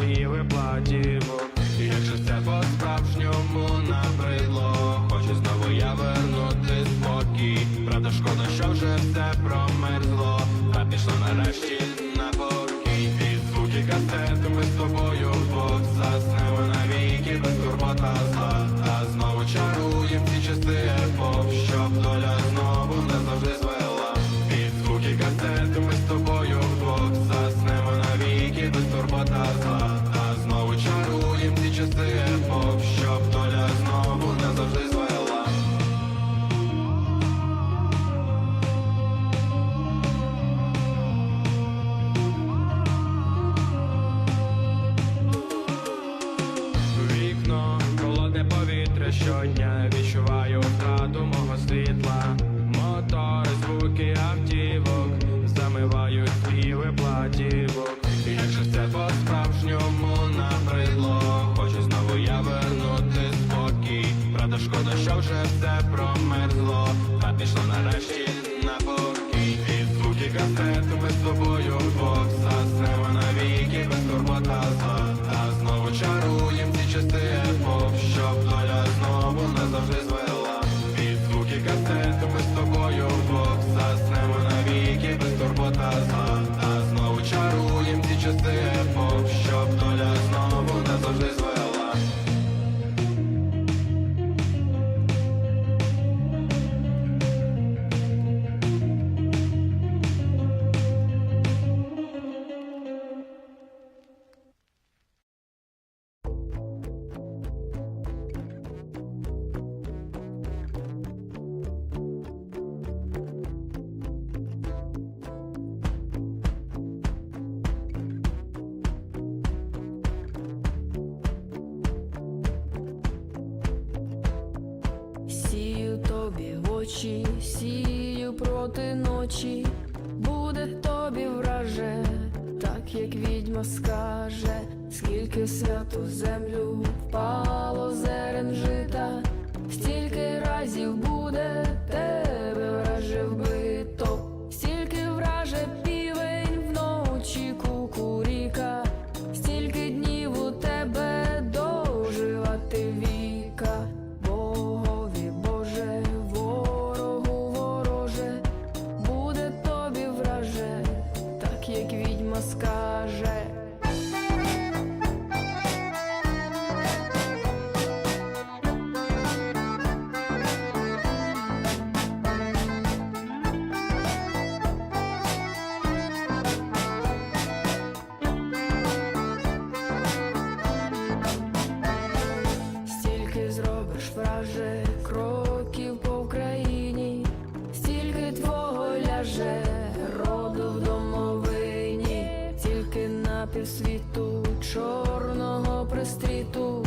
співи платівок. І якщо це по-справжньому набридло, хочу знову я вернути спокій. Правда, шкода, що вже все промерзло, та пішло нарешті на покій. І звуки касети ми з тобою вдвох заснемо навіки без турбота зла. А знову чаруєм ці часи епох, щоб доля знову назавжди звела. І звуки касети ми з тобою вдвох заснемо навіки без турбота зла. А знову чаруєм ці часи епох, щоб доля знову назавжди звела. Щодня відчуваю втрату мого світла. Мотори, звуки автівок замивають співи платівок. І якщо це по-справжньому набридло, хочу знову я вернути спокій. Правда, шкода, що вже все промерзло, та пішло нарешті на покій. І звуки касети ми з тобою вдвох заснемо навіки без турбота зла. А знову чаруєм ці часи епох, щоб доля знову назавжди звела. Під звуки касети ми з тобою вдвох заснемо навіки без турбота зла. А знову чаруєм ці часи епох, щоб доля знову назавжди звела. Сію тобі в очі, сію проти ночі, буде тобі враже, так як відьма скаже. Скільки святу землю впало зерен жита, стільки разів буде тебе враже вбито, стільки враже півень вночі кукуріка, стільки днів у тебе доживати віка. Як відьма скаже. Стільки зробиш, враже, кроків по Україні, стільки твого ляже роду в домовині, тільки на півсвіту чорного пристріту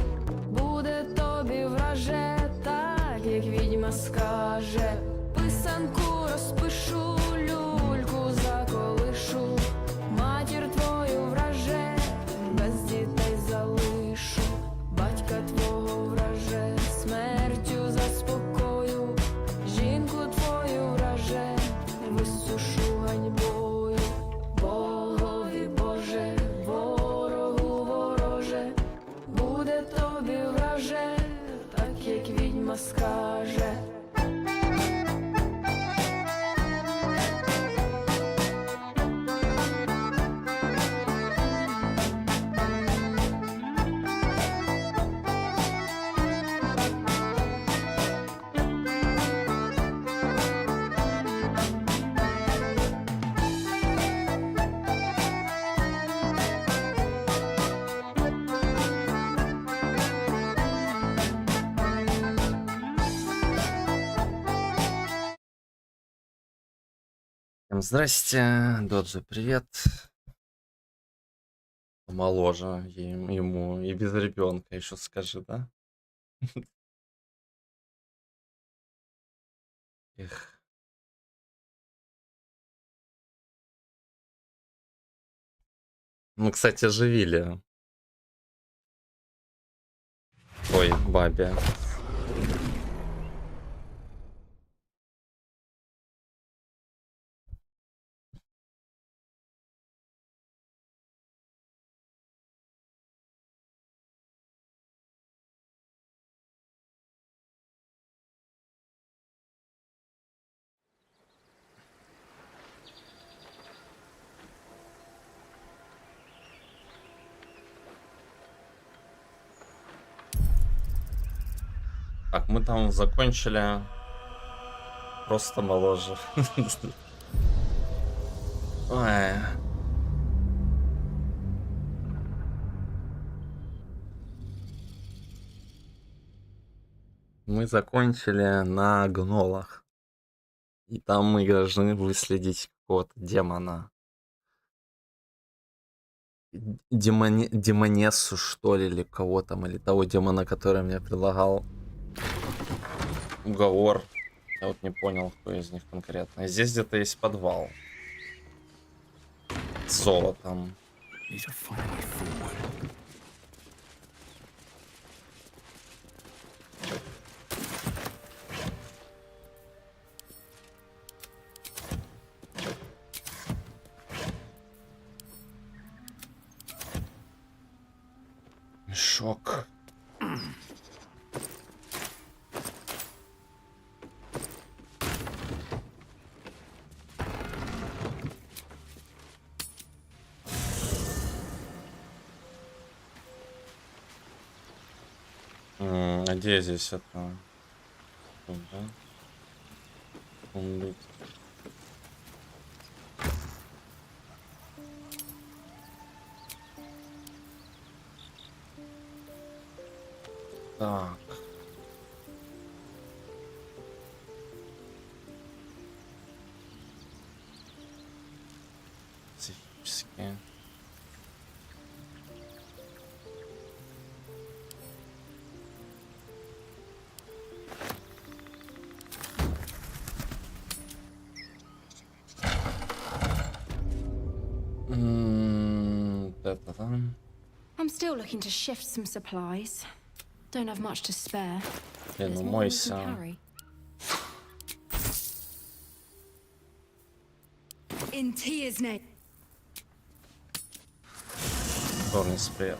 буде тобі враже, так як відьма скаже. Писанку розпишу, люльку заколишу, матір твою враже, без дітей залишу, батька твого враже, смертю заспокою, жінку твою враже, висушу ганьбою. Богові Боже, ворогу вороже, буде тобі враже, так як відьма скаже. Здрасте, Доджи, привет. Моложе ему и без ребенка еще скажи, да? Эх. Мы, кстати, оживили. Ой, бабе. Так, мы там закончили. Просто моложе. Ой. Мы закончили на гнолах. И там мы должны выследить какого-то демона. Демонессу, что ли, или кого там, или того демона, который мне предлагал уговор. Я вот не понял, кто из них конкретно. Здесь где-то есть подвал. С золотом. Мешок. А где здесь это? Тут, да? Он так. Специфические. Это там. I'm still looking to shift some supplies. Don't have much to spare. Ну There's more than we can мойся. carry. In Tia's name. Горный спред.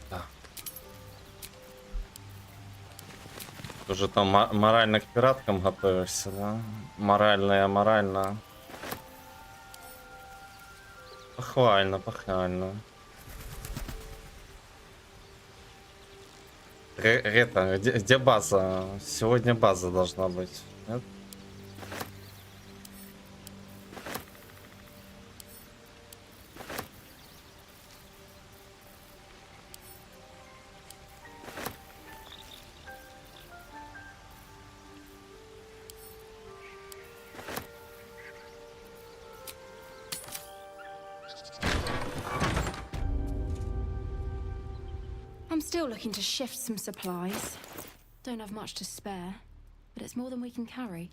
Да. Ты же там морально к пираткам готовишься, да? Морально и аморально. Похвально, похвально. Это, где база? Сегодня база должна быть. Нет? I'm still looking to shift some supplies. Don't have much to spare, but it's more than we can carry.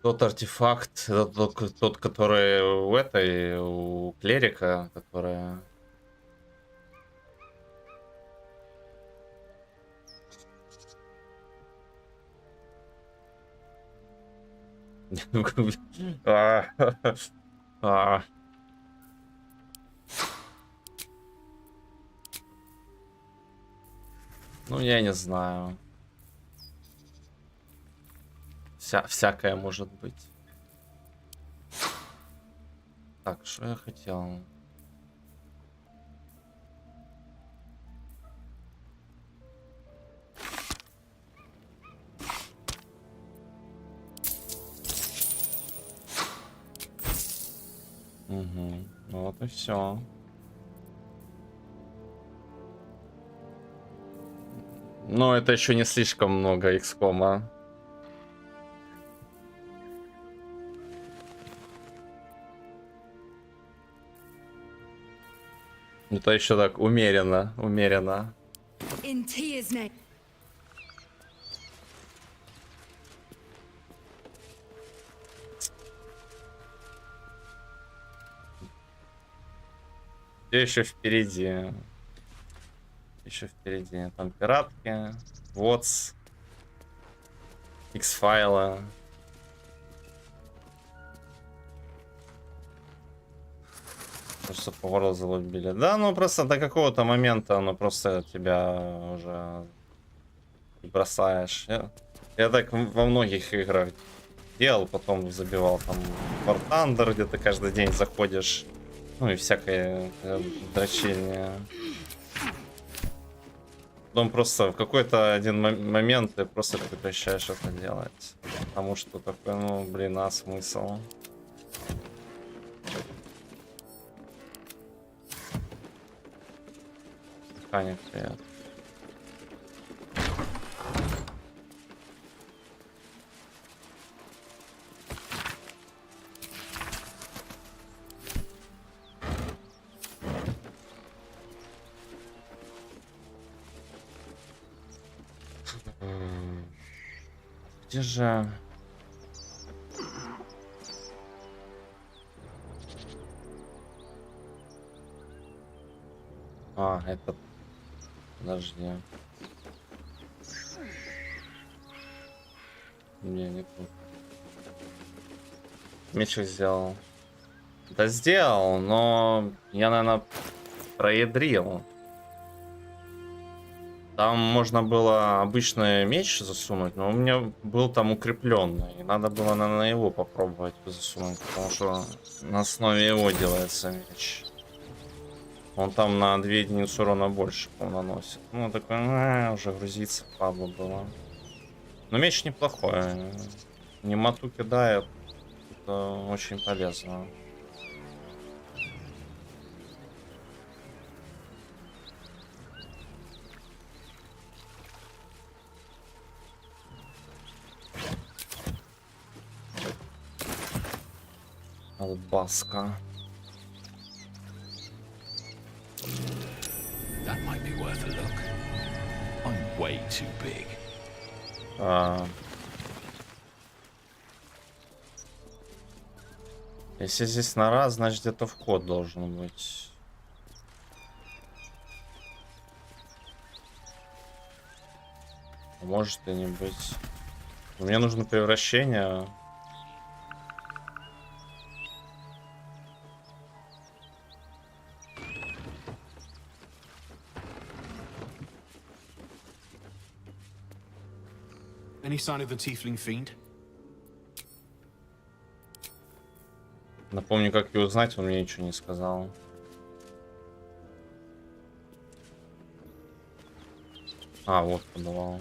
Тот артефакт, это тот, который у этой, у клерика, которая... Ну, я не знаю. Всякое может быть. Так, что я хотел? Угу. Вот и все. Но это еще не слишком много xcom. Это еще так умеренно, умеренно. In Tia's name. Все еще впереди. Еще впереди. Там пиратки, вотс, X-файла. Что поворот залубили. Да, ну просто до какого-то момента оно просто тебя уже бросаешь. Я так во многих играх делал, потом забивал там War Thunder, где ты каждый день заходишь. Ну и всякое дрочение. Потом просто в какой-то один момент ты просто прекращаешь это делать. Потому что такой, ну блин, а смысл? Ханик, привет. Где же... А, это... Подожди. Не тут. Меч сделал. Да сделал, но я, наверное, проядрил. Там можно было обычный меч засунуть, но у меня был там укрепленный. И надо было, наверное, его попробовать засунуть, потому что на основе его делается меч. Он там на 2 единицы урона больше, по-моему, наносит. Ну, такой, уже грузиться падло было. Но меч неплохой. Немоту кидает. Это очень полезно. Албаска. That might be worth a look. I'm way too big. Если здесь на раз, значит где-то вход должен быть. Может и не быть. Мне нужно превращение. Any sign of the tiefling fiend? Напомню, как его узнать, он мне ничего не сказал. А, вот подавал.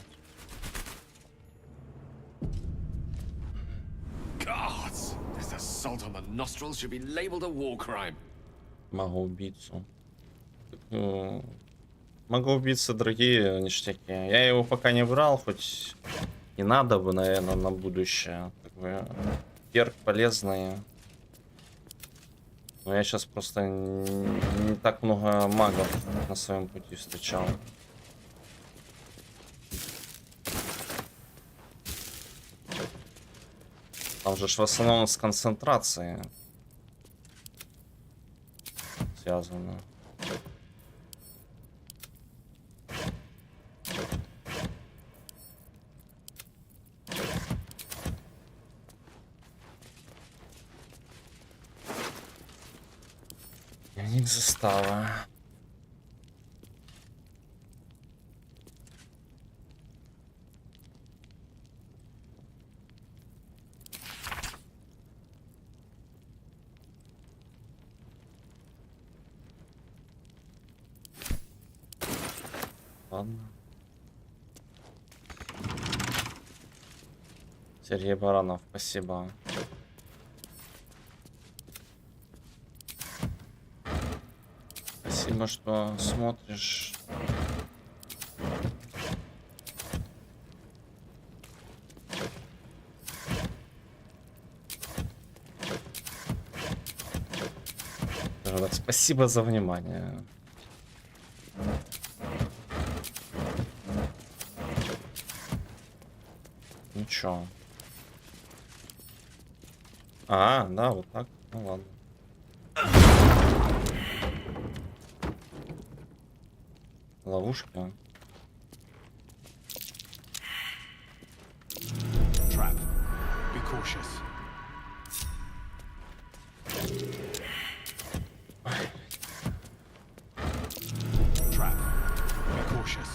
Gods! This assault on the nostrils should be labeled a war crime. Магоубийцу. Магоубийцы дорогие ништяки. Я его пока не брал, хоть и надо бы, наверное, на будущее. Как бы, перк полезный. Но я сейчас просто не так много магов на своем пути встречал. Там же в основном с концентрацией связано. Дневник застава. Ладно. Сергей Баранов, спасибо. Спасибо, что смотришь. Спасибо за внимание. Ничего. А, да, вот так. Ну ладно. Ловушка. Trap. Be cautious. Trap. Be cautious.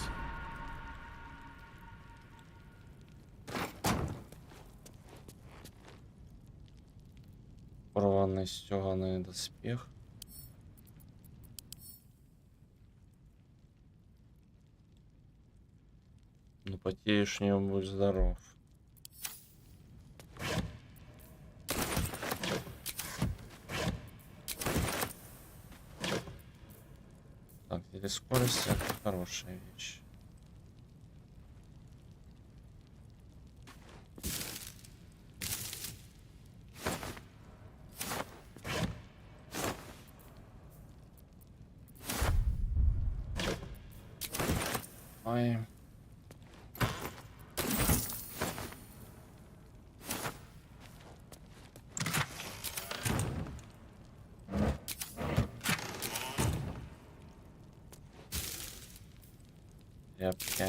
Порванный стёганый доспех. Ну, потеешь в него, будь здоров. Так, или скорость — это хорошая вещь. Ай. Тряпки.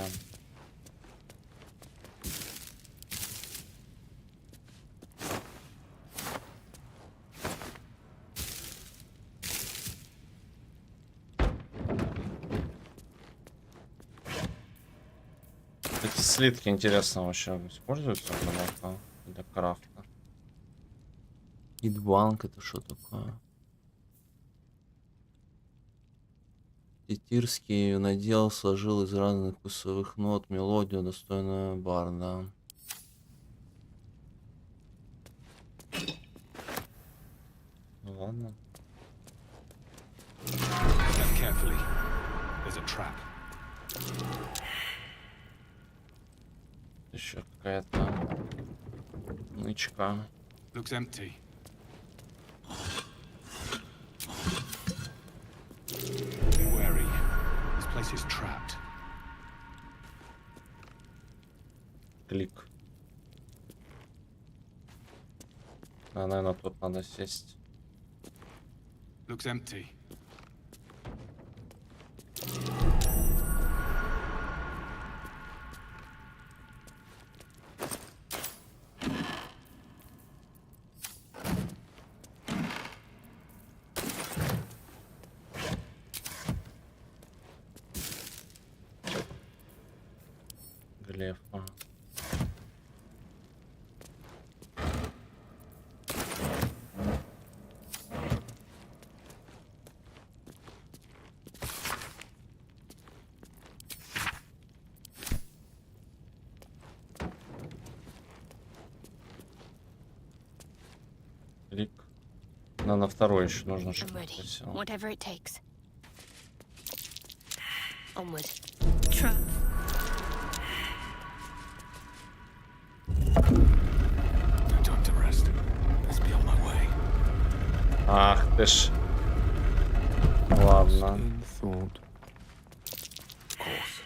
Эти слитки, интересно, вообще используются для крафта? Идбанк — это что такое? Титирский надел, сложил из разных вкусовых нот мелодию, достойную барда. Ну ладно. Step carefully. There's a trap. Еще какая-то нычка. Looks empty. Be wary. This place is trapped. Клик. А, наверное, тут надо сесть. Looks empty. Глефа. Клик. На второй еще нужно, I'm чтобы ready. просил. Whatever it takes. Onward. Trap. No time to rest. Let's be on my way. Ах ты ж. Ладно. Thought. Of course.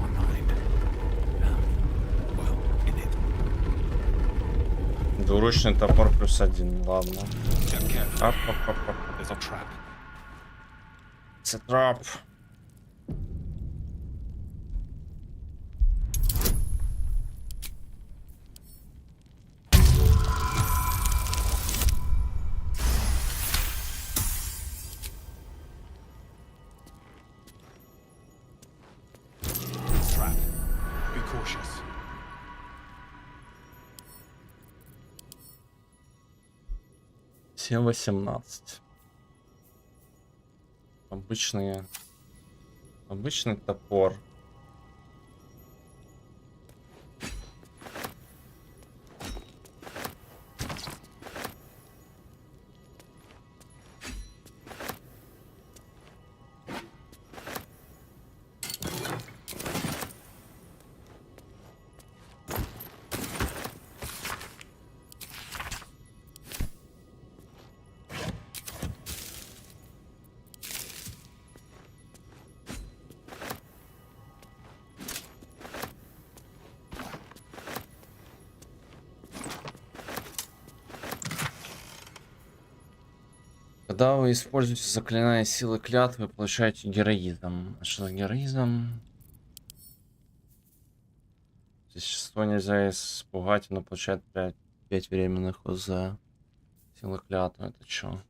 My mind. Well, in it. Двуручный топор +1. Ладно. Step carefully. Ап-ап-ап-ап. There's a trap. It's a trap. Trap. Be cautious. Все 18. Обычный топор. Когда вы используете заклинание силы клятвы, получаете героизм. А что за героизм? Существо нельзя испугать, но получает 5 временных ОЗ. Сила клятвы, это чё?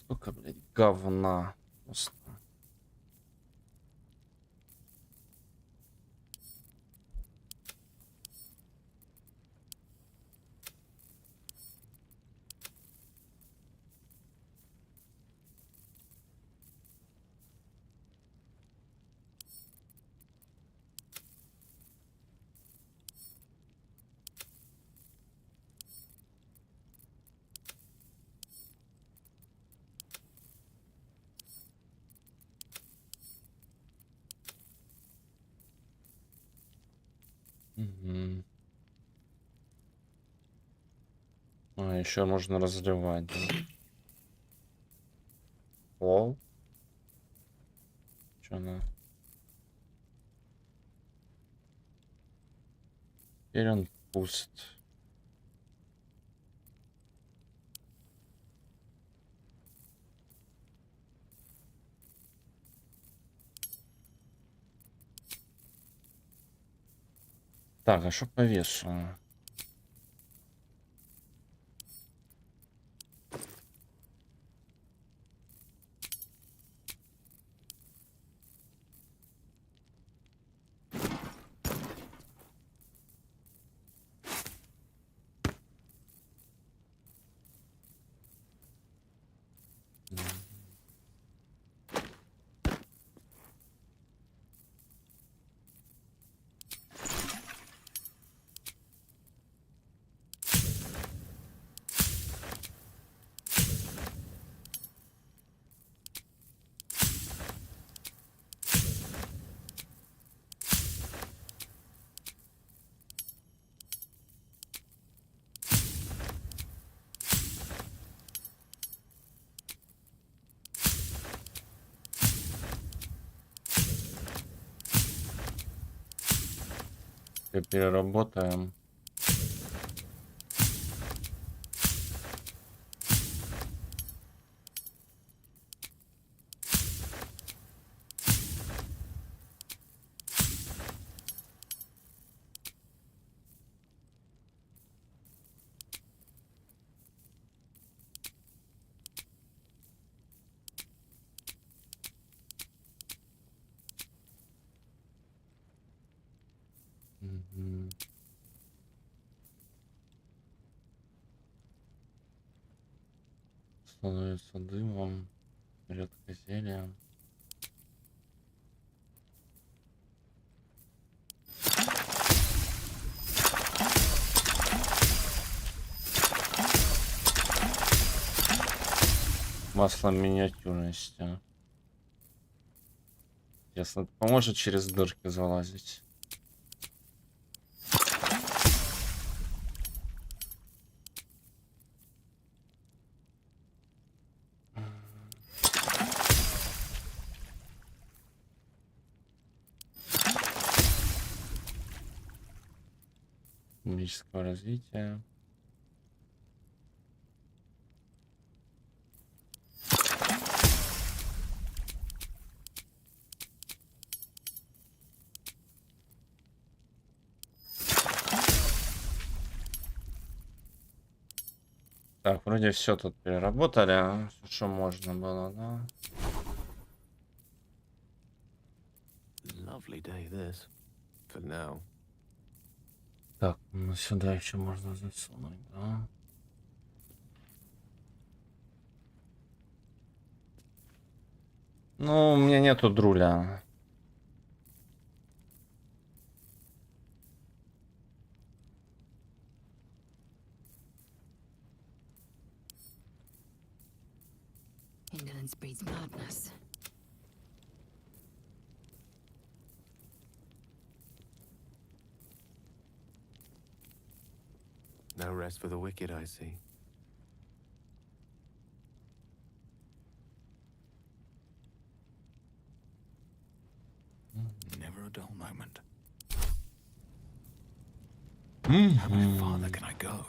Столько, блядь, говна. Просто. Мгм. А, еще можно разливать. Да? Лол. Че она? Теперь он пуст. Так, а что по весу? Переработаем. Мгм. Становится дымом, редкозельем. Масло миниатюрности. Ясно, это поможет через дырки залазить. Магического развития. Так, вроде все тут переработали, а? Что можно было, да? Lovely day, this. For now. Так, ну сюда еще можно засунуть, да? Ну, у меня нету друля. Indolence breeds madness. No rest for the wicked, I see. Never a dull moment. How much farther can I go?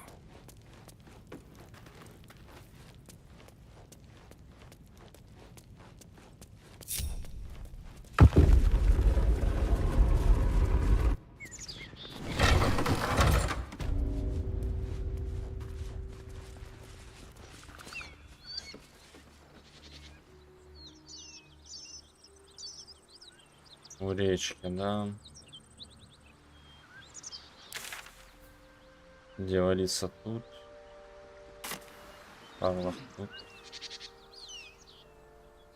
У речки, да. Дева Лиса тут. Павлов тут.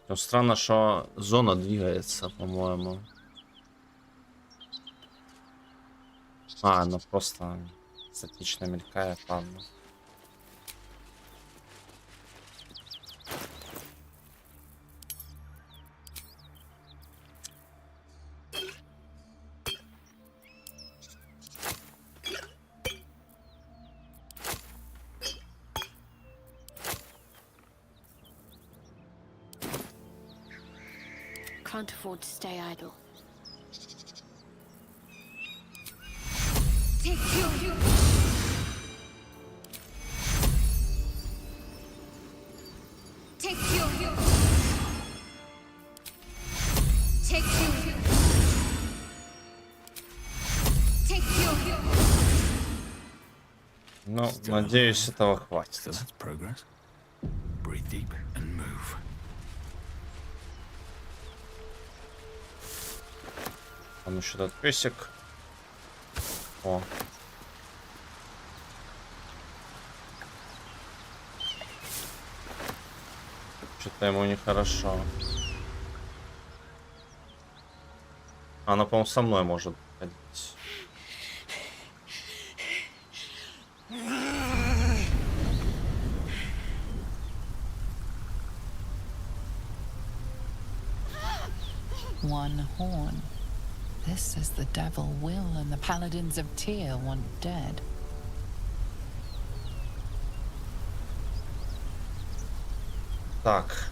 Но странно, что зона двигается, по-моему. А, она просто статично мелькает, ладно. Can't afford to stay idle. Take you. Take you. Take you. Take you. Ну, надеюсь, этого хватит. So that's progress. Breathe deep and move. Там еще этот песик. О. Что-то ему нехорошо. Она, по-моему, со мной может ходить. One horn. This is the devil Will and the paladins of Tyr want dead. Так.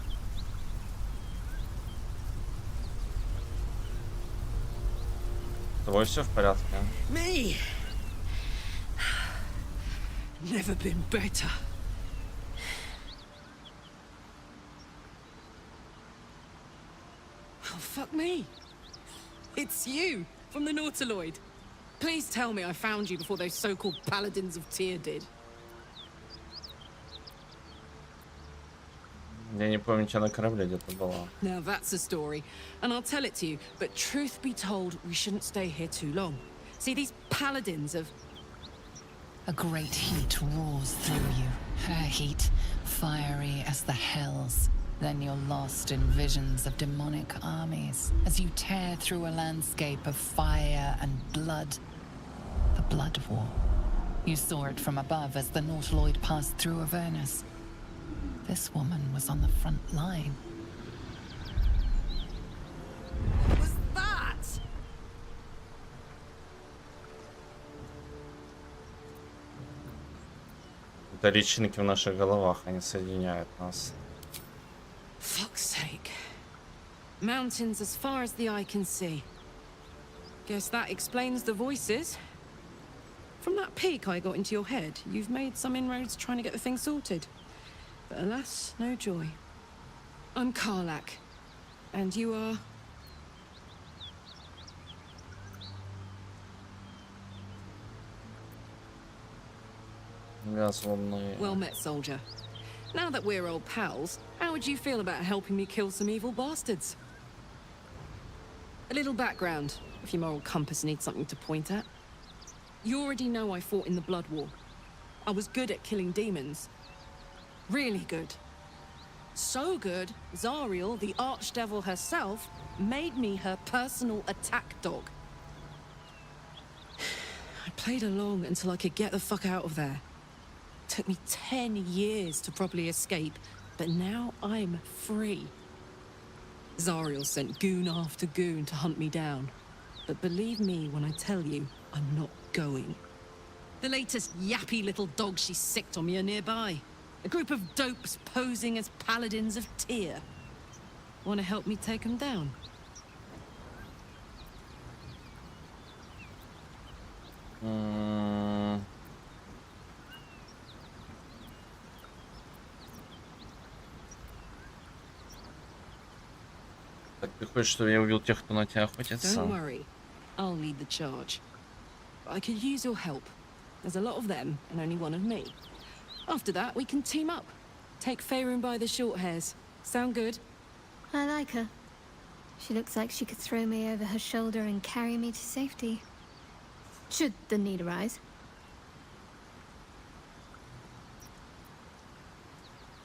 С тобой все в порядке? Me? Never been better. Oh, fuck me. It's you, from the Nautiloid. Please tell me I found you before those so-called paladins of Tyr did. Я не помню, тебя на корабле где-то была. Now that's a story, and I'll tell it to you, but truth be told, we shouldn't stay here too long. See, these paladins of... A great heat roars through you. Her heat, fiery as the hells. Then you're lost in visions of demonic armies as you tear through a landscape of fire and blood. The Blood War. You saw it from above as the Nautiloid passed through Avernus. This woman was on the front line. What was that? Это личинки в наших головах, они соединяют нас. Fuck's sake. Mountains as far as the eye can see. Guess that explains the voices. From that peek I got into your head, you've made some inroads trying to get the thing sorted. But alas, no joy. I'm Karlak. And you are... Я Злобный. Well met, soldier. Now that we're old pals, how would you feel about helping me kill some evil bastards? A little background, if your moral compass needs something to point at. You already know I fought in the Blood War. I was good at killing demons. Really good. So good, Zariel, the archdevil herself, made me her personal attack dog. I played along until I could get the fuck out of there. Took me 10 years to properly escape, but now I'm free. Zariel sent goon after goon to hunt me down. But believe me when I tell you, I'm not going. The latest yappy little dogs she sicked on me are nearby. A group of dopes posing as paladins of Tyr. Want to help me take them down? Так ты хочешь, чтобы я убил тех, кто на тебя охотится? Don't worry, I'll lead the charge. But I could use your help. There's a lot of them, and only one of me. After that, we can team up. Take Faerun by the short hairs. Sound good? I like her. She looks like she could throw me over her shoulder and carry me to safety. Should the need arise.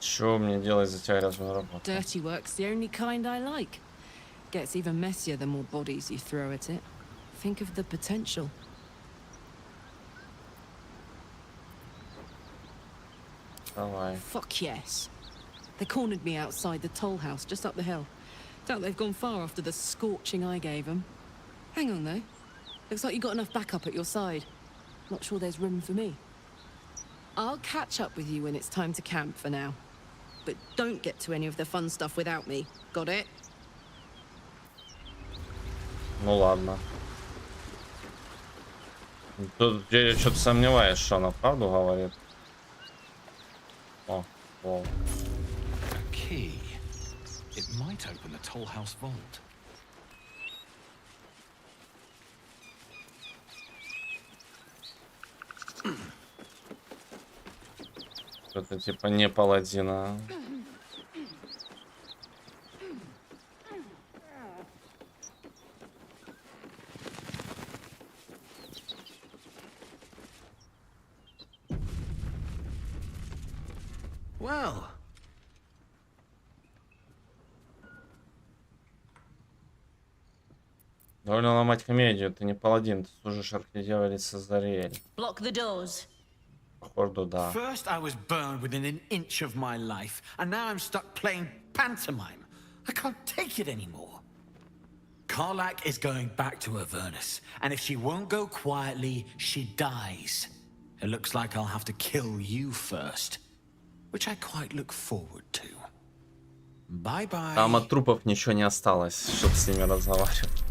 Что мне делать за тебя грязную работу? Dirty work's the only kind I like. Gets even messier the more bodies you throw at it. Think of the potential. Давай. Fuck yes. They cornered me outside the toll house just up the hill. Doubt they've gone far after the scorching I gave them. Hang on though. Looks like you got enough backup at your side. Not sure there's room for me. I'll catch up with you when it's time to camp for now. But don't get to any of the fun stuff without me. Got it? Ну ладно. Тут я что-то сомневаюсь, что она правду говорит. О, волк. A key. It might open the toll house vault. Это типа не паладина. Well. Довольно ломать комедию. Ты не паладин, ты служишь архидевалице Зариэль. Block the doors. Походу, да. First I was burned within an inch of my life, and now I'm stuck playing pantomime. I can't take it anymore. Karlak is going back to Avernus, and if she won't go quietly, she dies. It looks like I'll have to kill you first, which I quite look forward to. Bye-bye. Там от трупов ничего не осталось, чтобы с ними разговаривать.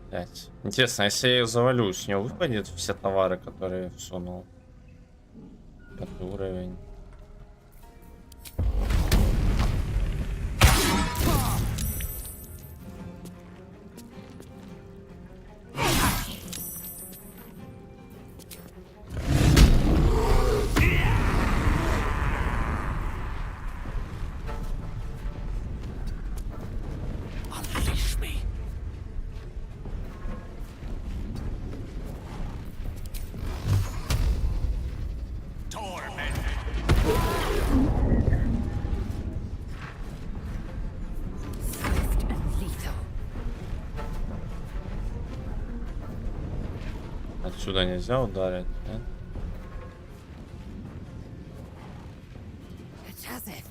Блять. Интересно, если я ее завалю, с нее выпадет все товары, которые всунул. 5 уровень. Unleash me. Swift and lethal. Отсюда нельзя ударить, да? It has it.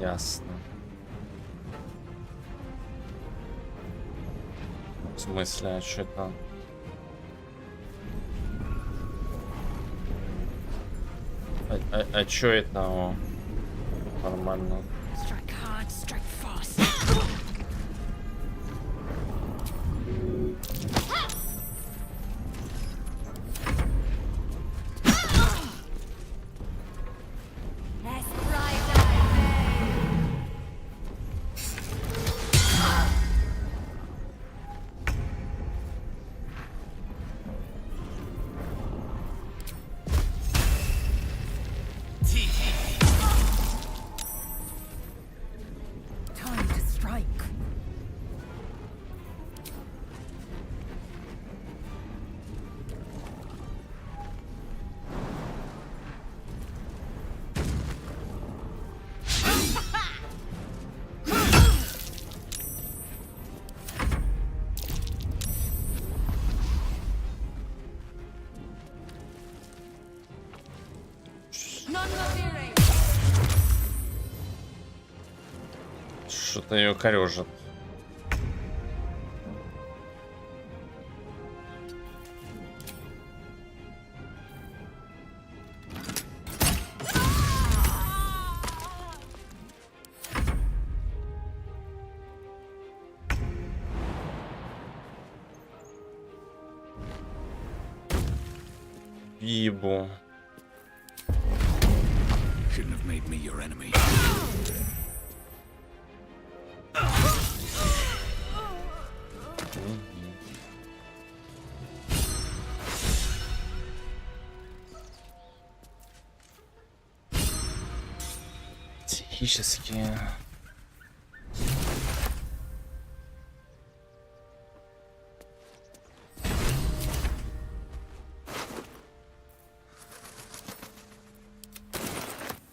Ясно. В смысле, а что это? А чё это? О, нормально. Strike hard, strike fast. Let's ride Time to strike. None fearing. Что-то ее корежит. Бибу. Shouldn't have made me your enemy. Психические.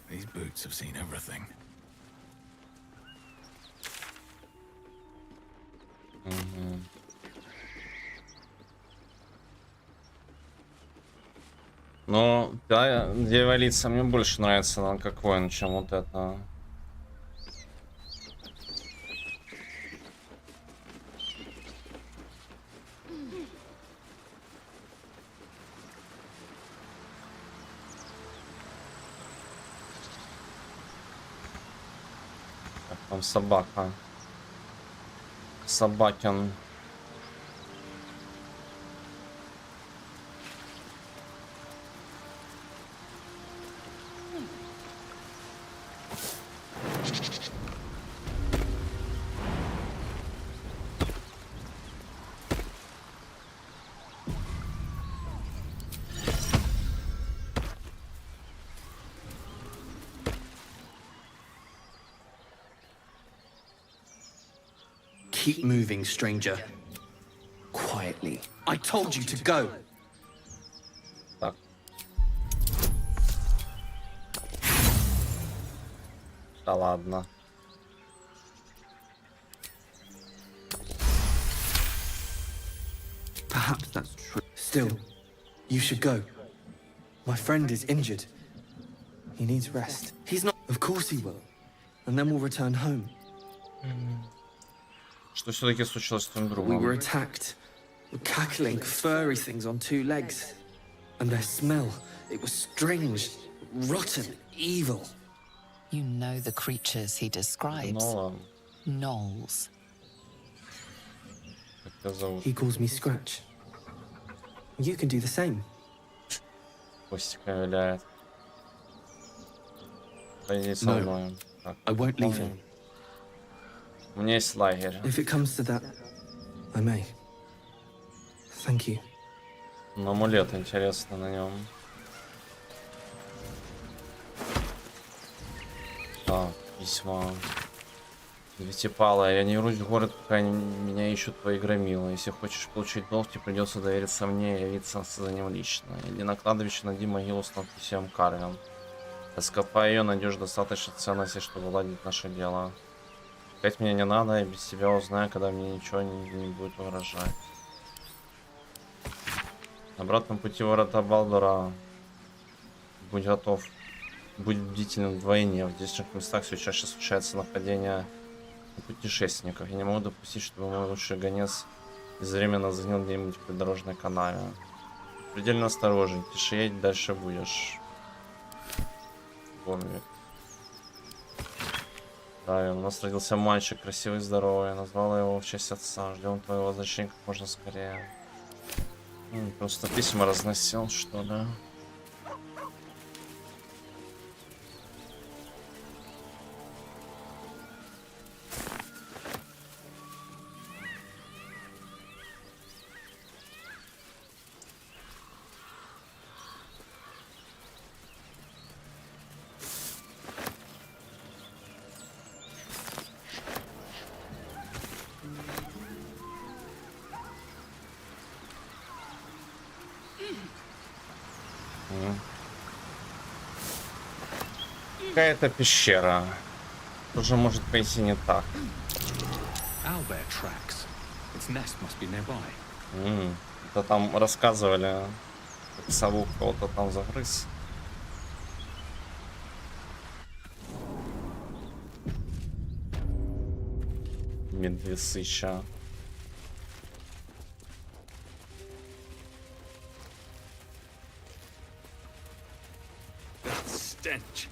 These boots have seen everything. Но да, дьяволица мне больше нравится, она как воин, чем вот это. Как там собака? Собакин. Keep moving, stranger. Quietly. I told you to go. Так. Да ладно. Perhaps that's true. Still, you should go. My friend is injured. He needs rest. He's not. Of course he will. And then we'll return home. Что все-таки случилось с твоим We другом? were attacked. Cackling, furry things on two legs. And their smell, it was strange, rotten, evil. You know the creatures he describes. Нола, Gnolls. как тебя зовут? He calls me Scratch. You can do the same. Костика виляет. Пойди со No. мной. Так, I won't leave помню. him. У меня есть лагерь. If it comes to that, I may. Thank you. Но амулет интересно на нем. Так, письма. Девятипалая. Я не вернусь в город, пока меня ищут твои громилы. Если хочешь получить долг, тебе придется довериться мне и явиться за ним лично. Иди на кладбище, найди могилу с надписью Карвин. Раскопай ее, найдешь достаточно ценностей, чтобы уладить наше дело. Искать меня не надо, я без тебя узнаю, когда мне ничего не будет угрожать. На обратном пути ворота Балдура. Будь готов. Будь бдительным вдвойне. В здешних местах все чаще случается нападение путешественников. Я не могу допустить, чтобы мой лучший гонец безвременно загнил где-нибудь в придорожной канаве. Предельно осторожен. Тише едь, дальше будешь. Помню. Да, у нас родился мальчик, красивый и здоровый. Я назвала его в честь отца. Ждем твоего возвращения как можно скорее. Просто письма разносил, что ли? Какая-то пещера. Тоже может пойти не так. Owlbear tracks. Its nest must be nearby. Это там рассказывали, как сову кого-то там загрыз. Медвесыча. That stench.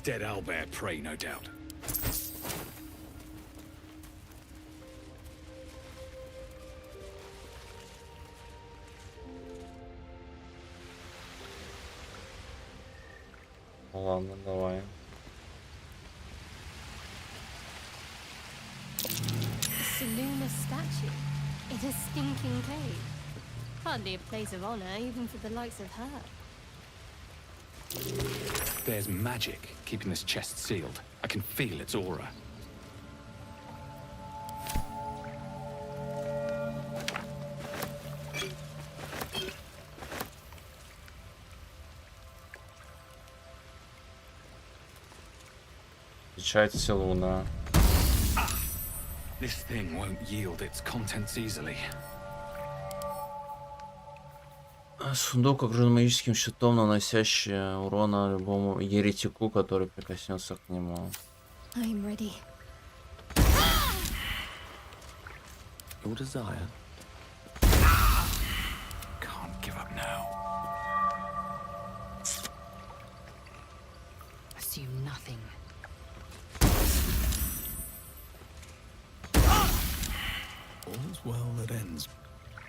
Dead owlbear prey, no doubt. Ну ладно, давай. The Saluna statue in a stinking cave. Hardly a place of honor, even for the likes of her. There's magic keeping this chest sealed. I can feel its aura. Печать Селуна. This thing won't yield its contents easily. Сундук окружен магическим щитом, наносящий урона любому еретику, который прикоснется к нему. I'm ready. Your desire. Can't give up now. Assume nothing. All's well that ends.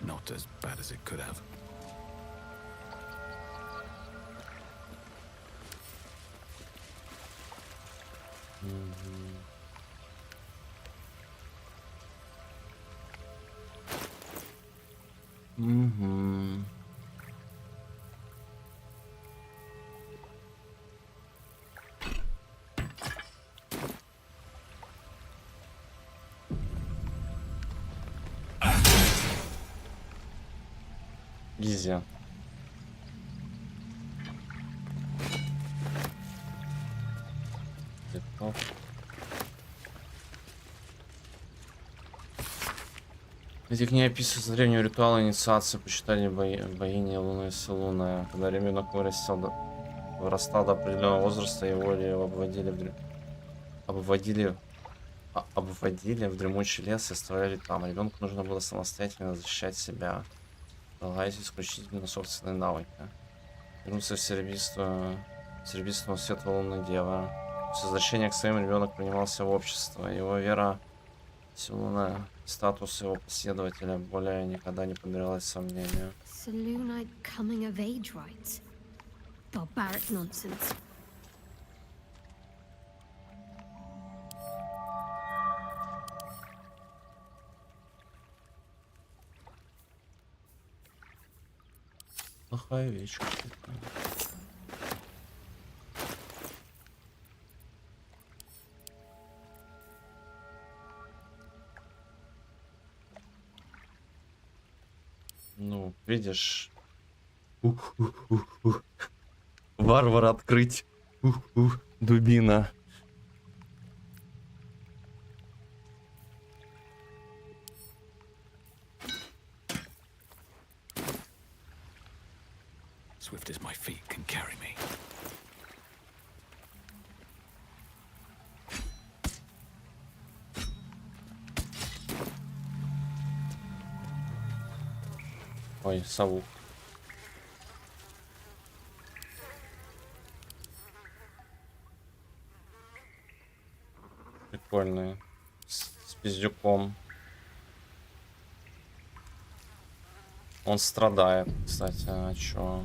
Not as bad as it could have. Угу. Изи. Готов. Эти книги описывают древнего ритуала инициации почитания богини Луны Селуны. Когда ребенок вырастал вырастал до определенного возраста, его обводили в дремучий лес и оставляли там. Ребенку нужно было самостоятельно защищать себя, полагаясь исключительно на собственные навыки. Вернуться в серебристому свету лунной девы. С возвращением к своим ребенок принимался в общество. Его вера Селуна, статус его последователя более никогда не подвергалась сомнению. Salunite coming of age rites. Barbaric nonsense. Плохая вещь. Ну, видишь. Варвар открыть. Дубина. Swift as my feet can carry me. Ой, сову. Прикольный. С пиздюком. Он страдает, кстати, а чё?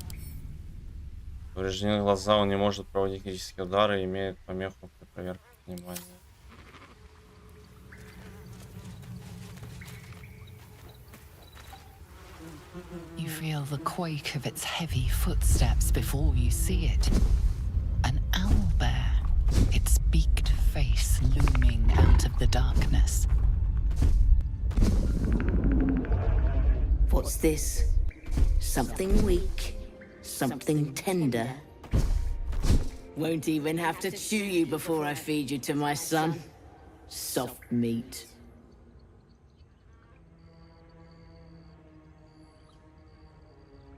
Повреждены глаза, он не может проводить критические удары и имеет помеху при проверке внимания. You feel the quake of its heavy footsteps before you see it. An owlbear, its beaked face looming out of the darkness. What's this? Something weak, something tender. Won't even have to chew you before I feed you to my son. Soft meat.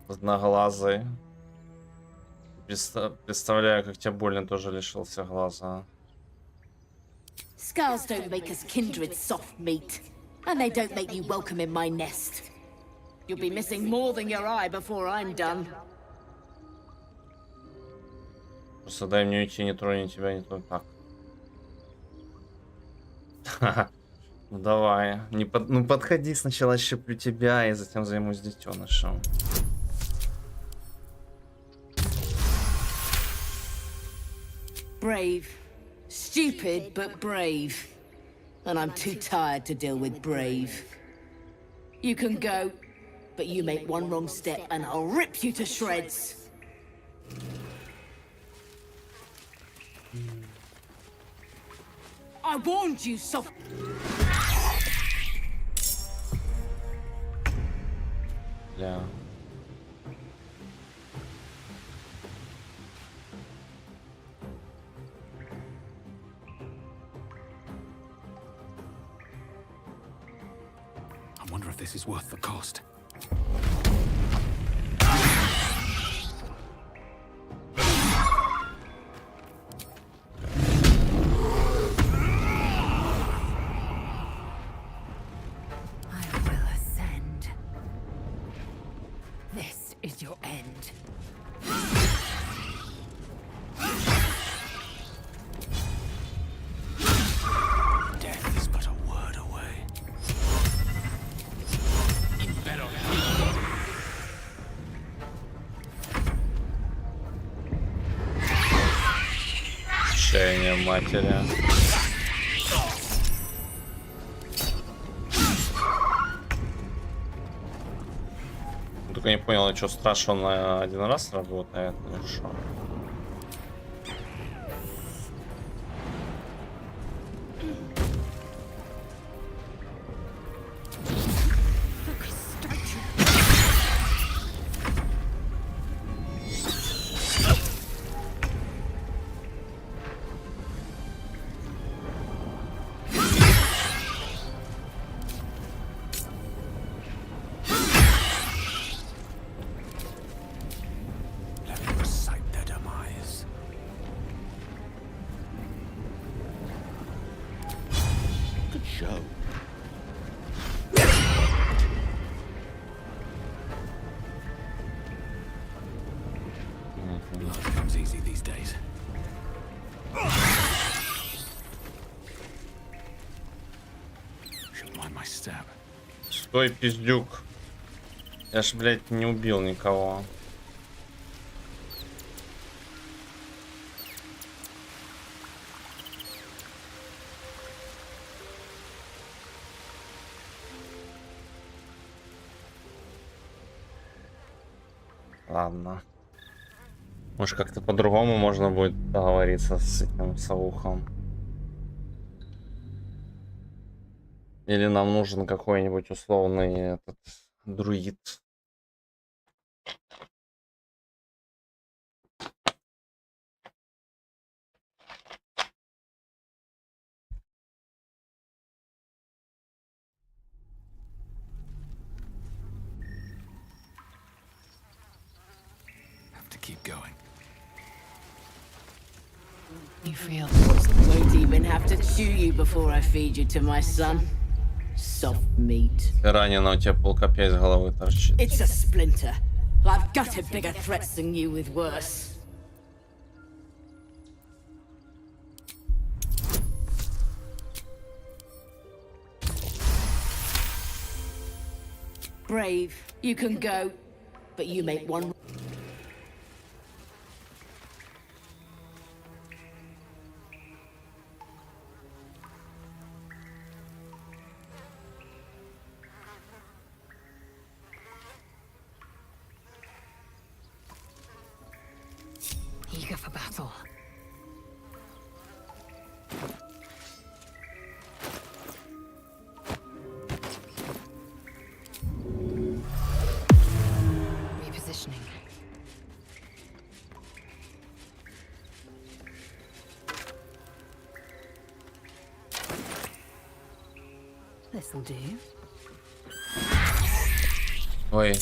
Одноглазый. Представляю, как тебе больно, тоже лишился глаза. Scars don't make us kindred soft meat, and they don't make you welcome in my nest. You'll be missing more than your eye before I'm done. Просто дай мне уйти, не трони тебя, не то так. Ну давай. Ну подходи, сначала щеплю тебя, и затем займусь детенышем. Brave. Stupid, but brave. And I'm too tired to deal with brave. You can go, but you make one wrong step and I'll rip you to shreds. I warned you, soft. Yeah. I wonder if this is worth the cost. I will ascend. This is your end. Death is but a word away. Отчаяние матери. Только не понял, что страшно на один раз работает, или что? Let me recite their demise. Good show. Life comes easy these days. Should mind my step. Стой, пиздюк. Я ж, блядь, не убил никого. Ладно. Может, как-то по-другому можно будет договориться с этим совухом. Или нам нужен какой-нибудь условный этот друид. Have to keep going. You feel Won't even have to chew you before I feed you to my son. Soft meat. Ранено, у тебя полкопья из головы торчит. It's a splinter. I've gutted bigger threats than you with worse. Brave, you can go, but you make one. eager for battle. Repositioning. This'll do. Ой.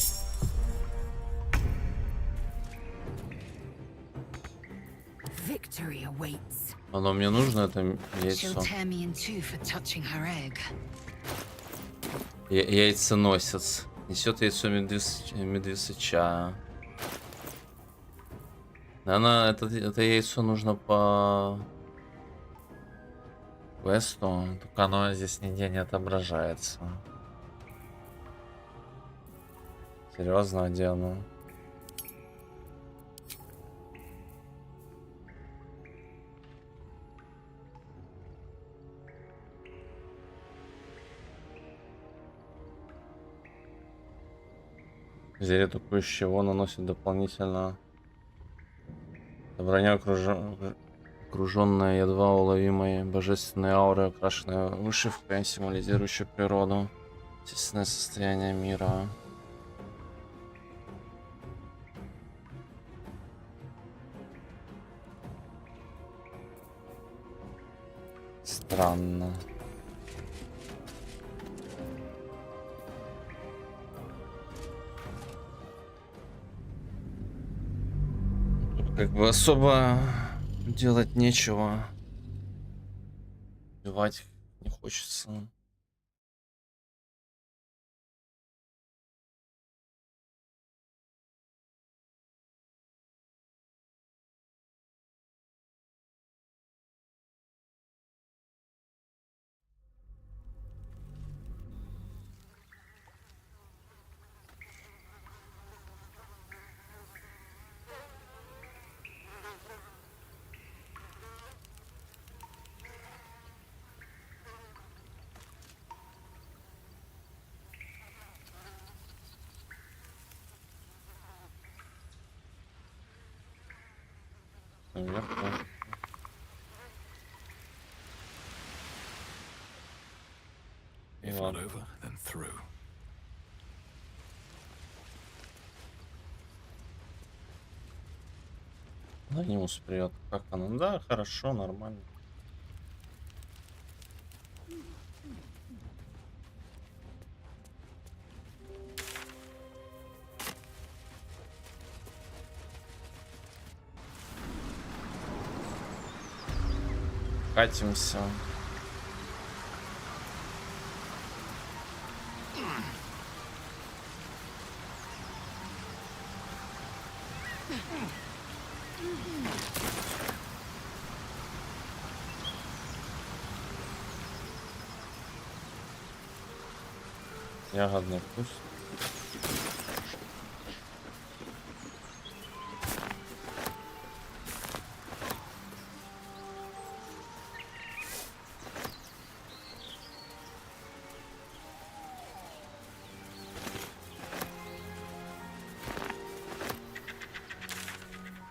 Victory awaits. Оно мне нужно, это She'll яйцо. tear me in two for touching her egg. Яйценосец. Несет яйцо медвесыча. Она, это яйцо нужно по квесту, только оно здесь нигде не отображается. Серьезно, где оно? Зелье атакующего наносит дополнительно. Броня окруженная едва уловимой божественной аурой, окрашенная вышивкой, символизирующей природу, естественное состояние мира. Странно. Тут как бы особо делать нечего. Убивать не хочется. Наверху. If not over, then through. Она не успеет. Как она? Да, хорошо, нормально. Катимся. Ягодный вкус.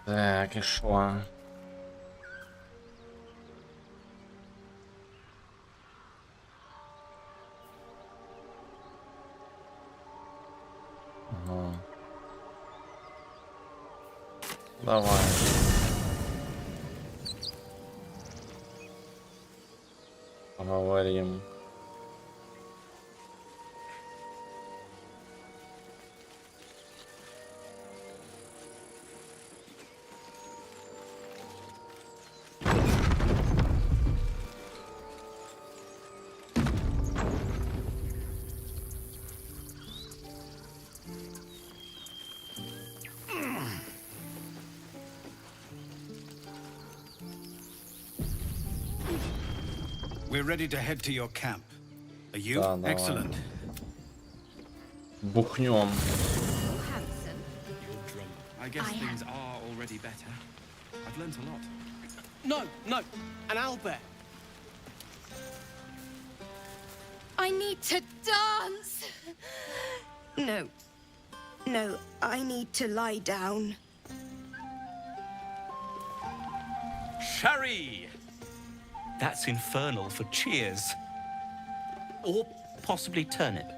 Так, и шо? Ага. Давай. Поговорим. We're ready to head to your camp. Are you? Да, давай. Excellent. Бухнем. I guess things are already better. I've learnt a lot. No, an owlbear. I need to dance! No, I need to lie down. Sherry! That's infernal for cheers. Or possibly turnip.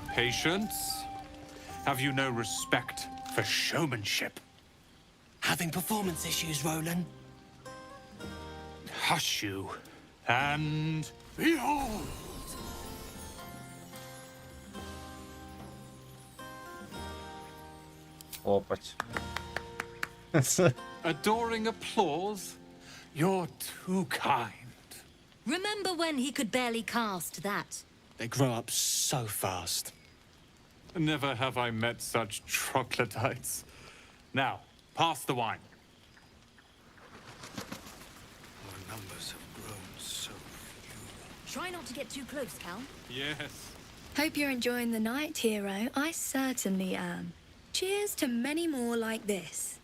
Patience? Have you no respect for showmanship? Having performance issues, Roland. Hush you, and behold! Лопать. Adoring applause? You're too kind. Remember when he could barely cast that? They grow up so fast. Never have I met such troglodytes. Now, pass the wine. Our numbers have grown so few. Try not to get too close, Cal. Yes. Hope you're enjoying the night, hero. I certainly am. Cheers to many more like this.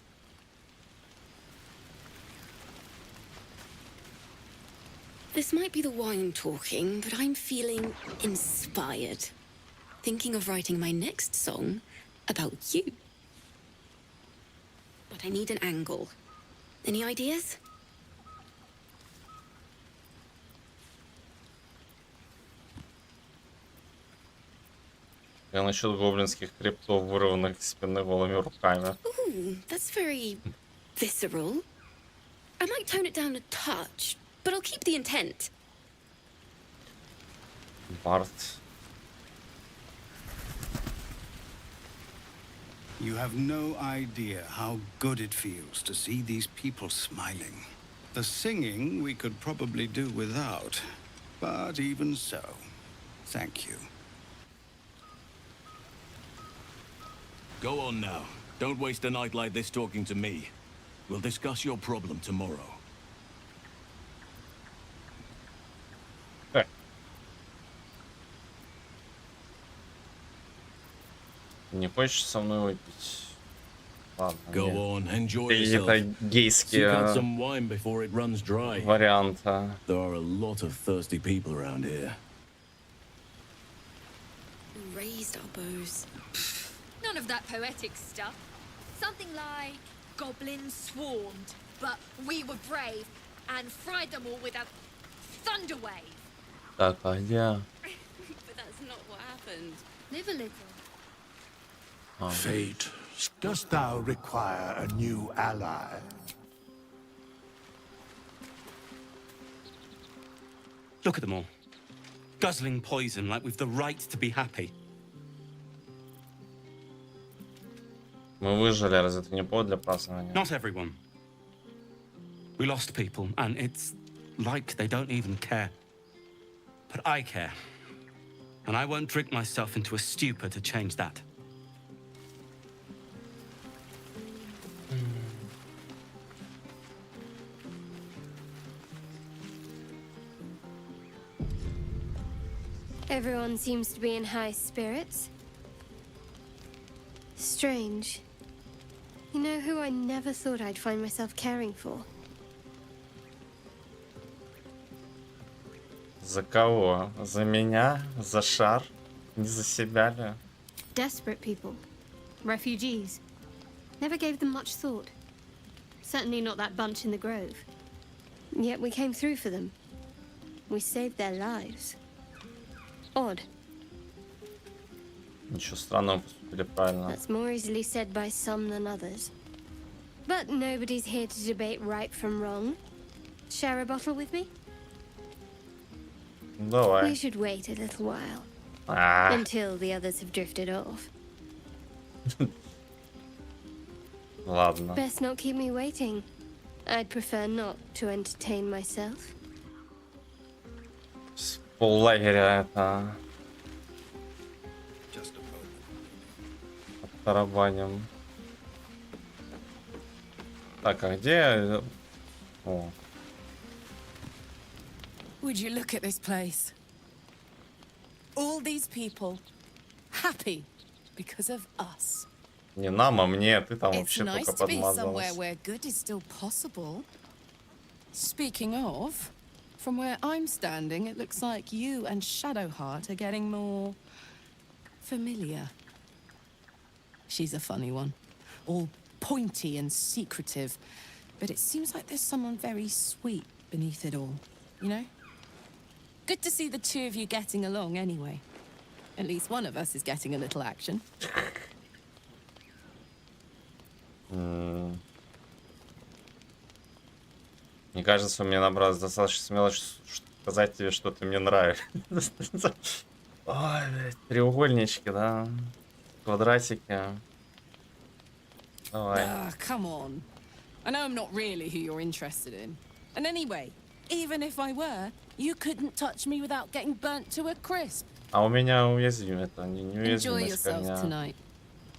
This might be the wine talking, but I'm feeling inspired. Thinking of writing my next song about you. But I need an angle. Any ideas? Я насчет гоблинских хребтов, вырванных из спины голыми руками. Ooh, that's very visceral. I might tone it down a touch, but I'll keep the intent. Барт. You have no idea how good it feels to see these people smiling. The singing we could probably do without, but even so, thank you. Go on now. Don't waste a night like this talking to me. We'll discuss your problem tomorrow. Не хочешь со мной выпить? Ладно. Go on, enjoy Какие-то yourself. гейские Seek out some wine before it runs dry. варианты. There are a lot of thirsty people around here. Raised our bows. None of that poetic stuff. Something like goblins swarmed, but we were brave and fried them all with a thunder wave. Так, а где? But that's not what happened. Live a little. Fate, dost thou require a new ally? Look at them all. Guzzling poison like we've the right to be happy. Мы выжили, разве это не повод для празднования? Not everyone. We lost people, and it's like they don't even care. But I care. And I won't drink myself into a stupor to change that. Everyone seems to be in high spirits. Strange. You know who I never thought I'd find myself caring for? За кого? За меня? За шар? Не за себя ли? Desperate people. Refugees. Never gave them much thought. Certainly not that bunch in the grove. Yet we came through for them. We saved their lives. Odd. Ничего странного, поступили правильно. That's more easily said by some than others. But nobody's here to debate right from wrong. Share a bottle with me? Давай. We should wait a little while. А. Until the others have drifted off. Ладно. Best not keep me waiting. I'd prefer not to entertain myself. С поллагеря это... Оттарабаним. Так, а где... О. Would you look at this place? All these people happy because of us. Не нам, а мне. Ты там It's вообще nice только to be somewhere подмазалась. where good is still possible. Speaking of, from where I'm standing, it looks like you and Shadowheart are getting more familiar. She's a funny one, all pointy and secretive, but it seems like there's someone very sweet beneath it all, you know? Good to see the two of you getting along anyway. At least one of us is getting a little action. Мне кажется, мне набралось достаточно смело сказать тебе, что ты мне нравишься. Ой, блядь, треугольнички, да? Квадратики. Давай. Come on. I know I'm not really who you're interested in. And anyway, even if I were, you couldn't touch me without getting burnt to a crisp. А у меня уязвим, это не Enjoy уязвимость, ко yourself мне tonight.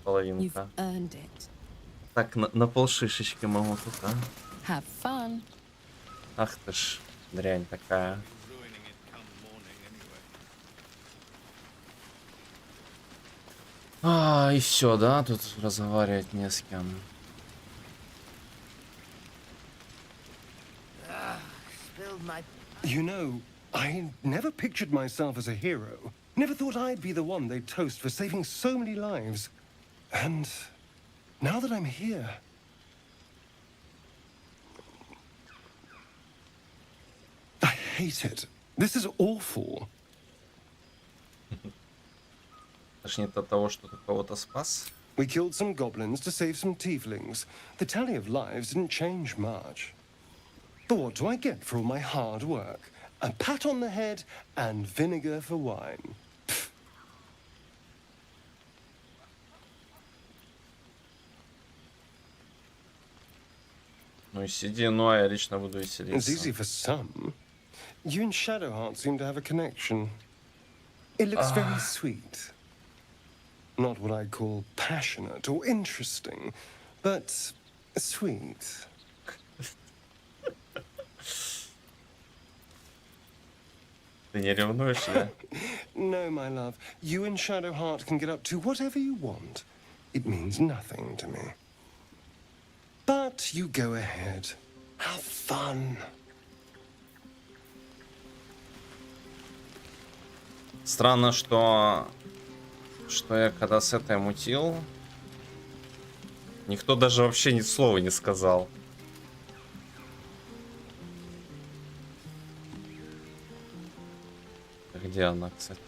половинка. You've earned it. Так, на полшишечки могу тут, а? Have fun. Ах ты ж, дрянь такая. А, и все, да? Тут разговаривать не с кем. Spilled my You know, I never pictured myself as a hero. Never thought I'd be the one they'd toast for saving so many lives. And now that I'm here... I hate it. This is awful. Тошнит от того, что ты кого-то спас. We killed some goblins to save some tieflings. The tally of lives didn't change much. But what do I get for all my hard work? A pat on the head and vinegar for wine. Pfft. Ну и сиди, ну а я лично буду It's веселиться. easy for some. You and Shadowheart seem to have a connection. It looks very sweet. Not what I'd call passionate or interesting, but sweet. Ты не ревнуешь, да? No, my love. You and Shadowheart can get up to whatever you want. It means nothing to me. But you go ahead. Have fun. Странно, что я когда с этой мутил, никто даже вообще ни слова не сказал. Где она, кстати?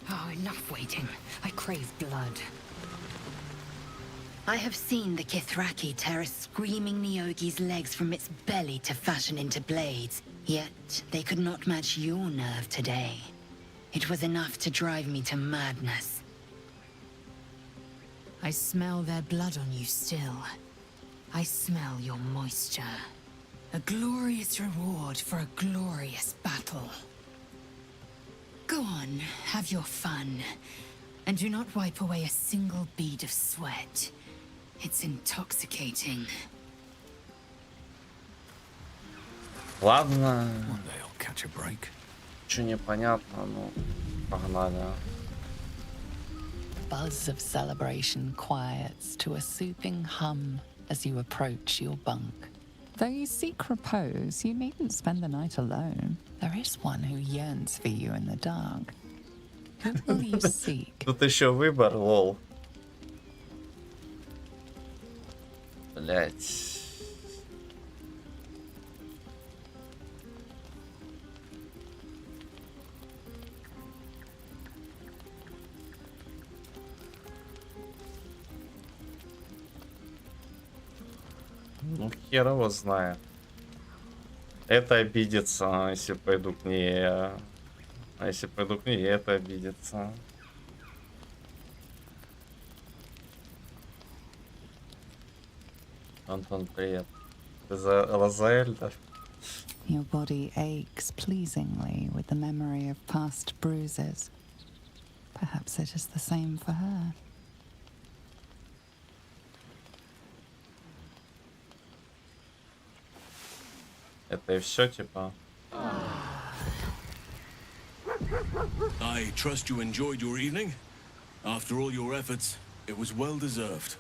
Oh, enough waiting. I crave blood. I have seen the Kithraki tear a screaming Neogi's legs from its belly to fashion into blades. Yet they could not match your nerve today. It was enough to drive me to madness. I smell their blood on you still. I smell your moisture. A glorious reward for a glorious battle. Go on, have your fun. And do not wipe away a single bead of sweat. It's intoxicating. Ладно. One day I'll catch a break. Ничего непонятно, ну, погнали. Buzz of celebration quiets to a soothing hum as you approach your bunk. Though you seek repose, you needn't spend the night alone. There is one who yearns for you in the dark. Who will you seek? Тут еще выбор, лол. Блять. Ну, хер его знает. Это обидится, если пойду к ней. А если пойду к ней, это обидится. Антон, привет. Ты за Лазаэль, да? Your body aches pleasingly with the memory of past bruises. Perhaps it is the same for her. Это и все, типа. I trust you enjoyed your evening. After all your efforts, it was well deserved.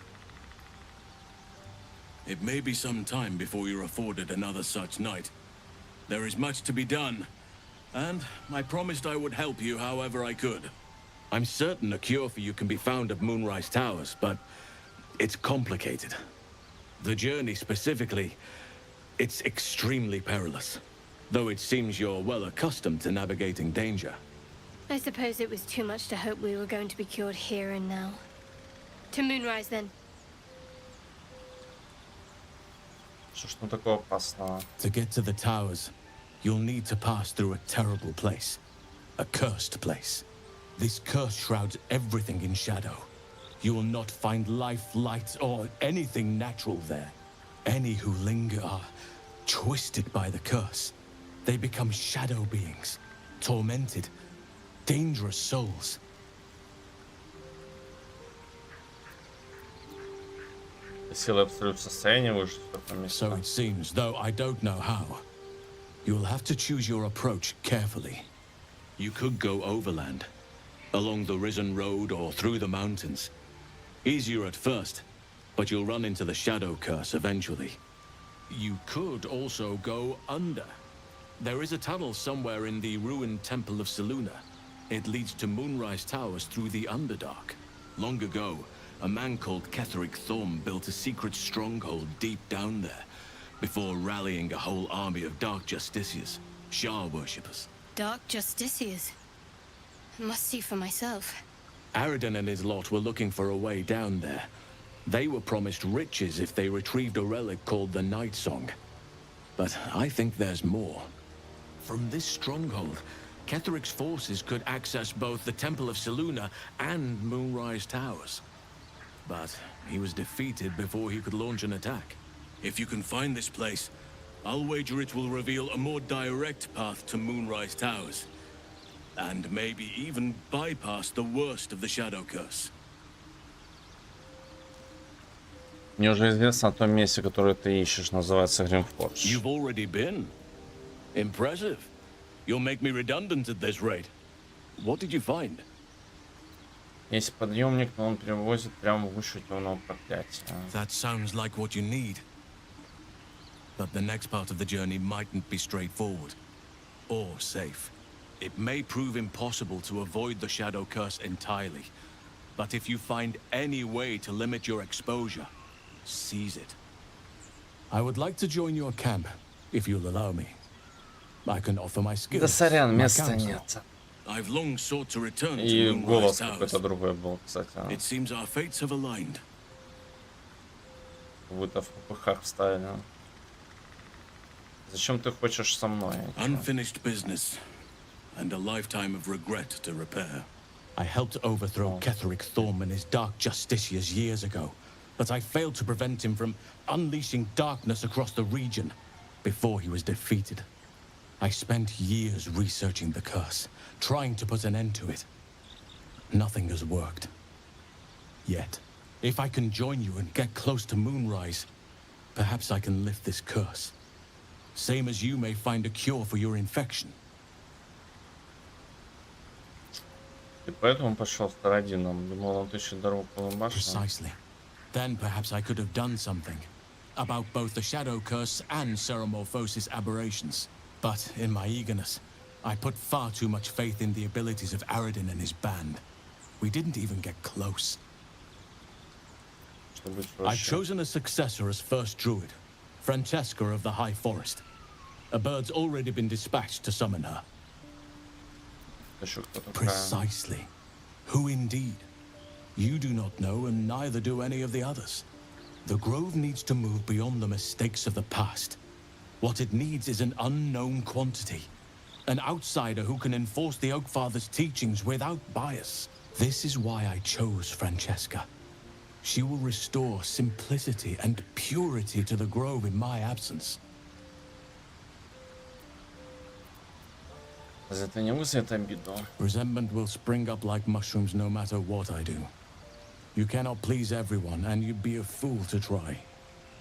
It may be some time before you're afforded another such night. There is much to be done, and I promised I would help you however I could. I'm certain a cure for you can be found at Moonrise Towers, but it's complicated. The journey specifically, it's extremely perilous, though it seems you're well accustomed to navigating danger. I suppose it was too much to hope we were going to be cured here and now. To Moonrise, then. Что ж там такого опасного? To get to the towers, you'll need to pass through a terrible place. A cursed place. This curse shrouds everything in shadow. You will not find life, light, or anything natural there. Any who linger are twisted by the curse. They become shadow beings, tormented, dangerous souls. Силы абсолют состояния выжить в этом месте. So it seems, though I don't know how. You'll have to choose your approach carefully. You could go overland, along the Risen Road or through the mountains. Easier at first, but you'll run into the shadow curse eventually. You could also go under. There is a tunnel somewhere in the ruined Temple of Seluna. It leads to Moonrise Towers through the Underdark. Long ago, a man called Ketheric Thorm built a secret stronghold deep down there, before rallying a whole army of Dark Justiciars, Shah worshippers. Dark Justiciars. Must see for myself. Aridin and his lot were looking for a way down there. They were promised riches if they retrieved a relic called the Night Song. But I think there's more. From this stronghold, Ketheric's forces could access both the Temple of Seluna and Moonrise Towers. But he was defeated before he could launch an attack. If you can find this place, I'll wager it will reveal a more direct path to Moonrise Towers. And maybe even bypass the worst of the Shadow Curse. Мне уже известно о том месте, которое ты ищешь, называется Гримфордж. You've already been. Impressive. You'll make me redundant at this rate. What did you find? Есть подъемник, но он привозит прямо в выше темного проклятия. That sounds like what you need. But the next part of the journey mightn't be straightforward. Or safe. It may prove impossible to avoid the Shadow Curse entirely. But if you find any way to limit your exposure, seize it. I would like to join your camp, if you'll allow me. I can offer my skills. Да сорян, места нет. I've long sought to return И to Moonrise голос Towers. какой-то другой был, кстати. It seems our fates have aligned. Вы-то в ППХ вставили. Зачем ты хочешь со мной? Unfinished business, and a lifetime of regret to repair. I helped overthrow Ketheric Thorm and his Dark Justiciars years ago, but I failed to prevent him from unleashing darkness across the region before he was defeated. I spent years researching the curse, trying to put an end to it. Nothing has worked. Yet, if I can join you and get close to Moonrise, perhaps I can lift this curse. Same as you may find a cure for your infection. И поэтому пошел в Тарадином. Думал, он ищет дорогу к башне. Precisely. Then perhaps I could have done something about both the Shadow Curse and Ceramorphosis aberrations. But in my eagerness, I put far too much faith in the abilities of Aridin and his band. We didn't even get close. I've chosen a successor as first druid, Francesca of the High Forest. A bird's already been dispatched to summon her. Precisely. Who indeed? You do not know, and neither do any of the others. The Grove needs to move beyond the mistakes of the past. What it needs is an unknown quantity. An outsider who can enforce the Oakfather's teachings without bias. This is why I chose Francesca. She will restore simplicity and purity to the Grove in my absence. Это не вызовет обиду. Resentment will spring up like mushrooms no matter what I do. You cannot please everyone, and you'd be a fool to try.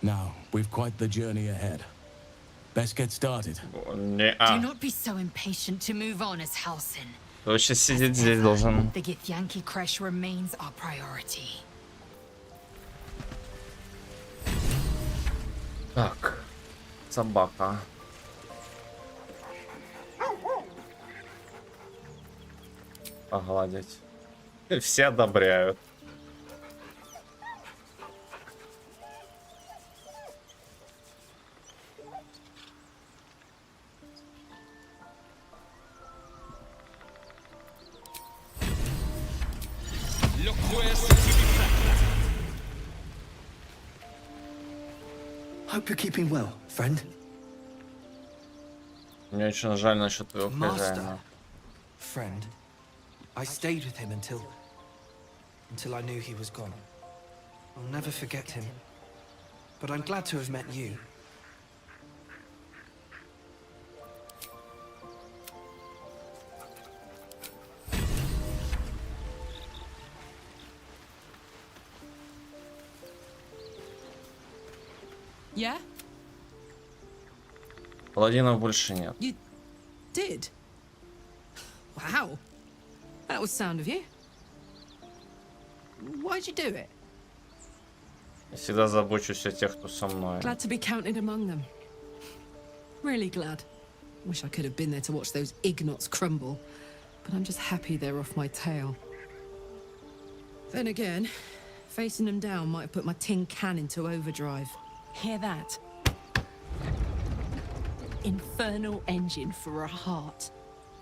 Now, we've quite the journey ahead. Best get started. Do not be so impatient to move on as Halsin. Вообще сидеть здесь должен. The Githyanki crash remains our priority. Так, собака. Погладить. Все одобряют. Hope you're keeping well, friend. Мне очень жаль насчет твоего хозяина. Friend, I stayed with him until I knew he was gone. I'll never forget him. But I'm glad to have met you. Yeah? Паладинов больше нет. You did? Wow. That was sound of you. Why'd you do it? Я всегда забочусь о тех, кто со мной. Glad to be counted among them. Really glad. Wish I could have been there to watch those ignots crumble, but I'm just happy they're off my tail. Then again, facing them down might have put my tin can into overdrive. Hear that? Infernal engine for a heart.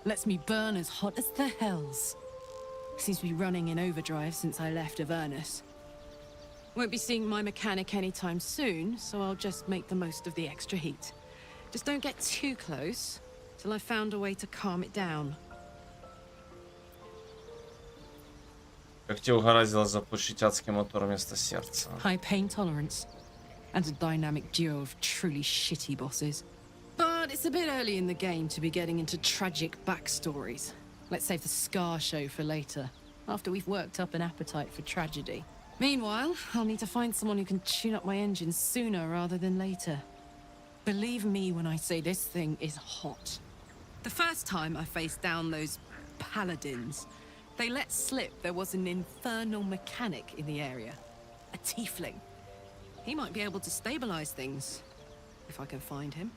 Lets me burn as hot as the hells. Seems to be running in overdrive since I left Avernus. Won't be seeing my mechanic anytime soon, so I'll just make the most of the extra heat. Just don't get too close till I've found a way to calm it down. Как тебе угораздило заполучить адский мотор вместо сердца? High pain tolerance. And a dynamic duo of truly shitty bosses. But it's a bit early in the game to be getting into tragic backstories. Let's save the Scar show for later, after we've worked up an appetite for tragedy. Meanwhile, I'll need to find someone who can tune up my engine sooner rather than later. Believe me when I say this thing is hot. The first time I faced down those paladins, they let slip there was an infernal mechanic in the area. A tiefling. He might be able to stabilize things, if I can find him.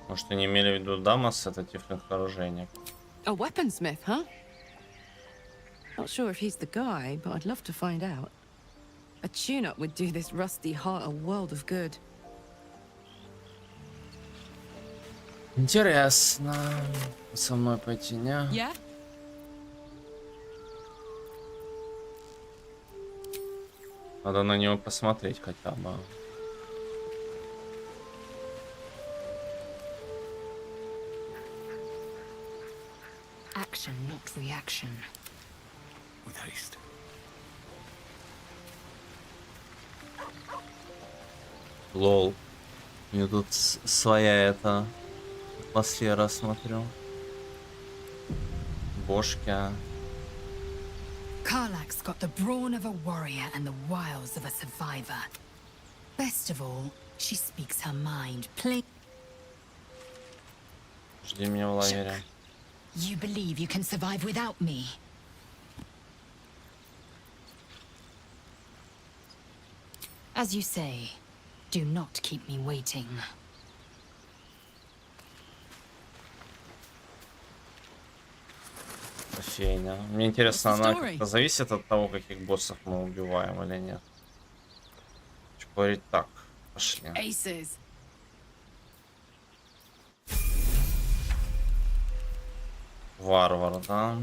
Может, они имели в виду Дамас, это тифлинг-оружейник? A weaponsmith, huh? Not sure if he's the guy, but I'd love to find out. A tune-up would do this rusty heart a world of good. Интересно. Со мной пойти, не? Yeah? Надо на него посмотреть хотя бы. Action, not reaction. With haste. Лол. У меня тут своя эта атмосфера, смотрю. Бошки. Karlach's got the brawn of a warrior and the wiles of a survivor. Best of all, she speaks her mind. Жди меня в лагере. You believe you can survive without me? As you say, do not keep me waiting. Кофейня. Мне интересно, она как-то зависит от того, каких боссов мы убиваем или нет. Что говорить так? Пошли. Aces. Варвар, да?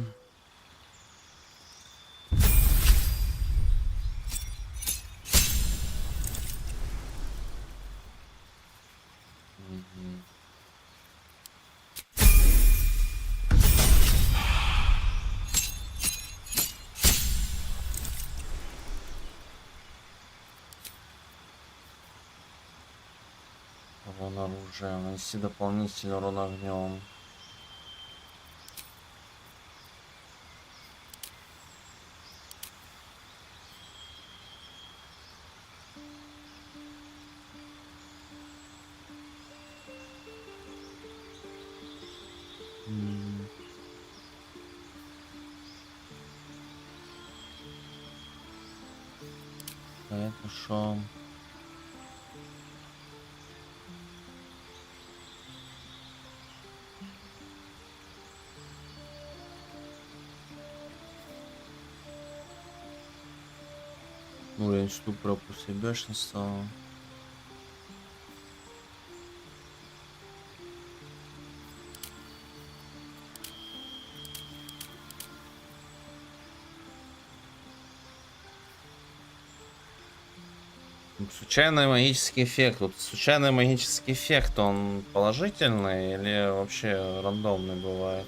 Урон оружия. Нанести дополнительный урон огнем. Это шо? Уровень ступора после бешенства. Случайный магический эффект. Вот случайный магический эффект, он положительный или вообще рандомный бывает?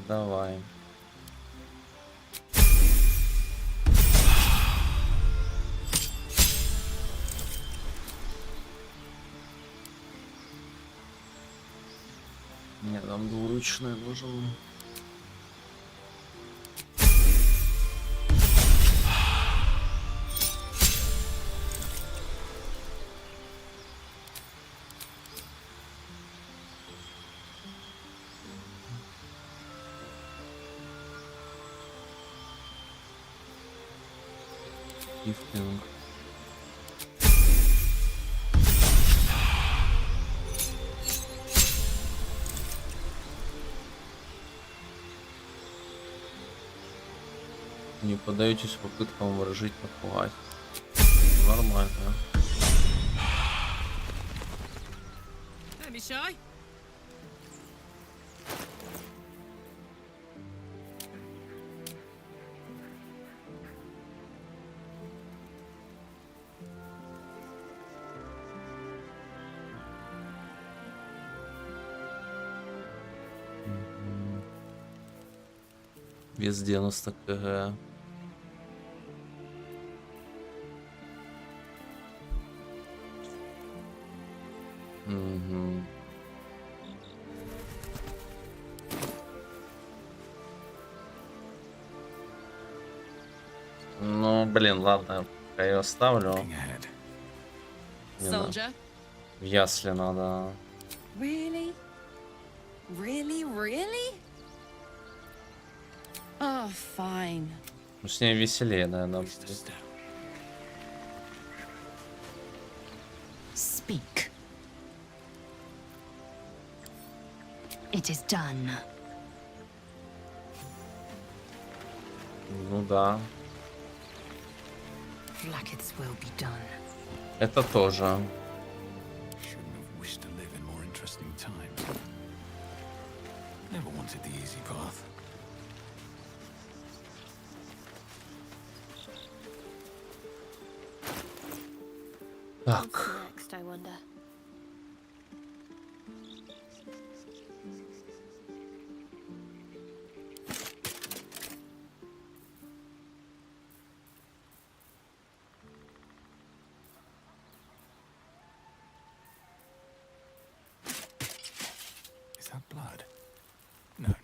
Давай. Мне там двуручный нужен. Гифтинг. Не поддаетесь попыткам выражить, напугать. Нормально. Don't be shy. Вес 90 кг. Угу. Ну, блин, ладно, я ее оставлю. Не знаю. Soldier. В ясли надо. Really? Really? Really? Oh, fine. Ну, с ней веселее, наверное, будет. Speak. It is done. Ну да. Flackett's will be done. Это тоже. Shouldn't have wished to live in more interesting times. Never wanted the easy path. Так. What's next, I wonder? Is that blood?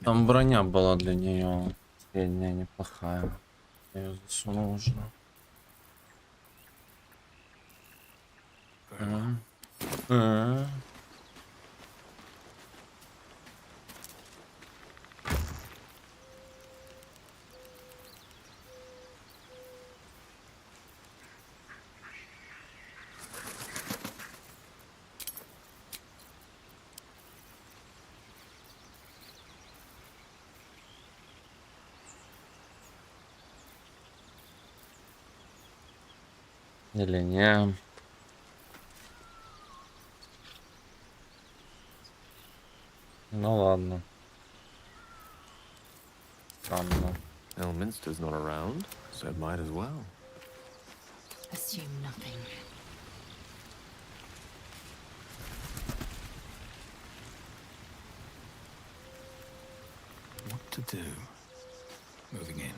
Там броня была для нее средняя, неплохая. Я ее засунул уже. Или не. Ну ладно. Странно. Elminster's not around, so it might as well. Assume nothing. What to do? Moving in.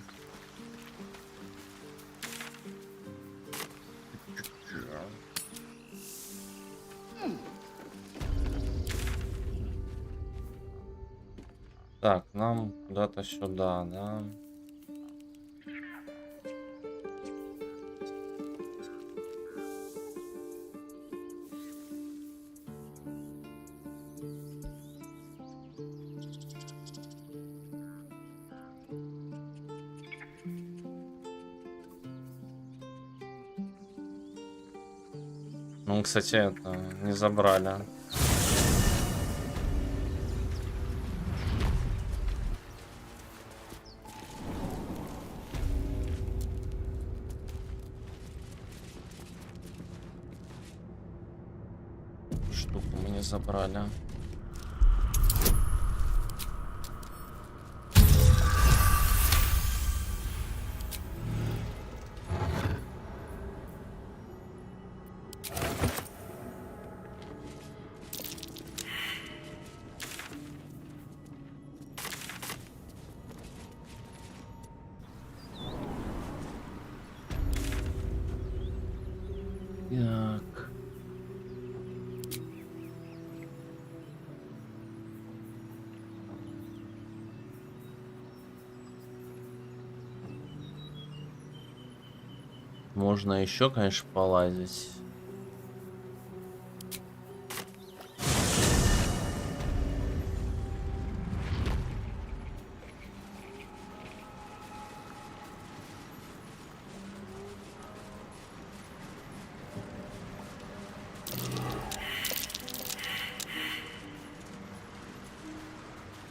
Так, нам куда-то сюда, да? Ну, кстати, это не забрали. Штуку мы не забрали. Так. Можно еще, конечно, полазить.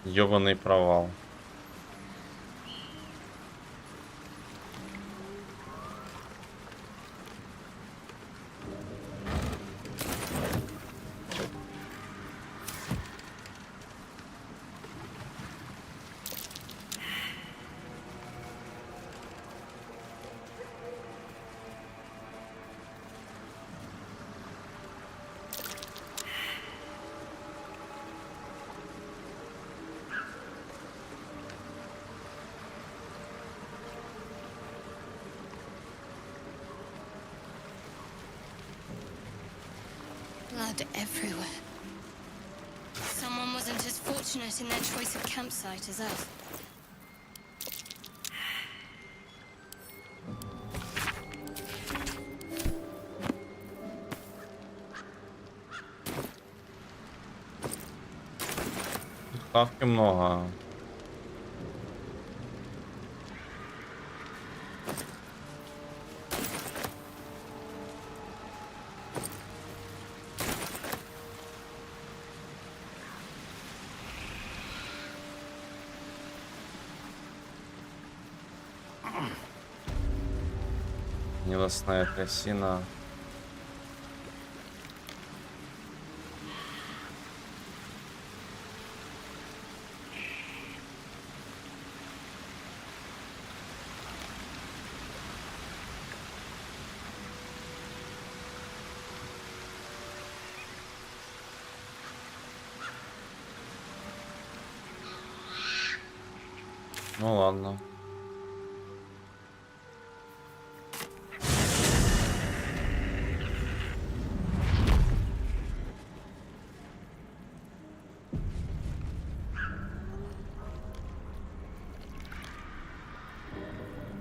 Ёбаный провал. Blood everywhere. Someone wasn't as fortunate in their choice of campsite as us. Ставки много. Нелостная трясина. Ну ладно.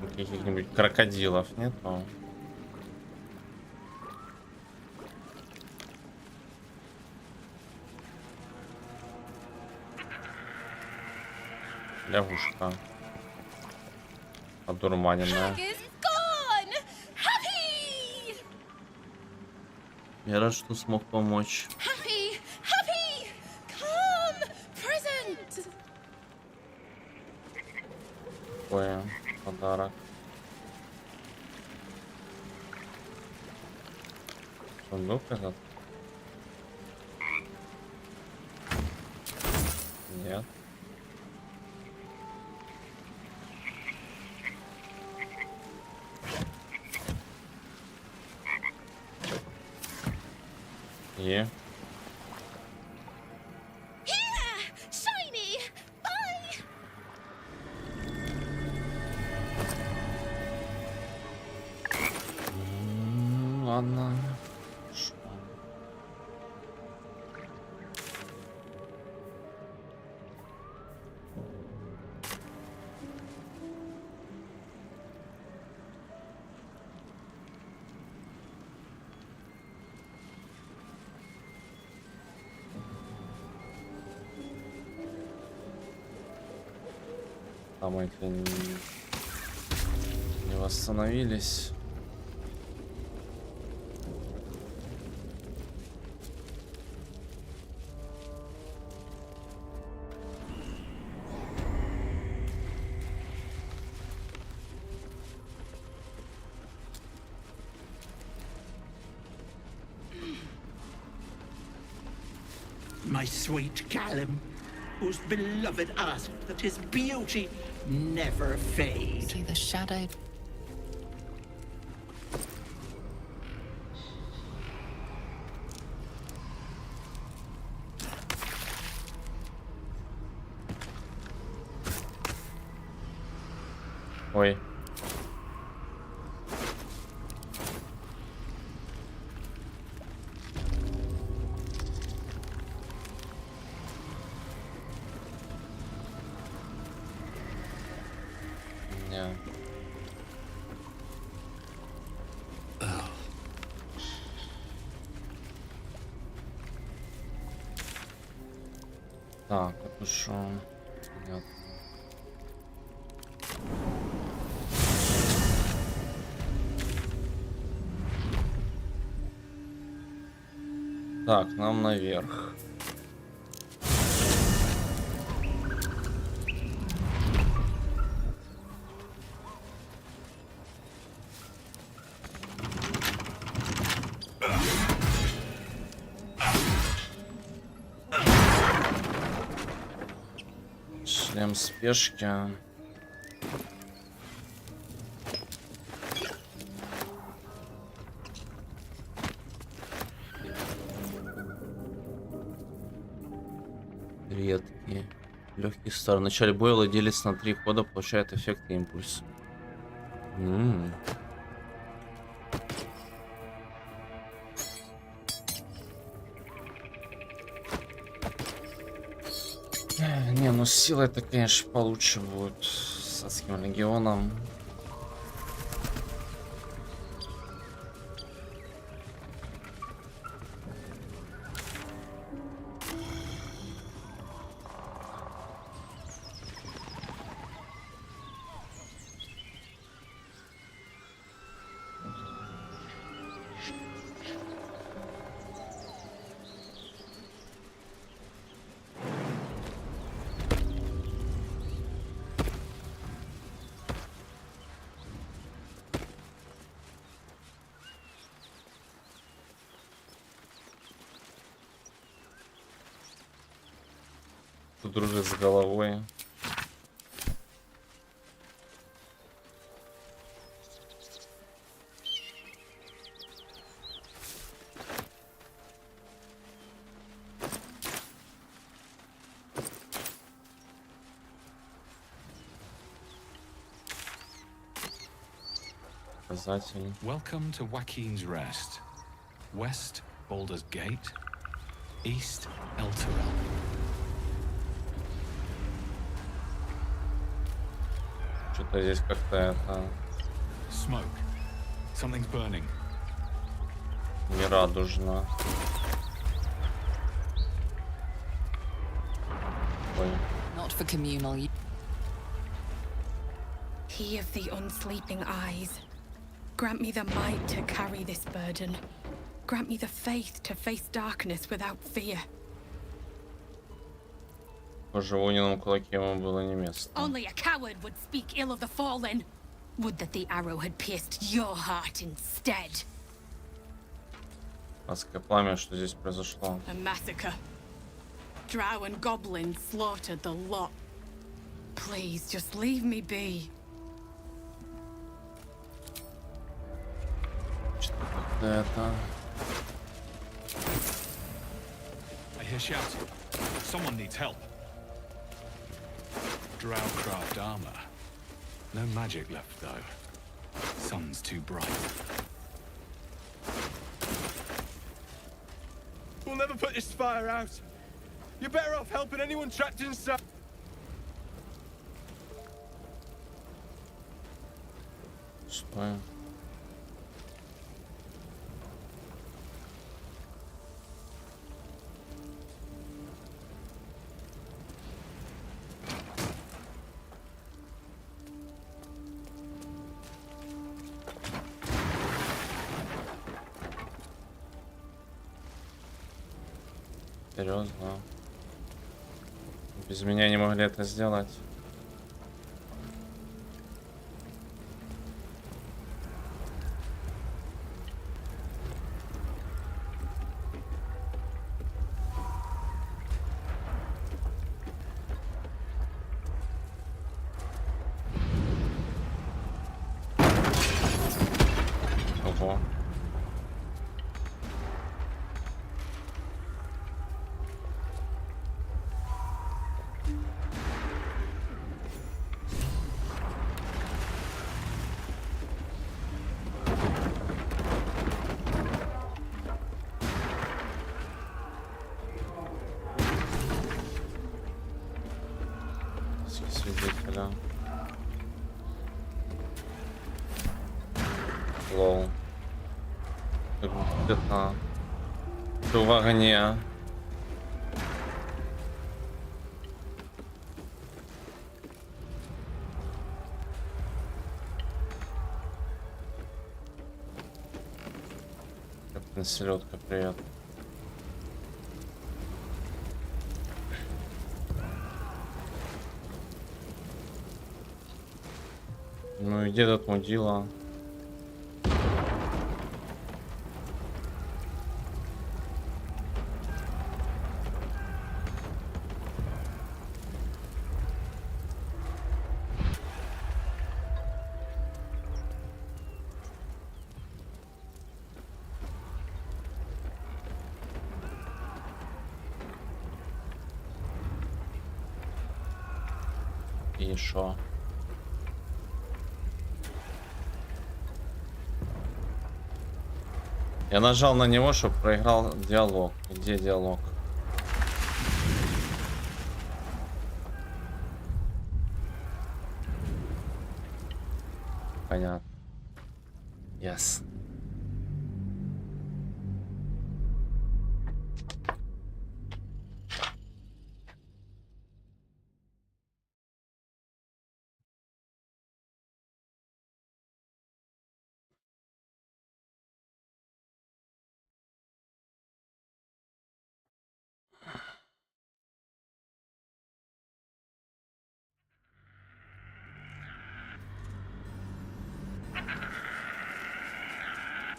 Каких-нибудь крокодилов нету? Лягушка. Одурманенная. Я рад, что смог помочь. Такой подарок. Сундук этот? Нет. Yeah. Ладно. Там эти не восстановились. My sweet Callum, whose beloved asked that his beauty never fade. See the shadow. Ой. Не. Так, это что? Нет. Так, нам наверх. Шлем спешки. Редкие. Легкий стар. В начале боя делится на 3 хода, получает эффект и импульс. Не, ну сила это, конечно, получше будет с адским легионом. Дружит с головой. Показатель. Welcome to Joaquin's Rest. West, Baldur's Gate. East, Elturel. Что-то здесь как-то это... Smoke. Something's burning. Не радужно. Ой. Not for communal. He of the unsleeping eyes, grant me the might to carry this burden. Grant me the faith to face darkness without fear. Похоже, в огненном кулаке ему было не место. Only a coward would speak ill of the fallen. Would that the arrow had pierced your heart instead. Адское пламя, что здесь произошло? A massacre. Drow and goblins slaughtered the lot. Please, just leave me be. Что-то как-то это... I hear shouting. Someone needs help. Drowcraft armor. No magic left though. Sun's too bright. We'll never put this fire out. You're better off helping anyone trapped inside. Что? Серьезно? Без меня не могли это сделать. Ого. Свидетеля. Лол. Это в огне. Капитан Селедка, привет. Ну и где этот мудила? И шо? Я нажал на него, чтобы проиграл диалог. Где диалог? Понятно. Yes.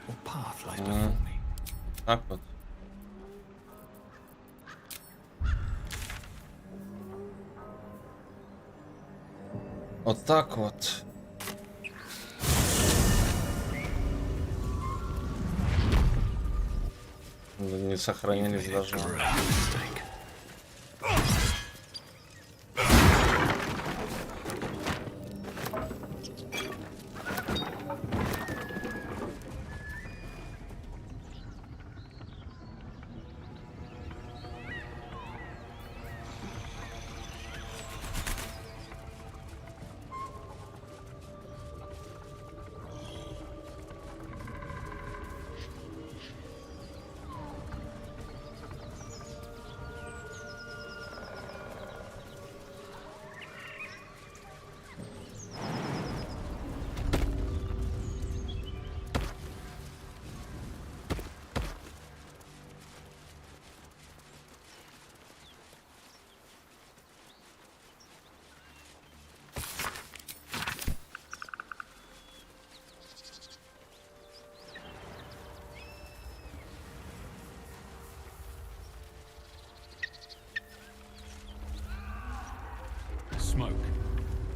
What path lies before me? Так вот. Вот так вот. Не сохранились даже. Smoke.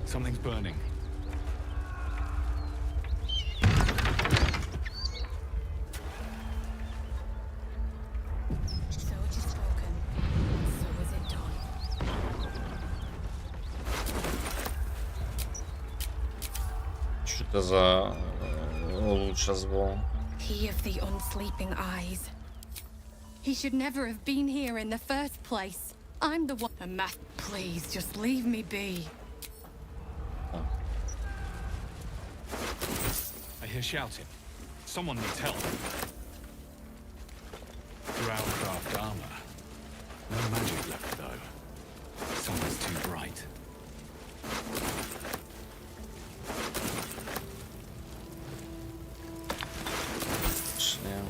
Something's burning. So it is spoken. So is it done. Что это за лучше звон? He of the unsleeping eyes. He should never have been here in the first place. I'm the one. Please, just leave me be. I hear shouting. Someone needs help. Drow-craft armor. No magic left, though. Sun's too bright. Шлем.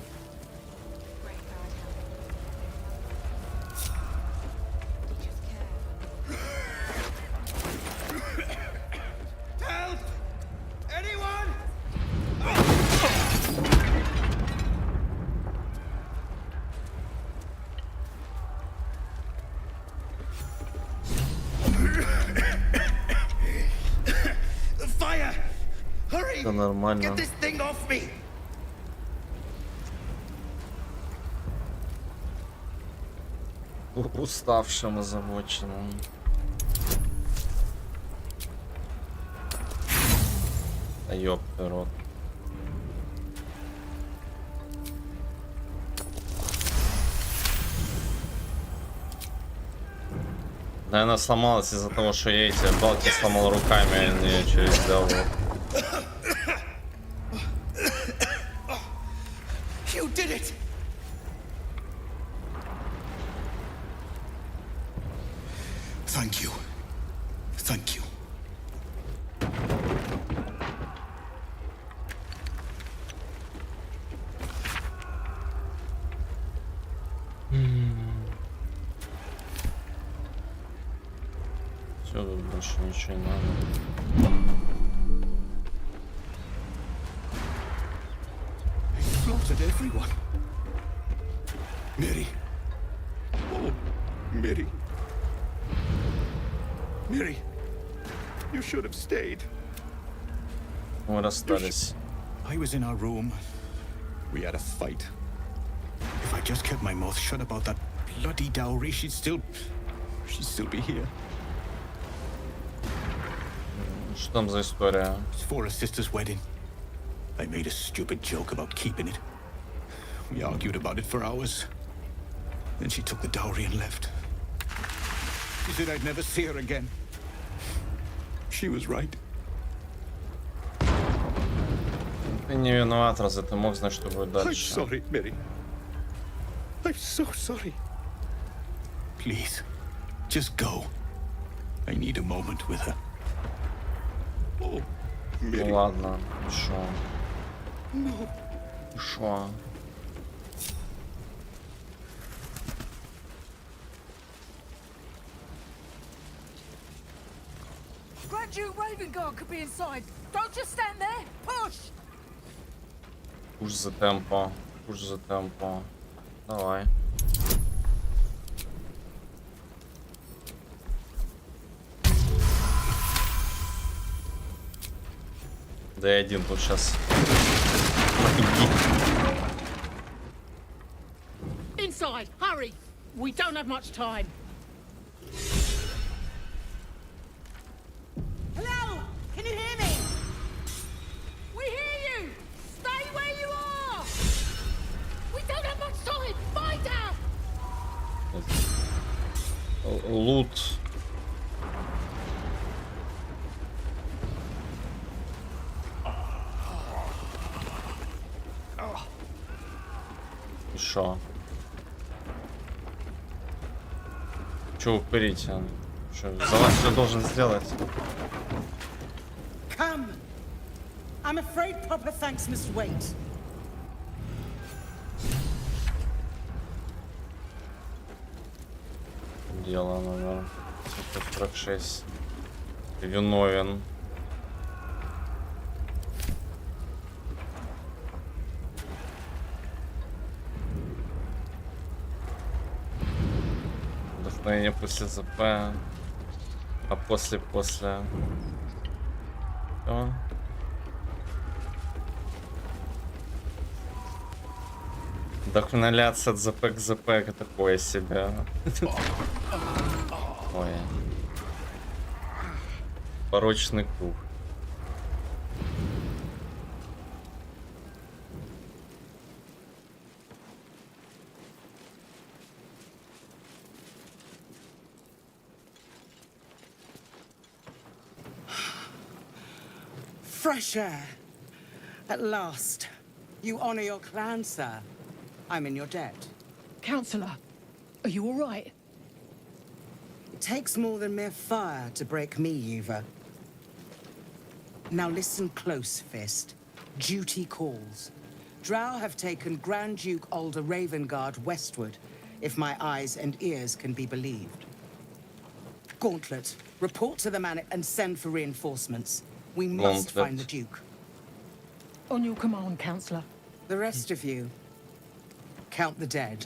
Help! Anyone? Fire! Hurry! Это нормально. Get this thing off me! Уставшим, озабоченным. Да ёпта рот. Наверное, сломалась из-за того, что я эти балки сломал руками, а не через диалог. You did it! Thank you. Thank you. Все, тут больше ничего не надо. Slaughtered everyone. Mary. Oh, Mary. Mary, you should have stayed. Мы расстались. I was in our room. We had a fight. If I just kept my mouth shut about that bloody dowry, she'd still be here. Что там за история? It's for a sister's wedding. I made a stupid joke about keeping it. We argued about it for hours. Then she took the dowry and left. She said I'd never see her again. She was right. Ты не виноват, разве ты мог знать, что будет I'm дальше? sorry, Mary. I'm so sorry. Please, just go. I need a moment with her. Oh, Mary. Ну ладно, шо? No. Шо? Grand Duke Ravengard could be inside. Don't just stand there. Push! Пуш за темпо. Пуш за темпо. Давай. Да я один тут сейчас. Inside, hurry! We don't have much time. Hello? Can you hear me? We hear you! Stay where you are! We don't have much time! Fight out! Лут. И шо? Чё упырите? Что, за вас все должен сделать? Come! I'm afraid proper thanks must wait. Дело номер 46. Виновен. Вдохновение после ЗП. А после. Что? Вдохновляться от ЗП к ЗП, это такое себе. Ой. Порочный круг. Fresh air. At last. You honor your clan, sir. I'm in your debt. Counselor, are you all right? It takes more than mere fire to break me, Yuva. Now listen close, Fist. Duty calls. Drow have taken Grand Duke Alder Ravengard westward, if my eyes and ears can be believed. Gauntlet, report to the man and send for reinforcements. We must find the Duke. On your command, Counselor. The rest of you, count the dead.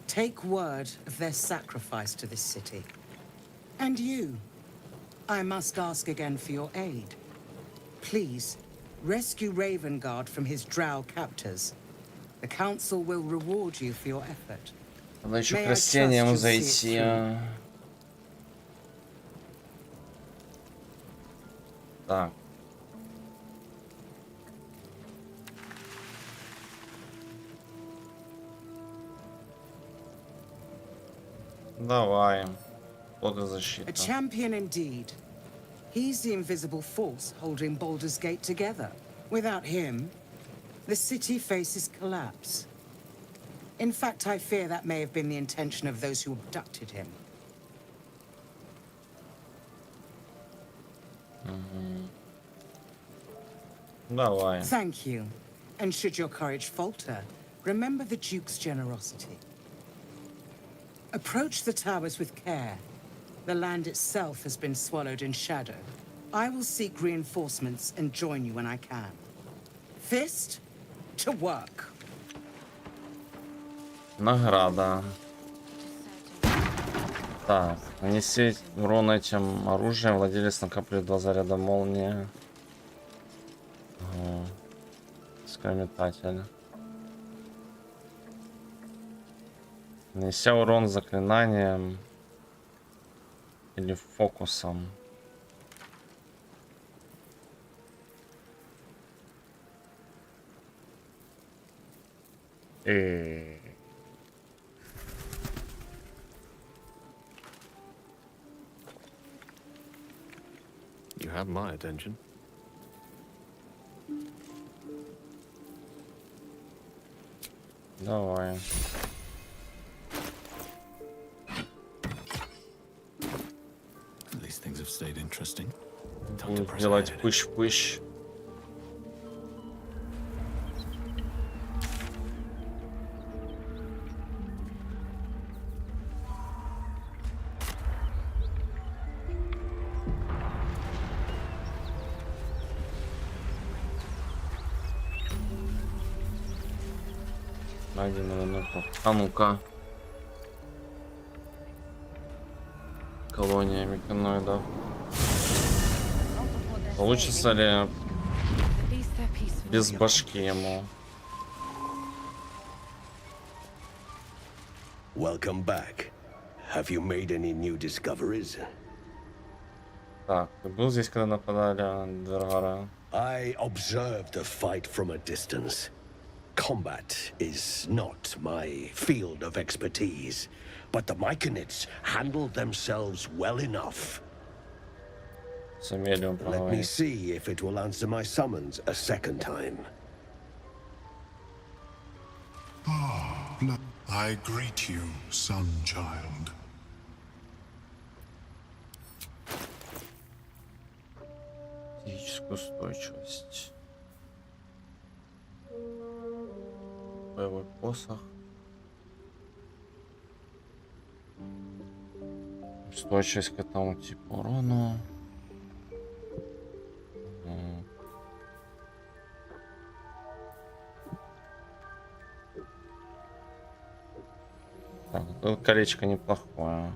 Take word of their sacrifice to this city. And you, I must ask again for your aid. Please, rescue Ravengard from his drow captors. The council will reward you for your effort. Надо еще к растениям зайти. Так. Давай. Плодозащита. A champion indeed. He's the invisible force holding Baldur's Gate together. Without him, the city faces collapse. In fact, I fear that may have been the intention of those who abducted him. Давай. Thank you. And should your courage falter, remember the Duke's generosity. Approach the towers with care. The land itself has been swallowed in shadow. I will seek reinforcements and join you when I can. Fist, to work. Награда. Так, нанести урон этим оружием. Владелец накапливает 2 заряда молнии. Скрометатель. Нанеся урон заклинанием или фокусом. You have my attention. Давай. These things have stayed interesting. Буду делать пыш-пыш. Один минуту. А ну-ка. Колония меканоидов. Получится ли без башки ему? Welcome back. Have you made any new discoveries? Так, ты был здесь, когда нападали Дергара? I observed the fight from a distance. Combat is not my field of expertise, but the Myconids handled themselves well enough. Let me see if it will answer my summons a second time. Ah, I greet you, son-child. Физическую устойчивость. Боевой посох. Устойчивость к этому типу урону. Так, это колечко неплохое.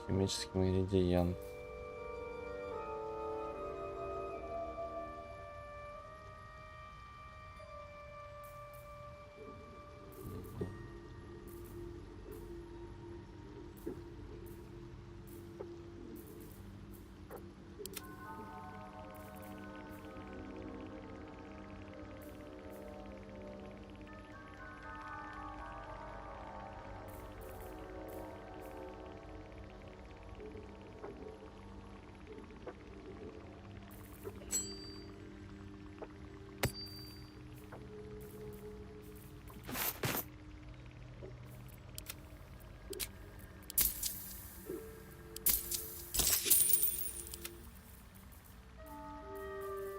Химический ингредиент.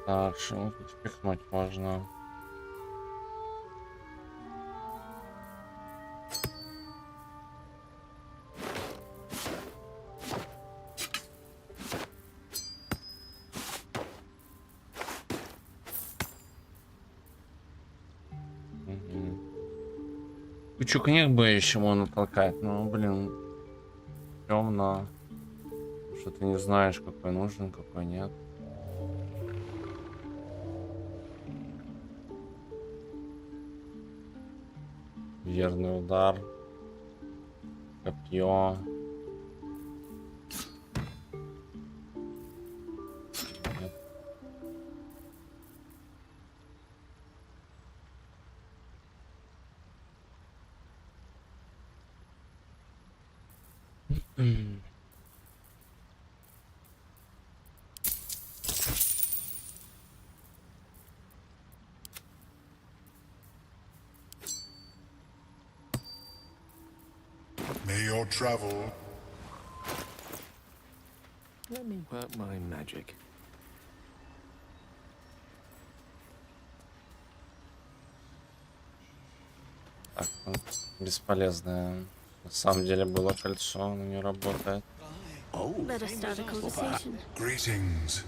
Так, что тут впихнуть можно? Кучу книг бы еще можно толкать, но, блин, темно. Что ты не знаешь, какой нужен, какой нет. Верный удар. Копье. May your travel. Let me work my magic. Так, бесполезное. На самом деле было кольцо, оно не работает. Let us start a conversation. Greetings.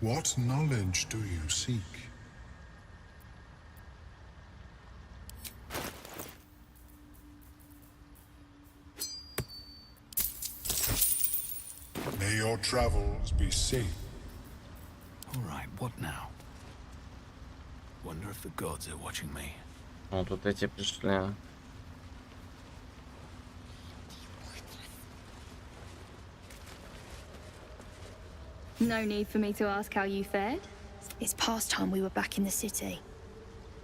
What knowledge do you seek? May your travels be safe. All right, what now? Wonder if the gods are watching me. Вот тут эти пришли. No need for me to ask how you fared. It's past time we were back in the city.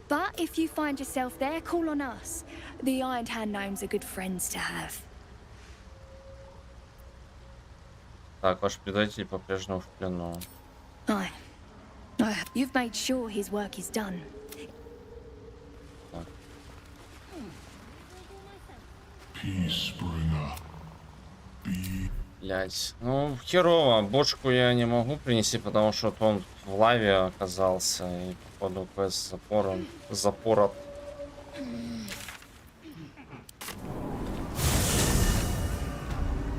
But if you find yourself there, call on us. The Iron Hand gnomes are good friends to have. Так, ваш предатель по-прежнему в плену. You've made sure his work is done. Блять. Ну, херово. Бочку я не могу принести, потому что он в лаве оказался. И походу квест запора.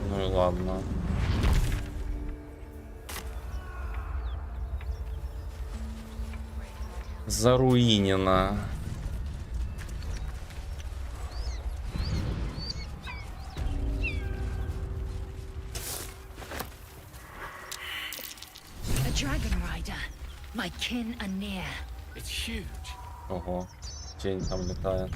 Ну и ладно. Заруинено. A dragon rider. My kin are near. It's huge. Ого. Тень там летает.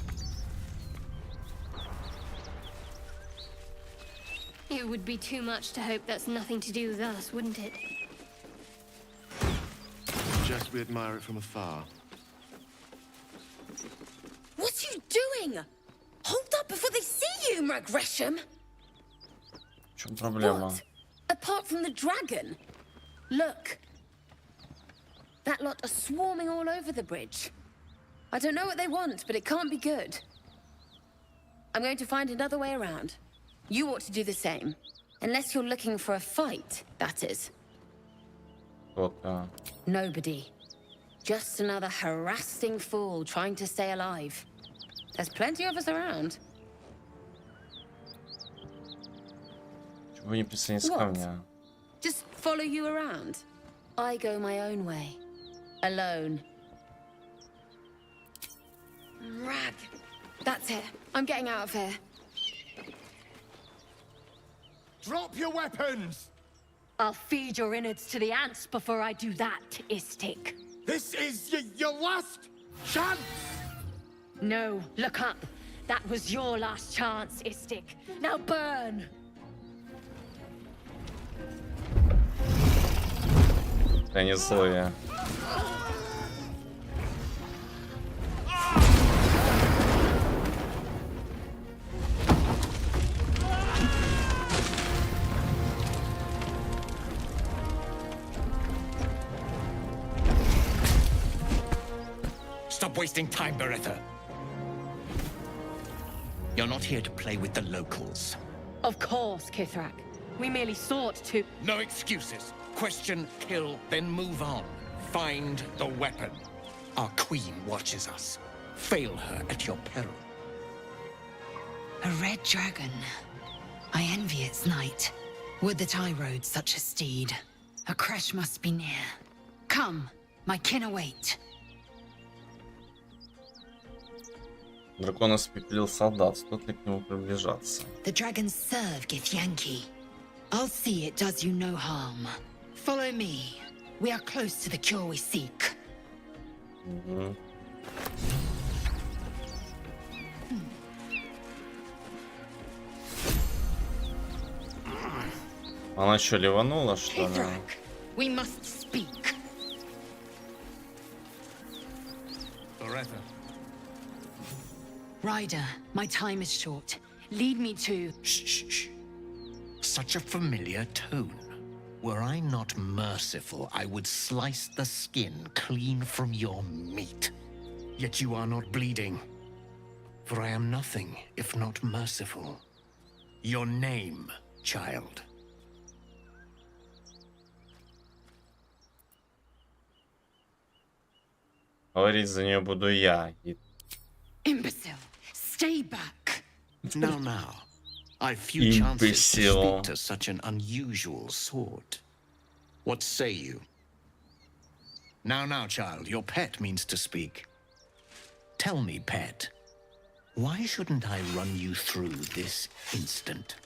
It would be too much to hope that's nothing to do with us, wouldn't it? Just we admire it from afar. What are you doing? Hold up before they see you, Gresham. В чем проблема? Apart from the dragon. Look. That lot are swarming all over the bridge. I don't know what they want, but it can't be good. I'm going to find another way around. You ought to do the same. Unless you're looking for a fight, that is. Nobody. Just another harassing fool trying to stay alive. There's plenty of us around. Чего не присоединиться ко мне? Just follow you around. I go my own way. Alone. Rag. That's it. I'm getting out of here. Drop your weapons! I'll feed your innards to the ants before I do that, Istik. This is your last chance! No, look up. That was your last chance, Istik. Now burn! Они злые. Stop wasting time, Beretta. You're not here to play with the locals. Of course, Kithrak. We merely sought to... No excuses. Question, kill, then move on. Find the weapon. Our queen watches us. Fail her at your peril. A red dragon. I envy its knight. Would that I rode such a steed. A crash must be near. Come, my kin await. Дракон испепелил солдат. Стоит ли к нему приближаться? The dragons serve Githyanki. I'll see it does you no harm. Follow me. We are close to the cure we seek. Она что, ливанула, что ли? We must speak. Beretta. Ryder, my time is short. Lead me to... Shh. Such a familiar tone. Were I not merciful, I would slice the skin clean from your meat. Yet you are not bleeding. For I am nothing if not merciful. Your name, child. Говорить за нее буду я. Imbecile, stay back. Now. I've few chances to speak to such an unusual sort. What say you? Now, child, your pet means to speak. Tell me, pet, why shouldn't I run you through this instant?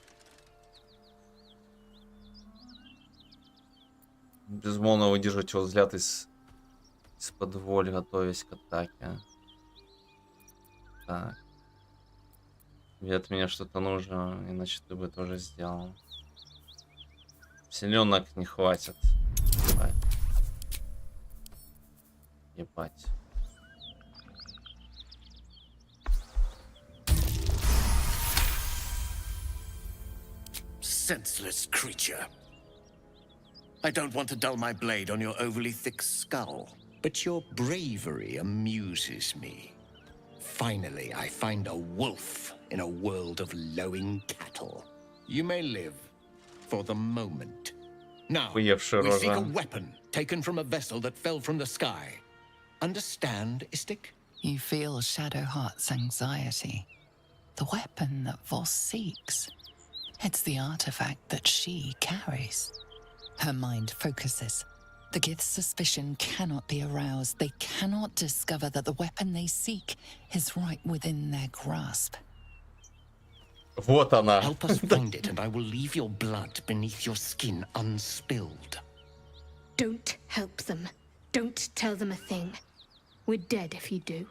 Безмолвно выдерживать его взгляд из-под воли, готовясь к атаке. Так. Тебе от меня что-то нужно, иначе ты бы тоже сделал. Селенок не хватит. Ебать. Senseless creature. I don't want to dull my blade on your overly thick skull, but your bravery amuses me. Finally, I find a wolf in a world of lowing cattle. You may live for the moment. Now, we seek a weapon taken from a vessel that fell from the sky. Understand, Istik? You feel Shadowheart's anxiety. The weapon that Voss seeks. It's the artifact that she carries. Her mind focuses. The Gith's suspicion cannot be aroused. They cannot discover that the weapon they seek is right within their grasp. Вот она. Help us find it, and I will leave your blood beneath your skin unspilled. Don't help them. Don't tell them a thing. We're dead if you do.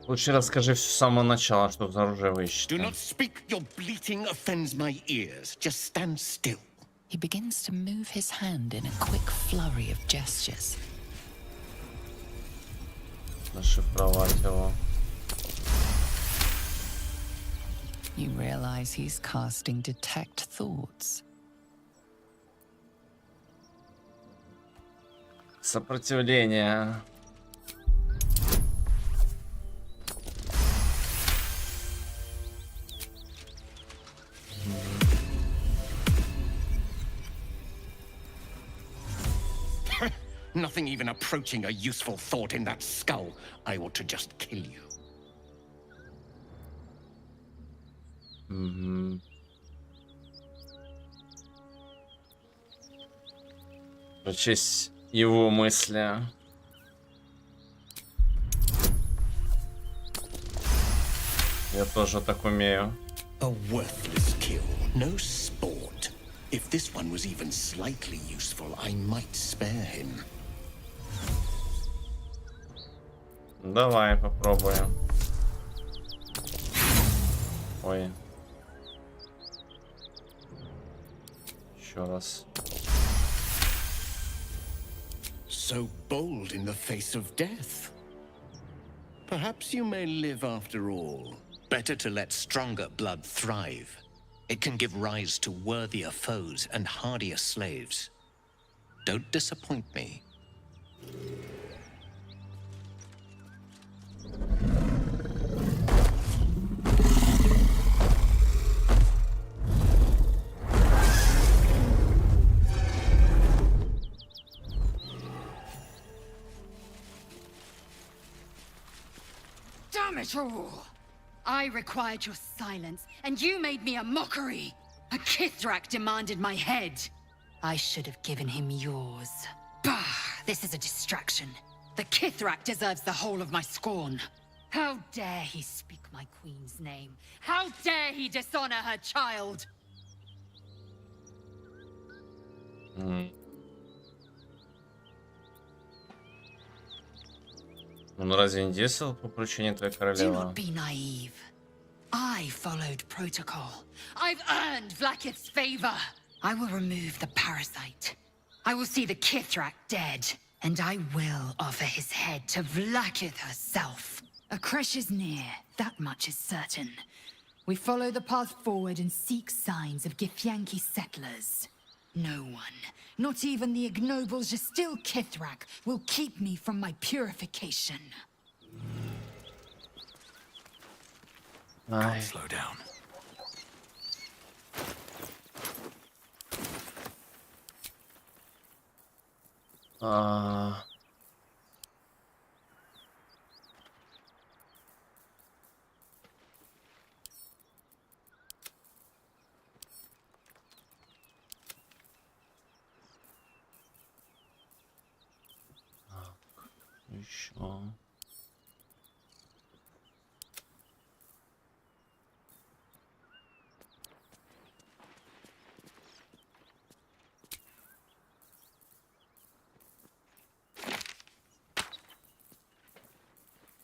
Лучше расскажи все с самого начала, что за оружие вы Do ищете. not speak. Your bleating offends my ears. Just stand still. He begins to move his hand in a quick flurry of gestures. Нашифровать его. You realize he's casting detect thoughts. Сопротивление. Nothing even approaching a useful thought in that skull. I ought to just kill you. Прочесть его мысли. Я тоже так умею. A worthless kill, no sport. If this one was even slightly useful, I might spare him. Давай попробуем. Ой. Еще раз. So bold in the face of death. Perhaps you may live after all. Better to let stronger blood thrive. It can give rise to worthier foes and hardier slaves. Don't disappoint me. Damn it all! I required your silence, and you made me a mockery. A Kithrak demanded my head. I should have given him yours. Bah! This is a distraction. The Kithrak deserves the whole of my scorn. How dare he speak my queen's name? How dare he dishonor her child? Он разве не действовал по поручению твоей Do королевы? not be naive. I followed protocol. I've earned Vlaakith's favor. I will remove the parasite. I will see the Kithrak dead. And I will offer his head to Vlaakith herself. A crash is near, that much is certain. We follow the path forward and seek signs of Githyanki settlers. No one, not even the ignoble Gestil Kithrak, will keep me from my purification. Ай. Slow down. Еще.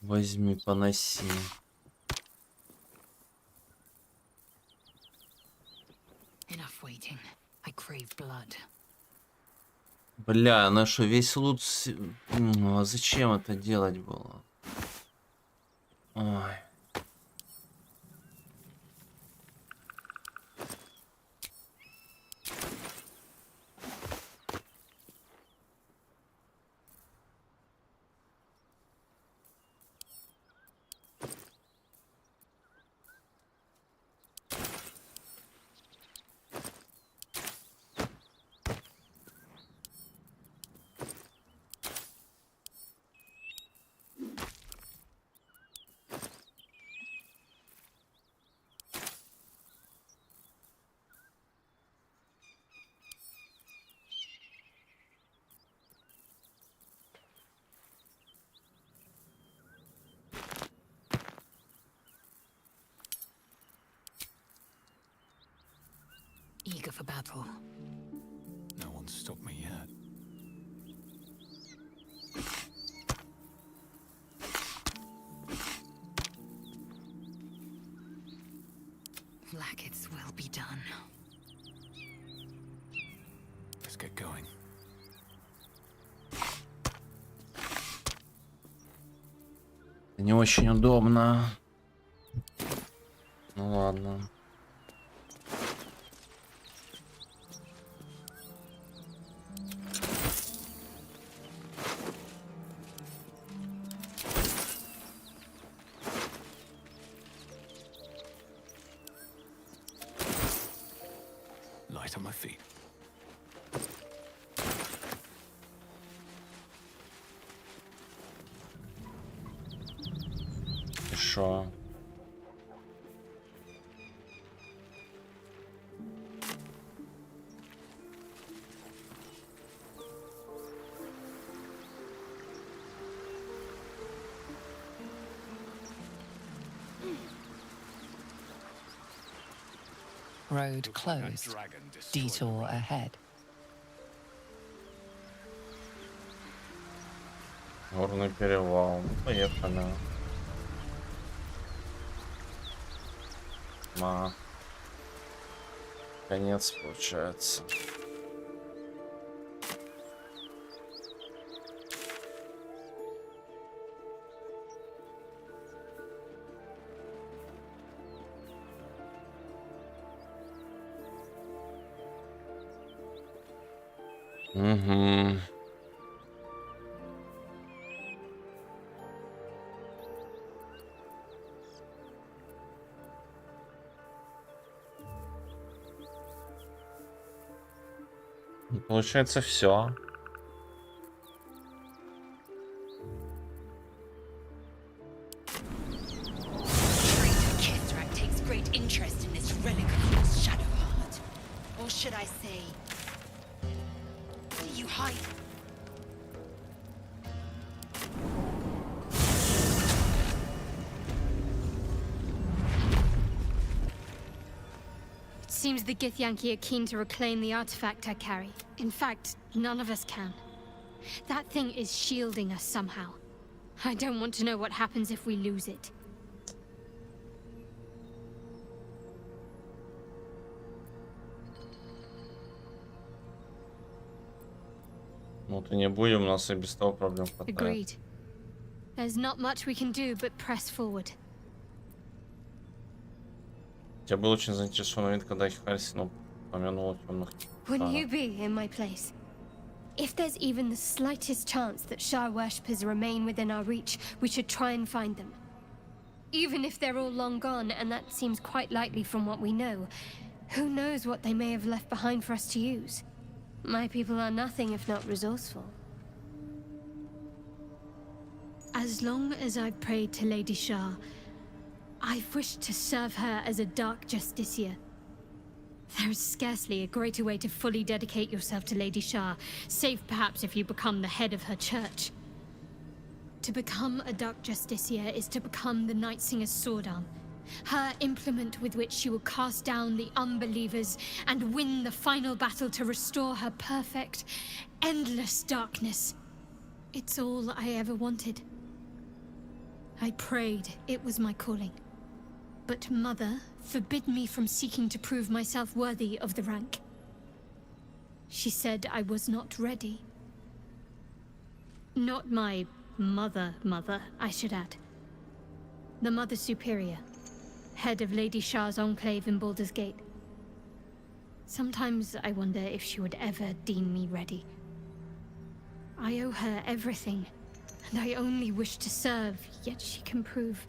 Возьми, поноси. Enough waiting. I crave blood. Бля, она что, весь лут... Ну, а зачем это делать было? Ой. Eager for battle. No one's stopped me yet. Blackets will be done. Let's get going. Не очень удобно. Ну ладно. Light on my feet. И шо? Road closed. Detour ahead. Горный перевал. Поехали. Конец получается. Угу. Получается, все. Takes great interest in this relic of yours, Shadowheart. Or should I say, do you hide? It seems the Githyanki are keen to reclaim the artifact I carry. In fact, none of us can. That thing is shielding us somehow. I don't want to know what happens if we lose it. Ну, то не будем, у нас и без того проблем хватает. Agreed. There's not much we can do but press forward. Я был очень заинтересован вид, когда Хальси, ну, помянула темных. Wouldn't you be in my place? If there's even the slightest chance that Shah worshippers remain within our reach, we should try and find them. Even if they're all long gone, and that seems quite likely from what we know, who knows what they may have left behind for us to use? My people are nothing if not resourceful. As long as I've prayed to Lady Shah, I've wished to serve her as a dark justiciar. There is scarcely a greater way to fully dedicate yourself to Lady Shah, save perhaps if you become the head of her church. To become a dark justiciar is to become the Night Singer's sword arm, her implement with which she will cast down the unbelievers and win the final battle to restore her perfect, endless darkness. It's all I ever wanted. I prayed it was my calling. But Mother forbid me from seeking to prove myself worthy of the rank. She said I was not ready. Not my mother, I should add. The Mother Superior, head of Lady Shah's enclave in Baldur's Gate. Sometimes I wonder if she would ever deem me ready. I owe her everything, and I only wish to serve, yet she can prove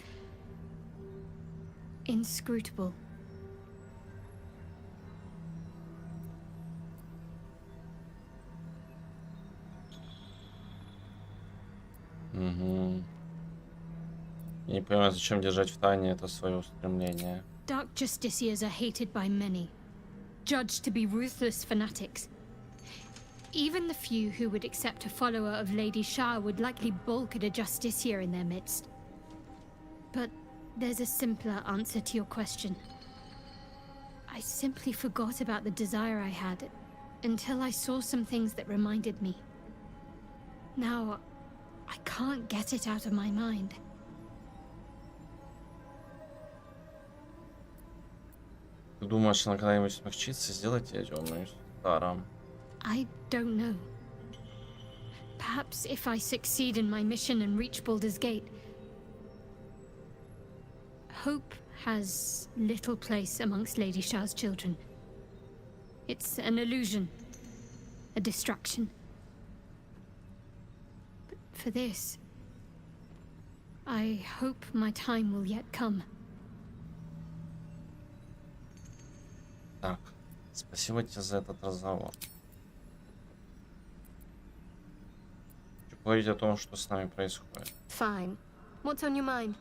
inscrutable. Угу. Я не понимаю, зачем держать в тайне это свое устремление. Dark Justiciars are hated by many, judged to be ruthless fanatics. Even the few who would accept a follower of Lady Shah would likely balk at a Justiciar in their midst. But there's a simpler answer to your question. I simply forgot about the desire I had until I saw some things that reminded me. Now, I can't get it out of my mind. Ты думаешь, она когда-нибудь смягчится, сделать ее темным старым? I don't know. Perhaps if I succeed in my mission and reach Baldur's Gate. Hope has little place amongst Lady Shah's children. It's an illusion, a distraction. But for this, I hope my time will yet come. Так, спасибо тебе за этот разговор. Говорить о том, что с нами происходит. Fine. What's on your mind?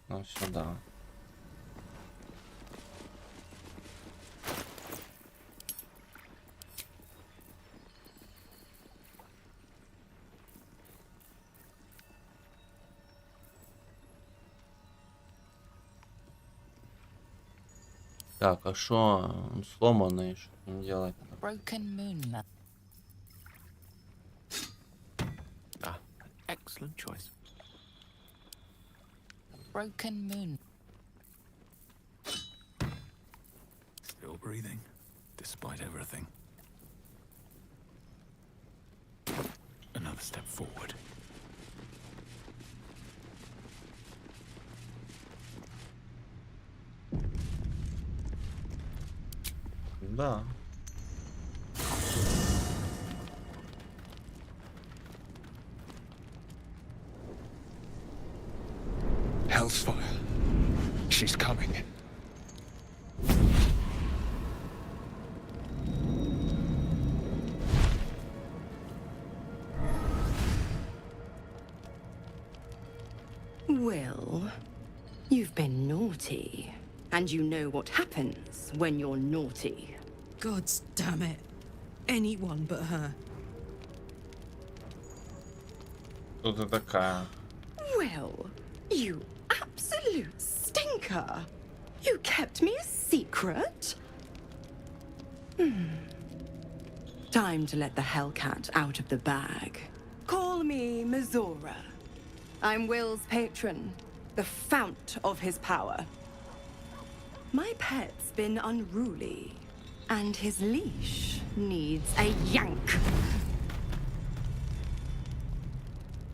Ну, сюда. Так, а что он сломанный, что им делать? Broken moonlight. Ah, an excellent choice. Broken moon. Still breathing, despite everything. Another step forward. Да. Hell's fire. She's coming. Will, you've been naughty. And you know what happens when you're naughty. God damn it. Anyone but her. Кто ты такая? Will, you absolute stinker. You kept me a secret? Time to let the Hellcat out of the bag. Call me Mizora. I'm Will's patron, the fount of his power. My pet's been unruly, and his leash needs a yank.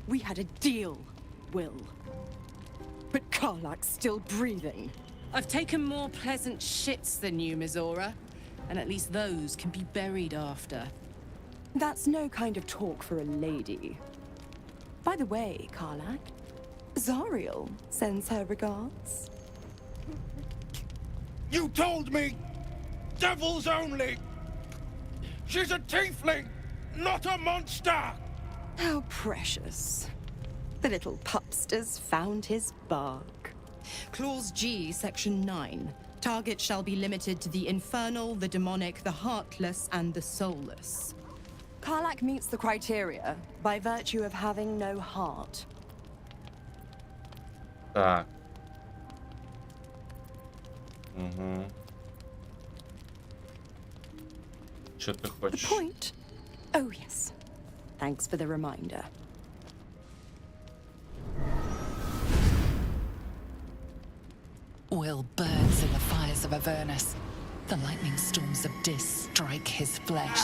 We had a deal, Will. But Karlak's still breathing. I've taken more pleasant shits than you, Mizora. And at least those can be buried after. That's no kind of talk for a lady. By the way, Karlak, Zariel sends her regards. You told me! Devils only! She's a tiefling, not a monster! How precious. The little pupster's found his bark. Clause G, Section 9. Target shall be limited to the infernal, the demonic, the heartless, and the soulless. Karlak meets the criteria by virtue of having no heart. Так. Угу. Что ты The хочешь? point? Oh, yes. Thanks for the reminder. Will burns in the fires of Avernus. The lightning storms of Dis strike his flesh.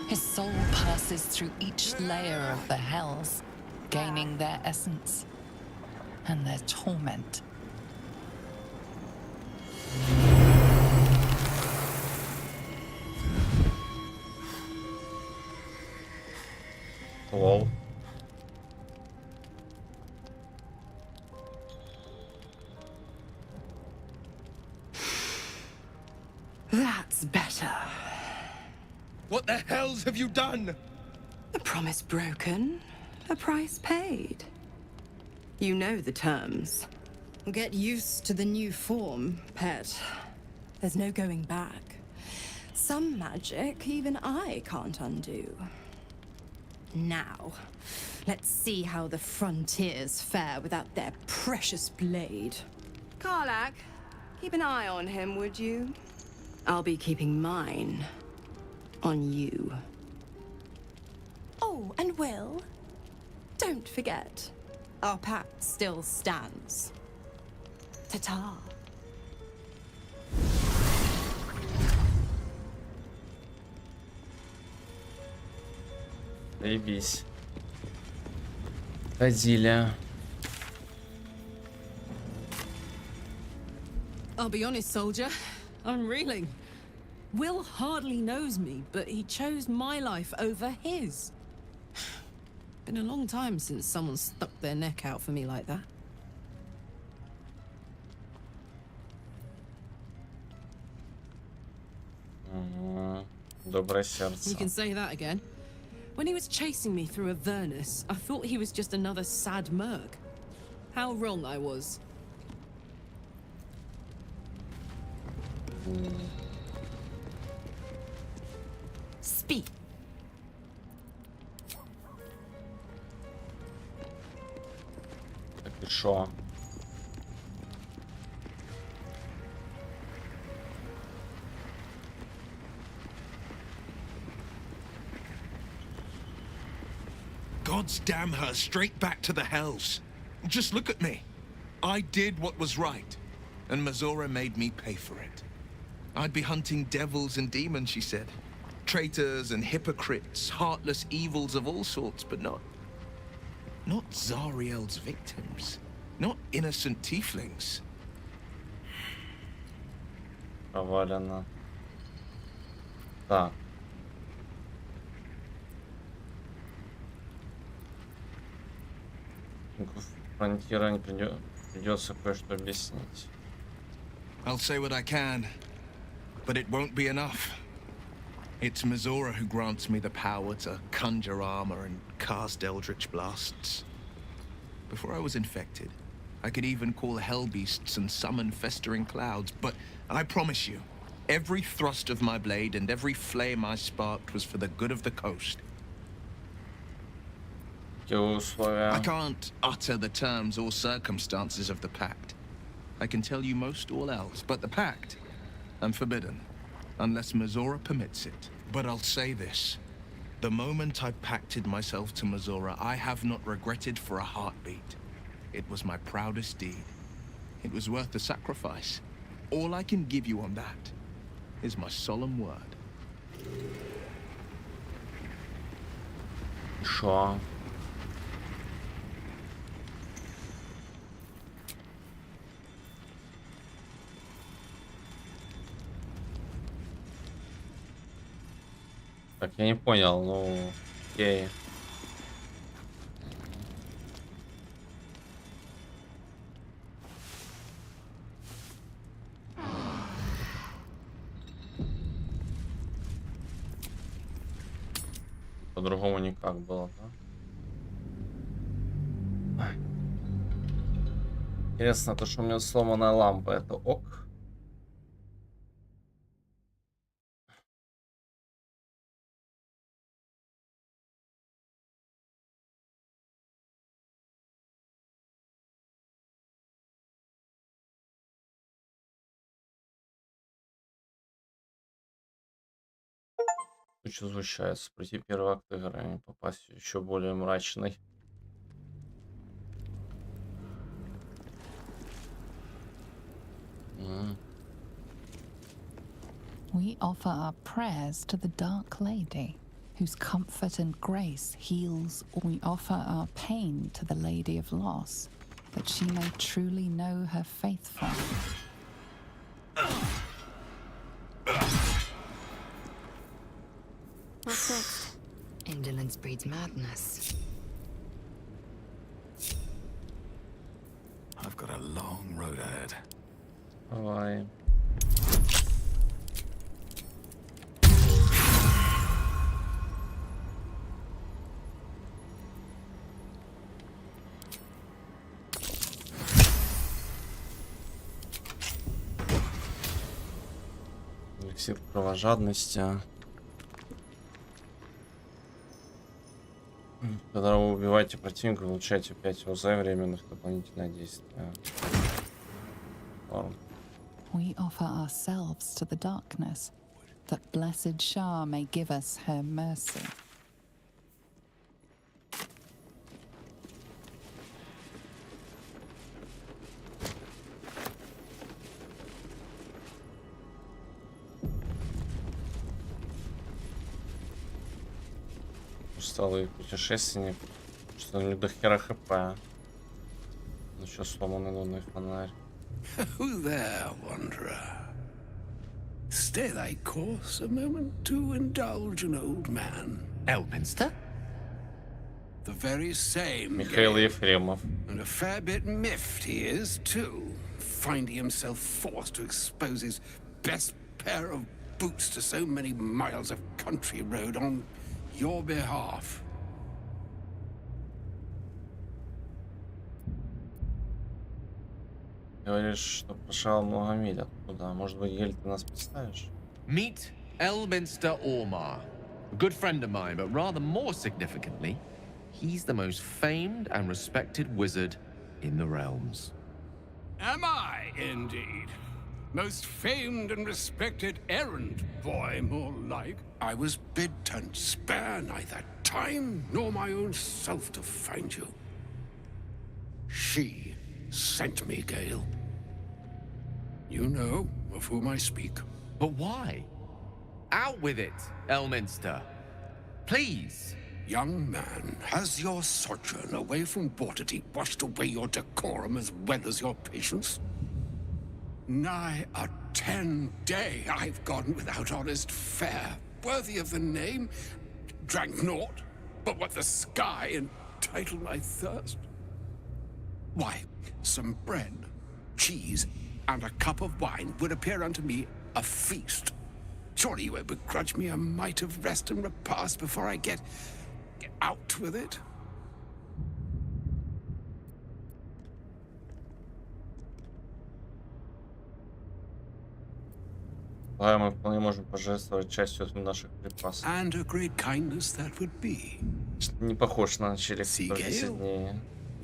His soul passes through each layer of the hells, gaining their essence and their torment. Лол. That's better. What the hells have you done? A promise broken, a price paid. You know the terms. Get used to the new form, pet. There's no going back. Some magic even I can't undo. Now, let's see how the frontiers fare without their precious blade. Karlak, keep an eye on him, would you? I'll be keeping mine on you. Oh, and Will, don't forget, our pact still stands. Ta-ta. Заебись. Ходили. I'll be honest, soldier. I'm reeling. Will hardly knows me, but he chose my life over his. Been a long time since someone stuck their neck out for me like that. Доброе сердце. You can say that again. When he was chasing me through Avernus, I thought he was just another sad merc. How wrong I was. Speak. Так и шо? Gods damn her, straight back to the hells. Just look at me. I did what was right, and Mazora made me pay for it. I'd be hunting devils and demons, she said. Traitors and hypocrites, heartless evils of all sorts, but not Zariel's victims. Not innocent tieflings. Провалено. Так. Фронтира не придется кое-что объяснить. I'll say what I can, but it won't be enough. It's Mazora who grants me the power to conjure armor and cast eldritch blasts. Before I was infected, I could even call hell beasts and summon festering clouds, but I promise you, every thrust of my blade and every flame I sparked was for the good of the coast. I can't utter the terms or circumstances of the pact. I can tell you most all else, but the pact, I'm forbidden, unless Mazora permits it. But I'll say this. The moment I pacted myself to Mazora, I have not regretted for a heartbeat. It was my proudest deed. It was worth the sacrifice. All I can give you on that is my solemn word. Шо? Так, я не понял, ну, окей. По-другому никак было, да? Интересно, то, что у меня сломанная лампа, это ок? чуть сгущается. Пройти первый акт игры, попасть в еще более мрачный. We offer our prayers to the Dark Lady, whose comfort and grace heals. We offer our pain to the Lady of Loss, that she may truly know her faithful. What's next? Indolence breeds madness. I've got a long road ahead. Давай. Эликсир кровожадности. Когда вы убиваете противника, вы получаете 5 ОЗ временных дополнительное действие. We offer ourselves to the darkness, that blessed Shah may give us her mercy. Усталый путешественник, что у них до хера хп. Ну что, сломанный лунный фонарь. Who there, wanderer? Stay thy course a moment to indulge an old man. Elminster? The very same. Михаил Ефремов. And a fair bit miffed he is, too, finding himself forced to expose his best pair of boots to so many miles of country road on your behalf. Говоришь, что прошел много миль оттуда. Может быть, Гель, ты нас представишь? Meet Elminster Ormar. A good friend of mine, but rather more significantly, he's the most famed and respected wizard in the realms. Am I, indeed? Most famed and respected errand boy, more like. I was bid to spare neither time nor my own self to find you. She sent me, Gale. You know of whom I speak. But why? Out with it, Elminster. Please. Young man, has your sojourn away from Waterdeep washed away your decorum as well as your patience? Nigh a 10-day I've gone without honest fare, worthy of the name. Drank naught but what the sky entitled my thirst. Why, some bread, cheese, and a cup of wine would appear unto me a feast. Surely you would begrudge me a mite of rest and repast before I get out with it? Да, мы вполне можем пожертвовать частью наших припасов. And a great kindness that would be. Не похож на через 10 дней.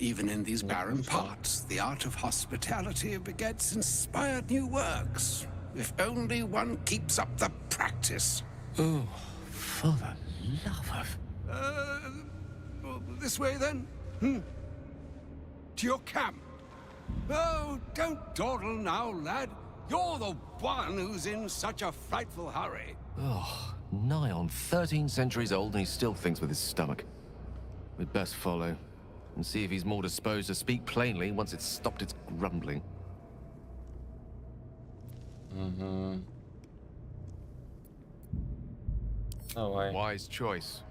Even in these barren parts, the art of hospitality begets inspired new works. If only one keeps up the practice. Oh, for the love of... This way then? To your camp? Oh, don't dawdle now, lad. You're the one who's in such a frightful hurry. Oh, nigh on 13 centuries old and he still thinks with his stomach. We'd best follow and see if he's more disposed to speak plainly once it's stopped its grumbling. Давай. Wise choice.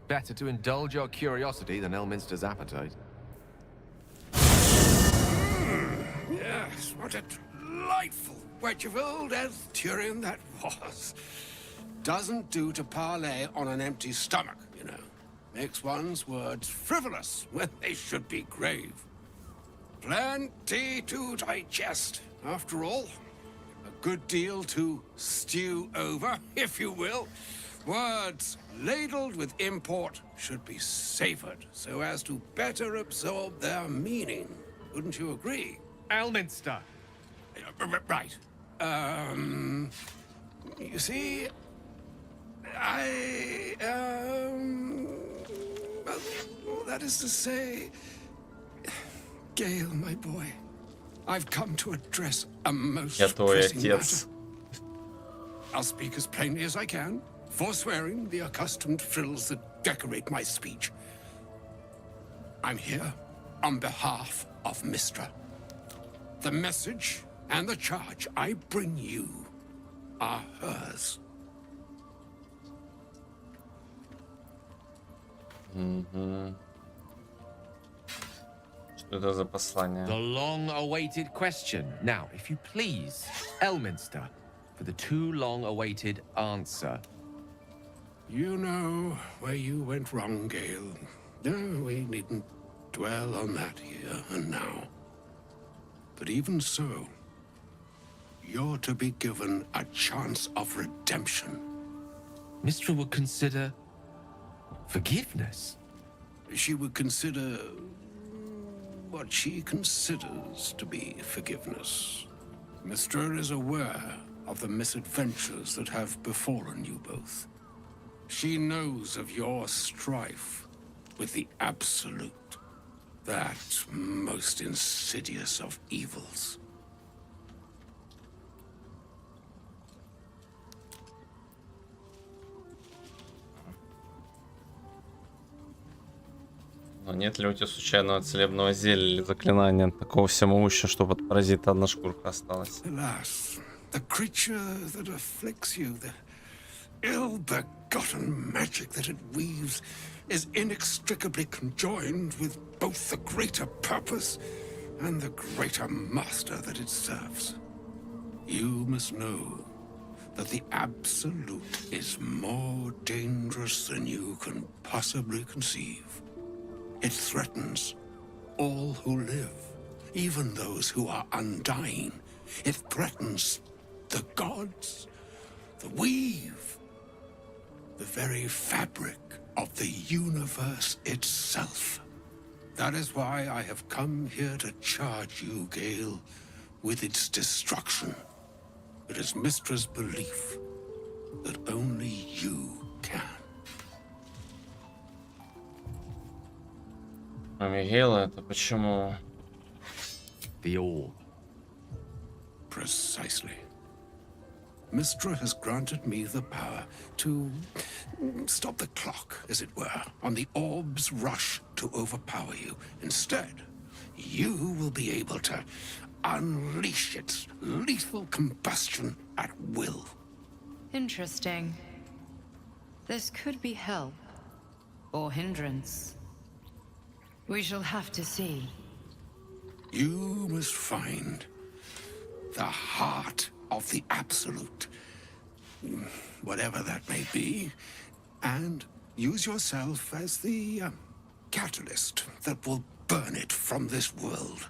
Better to indulge your curiosity than Elminster's appetite. Yes, what a delightful wedge of old Arthurian that was. Doesn't do to parley on an empty stomach, you know. Makes one's words frivolous when they should be grave. Plenty to digest, after all. A good deal to stew over, if you will. Words ladled with import should be savored so as to better absorb their meaning. Wouldn't you agree? Elminster! Right. You see, Well, that is to say, Gale, my boy, I've come to address a most pressing matter. I'll speak as plainly as I can, forswearing the accustomed frills that decorate my speech. I'm here on behalf of Mistra. The message and the charge I bring you are hers. Что это за послание? The long-awaited question. Now, if you please, Elminster, for the too long-awaited answer. You know where you went wrong, Gale. No, we needn't dwell on that here and now. But even so, you're to be given a chance of redemption. Mistra would consider forgiveness. She would consider what she considers to be forgiveness. Mistra is aware of the misadventures that have befallen you both. She knows of your strife with the Absolute, that most insidious of evils. Но нет ли у тебя случайного целебного зелья или заклинания такого всемогущего, чтобы от паразита одна шкурка осталась? Alas, the creature that afflicts you, the ill-begotten magic that it weaves, is inextricably conjoined with both the greater purpose and the greater master that it serves. You must know that the Absolute is more dangerous than you can possibly conceive. It threatens all who live, even those who are undying. It threatens the gods, the weave, the very fabric of the universe itself. That is why I have come here to charge you, Gale, with its destruction. It is Mistra's belief that only you can. А Мигейла это почему? The orb. Precisely. Mistra has granted me the power to stop the clock, as it were, on the orb's rush to overpower you. Instead, you will be able to unleash its lethal combustion at will. Interesting. This could be help or hindrance. We shall have to see. You must find the heart of the Absolute, whatever that may be, and use yourself as the catalyst that will burn it from this world.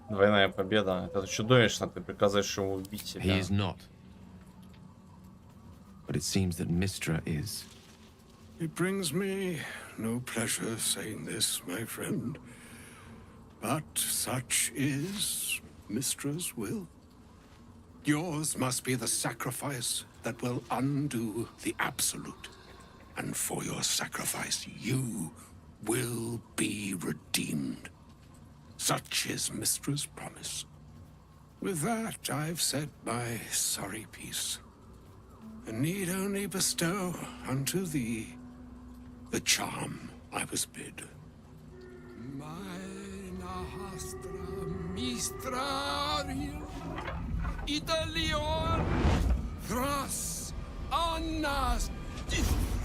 Двойная победа. Это чудовищно. Ты приказываешь ему убить себя. He is not. But it seems that Mistra is. It brings me no pleasure saying this, my friend. But such is Mistra's will. Yours must be the sacrifice that will undo the Absolute. And for your sacrifice, you will be redeemed. Such is Mistra's promise. With that, I've said my sorry piece, and need only bestow unto thee the charm I was bid. Mina hastra mistrarium Italion thras annas distra.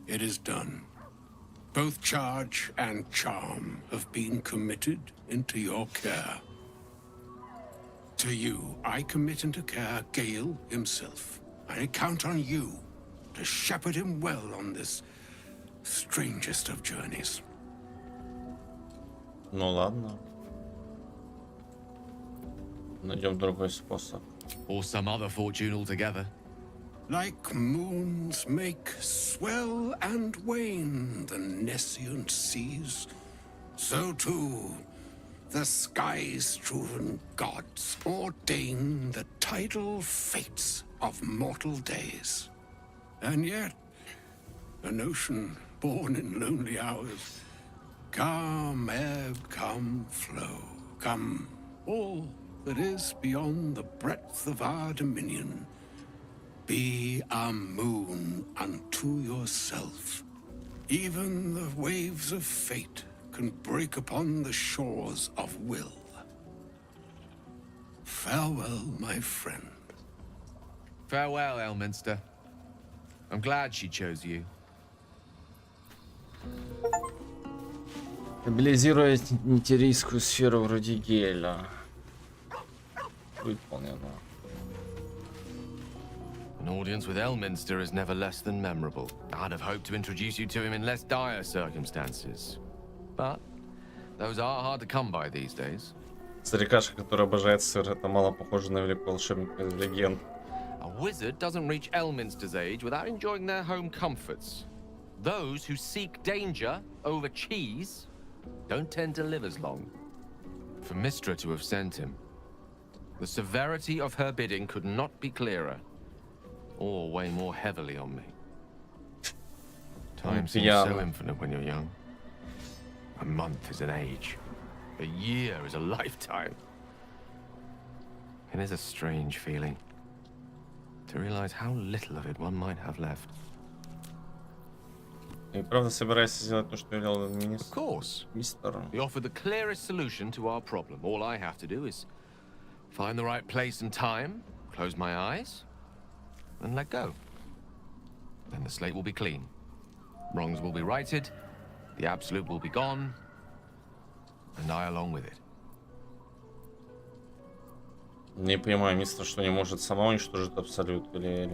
It is done. Both charge and charm have been committed into your care. To you, I commit into care Gale himself. I count on you to shepherd him well on this strangest of journeys. Ну ладно. Найдем другой способ. Or some other fortune altogether. Like moons make swell and wane the nescient seas, so too the sky-strewn gods ordain the tidal fates of mortal days. And yet, an ocean born in lonely hours, come ebb, come flow, come all that is beyond the breadth of our dominion. Be a moon unto yourself. Even the waves of fate can break upon the shores of will. Farewell, my friend. Farewell, Elminster. I'm glad she chose you. Стабилизировать нитирийскую сферу вроде геля. Выполнено. An audience with Elminster is never less than memorable. I'd have hoped to introduce you to him in less dire circumstances. But those are hard to come by these days. Старикашка, который обожает сыр, это мало похоже на великого волшебника из легенд. A wizard doesn't reach Elminster's age without enjoying their home comforts. Those who seek danger over cheese don't tend to live as long. For Mystra to have sent him, the severity of her bidding could not be clearer, or weigh more heavily on me. Time seems so infinite when you're young. A month is an age. A year is a lifetime. It is a strange feeling to realize how little of it one might have left. И правда собираюсь сделать то, что велел Of course. мистер. We offer the clearest solution to our problem. All I have to do is find the right place and time, close my eyes, and let go. Then the slate will be clean. Wrongs will be righted, the absolute will be gone, and I along with it. Не понимаю, мистер, что не может сама уничтожить абсолют или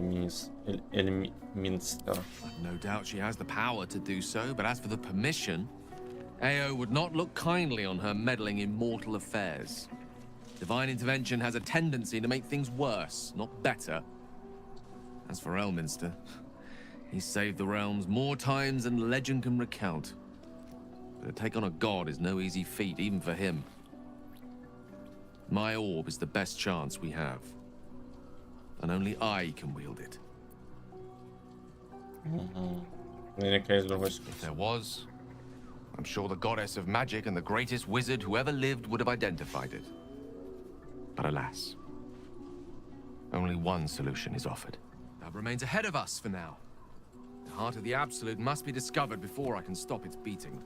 Эльминстер. No doubt she has the power to do so, but as for the permission, Ao would not look kindly on her meddling in mortal affairs. Divine intervention has a tendency to make things worse, not better. As for Elminster, he's saved the realms more times than legend can recount. But to take on a god is no easy feat, even for him. My orb is the best chance we have. And only I can wield it. If there was, I'm sure the goddess of magic and the greatest wizard who ever lived would have identified it. But alas, only one solution is offered. That remains ahead of us for now. The heart of the Absolute must be discovered before I can stop its beating.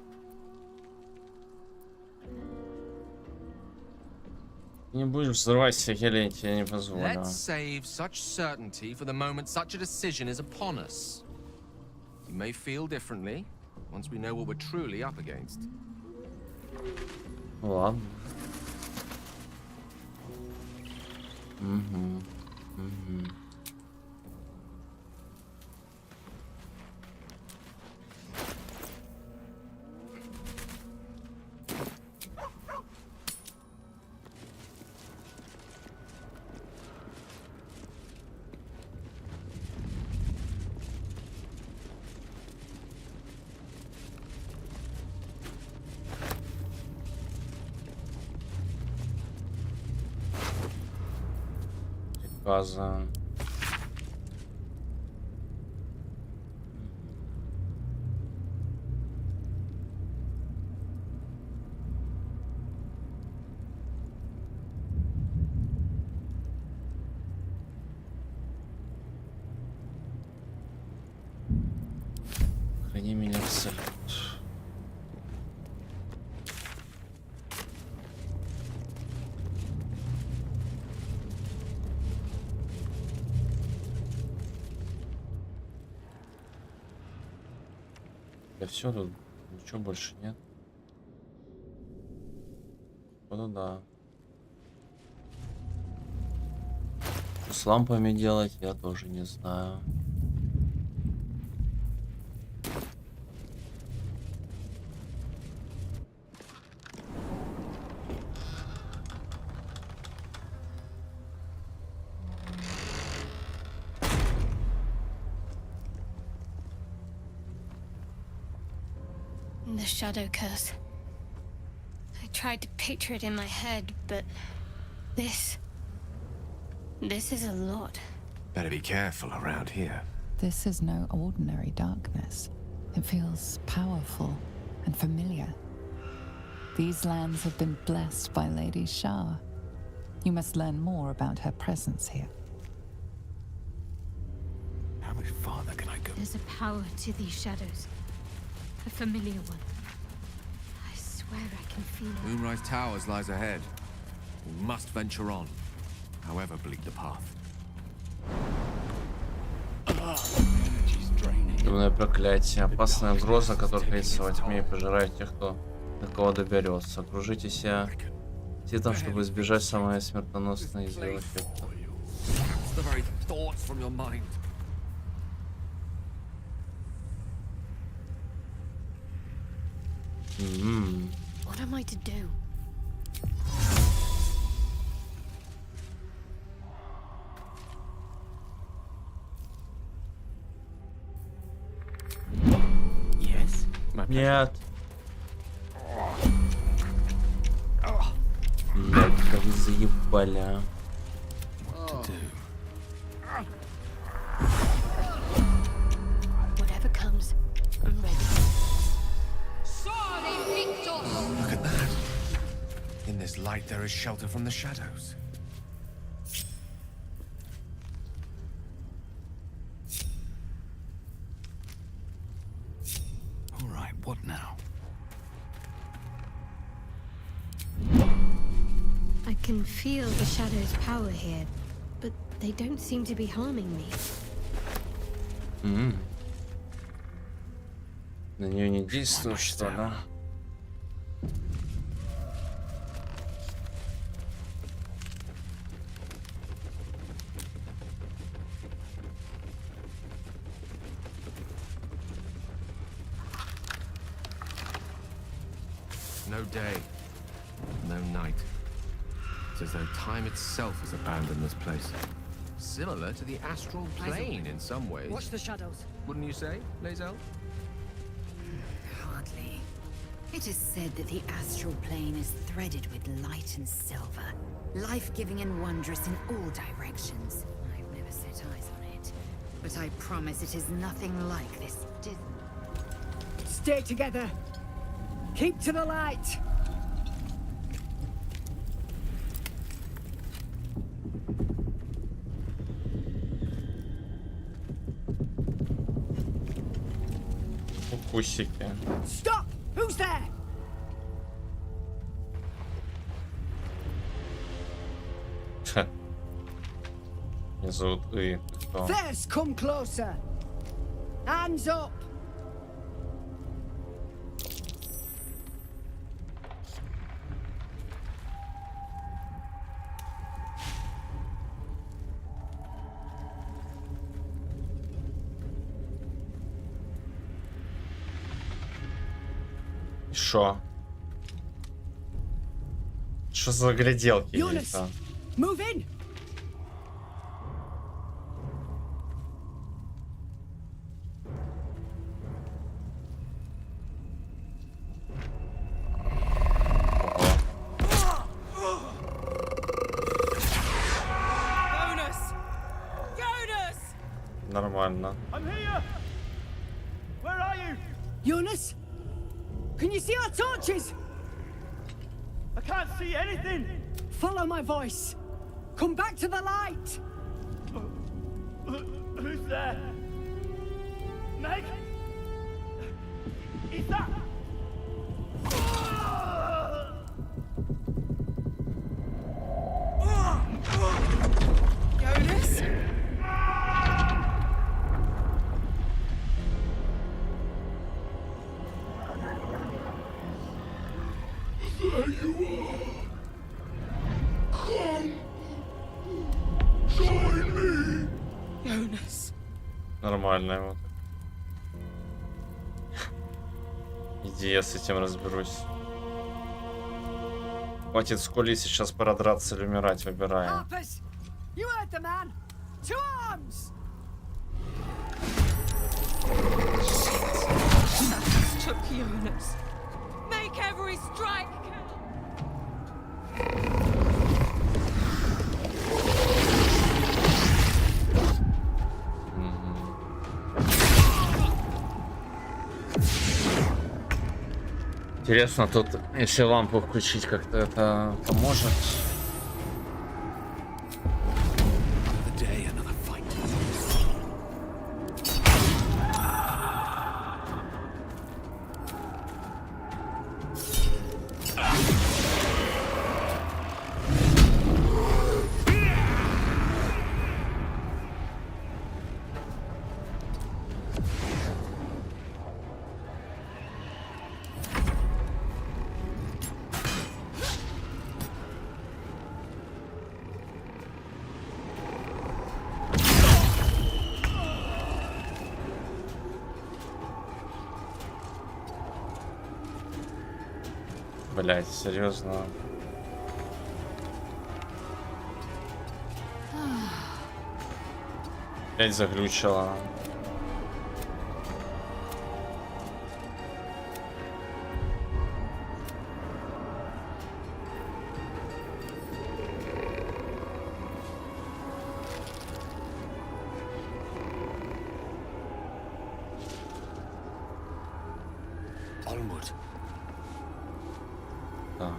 Не будешь взрывать Хелен, я тебе не позволю. Let's save such certainty for the moment such a decision is upon us. We may feel differently once we know what we're truly up against. Ладно. База. Храни меня в салют. Да все, тут ничего больше нет. Вот да. Что с лампами делать, я тоже не знаю. The shadow curse. I tried to picture it in my head, but this is a lot. Better be careful around here. This is no ordinary darkness. It feels powerful and familiar. These lands have been blessed by Lady Shah. You must learn more about her presence here. How much farther can I go? There's a power to these shadows. A familiar one. I swear I can feel it. Moonrise Towers lies ahead. We must venture on, however bleak the path. Темное проклятие. Опасная угроза, которая таится во тьме и пожирает тех, кто до кого доберется. Окружите себя титом, чтобы избежать самое смертоносное из его эффекта. What am I to do? Yes? Нет. Блядь, как вы заебали, а. Whatever comes, I'm ready. Look at that. In this light, there is shelter from the shadows. All right, what now? I can feel the shadow's power here, but they don't seem to be harming me. На нее не действует, что ли? No day, no night. It's as though time itself has abandoned this place. Similar to the astral plane in some ways. Watch the shadows. Wouldn't you say, Lae'zel? Hardly. It is said that the astral plane is threaded with light and silver, life-giving and wondrous in all directions. I've never set eyes on it, but I promise it is nothing like this. Stay together. Keep to the light. Укусики. Stop! Who's there? Меня зовут И. Кто? There's come closer. Hands up. Шо? Что за гляделки? Jonas, move in. Нормально. I'm here. Where are you? Jonas? Can you see our torches? I can't see anything. Follow my voice. Come back to the light. Who's there? Meg? Is that? Jonas? There you are. Come. Join me. Jonas. Нормально вот. Иди, я с этим разберусь. Хватит с Коли, сейчас пора драться или умирать, выбираем. Harpers, you heard the man. To arms. That took Jonas. Fury strike! Интересно, тут, если лампу включить, как-то это поможет. Блять, серьезно. Опять заглючила. Onward. Да.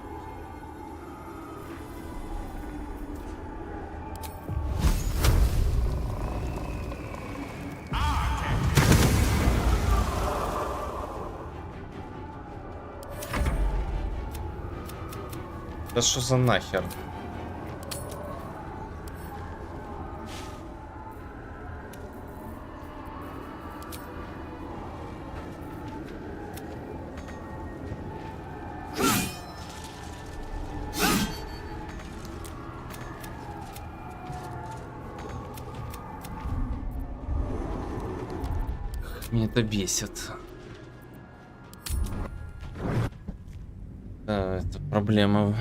Да что за нахер? Меня это бесит. Да, это проблема.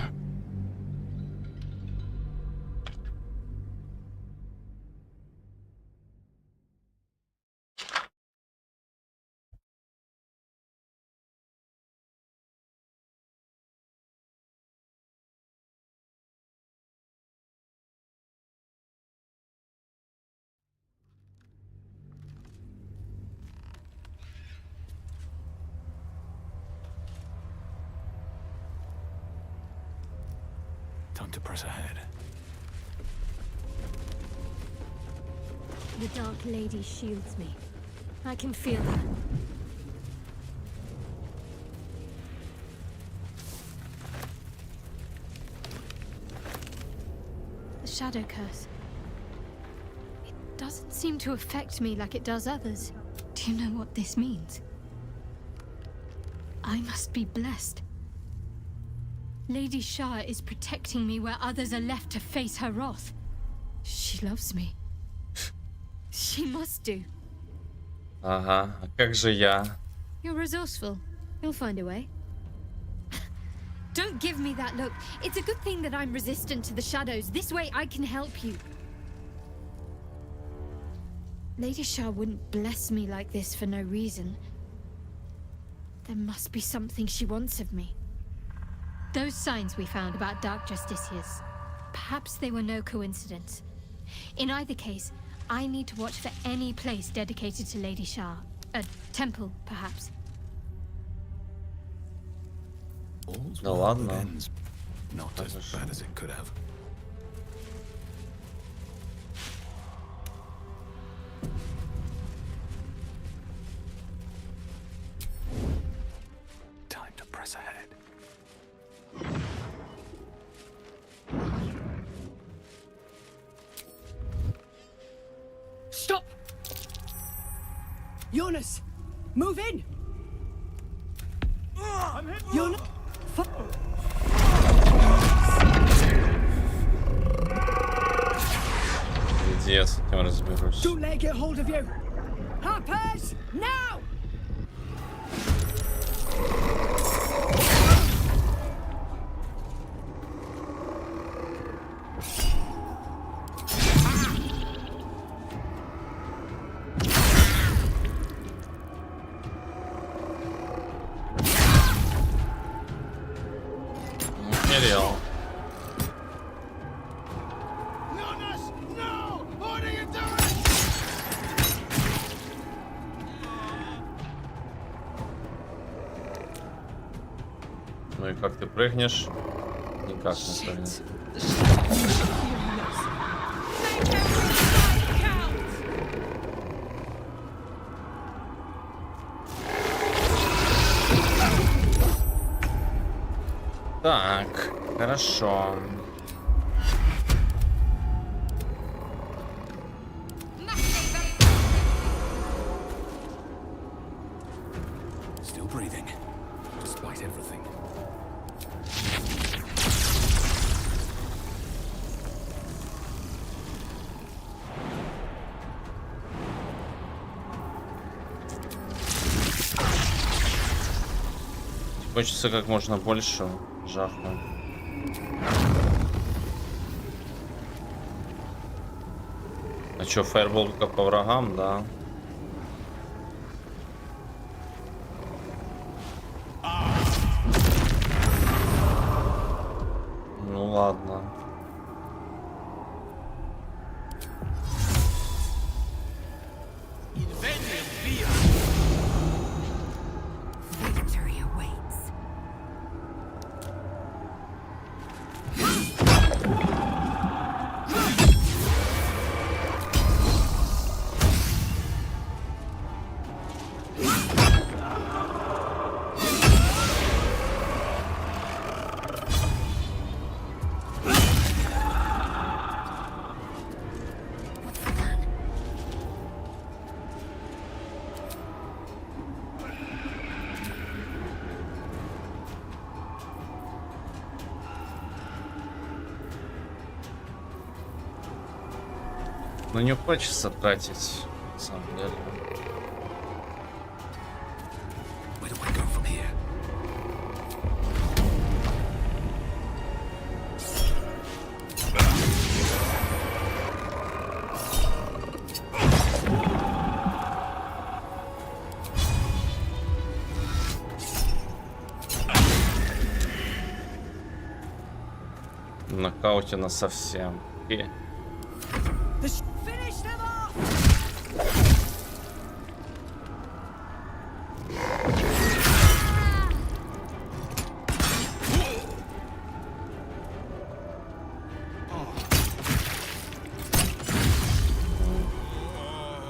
Time to press ahead. The Dark Lady shields me. I can feel her. The Shadow Curse. It doesn't seem to affect me like it does others. Do you know what this means? I must be blessed. Lady Shah is protecting me where others are left to face her wrath. She loves me. She must do. Ага, а как же я? You're resourceful. You'll find a way. Don't give me that look. It's a good thing that I'm resistant to the shadows. This way I can help you. Lady Shah wouldn't bless me like this for no reason. There must be something she wants of me. Those signs we found about Dark Justiciars, perhaps they were no coincidence. In either case, I need to watch for any place dedicated to Lady Shah. A temple, perhaps. Да ладно. Not as bad as it could have. Time to press ahead. Stop! Jonas! Move in! Jonas! Где я с этим разберусь? Don't let it get hold of you! Harpers! Now! прыгнешь? Никак не прыгнешь. Так, хорошо. Still breathing, despite everything. Хочется как можно больше жахнуть. А чё, фаербол только по врагам, да? Ну ладно. Victory awaits. Ну не хочется тратить, на самом деле. Where do I go from here? В нокауте на совсем. Finish them off!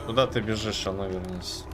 Куда ты бежишь, а ну вернись.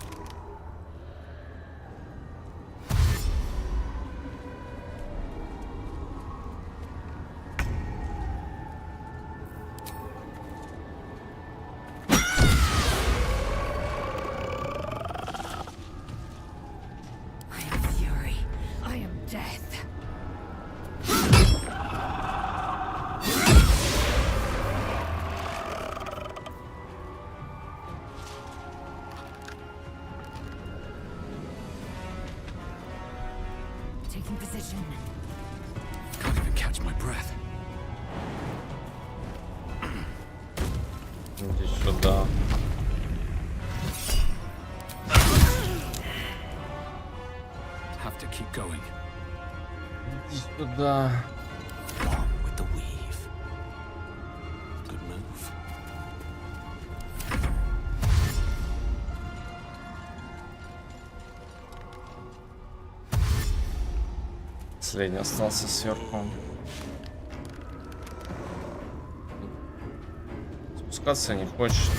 Taking position. Can't even catch my breath. Иди сюда. Have to keep going. Иди сюда. On with the weave. Good move. Последний остался сверху. Спускаться не хочет.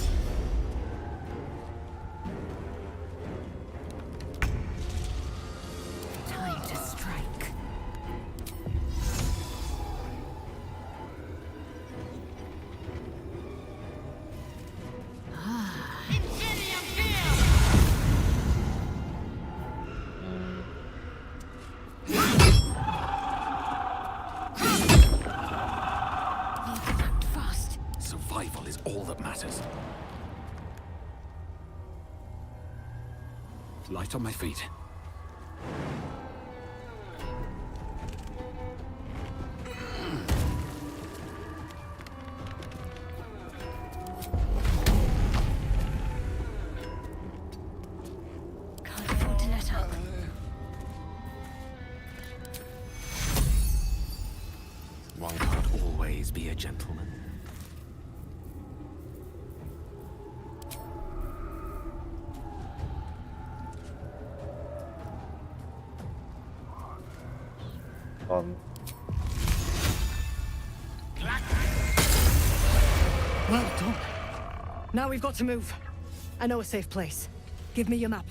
Time to strike. Survival is all that matters. Light on my feet. Can't afford to let up. One can't always be a gentleman. Ладно. Well done. Now we've got to move. I know a safe place. Give me your map.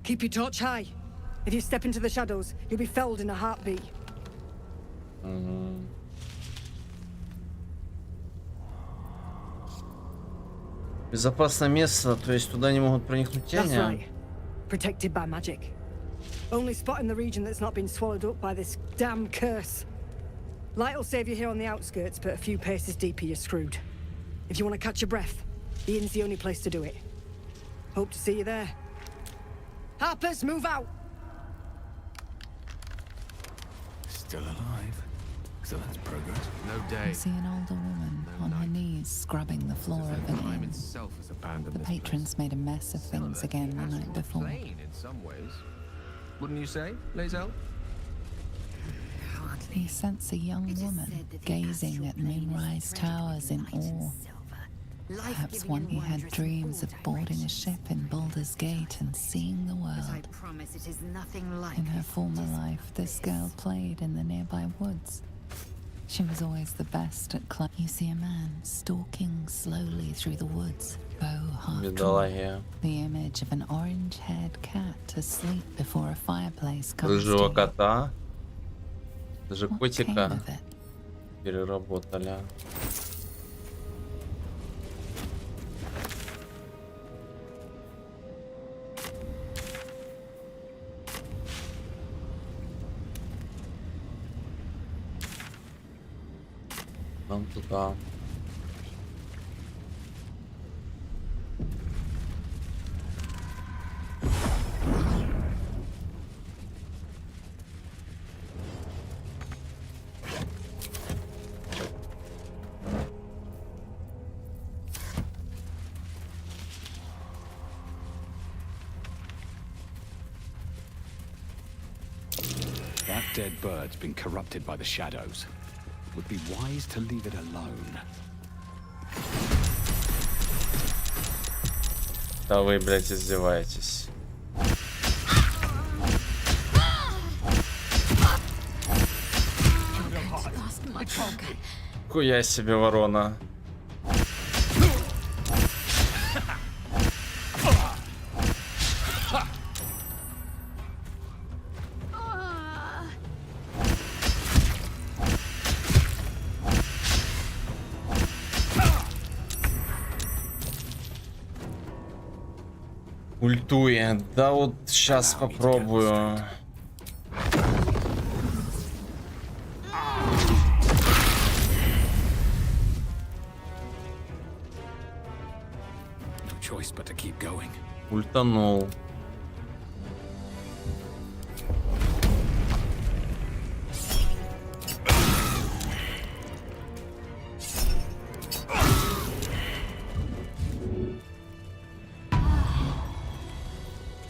Keep your torch high. If you step into the shadows, you'll be felled in a heartbeat. Безопасное место, то есть туда не могут проникнуть That's тени. right. Protected by magic. Only spot in the region that's not been swallowed up by this damn curse. Light will save you here on the outskirts, but a few paces deeper you're screwed. If you want to catch your breath, the inn's the only place to do it. Hope to see you there. Harpers, move out! Still alive. So that's progress. No I day. see an older woman on her knees scrubbing the floor of an Time inn. itself has abandoned The this patrons made a mess of things again the night before. plain in some ways. Wouldn't you say, Lae'zel? You sense a young woman gazing at moonrise towers in awe. Perhaps one who had dreams of boarding a ship in Baldur's Gate and seeing the world. promise it is nothing like In her former life, this girl played in the nearby woods. She was always the best at climbing. You see a man stalking slowly through the woods, bow half drawn. The image of an orange-haired cat asleep before a fireplace comes to Рыжего you. кота. Даже What котика came of it? переработали. Нам туда. That dead bird's been corrupted by the shadows. Would be wise to leave it alone. Да вы, блядь, издеваетесь. Хуя себе ворона. Ультуя. Да вот сейчас попробую. No choice but to keep going. Ультанул.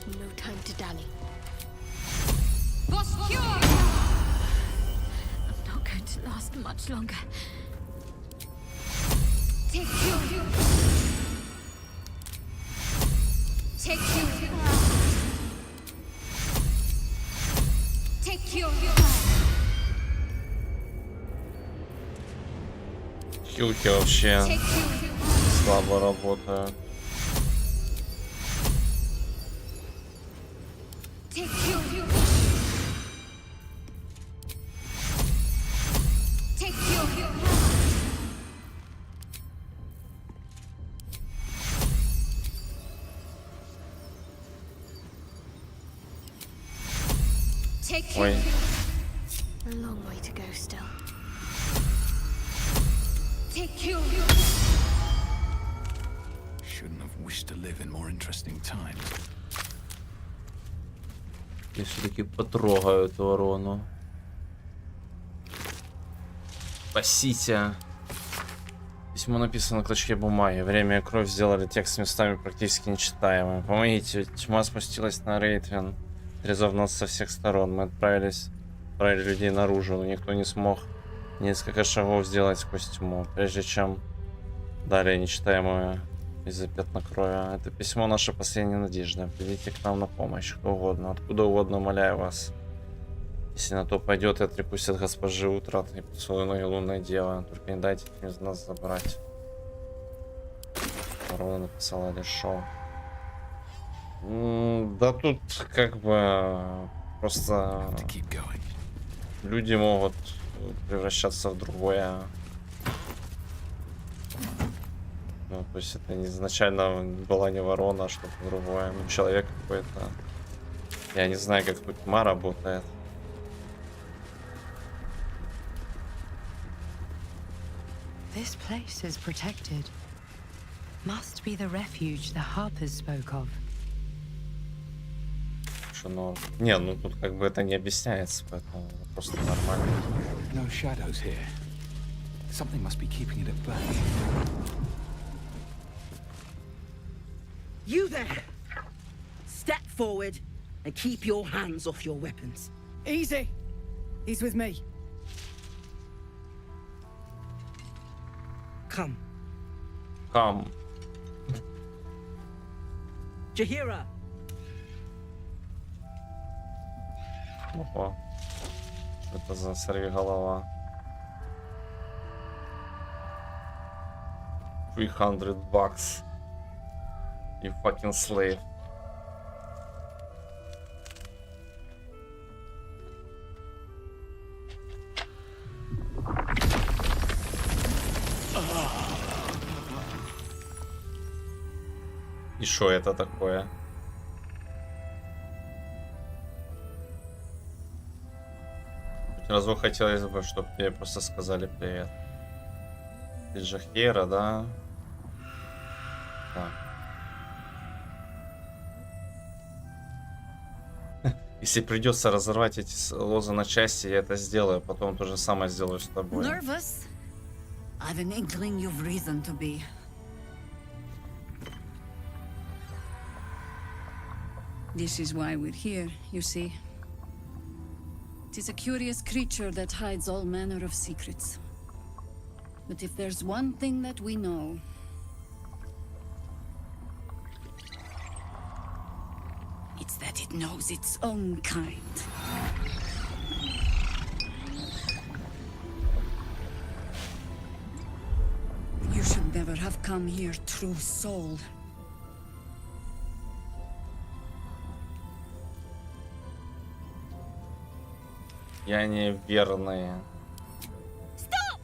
No time to dally. I'm not going to last much longer. Take you. Take you. Take you. Хилки вообще слабо работают. Take you. Take you. Take you. Ой. A long way to go still. Take you. Shouldn't have wished to live in more interesting times. Я все-таки потрогаю эту ворону. Спасите. Письмо написано на клочке бумаги. Время и кровь сделали текст местами практически нечитаемым. Помогите, тьма спустилась на Рейтвин, отрезав нас со всех сторон. Мы отправили людей наружу, но никто не смог несколько шагов сделать сквозь тьму, прежде чем далее нечитаемое Из-за пятна крови. Это письмо наша последняя надежда. Придите к нам на помощь. Кто угодно, откуда угодно, умоляю вас. Если на то пойдет, я отрекусь от госпожи утрат и поцелую ноги лунное дело. Только не дайте из нас забрать. Ровно написала решил. Да тут как бы просто люди могут превращаться в другое. Ну, то есть это изначально была не ворона, а что-то другое. Ну, человек какой-то. Я не знаю, как тут тьма работает. This place is protected. Must be the refuge the Harpers spoke of. Что, ну, не, ну тут как бы это не объясняется, поэтому просто нормально. No shadows here. Something must be keeping it at bay. You there! Step forward and keep your hands off your weapons. Easy. He's with me. Come. Come. Jahira! Опа. Что это за сорвиголова? 300 bucks. You fucking slave. И что это такое? Хоть разок хотелось бы, чтобы тебе просто сказали привет. Ты же Хера, да? Так. Если придется разорвать эти лозы на части, я это сделаю. Потом то же самое сделаю с тобой. Nervous? I've an inkling you've reason to be. This is why we're here, you see. It is a curious creature that hides all manner of secrets. But if there's one thing that we know, it's that it knows its own kind. You should never have come here, true soul. Я не верный. Stop!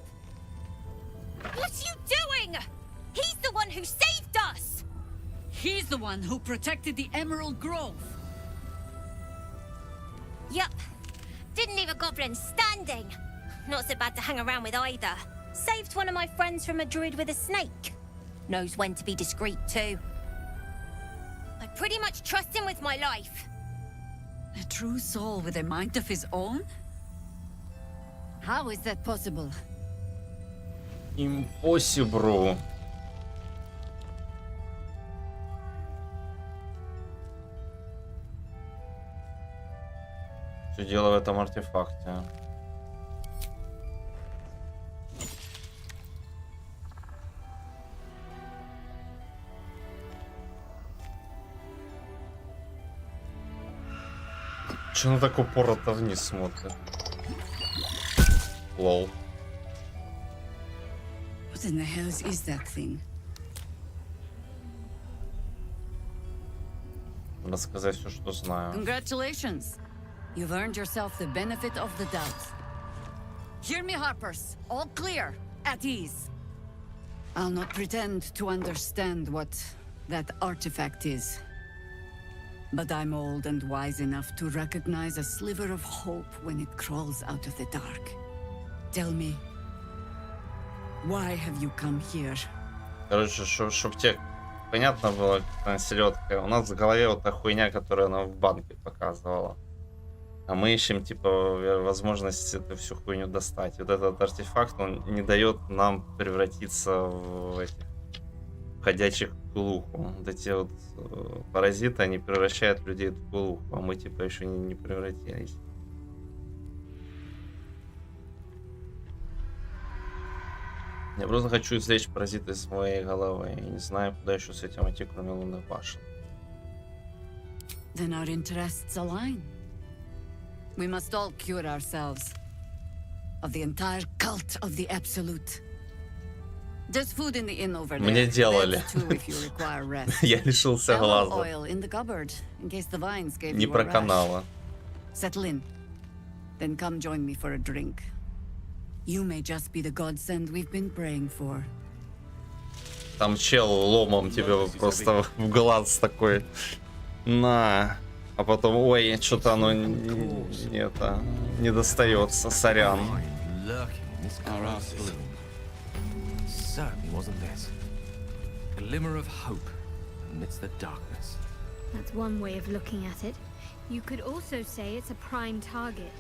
What are you doing? He's the one who saved us! He's the one who protected the Emerald Grove. Yup. Didn't leave a goblin standing. Not so bad to hang around with either. Saved one of my friends from a druid with a snake. Knows when to be discreet too. I pretty much trust him with my life. A true soul with a mind of his own? How is that possible? Impossible. Все дело в этом артефакте. Че он так упорото вниз смотрит? Лол. What in the hell is that thing? Рассказать все, что знаю. Congratulations. You've earned yourself the benefit of the doubt. Hear me, Harpers. All clear. At ease. I'll not pretend to understand what that artifact is. But I'm old and wise enough to recognize a sliver of hope when it crawls out of the dark. Tell me, why have you come here? Короче, чтоб тебе понятно было, селедка. У нас в голове вот та хуйня, которую она в банке показывала. А мы ищем, типа, возможность эту всю хуйню достать. Вот этот артефакт, он не дает нам превратиться в этих ходячих кулуху. Вот эти вот паразиты, они превращают людей в кулуху, а мы, типа, еще не превратились. Я просто хочу извлечь паразиты из своей головы. И не знаю, куда еще с этим идти, кроме лунных башен. Then our interests align. We must all cure ourselves of the entire cult of the Absolute. There's food in the inn over there. Мне делали. Beds too if you require rest. Я лишился Aloe глаза. oil in the cupboard in case the vines gave Не you a rash. проканало. Settle in. Then come join me for a drink. You may just be the godsend we've been praying for. Там чел ломом тебе просто в глаз такой. На. А потом, ой, что-то оно не достается, сорян. Certainly wasn't this. Glimmer of hope amidst the darkness. That's one way of looking at it. You could also say it's a prime target.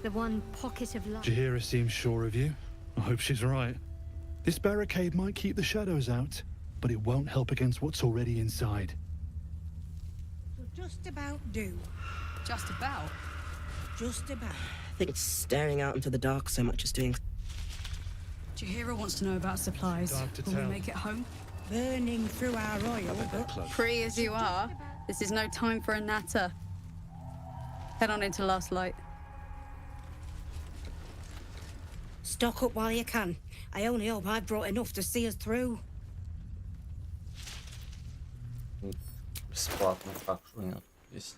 The one pocket of light. Jahira seems sure of you. I hope she's right. This barricade might keep the shadows out, but it won't help against what's already inside. Just about do. Just about? Just about. I think it's staring out into the dark so much as doing. Jahira wants to know about supplies. Will we make it home? Burning through our oil, but... Free as you are, this is no time for a natter. Head on into Last Light. Stock up while you can. I only hope I've brought enough to see us through. Бесплатно, так что у него есть.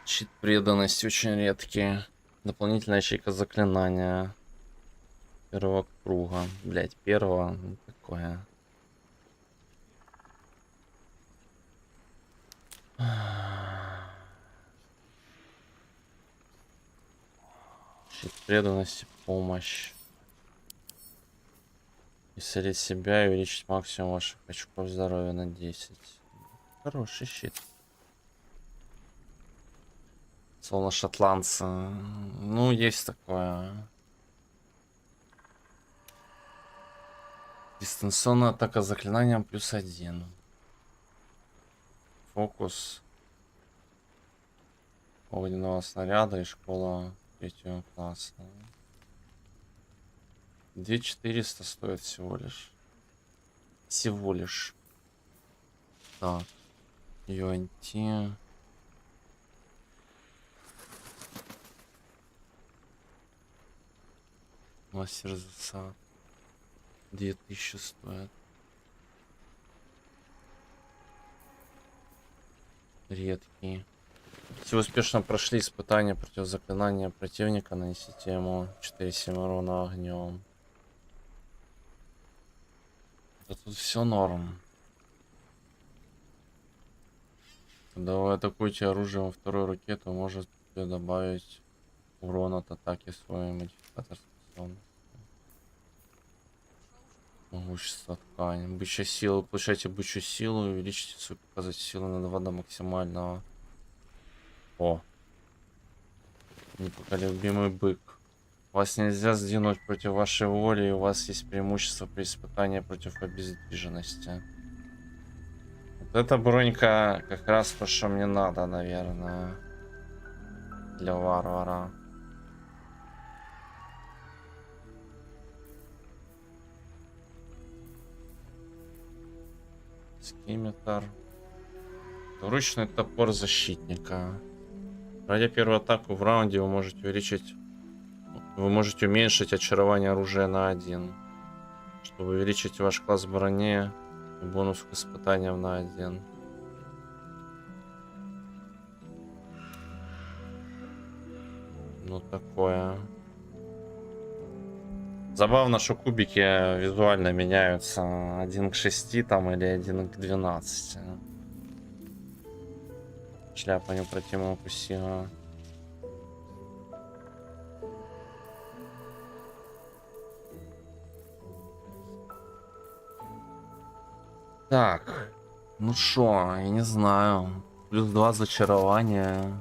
Щит преданности очень редкие. Дополнительная ячейка заклинания. Первого круга. Блять, первого. Ну, такое. Щит преданности, помощь. Исцелить себя и увеличить максимум ваших очков здоровья на 10. Хороший щит. Словно шотландца. Ну, есть такое. Дистанционная атака заклинанием +1. Фокус огненного снаряда и школа 3-го класса. 2400 стоит всего лишь. Всего лишь. Так. Юанти. Мастер засад. 2000 стоит. Редкие. Если успешно прошли испытания против заклинания противника, нанесите ему 4-7 урона огнем. Да тут все норм. Когда вы атакуете оружием во второй руке, то может добавить урон от атаки свой модификатор способности. Могущество ткани. Бычья сила. Получайте бычью силу и увеличите свой показатель силы на 2 до максимального. О. Непоколебимый бык. Вас нельзя сдвинуть против вашей воли, и у вас есть преимущество при испытании против обездвиженности. Вот эта бронька как раз то, что мне надо, наверное. Для варвара. Скиметр. Двуручный топор защитника. Пройдя первую атаку в раунде, вы можете уменьшить очарование оружия на 1. Чтобы увеличить ваш класс брони и бонус к испытаниям на 1. Ну такое. Забавно, что кубики визуально меняются 1 к 6 там или 1 к 12. Шляпа неукротимого кусила. Так, ну шо, я не знаю. +2 зачарования.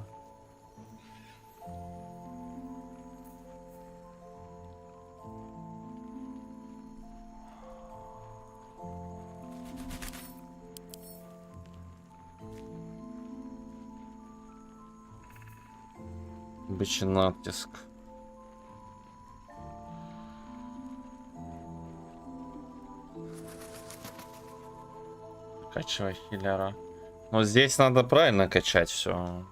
Бычий натиск. Качивай хиллера. Но здесь надо правильно качать все.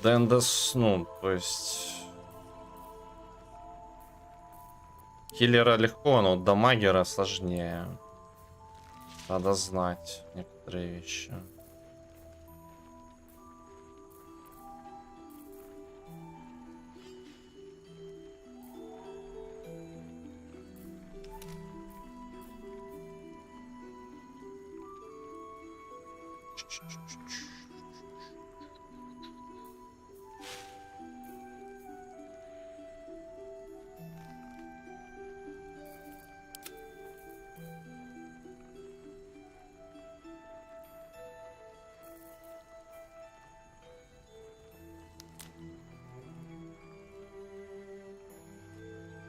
ДНДС, ну, то есть... Хиллера легко, но дамагера сложнее. Надо знать некоторые вещи.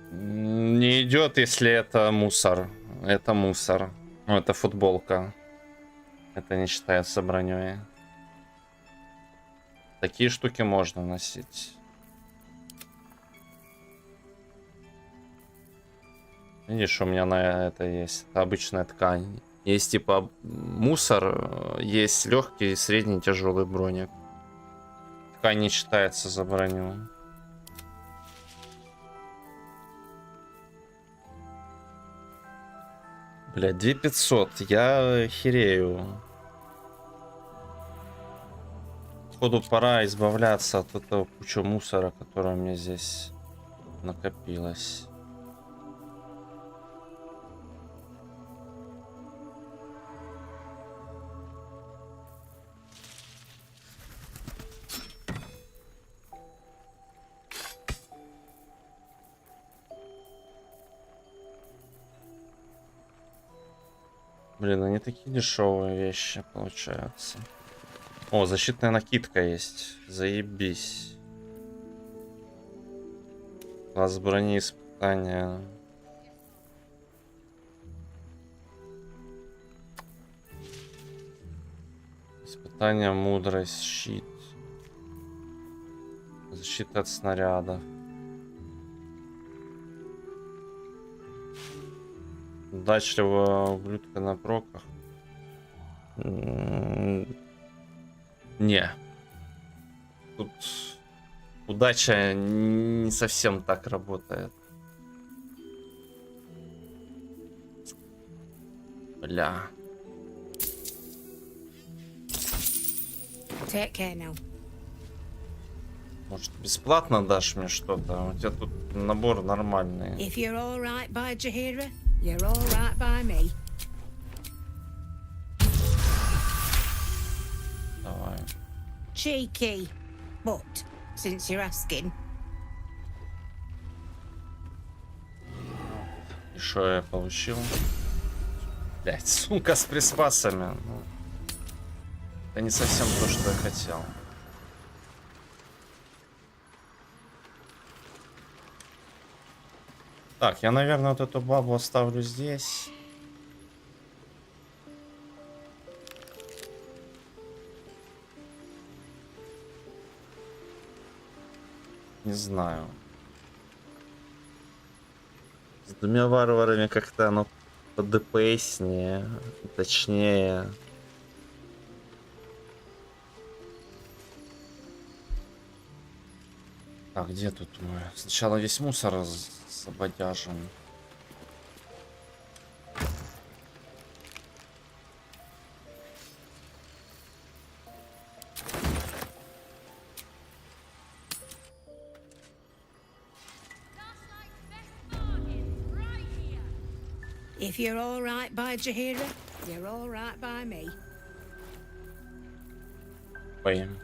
Не идет, если это мусор. Это мусор. Ну, это футболка. Это не считается броней. Такие штуки можно носить. Видишь, у меня на это есть. Это обычная ткань. Есть типа мусор, есть легкий, средний, тяжелый броник. Ткань не считается за броню. Блядь, 2500. Я херею. Походу пора избавляться от этого кучи мусора, которое у меня здесь накопилось. Блин, они такие дешевые вещи получаются. О, защитная накидка есть. Заебись. Класс брони, испытания. Испытание, мудрость, щит. Защита от снарядов. Удачливого ублюдка на проках. Не. Тут удача не совсем так работает. Бля. Take care now. Может, бесплатно дашь мне что-то? У тебя тут набор нормальный. If you're all right by Jahira, you're all right by me. Давай. Cheeky, but since you're asking. И что я получил? Блять, сумка с припасами. Ну, это не совсем то, что я хотел. Так, я, наверное, вот эту бабу оставлю здесь. Не знаю. С двумя варварами как-то оно по-ДПСнее, точнее. Так, где тут мы? Сначала весь мусор забодяжим. If you're all right by Jahira, you're all right by me. Поем.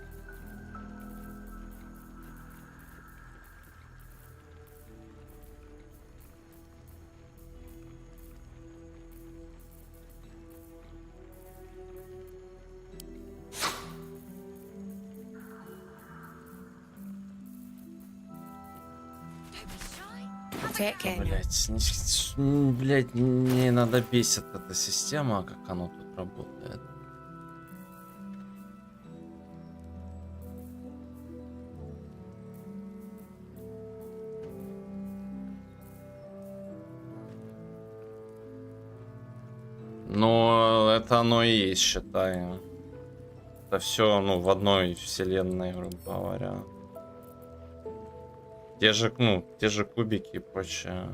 Блять, мне надо бесит эта система, как оно тут работает. Но это оно и есть, считаю. Это все, ну, в одной вселенной, грубо говоря. Те же, ну, те же кубики и прочее.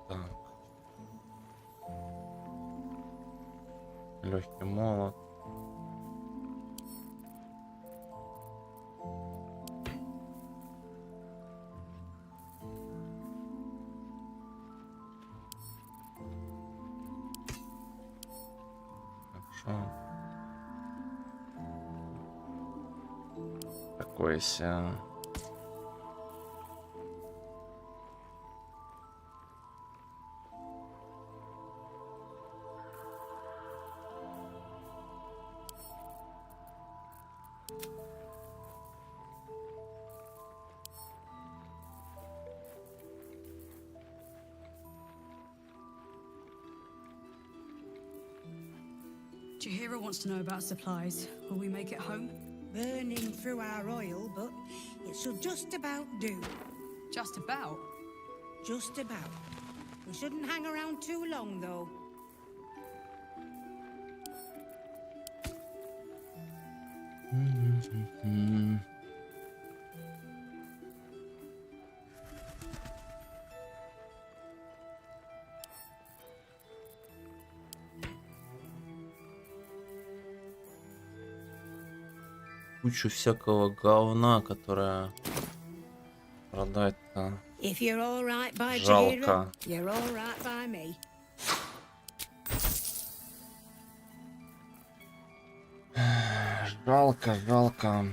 Так. Легкий молот. Хорошо. Такое себе. Chihiro wants to know about supplies. Will we make it home? Burning through our oil, but it should just about do. Just about? Just about. We shouldn't hang around too long, though. Кучу всякого говна, которое продать-то If you're all right by жалко. Chihiro, you're all right by me. Жалко, жалко.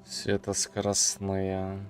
Светоскоростные.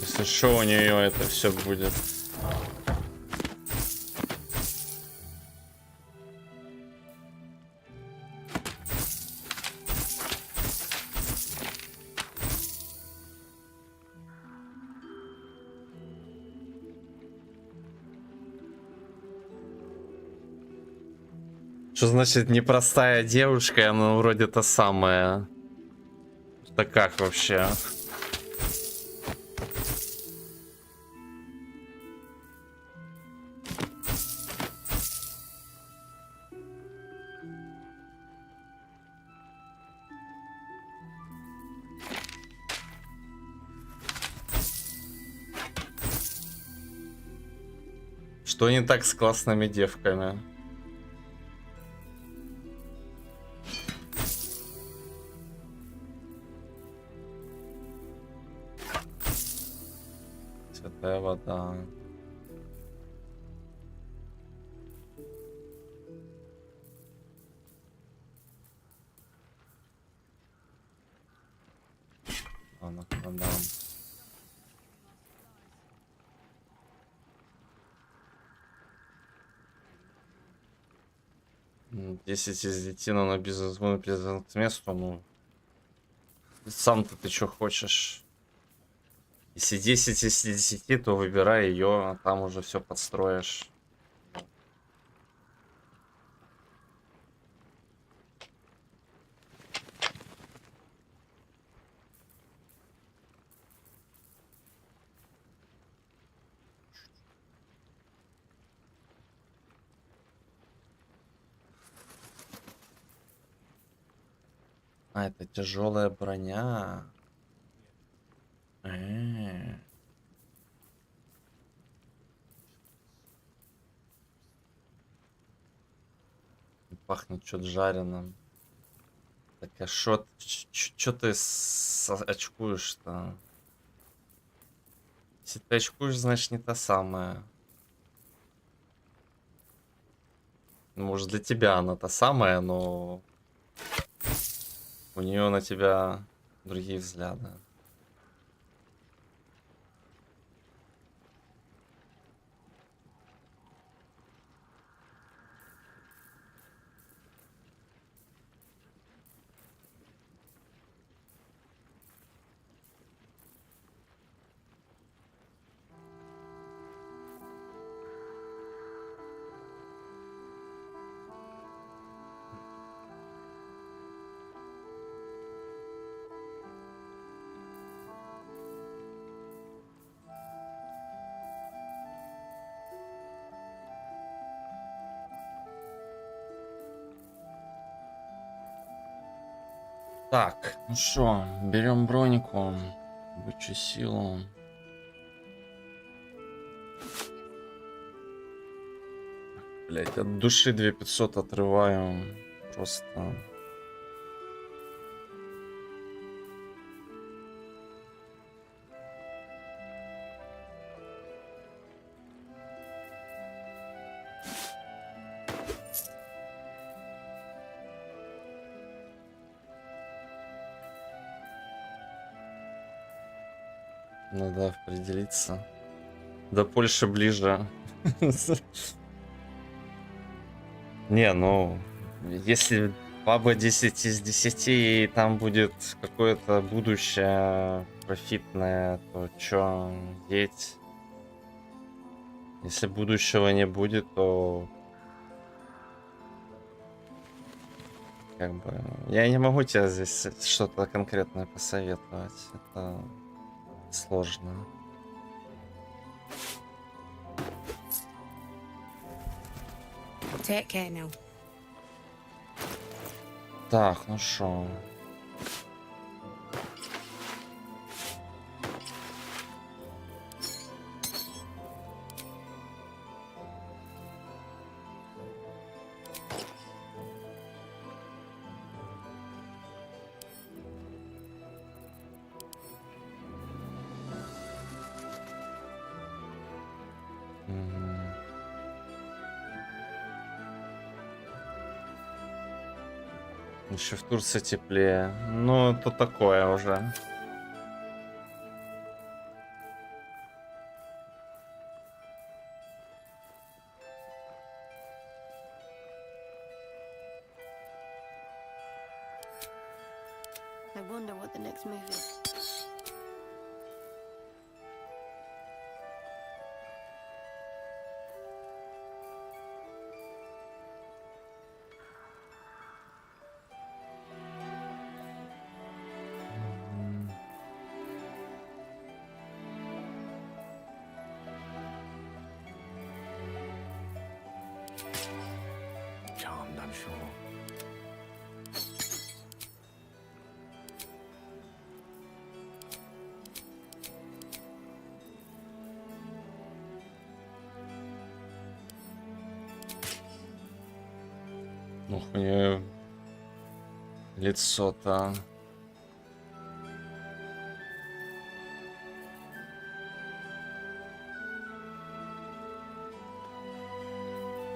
Если что, у нее это все будет. Что значит непростая девушка, она вроде та самая. Это как вообще? Что не так с классными девками? Святая вода. Ладно, продам. 10 из 10, но на бизнес к месту, ну. Сам-то ты что хочешь? Если 10 из 10, то выбирай ее, а там уже все подстроишь. А, это тяжелая броня. Пахнет что-то жареным. Так, а шо ты очкуешь-то? Если ты очкуешь, значит не та самая. Может, для тебя она та самая, но у нее на тебя другие взгляды. Так, ну что, берем бронику, бычью силу. Блять, от души 2500 отрываю. Просто... Надо определиться. До Польши ближе. Не, ну, если паба 10 из 10 и там будет какое-то будущее профитное, то чё, едь. Если будущего не будет, то... Как бы... Я не могу тебе здесь что-то конкретное посоветовать. Это сложно. Take care now. Так, ну шо. Еще в Турции теплее. Ну, это такое уже. I wonder what the next move is. Charmed, I'm sure. Ух, у нее лицо-то.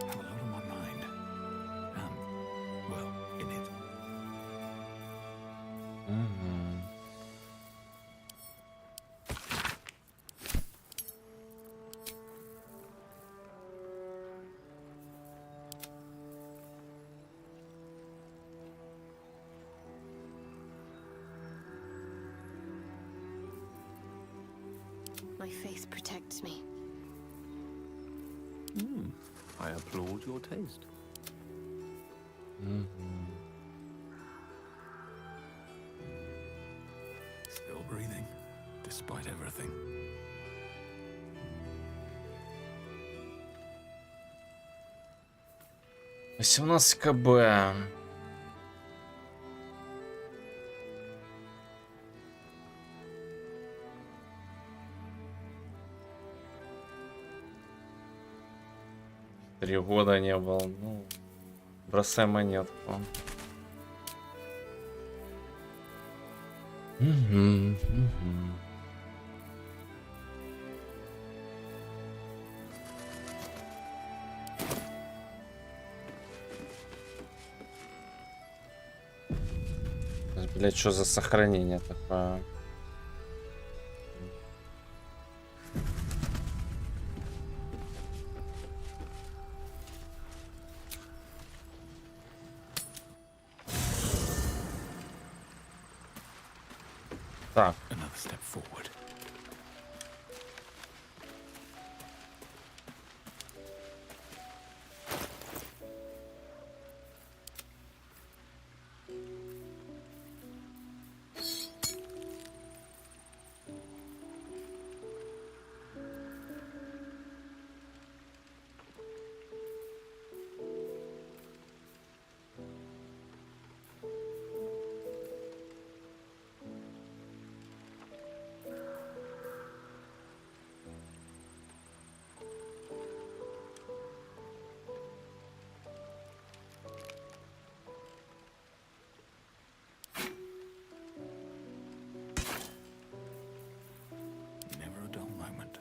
Have a lot on my mind. Well, in it. My faith protects me. I applaud your taste. Still breathing, despite everything. — 18 КБ. 3 года не был. Ну, бросай монетку. Блять, что за сохранение такое? Так. Another step forward. Never a dull moment.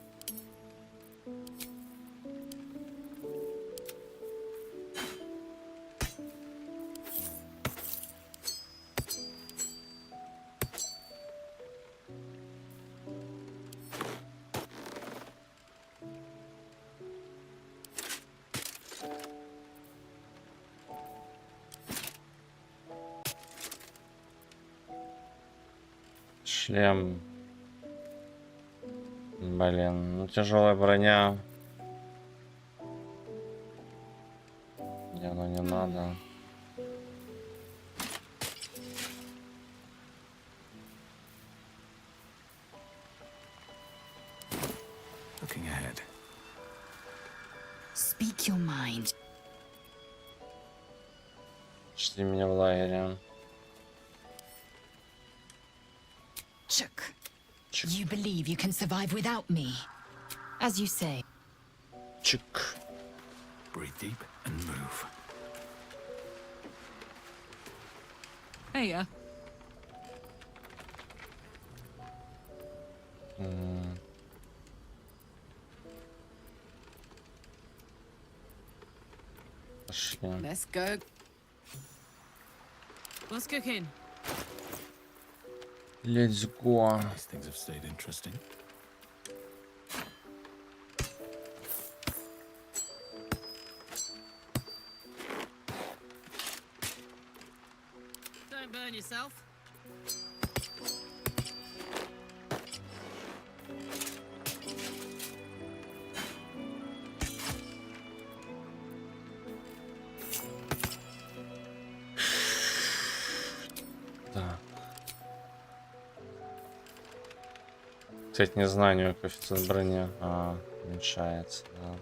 Шлем. Блин, ну тяжелая броня. Мне оно не надо. Looking ahead. Speak your mind. Жди меня в лагере. Chuck. You believe you can survive without me. As you say. Чик. Breathe deep and move. Hey, yeah. Пошли. Let's go. What's cooking? Let's go. These things have stayed interesting. Don't burn yourself. Так. Кстати, не знаю, у него коэффициент брони уменьшается, да.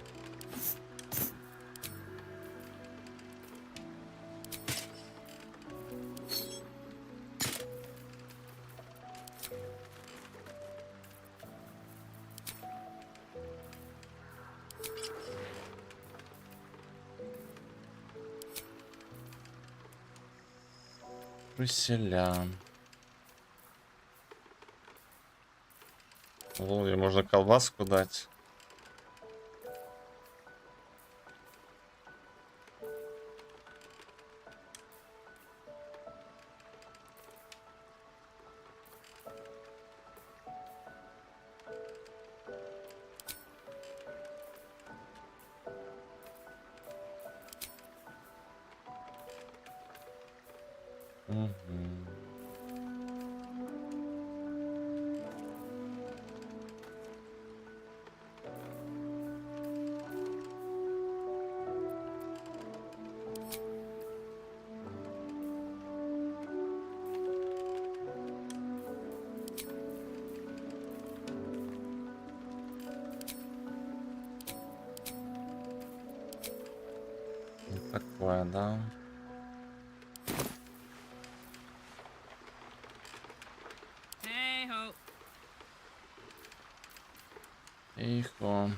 Выселям. Волге можно колбаску дать. Такое, да. Hey-ho. Тихо.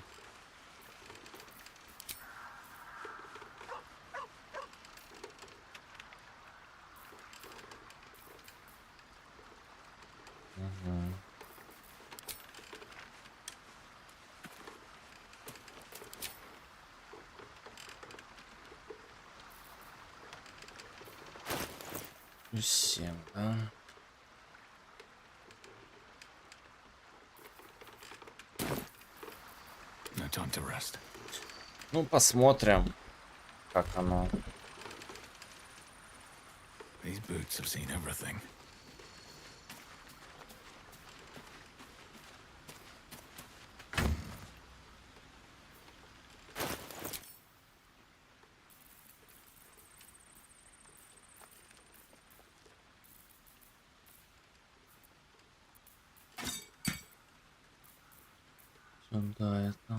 +7, да? No time to rest. Ну, посмотрим, как оно. These boots have seen everything. Сюда это.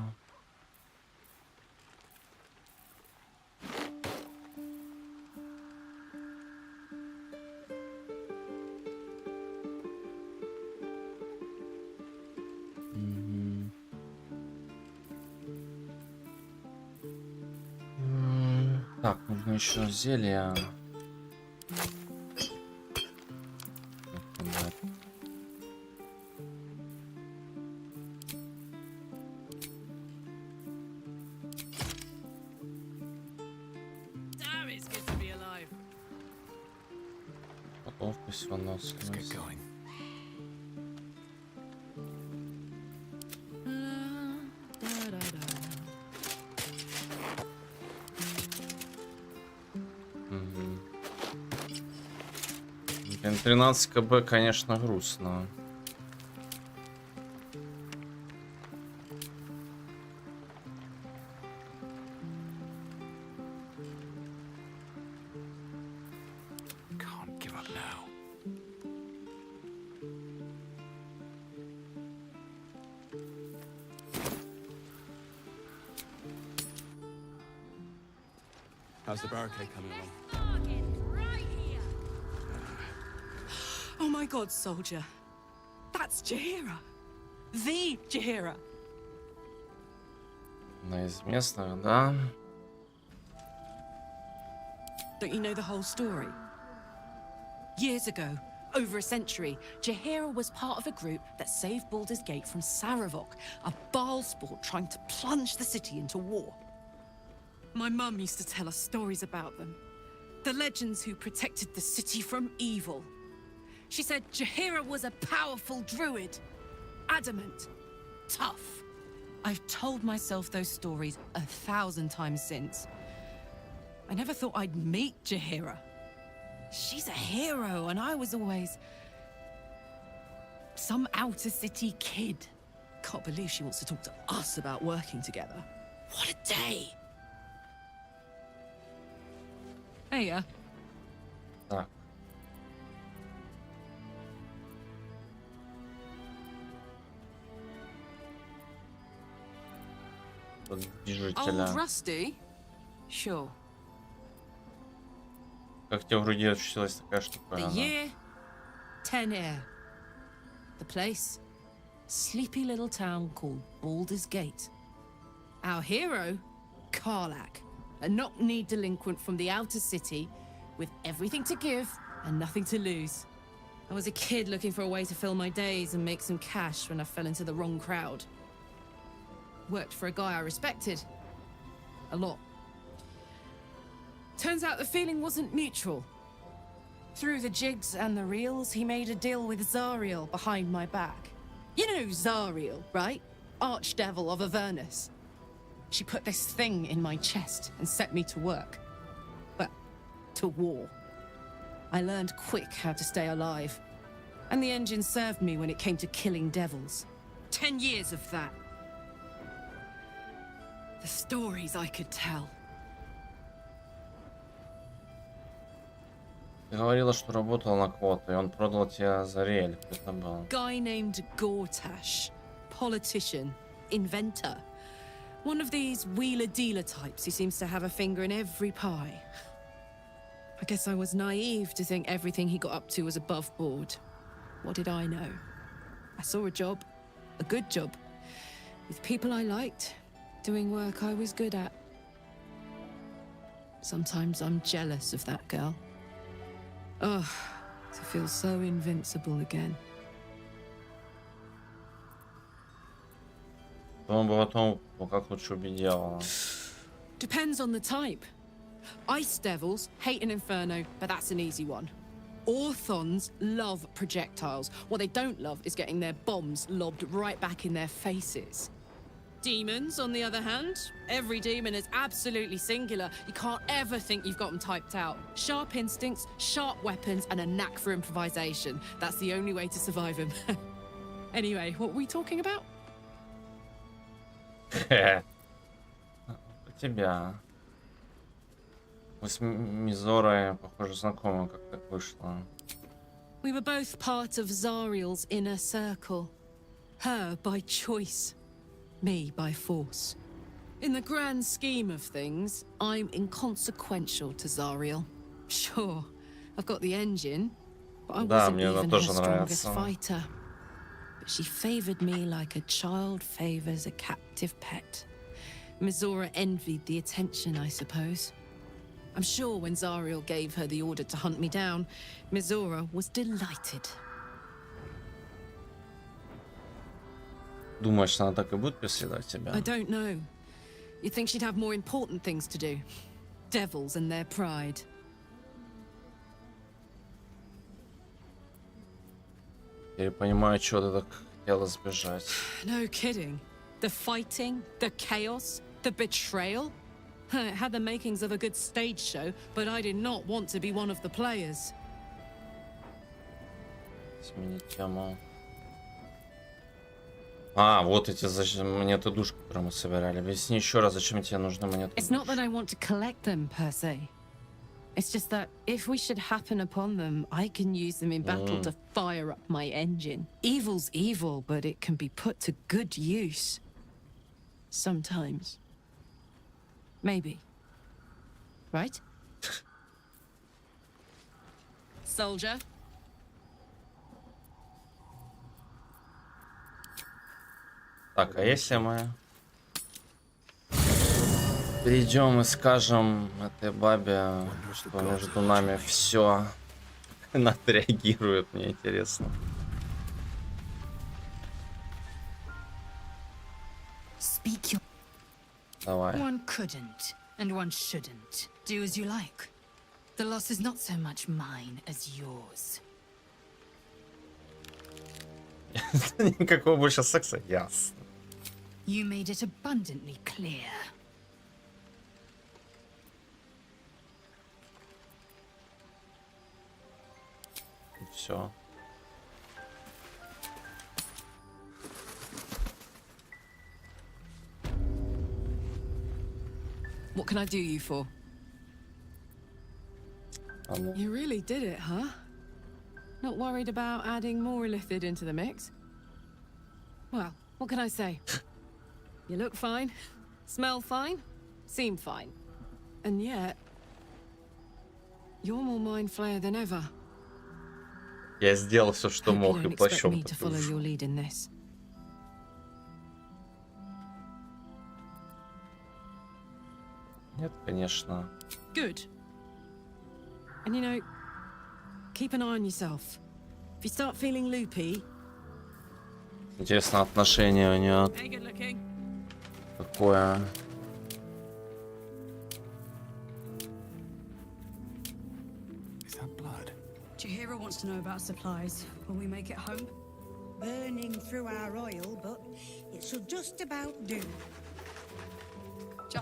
Так, нужно еще зелья. Ловкость, выносливость. Блин, 13 кб, конечно, грустно. How's the barricade coming along? Oh my god, soldier. That's Jaheira. The Jaheira. Одна из местных, да? Don't you know the whole story? Years ago, over a century, Jaheira was part of a group that saved Baldur's Gate from Saravok, a Baal sport trying to plunge the city into war. My mum used to tell us stories about them. The legends who protected the city from evil. She said Jaheira was a powerful druid. Adamant. Tough. I've told myself those stories 1,000 times since. I never thought I'd meet Jaheira. She's a hero, and I was always some outer city kid. Can't believe she wants to talk to us about working together. What a day! Hey, Так. Движителя. Old Rusty? Sure. Как тебе вроде ощутилась такая штука? The year, 10 air. The place, sleepy little town called Baldur's Gate. Our hero, Karlak, a knock-knee delinquent from the outer city with everything to give and nothing to lose. I was a kid looking for a way to fill my days and make some cash when I fell into the wrong crowd. Worked for a guy I respected. A lot. Turns out the feeling wasn't mutual. Through the jigs and the reels, he made a deal with Zariel behind my back. You know Zariel, right? Archdevil of Avernus. She put this thing in my chest and set me to work. Well, to war. I learned quick how to stay alive. And the engine served me when it came to killing devils. 10 years of that. The stories I could tell. Ты говорила, что работала на кого-то, и он продал тебе Зариэль. Кто это был? Guy named Gortash. Politician. Inventor. One of these wheeler-dealer types who seems to have a finger in every pie. I guess I was naive to think everything he got up to was above board. What did I know? I saw a job. A good job. With people I liked. Doing work I was good at. Sometimes I'm jealous of that girl. Oh, to feel so invincible again. Потом, как лучше убить дьявола. Depends on the type. Ice devils hate an inferno, but that's an easy one. Orthons love projectiles. What they don't love is getting their bombs lobbed right back in their faces. Demons, on the other hand, every demon is absolutely singular. You can't ever think you've got them typed out. Sharp instincts, sharp weapons, and a knack for improvisation. That's the only way to survive them. Anyway, what were we talking about? Тебя. Мы с Мизорой, похоже, знакомы, как так вышло. We were both part of Zariel's inner circle. Her by choice, me by force. In the grand scheme of things, I'm inconsequential to Zariel. Sure, I've got the engine, but I wasn't even her strongest fighter. But she favored me like a child favors a captive pet. Mizora envied the attention, I suppose. I'm sure when Zariel gave her the order to hunt me down, Mizora was delighted. Думаешь, она так и будет преследовать тебя? I don't know. You'd think she'd have more important things to do. Devils and their pride. Я понимаю, чего ты так хотела сбежать. No kidding. The fighting, the chaos, the betrayal. It had the makings of a good stage show, but I did not want to be one of the players. Сменить тему. А, вот эти монеты душ, которые мы собирали. Объясни еще раз, зачем тебе нужны монеты душ? It's not that I want to collect them, per se. It's just that if we should happen upon them, I can use them in battle to fire up my engine. Evil's evil, but it can be put to good use. Sometimes. Maybe. Right? Soldier? Так, а если мы перейдем и скажем этой бабе, что между нами все, она отреагирует, мне интересно. Speak your... Давай. One couldn't, and one shouldn't. Do as you like. The loss is not so much mine as yours. Никакого больше секса, ясно. You made it abundantly clear. Все. What can I do you for? You really did it, huh? Not worried about adding more illithid into the mix? Well, what can I say? You look fine, smell fine, seem fine. And yet, you're more mind flayer than ever. Я сделал все, что мог, и плащом me to follow your lead in this. Нет, конечно. Good. And you know, keep an eye on yourself. If you start feeling loopy... Интересно, отношение у нее какое. Is that blood? Chihiro wants to know about supplies when we make it home. Burning through our oil, but it should just about do.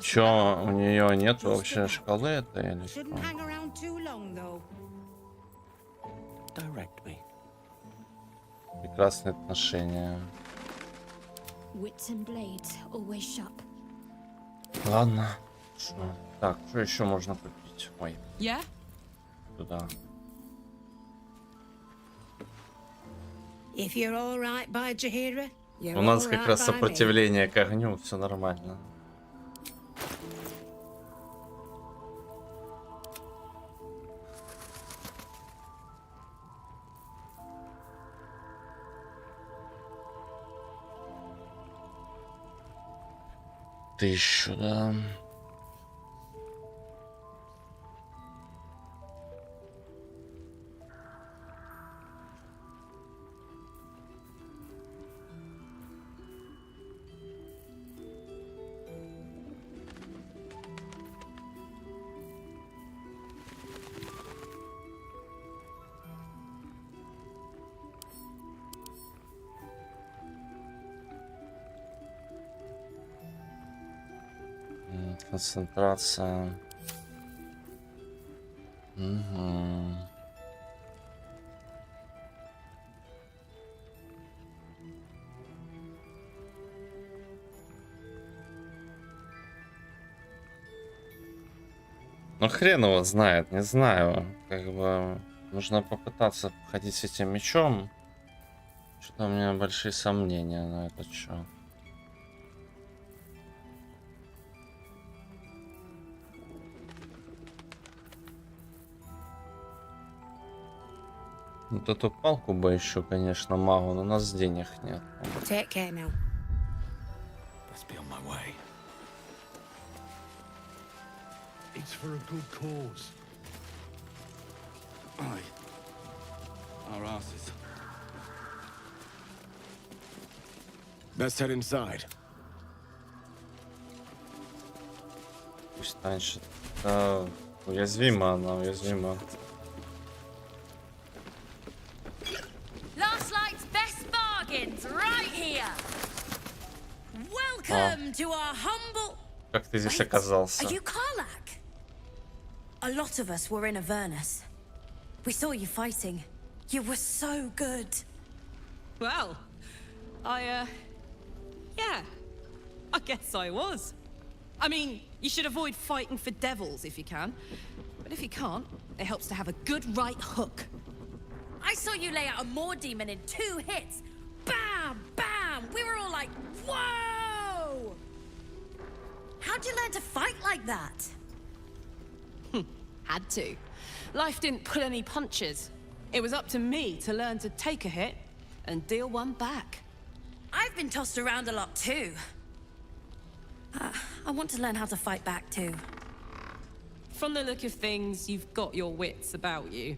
Чё, у нее нет вообще шкалы это или что? Shouldn't hang around too long, though. Direct me. Прекрасные отношения. Wits and blades always sharp. Ладно. Что? Так, что еще можно купить? Ой. Yeah? Туда. If you're all right by Chihiro, you're У нас all как right раз by сопротивление к огню, все нормально. Тысячу, да. концентрация. Угу. Ну хрен его знает, не знаю. Как бы нужно попытаться ходить с этим мечом. Что-то у меня большие сомнения на этот счет. Вот эту палку бы еще, конечно, магу, но у нас денег нет. Take care now. Best be on my way. It's for a good cause. Aye. Our asses. Best head inside. Пусть танчит. Да, уязвима она, уязвима. Last night's best bargains right here. Welcome to our humble. Как ты здесь оказался? Are you Karlak? A lot of us were in Avernus. We saw you fighting. You were so good. Well, yeah, I guess I was. I mean, you should avoid fighting for devils if you can. But if you can't, it helps to have a good right hook. I saw you lay out a Moor demon in 2 hits. Bam! Bam! We were all like, whoa! How'd you learn to fight like that? Had to. Life didn't pull any punches. It was up to me to learn to take a hit and deal one back. I've been tossed around a lot too. I want to learn how to fight back too. From the look of things, you've got your wits about you.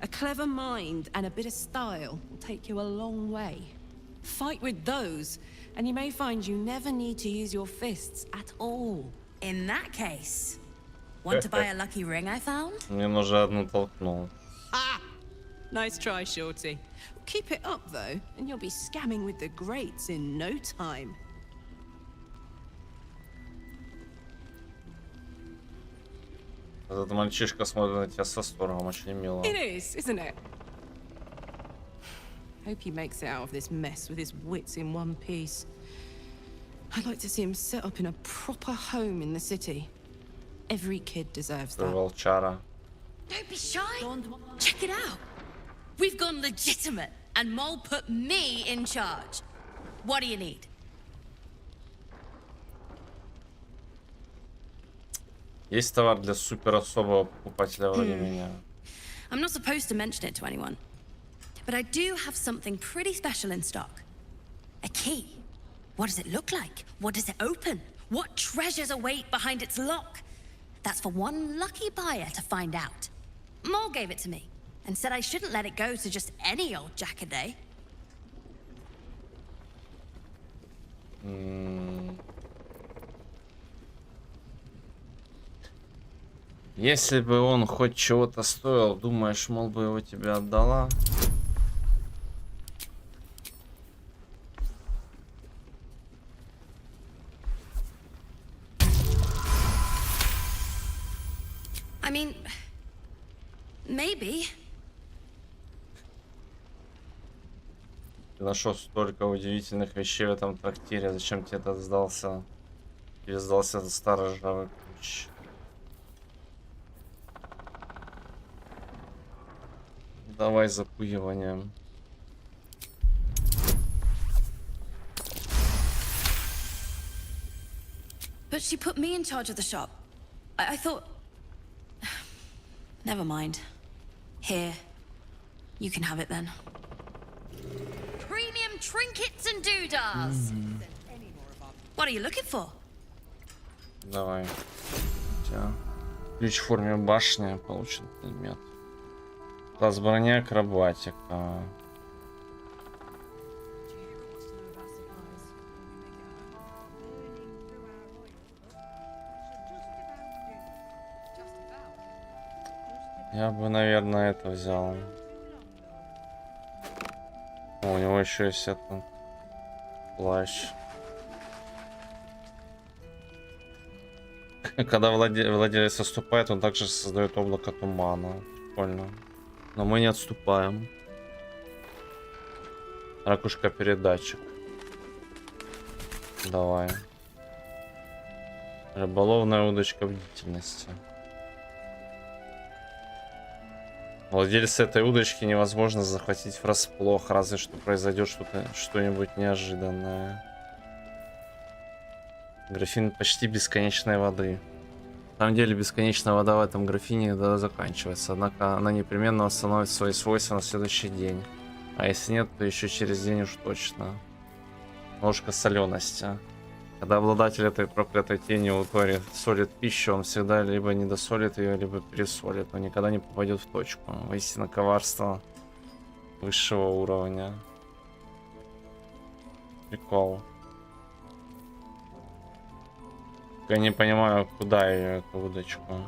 A clever mind and a bit of style will take you a long way. Fight with those, and you may find you never need to use your fists at all. In that case, want to buy a lucky ring I found? Мне нужно одну толкнул. Ah! Nice try, Shorty. Keep it up, though, and you'll be scamming with the greats in no time. Этот мальчишка смотрит на тебя со восторгом, очень мило. It is, isn't it? Hope he makes it out of this mess with his wits in one piece. I'd like to see him set up in a proper home in the city. Every kid deserves that. Волчара. Don't be shy. Check it out. We've gone legitimate, and Mole put me in charge. What do you need? Есть товар для супер особого покупателя вроде меня. I'm not supposed to mention it to anyone, but I do have something pretty special in stock. A key. What does it look like? What does it open? What treasures await behind its lock? That's for one lucky buyer to find out. Mole gave it to me and said I shouldn't let it go to just any old jackaday. Если бы он хоть чего-то стоил, думаешь, мол бы его тебе отдала? I mean, maybe. Ты нашел столько удивительных вещей в этом трактире. Зачем тебе этот сдался? Тебе сдался этот старый ржавый ключ. Давай запугиванием. But she put me in charge of the shop. I thought... Never mind. Here. You can have it then. Premium trinkets and doodahs! What are you looking for? Давай. Ключ в форме башни. Получен предмет. Класс броня, акробатика. Я бы, наверное, это взял. О, у него еще есть этот плащ. Когда владелец отступает, он также создает облако тумана. Прикольно. Но мы не отступаем. Ракушка передатчик. Давай. Рыболовная удочка бдительности. Владельца этой удочки невозможно захватить врасплох, разве что произойдет что-нибудь неожиданное. Графин почти бесконечной воды. На самом деле бесконечная вода в этом графине заканчивается, однако она непременно восстановит свои свойства на следующий день. А если нет, то еще через день уж точно. Ложка солености. Когда обладатель этой проклятой тени утворит солит пищу, он всегда либо недосолит ее, либо пересолит, но никогда не попадет в точку. Воистину коварство высшего уровня. Прикол. Я не понимаю, куда ее, эту удочку.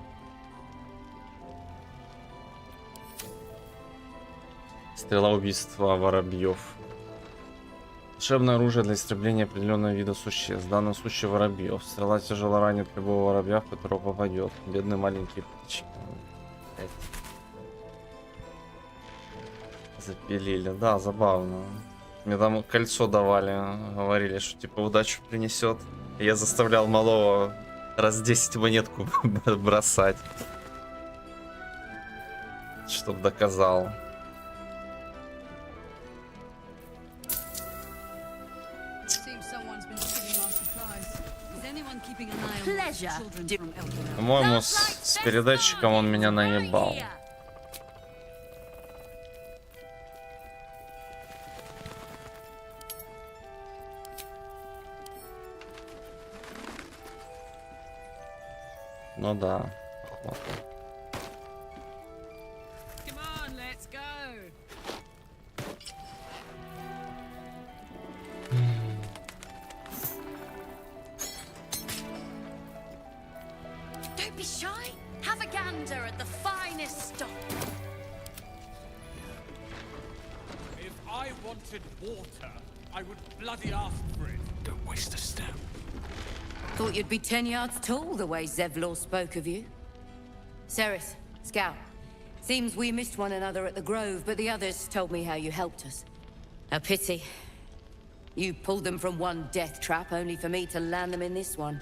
Стрела убийства воробьев. Волшебное оружие для истребления определенного вида существ. В данном случае воробьев. Стрела тяжело ранит любого воробья, в которого попадет. Бедные маленькие птички. Запилили. Да, забавно. Мне там кольцо давали. Говорили, что типа удачу принесет. Я заставлял малого раз 10 монетку бросать. Чтоб доказал. По-моему, с передатчиком он меня наебал. Ну да. Don't be shy. Have a gander at the finest stock. If I wanted water, I would bloody ask for it. Don't waste a step. Thought you'd be 10 yards tall the way Zevlor spoke of you. Ceres, Scout. Seems we missed one another at the Grove, but the others told me how you helped us. A pity. You pulled them from one death trap, only for me to land them in this one.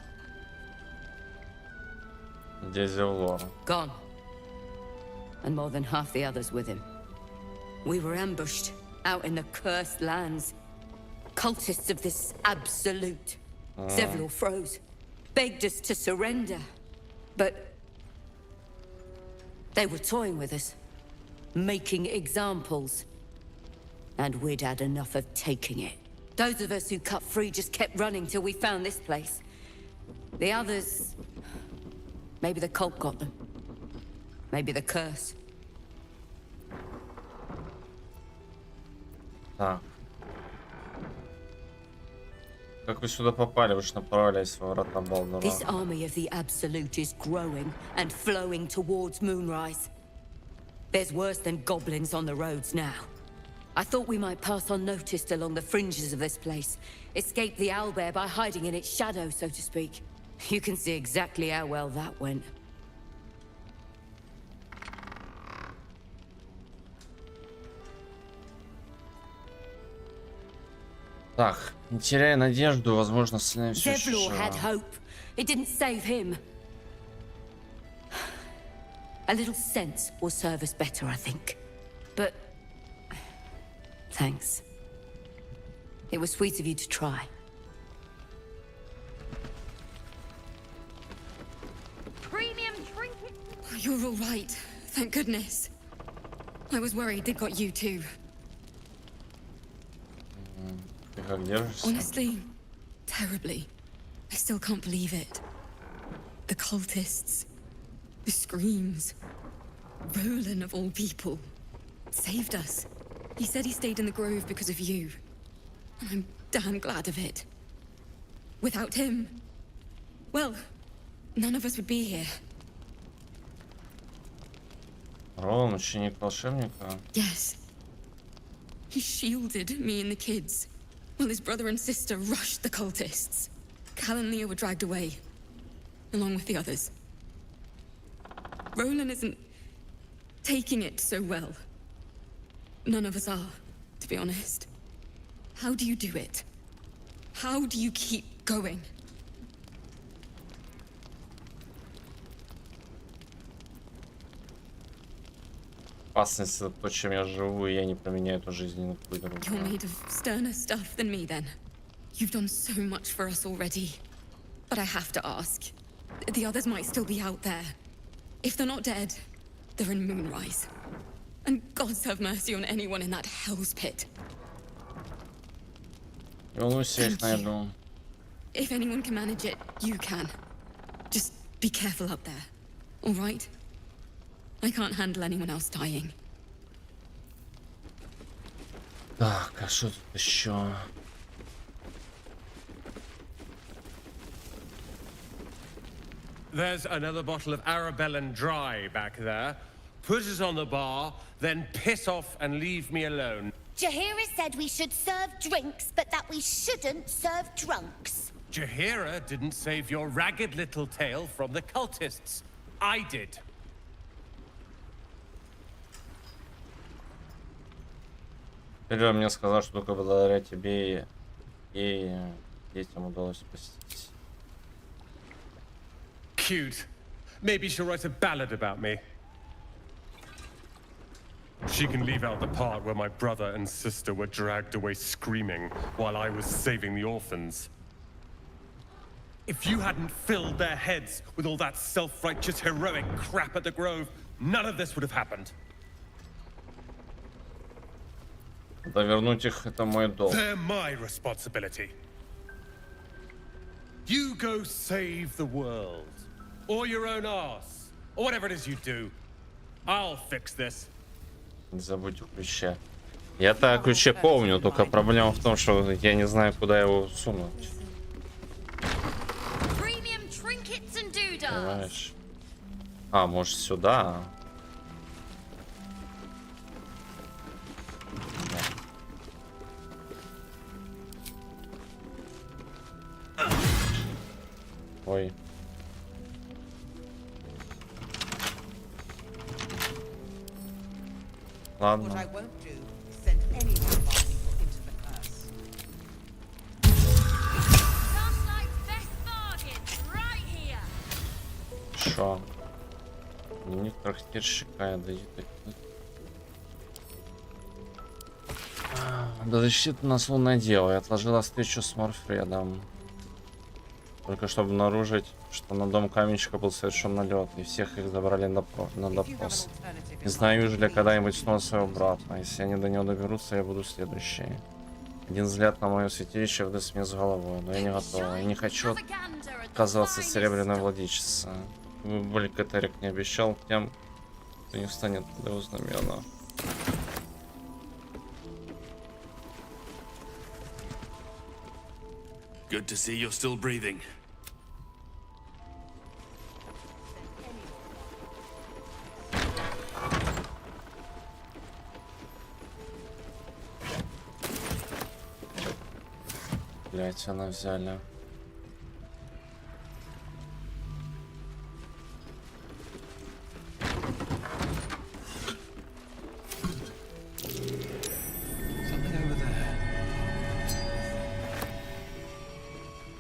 Gone. And more than half the others with him. We were ambushed, out in the cursed lands. Cultists of this absolute. Zevlor froze, begged us to surrender. But they were toying with us, making examples. And we'd had enough of taking it. Those of us who cut free just kept running till we found this place. The others... Maybe the cult got them. Maybe the curse. Так. Как вы сюда попали? Вы же направлялись во врата Балдура. This army of the Absolute is growing and flowing towards Moonrise. There's worse than goblins on the roads now. I thought we might pass unnoticed along the fringes of this place. Escape the owlbear by hiding in its shadow, so to speak. You can see exactly how well that went. Так, не теряя надежду, возможно, все Zevlor had hope. It didn't save him. A little sense will serve us better, I think. But... thanks. It was sweet of you to try. Premium trinket. You're all right. Thank goodness. I was worried they'd got you too. Honestly, terribly. I still can't believe it. The cultists, the screams. Roland, of all people, saved us. He said he stayed in the grove because of you. And I'm damn glad of it. Without him, well, none of us would be here. Ролан, ученик волшебника? Yes. He shielded me and the kids, while his brother and sister rushed the cultists. Cal and Leah were dragged away. along with the others. Roland isn't taking it so well. None of us are, to be honest. How do you do it? How do you keep going? Опасность — это то, чем я живу, и я не поменяю эту жизнь ни на какую другую. You're made of sterner stuff than me, then. You've done so much for us already. But I have to ask. The others might still be out there. If they're not dead, they're in Moonrise. And gods have mercy on anyone in that hell's pit. Не волнуйся, я их найду. If anyone can manage it, you can. Just be careful up there. All right? I can't handle anyone else dying. Так, а что тут еще? There's another bottle of Arabellan Dry back there. Put it on the bar, then piss off and leave me alone. Jaheira said we should serve drinks, but that we shouldn't serve drunks. Jaheira didn't save your ragged little tail from the cultists. I did. Теперь мне сказал, что только благодаря тебе и детям удалось спастись. Cute. Maybe she'll write a ballad about me. She can leave out the part where my brother and sister were dragged away screaming while I was saving the orphans. If you hadn't filled their heads with all that self-righteous heroic crap at the Grove, none of this would have happened. Да вернуть их — это мой долг. They're my responsibility. You go save the world. Or your own arse. Or whatever it is you do. I'll fix this. Не забудь о ключе. Я-то о ключе помню, только проблема в том, что я не знаю, куда его сунуть. Понимаешь? А, может, сюда? Ой. Ладно. Шо? Дневник трактирщика, да да защитит нас лунное дело. Я отложила встречу с Морфредом. Только чтобы обнаружить, что на дом каменщика был совершен налет, и всех их забрали на допрос. Не знаю, вижу ли когда-нибудь снова своего брата. Если они до него доберутся, я буду следующий. Один взгляд на мое святилище вдаст мне с головой, но я не готова. Я не хочу отказываться от серебряной владычицы. Более Катерик не обещал тем, кто не встанет под его знамена. Good to see you're still breathing. Блять, она взяли.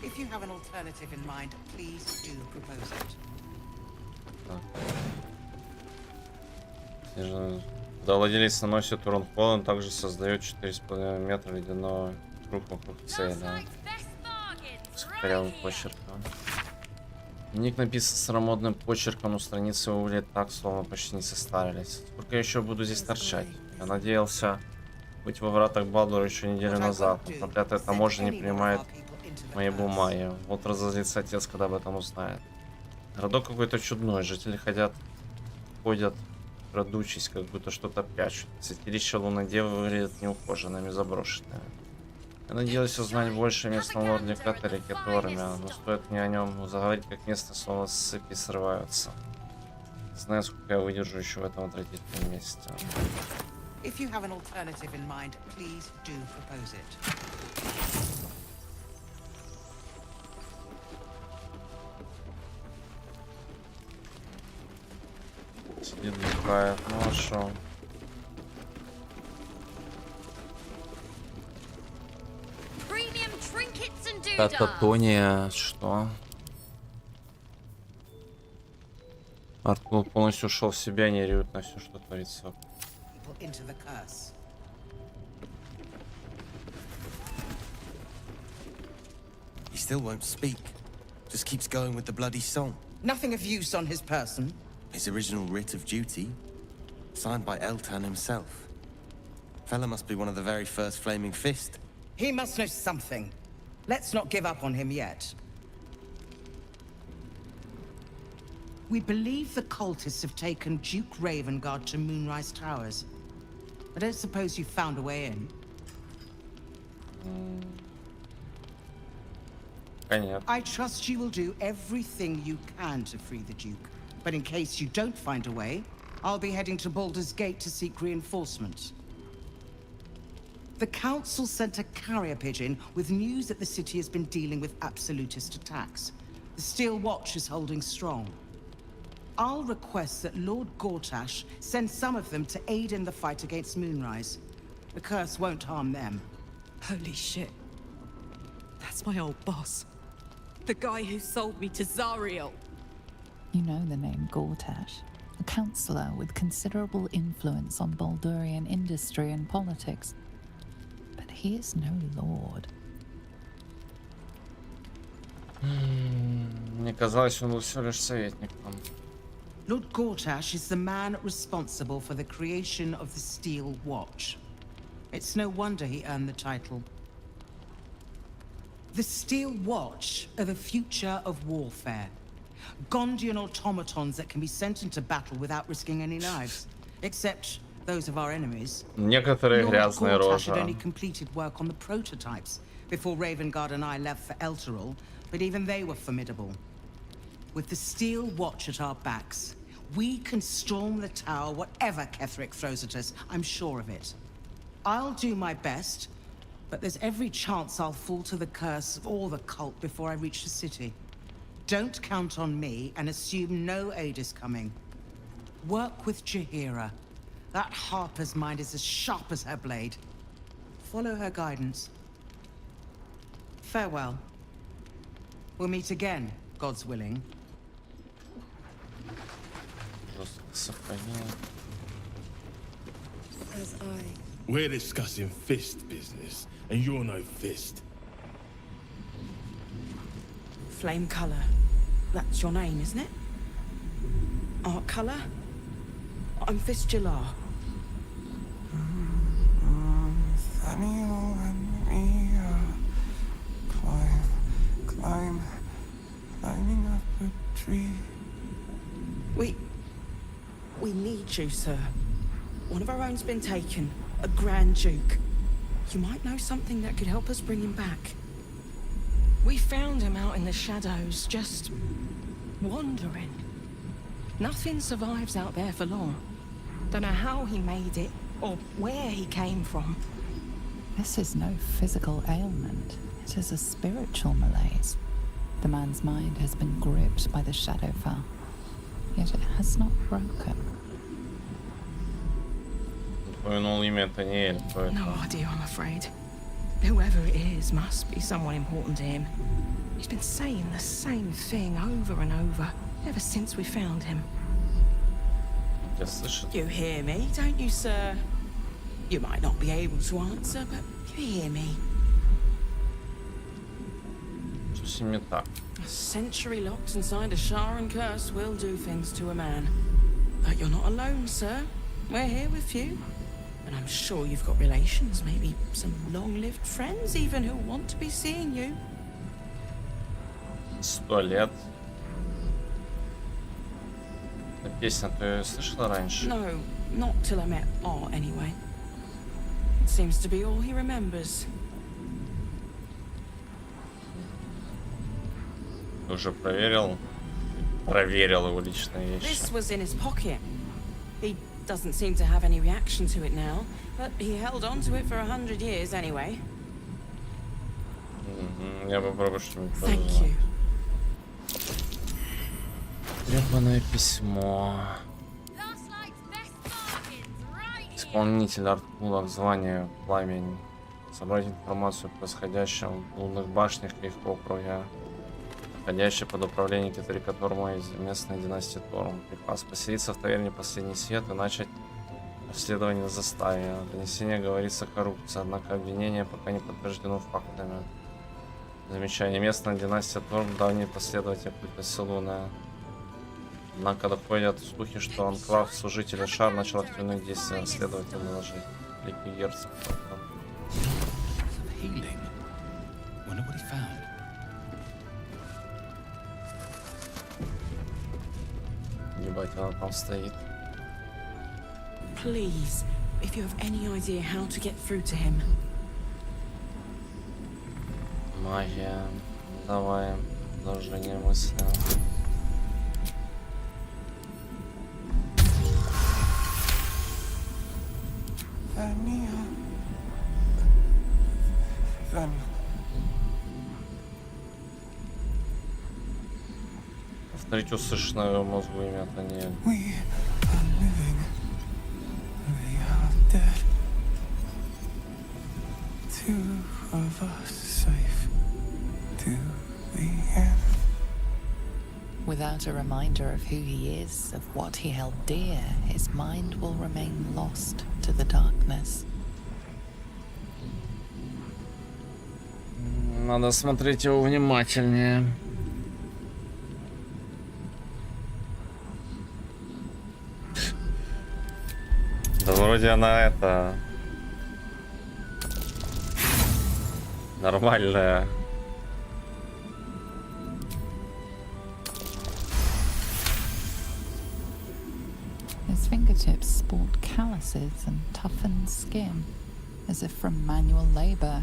If you have an alternative in mind, please do propose it. Да, владелец наносит урон холодом, также создает 4,5 метра ледяного круг вокруг цели. Скорявым почерком. Ник написан старомодным почерком, но страницы выглядят так, словно почти не состарились. Сколько я еще буду здесь торчать? Я надеялся быть во вратах Балдура еще неделю назад, но проклятая таможня не принимает мои бумаги. Вот разозлится отец, когда об этом узнает. Городок какой-то чудной, жители ходят, крадучись, как будто что-то прячут. Святилище лунной девы выглядит неухоженными, заброшенными. Я надеялся узнать больше о местном лорде Катерике Торме, но стоит мне о нем заговорить, как место словно с цепи срываются. Знаю, сколько я выдержу еще в этом отвратительном месте. If you have an alternative in mind, please do propose it. пускает. Ну а шо? Кататония, что? Артур полностью ушел в себя, не реют на все, что творится. He still won't speak. Just keeps going with the bloody song. Nothing of use on his person. His original writ of duty, signed by Eltan himself. Fella must be one of the very first Flaming Fist. He must know something. Let's not give up on him yet. We believe the cultists have taken Duke Ravengard to Moonrise Towers. I don't suppose you found a way in. I trust you will do everything you can to free the Duke. But in case you don't find a way, I'll be heading to Baldur's Gate to seek reinforcements. The Council sent a carrier pigeon with news that the city has been dealing with absolutist attacks. The Steel Watch is holding strong. I'll request that Lord Gortash send some of them to aid in the fight against Moonrise. The curse won't harm them. Holy shit. That's my old boss. The guy who sold me to Zariel. You know the name Gortash, a councillor with considerable influence on Baldurian industry and politics. But he is no lord. Мне казалось, он был всего лишь советником. Lord Gortash is the man responsible for the creation of the Steel Watch. It's no wonder he earned the title. The Steel Watch are the future of warfare. Gondian automatons that can be sent into battle without risking any lives. Except those of our enemies. Некоторые грязные Gortash had рожи. only completed work on the prototypes before Ravengard and I left for Elturel, but even they were formidable. With the Steel Watch at our backs, we can storm the tower whatever Ketherick throws at us, I'm sure of it. I'll do my best, but there's every chance I'll fall to the curse or the cult before I reach the city. Don't count on me and assume no aid is coming. Work with Jaheira. That Harper's mind is as sharp as her blade. Follow her guidance. Farewell. We'll meet again, God's willing. As I... We're discussing fist business, and you're no fist. Flame color. That's your name, isn't it? Art color? I'm Fistula. Nathaniel and me climbing up a tree. We need you, sir. One of our own's been taken. A Grand Duke. You might know something that could help us bring him back. We found him out in the shadows, just wandering. Nothing survives out there for long. Don't know how he made it, or where he came from. This is no physical ailment. It is a spiritual malaise. The man's mind has been gripped by the Shadowfell, yet it has not broken. Упомянул имя Таниэль, No idea, I'm afraid. Whoever it is must be someone important to him. He's been saying the same thing over and over, ever since we found him. You hear me, don't you, sir? You might not be able to answer, but you hear me. Что с ними так? A century locked inside a Sharan curse will do things to a man. But you're not alone, sir. We're here with you. And I'm sure you've got relations, maybe some long-lived friends even who want to be seeing you. 100 лет. Эта песня ты её слышала раньше? No, not till I met Art anyway. It seems to be all he remembers. Ты уже проверил его личные вещи? This was in his pocket. He doesn't seem to have any reaction to it now, but he held on to it for 100 years anyway. Я попробую что-нибудь Thank you. Требанное письмо. Last light's Исполнитель арт-пулов, звание, пламень. Собрать информацию о происходящем в лунных башнях и их округе, находящие под управлением Китари-Торма из местной династии Торм. Приказ поселиться в таверне «Последний свет» и начать расследование заставе. В донесении говорится коррупция, однако обвинение пока не подтверждено фактами. Замечание. Местная династия Торм — давний последователь культа Селуна. Однако доходят слухи, что анклав служителя Шар начал активные действия расследователя наложить. Великий герцог. Healing. Wonder what he found. Ебать, она там стоит. Please, if you have any idea how to get through to him. Магия. Давай. Продолжение мысли. Повторить услышанное в мозгу имя Таниэль. Without a reminder of who he is, of what he held dear, his mind will remain lost to the darkness. Надо смотреть его внимательнее. Да вроде она это... нормальная. His fingertips sport calluses and toughened skin, as if from manual labor,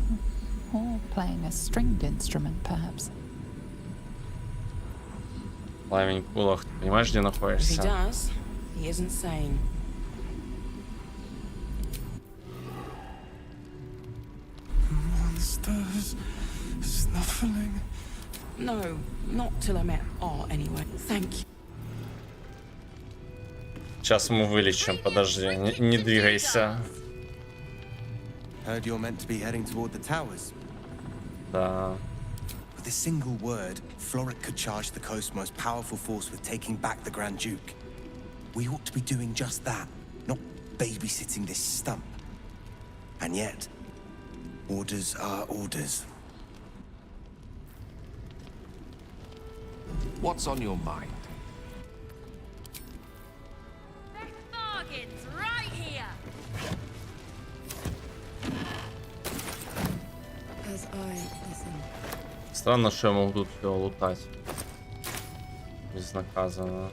or playing a stringed instrument, perhaps. Пламень Кулах, ты понимаешь, где If he находишься? does, he isn't sane. Monsters snuffling. No, not till I met R anyway. Thank you. Сейчас мы вылечим, подожди, не двигайся. Heard you're meant to be heading toward the towers. Да. With a single word, Floric could charge the coast's most powerful force with taking back the Grand Duke. We ought to be doing just that, not babysitting this stump. And yet, orders are orders. What's on your mind? Bargains right here. As I listen. Странно, что я могу тут все лутать. Безнаказанно.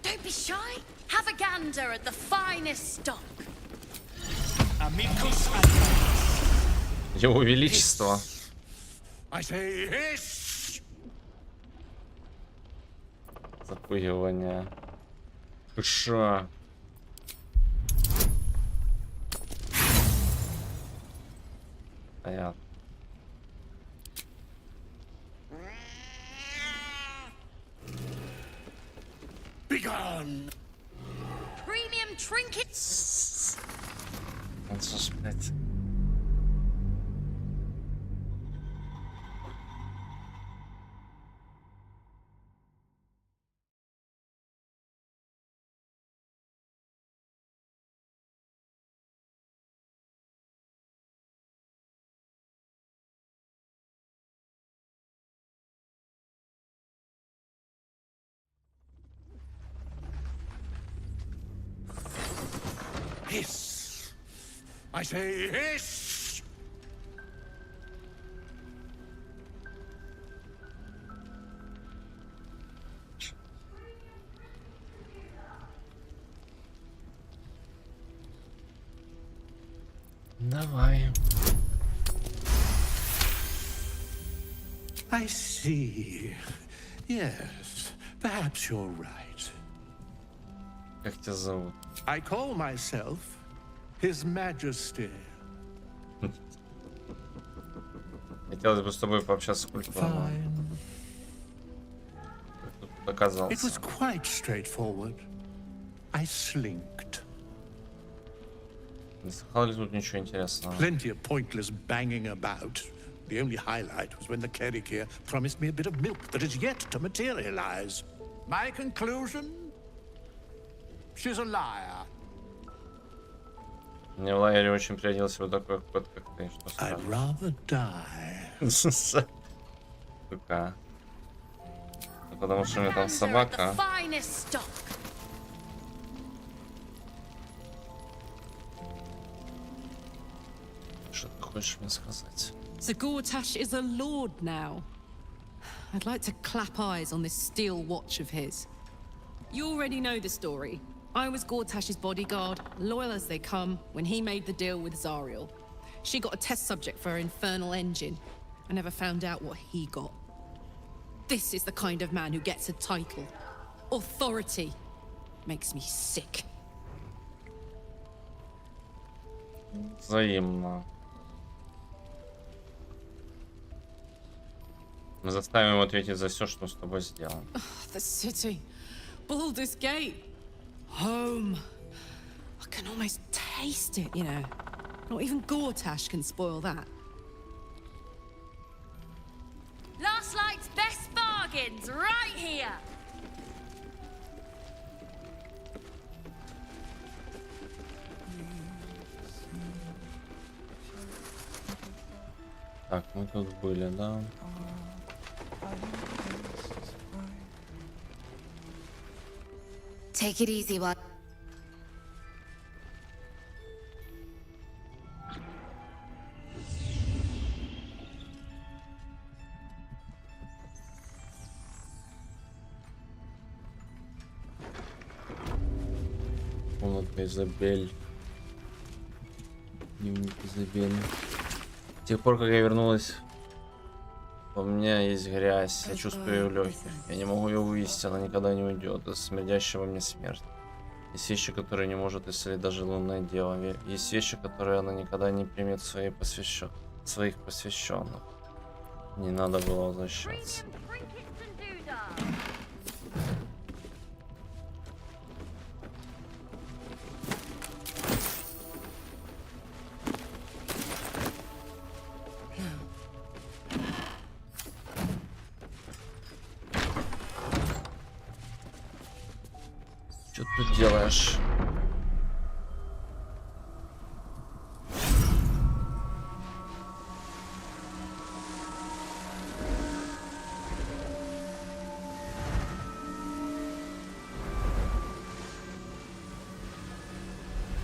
Don't be shy. Have a gander at the finest stock. Его Величество. I say hiss! Запугивание. Кыша. Понятно. Begone! Premium trinkets. Он же, блядь. Hiss! I say hiss! Давай. I see. Yes, perhaps you're right. Как тебя зовут? I call myself His Majesty. Хотелось бы с тобой пообщаться культурно. Тут оказался. It was quite straightforward. I slinked. Не слыхал ли тут ничего интересного? Plenty of pointless banging about. The only highlight was when the cleric here promised me a bit of milk that is yet to materialize. My conclusion? She's a liar. Мне в лагере очень пригодился вот такой кот, как ты. Что I'd rather die. Сука. Потому что у меня там собака. Что ты хочешь мне сказать? So Gortash is a lord now. I'd like to clap eyes on this steel watch of his. You already know the story. I was Gortash's bodyguard, loyal as they come, when he made the deal with Zariel. She got a test subject for her infernal engine. I never found out what he got. This is the kind of man who gets a title. Authority. Makes me sick. Взаимно. Мы заставим его ответить за все, что с тобой сделал. The city. Baldur's Gate. Home. I can almost taste it, you know. Not even Gortash can spoil that. Last Light's best bargains right here. Так, мы тут были, да? Take it easy, what? Комнатка Изабель. Дневник Изабель. С тех пор, как я вернулась, у меня есть грязь. Я чувствую ее в легких. Я не могу ее вывести, она никогда не уйдет. Это смердящая во мне смерть. Есть вещи, которые не может исцелить даже лунное дело. Есть вещи, которые она никогда не примет своих посвященных. Не надо было возвращаться. Что ты тут делаешь?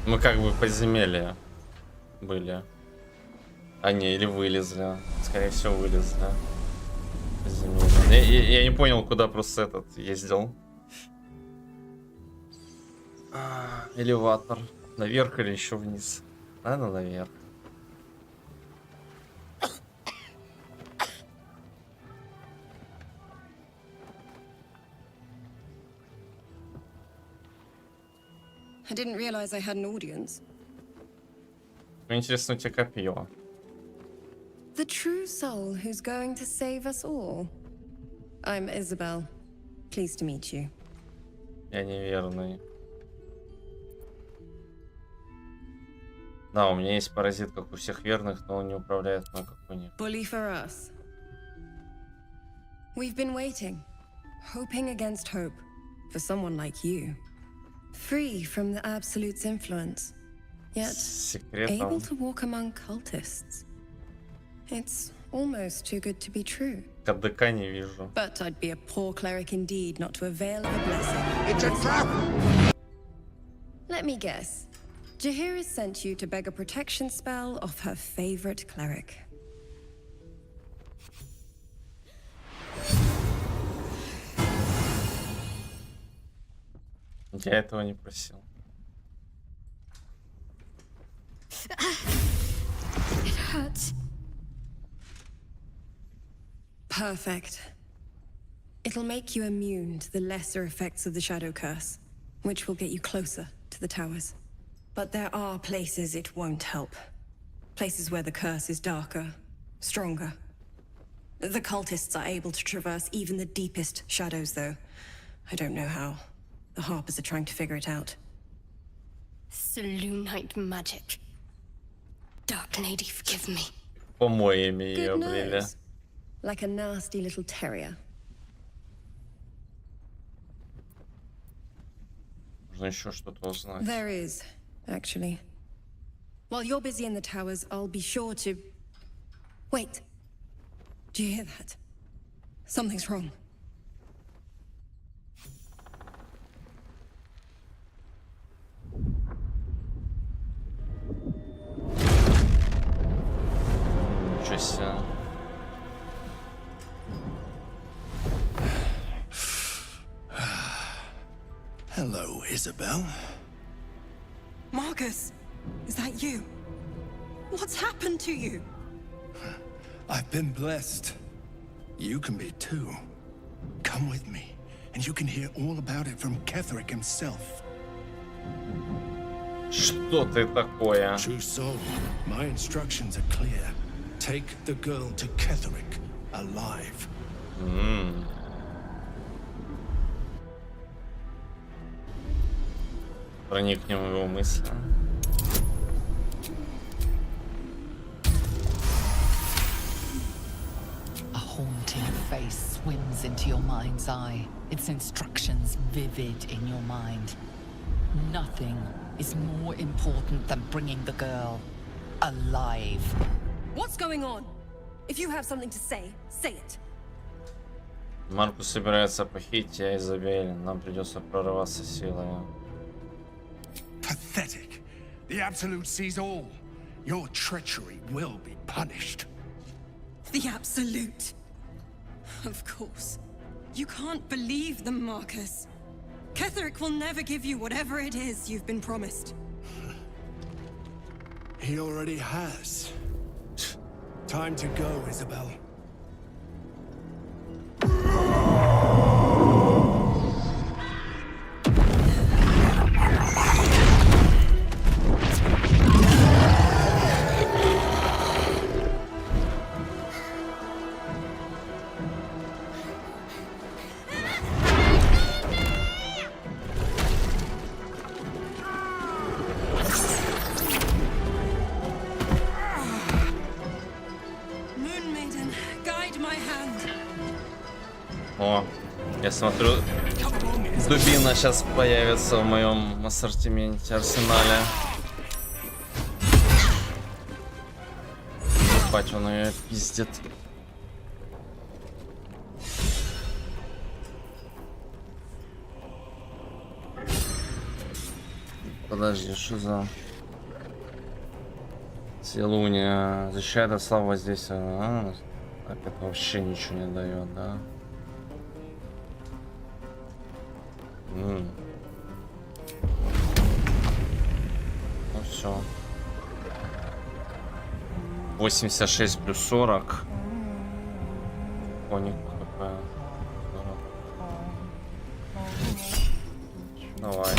Мы как бы в подземелье были. А не, или вылезли. Скорее всего, вылезли. Я не понял, куда просто этот ездил. Элеватор. Наверх или еще вниз? Наверное, наверх. I didn't realize I had an audience. Интересно, у тебя копье. The true soul who's going to save us all. I'm Isabel. Pleased to meet you. Я неверный. Да, у меня есть паразит, как у всех верных, но он не управляет мной, как у них. Bully for us. We've been waiting, hoping against hope, for someone like you. Free from the Absolute's influence, yet able to walk among cultists. It's almost too good to be true. КДК не вижу. But I'd be a poor cleric indeed not to avail of a blessing. It's a trap! Let me guess. Jaheira sent you to beg a protection spell off her favorite cleric. Я этого не просил. It hurts. Perfect. It'll make you immune to the lesser effects of the shadow curse. which will get you closer to the towers. But there are places it won't help. Places where the curse is darker, stronger. The cultists are able to traverse even the deepest shadows, though. I don't know how. The Harpers are trying to figure it out. Selûnite magic. Dark Lady, forgive me. По-моему, ее Good облили. nose. Like a nasty little terrier. Нужно еще что-то узнать. There is, actually. While you're busy in the towers, I'll be sure to... Wait. Do you hear that? Something's wrong. Ничего себе. Hello, Isabel. Marcus, is that you? What's happened to you? I've been blessed. You can be too. Come with me, and you can hear all about it from Ketherick himself. Что ты такое? True soul, my instructions are clear. Take the girl to Ketherick alive. Проникнем в его мысли. A haunting face swims into your mind's eye, its instructions vivid in your mind. Nothing is more important than bringing the girl alive. What's going on? If you have something to say, say it. Маркус собирается похитить Изабель. Нам придется прорываться силой. Pathetic. The Absolute sees all. Your treachery will be punished. The Absolute. Of course. You can't believe them, Marcus. Ketherick will never give you whatever it is you've been promised. He already has. Time to go, Isabel. О, я смотрю, дубина сейчас появится в моем ассортименте, арсенале. Ебать, он ее пиздит. Подожди, что за... Целуния. Защищает от слабого воздействия. Так, это вообще ничего не дает, да? Ну все. 86 плюс 40. Коник какая. Давай.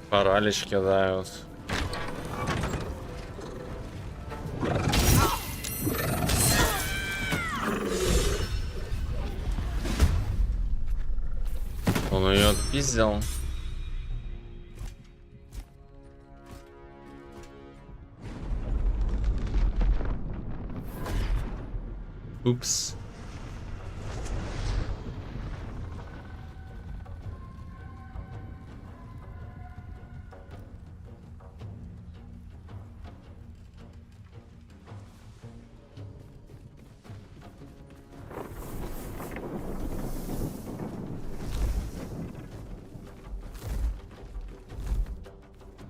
Паралич кидают. сделал. Упс.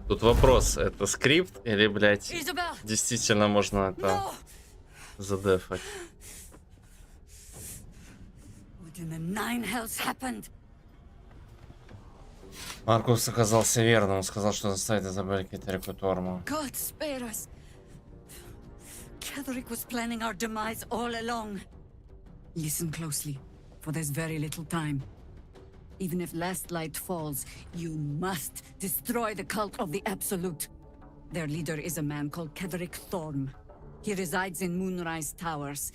Тут вопрос, это скрипт или, блядь, действительно можно это задефать? Маркус оказался верным, он сказал, что заставит Изабель Кеттерику Торму. God spare us. Ketherick was planning our demise all along. Listen closely, for there's very little time. Even if last light falls, you must destroy the cult of the Absolute. Their leader is a man called Ketherick Thorm. He resides in Moonrise Towers,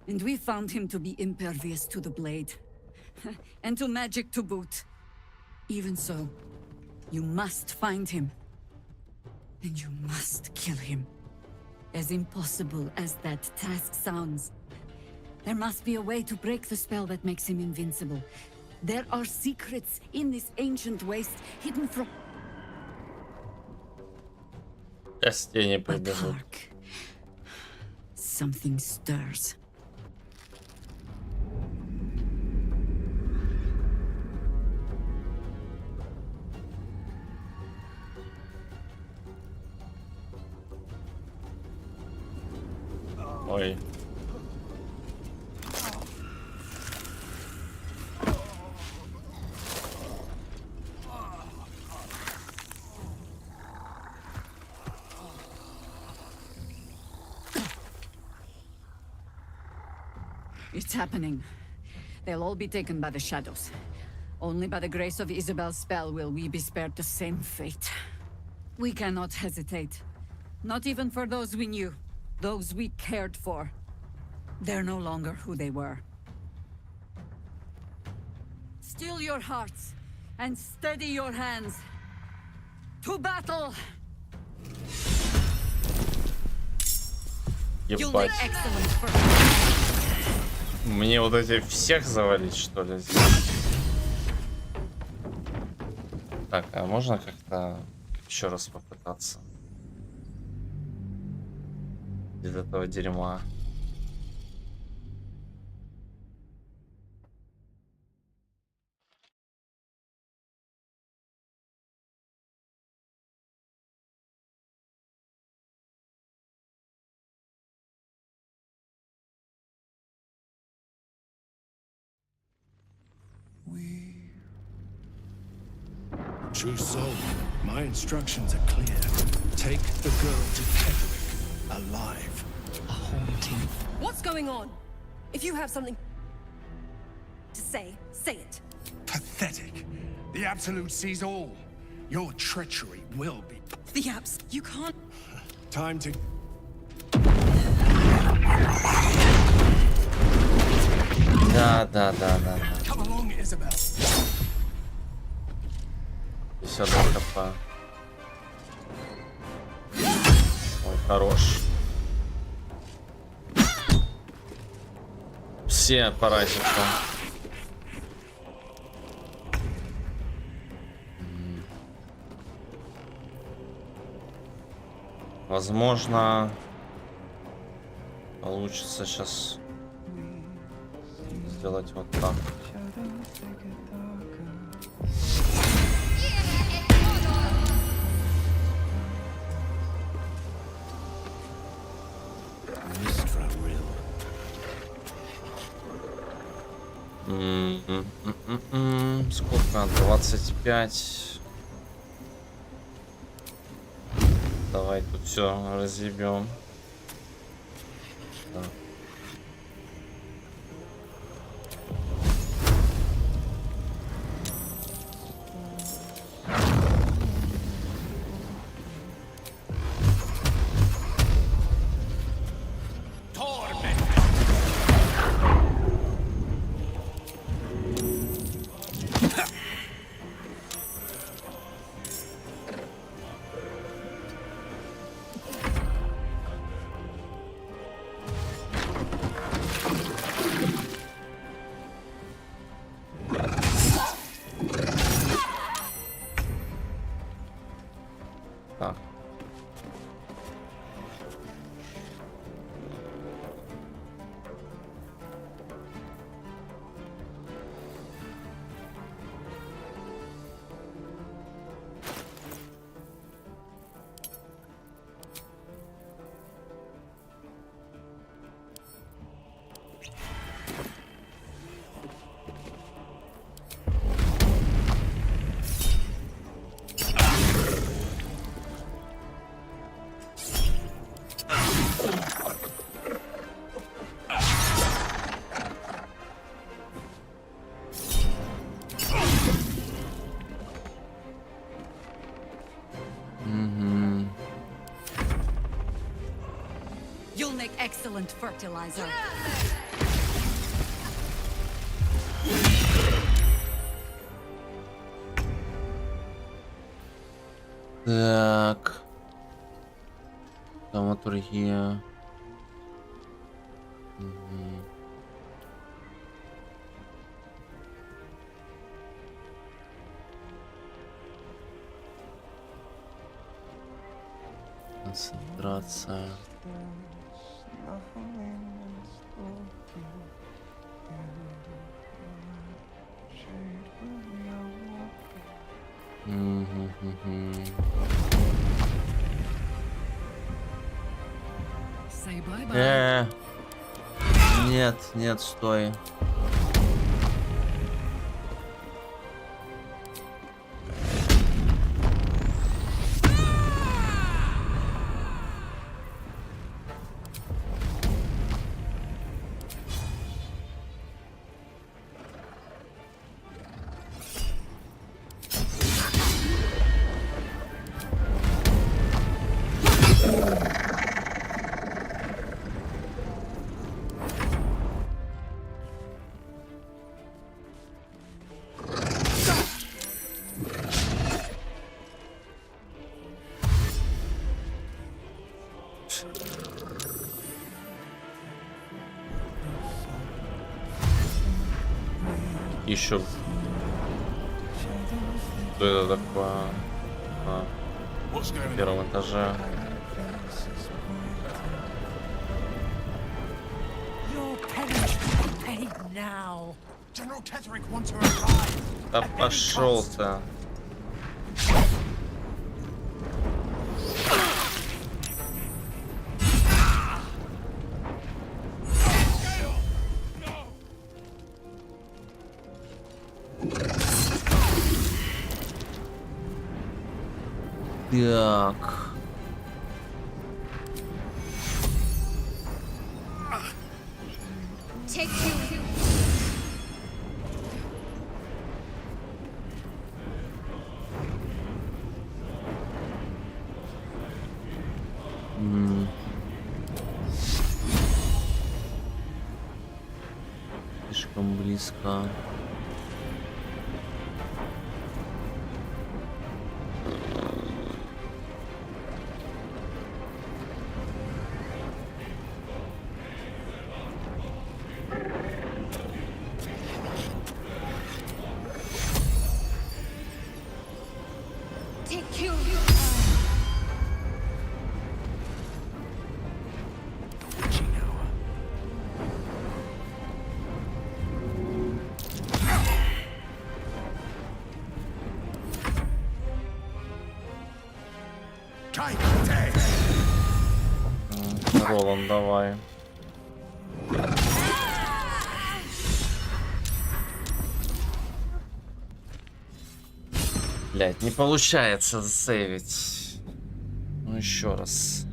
and we found him to be impervious to the blade. And to magic to boot. Even so, you must find him. And you must kill him. As impossible as that task sounds, there must be a way to break the spell that makes him invincible. There are secrets in this ancient waste hidden from... But hark. Something stirs. Ой. It's happening. They'll all be taken by the shadows. Only by the grace of Isabel's spell will we be spared the same fate. We cannot hesitate. Not even for those we knew. Those we cared for. They're no longer who they were. Still your hearts, and steady your hands. To battle! You'll make excellent first. Мне вот эти всех завалить, что ли, здесь? Так, а можно как-то еще раз попытаться? Из этого дерьма. True soul, my instructions are clear. Take the girl to Ketherick, alive. A haunting. What's going on? If you have something to say, say it. Pathetic. The Absolute sees all. Your treachery will be... The Abs... You can't... Time to... Да. Come along, Isabel. 52 хп. Ой, хорош. Все паразиты. Возможно, получится сейчас сделать вот так. Сколько? 25. Давай тут все разъебем. Да. Так. You'll make excellent fertilizer. Так. Драматургия. Концентрация. Say bye-bye. Нет, нет, стой. Еще. Что это такое? На первом этаже. Да пошел-то. Так. Слишком близко. Роланд, давай. Блять, не получается засейвить. Ну еще раз.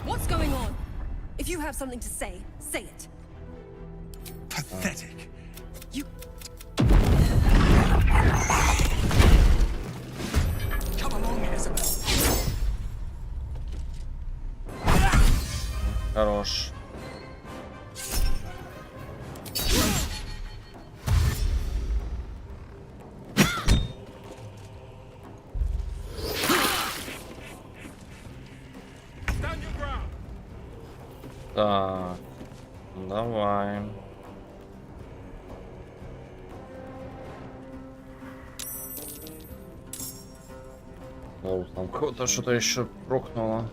What's going on? If you have something to say, say it. Pathetic. You... Come along, Isabel. Хорош. Так, давай. О, там кого-то что-то еще прокнуло.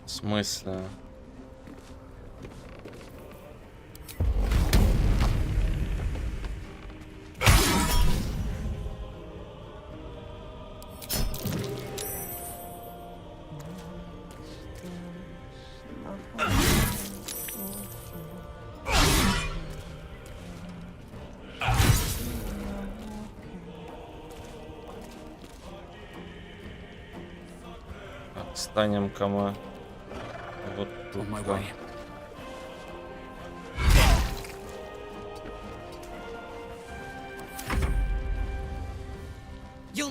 В смысле? Станем-ка мы вот тут.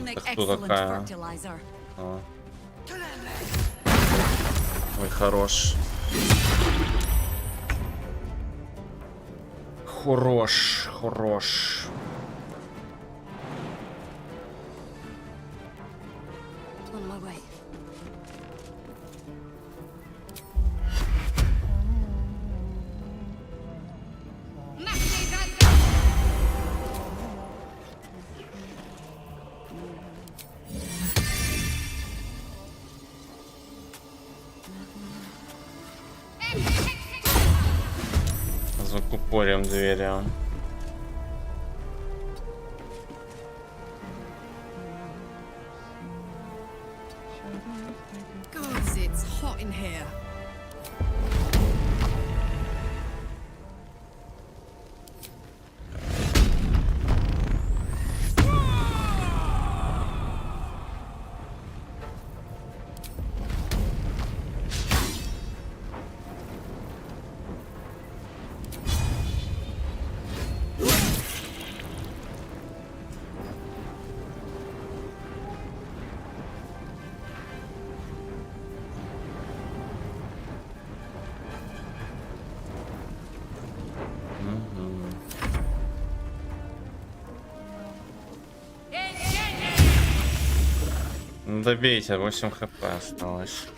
Это кто такая? А. Ой, хорош. Хорош, хорош. Закупорим двери. Gods, it's hot in here. Добейте, 8 хп осталось.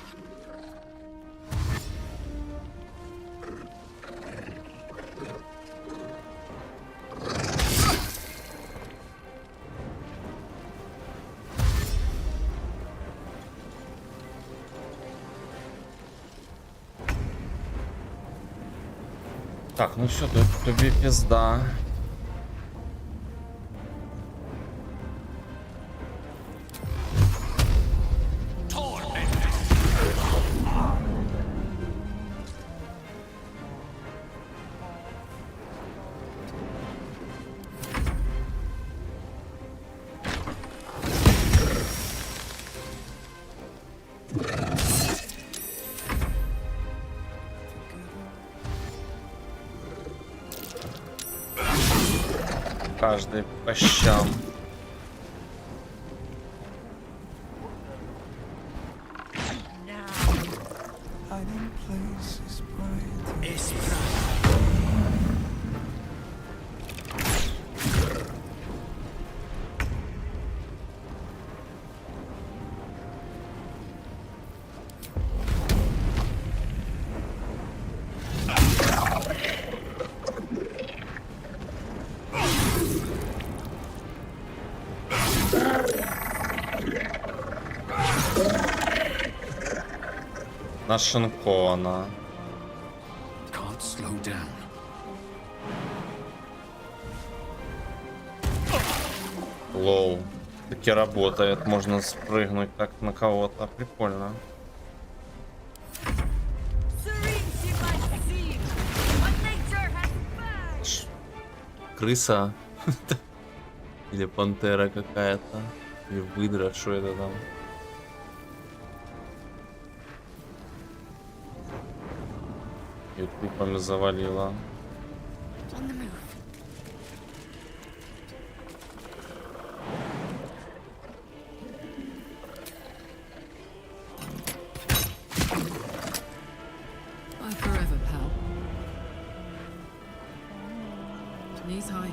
Так, ну все, тобі пизда. Каждый по щам. Нашинкована. Лоу. Таки работает. Можно спрыгнуть так на кого-то. Прикольно. Крыса. Или пантера какая-то. Или выдра. Что это там? И трупами завалила. Knees high.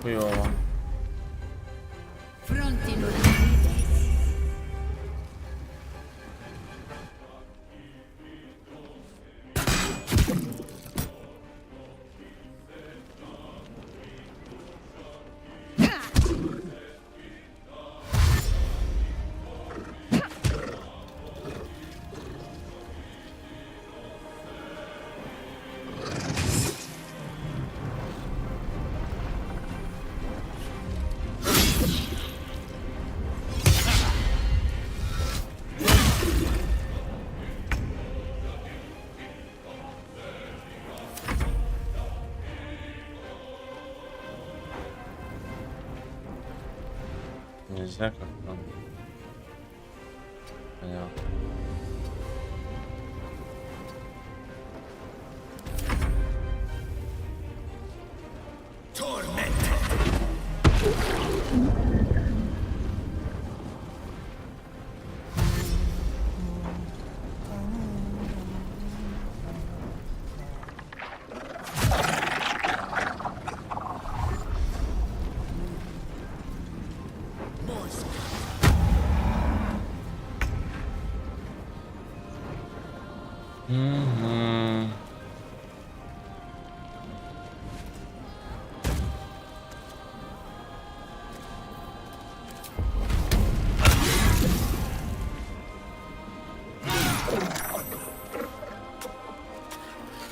Хуёво. Нельзя как-то. Понятно.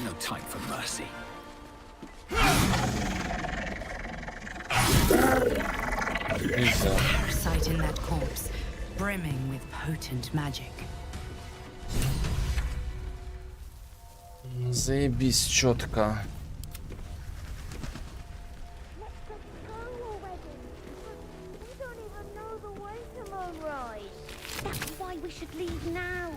No time for mercy. Parasite in that corpse, brimming with potent magic. Заебись четко. That's why we should leave now.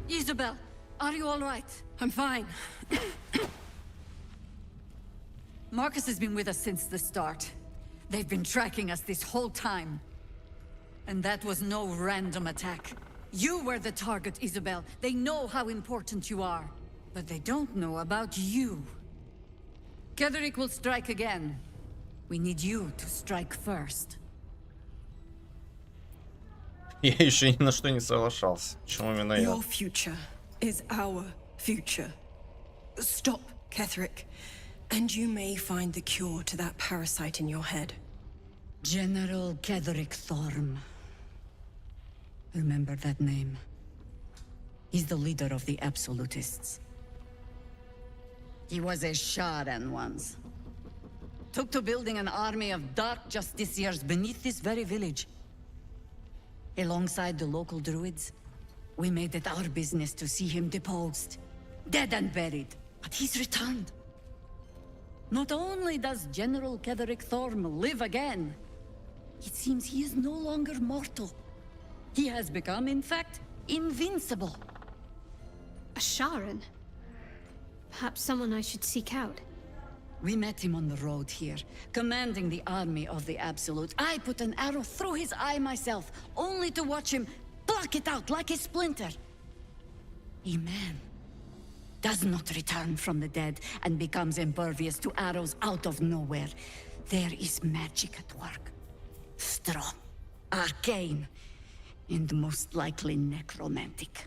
Isabel, are you all right? I'm fine. Marcus has been with us since the start. They've been tracking us this whole time. And that was no random attack. You were the target, Isabel. They know how important you are. But they don't know about you. Ketherick will strike again. We need you to strike first. Я еще ни на что не соглашался. Почему именно я? Your future is our future. Stop, Ketherick, and you may find the cure to that parasite in your head. General Ketherick Thorm. Remember that name. He's the leader of the Absolutists. He was a Sharan once. Took to building an army of dark justiciars beneath this very village. Alongside the local druids, we made it our business to see him deposed, dead and buried. But he's returned. Not only does General Ketherick Thorm live again, it seems he is no longer mortal. He has become, in fact, invincible. A Sharan? Perhaps someone I should seek out. We met him on the road here, commanding the army of the Absolute. I put an arrow through his eye myself, only to watch him pluck it out like a splinter. A man does not return from the dead and becomes impervious to arrows out of nowhere. There is magic at work. Strong, arcane, and most likely necromantic.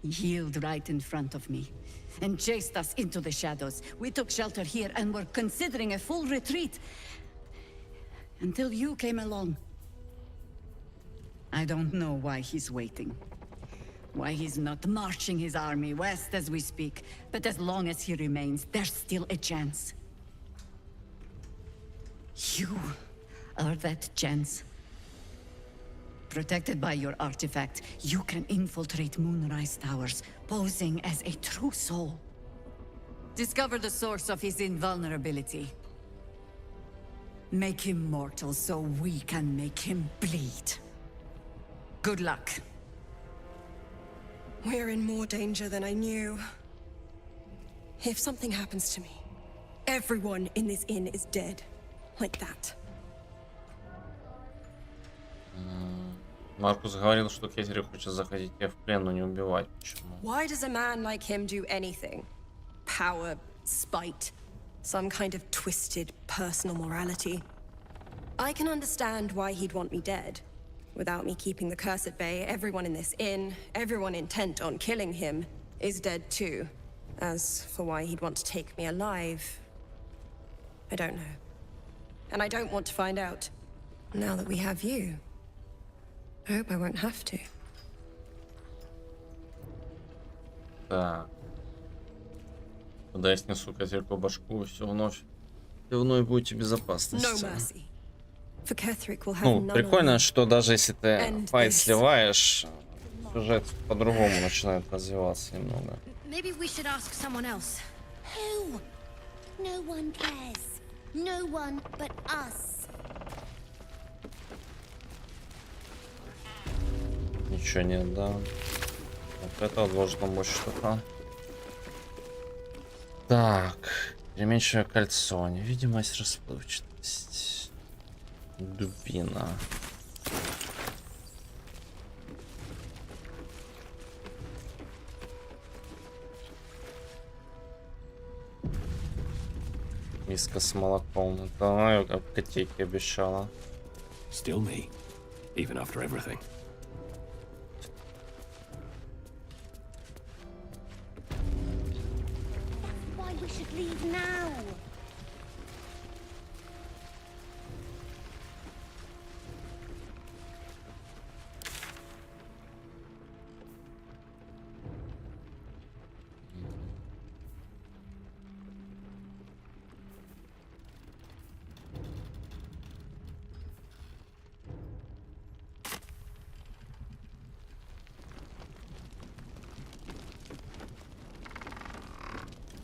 He healed right in front of me and chased us into the shadows. We took shelter here and were considering a full retreat until you came along. I don't know why he's waiting. Why he's not marching his army west as we speak. But as long as he remains, there's still a chance. You are that chance. Protected by your artifact, you can infiltrate Moonrise Towers, posing as a true soul. Discover the source of his invulnerability. Make him mortal so we can make him bleed. Good luck. We're in more danger than I knew. If something happens to me, everyone in this inn is dead. Like that. Маркус говорил, что Кеттерик хочет захватить тебя в плен, но не убивать. Почему? Why does a man like him do anything? Power, spite, some kind of twisted personal morality. I can understand why he'd want me dead. Without me keeping the curse at bay, everyone in this inn, everyone intent on killing him, is dead too. As for why he'd want to take me alive, I don't know. And I don't want to find out. Now that we have you, I hope I won't have to. Так. Когда я снесу Кеттерику башку, все вновь будете в безопасности. No mercy. For Ketherick will have Ну, none прикольно, of что даже если ты And файт this. сливаешь, сюжет по-другому начинает развиваться немного. Maybe we should ask someone else. Who? No one cares. No one but us. Ничего нет, да. Вот это должно быть что-то. Так. Переменчивое кольцо. Невидимость, расплывчатость. Дубина. Миска с молоком. Это она как котейки обещала. Still me, even after everything. Why we should leave now?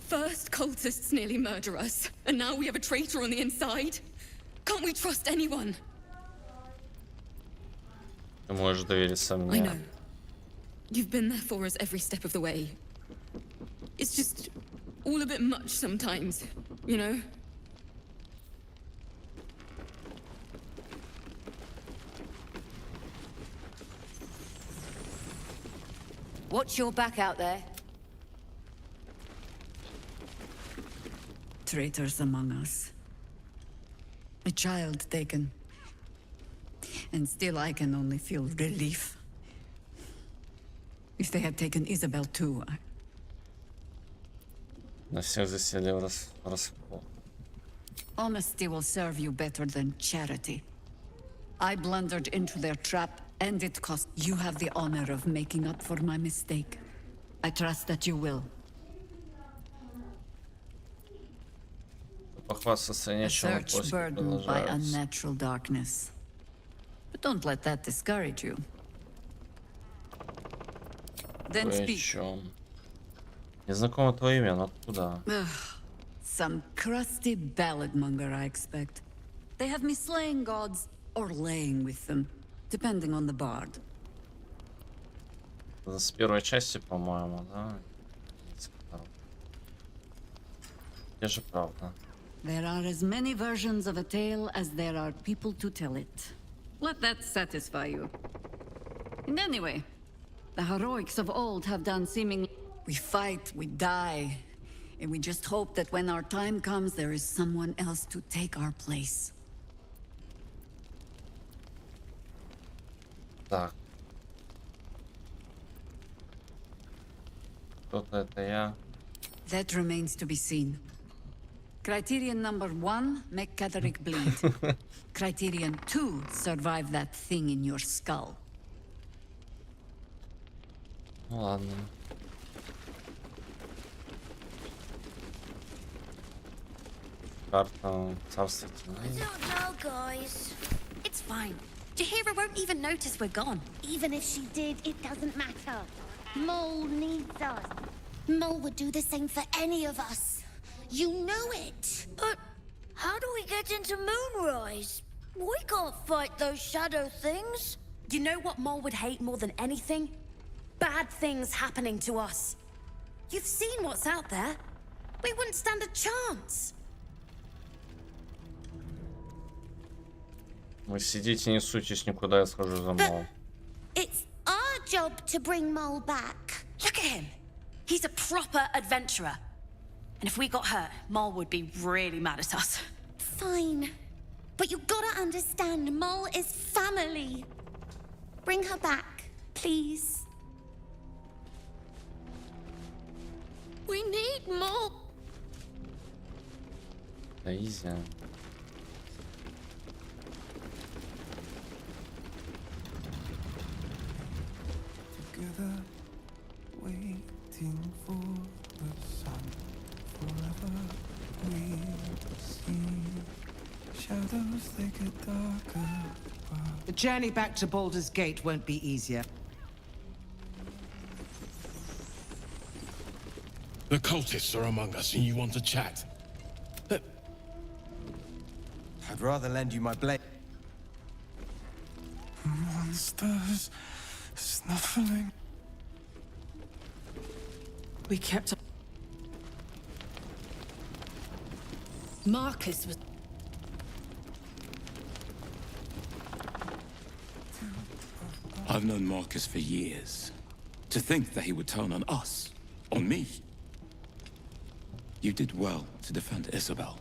First, cultists nearly murder us, and now we have a traitor on the inside. Can't we trust anyone? Ты можешь довериться I мне. know. You've been there for us every step of the way. It's just all a bit much sometimes, you know? Watch your back out there. Traitors among us. A child taken. And still I can only feel relief. If they had taken Isabel too, На всех засели в раскол. honesty will serve you better than charity. I blundered into their trap, and it cost. You have the honor of making up for my mistake. I trust that you will. Похвастаться A нечем, search поиски burdened by продолжаются. unnatural darkness. But don't let that discourage you. Then speak. Причем. Незнакомо твое имя, но откуда? Some crusty ballad monger, I expect. They have me slaying gods or laying with them, depending on the bard. С первой части, по-моему, да? Где же правда? There are as many versions of a tale as there are people to tell it. Let that satisfy you. And anyway, the heroics of old have done seemingly. We fight, we die, and we just hope that when our time comes, there is someone else to take our place. Так. Кто-то это я. That remains to be seen. Criterion number 1, make Ketherick bleed. Criterion 2, survive that thing in your skull. Ну ладно. Карта царства тьмы. I don't know, guys. It's fine. Jahira won't even notice we're gone. Even if she did, it doesn't matter. Mole needs us. Mole would do the same for any of us. You know it. But how do we get into Moonrise? We can't fight those shadow things. You know what Mole would hate more than anything? Bad things happening to us. You've seen what's out there. We wouldn't stand a chance. Вы сидите, не суйтесь никуда, я схожу за Мол. It's our job to bring Mole back. Look at him. He's a proper adventurer. And if we got hurt, Mole would be really mad at us. Fine. But you gotta understand, Mole is family. Bring her back, please. We need Mole. Да, easy. Together, waiting for the sun. Forever we see shadows, they get darker. The journey back to Baldur's Gate won't be easier. The cultists are among us and you want to chat. I'd rather lend you my blade. Monsters snuffling. We kept up. Marcus was. I've known Marcus for years. To think that he would turn on us, on me. You did well to defend Isabel.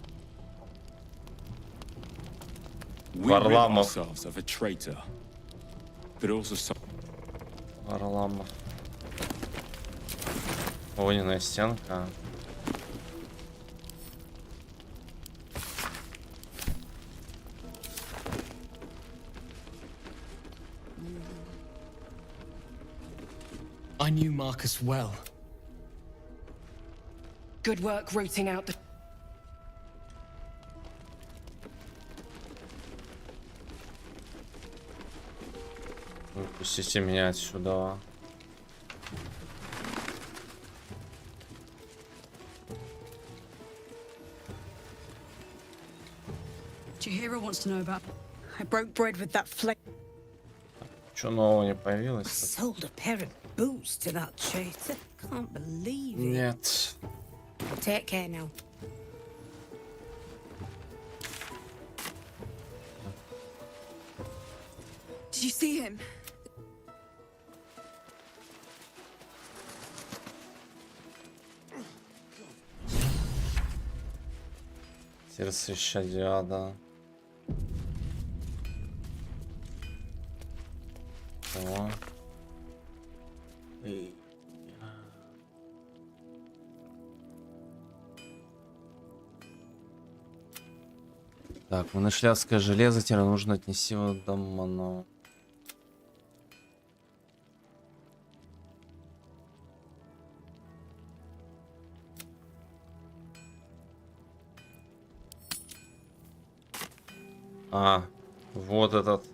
We rid ourselves of a traitor, but also some. Варламов. Огненная стенка. I knew Marcus well. Good work rooting out the. Выпустите меня отсюда. Jahira wants to know about. I broke bread with that flake. Чё нового не появилось? Sold a pair of boots to that traitor. Can't believe it. Нет. Take care now. Did you see him? Сердце щадяда. О. Так, мы нашли адское железо, теперь нужно отнести его до Моно. А, вот этот.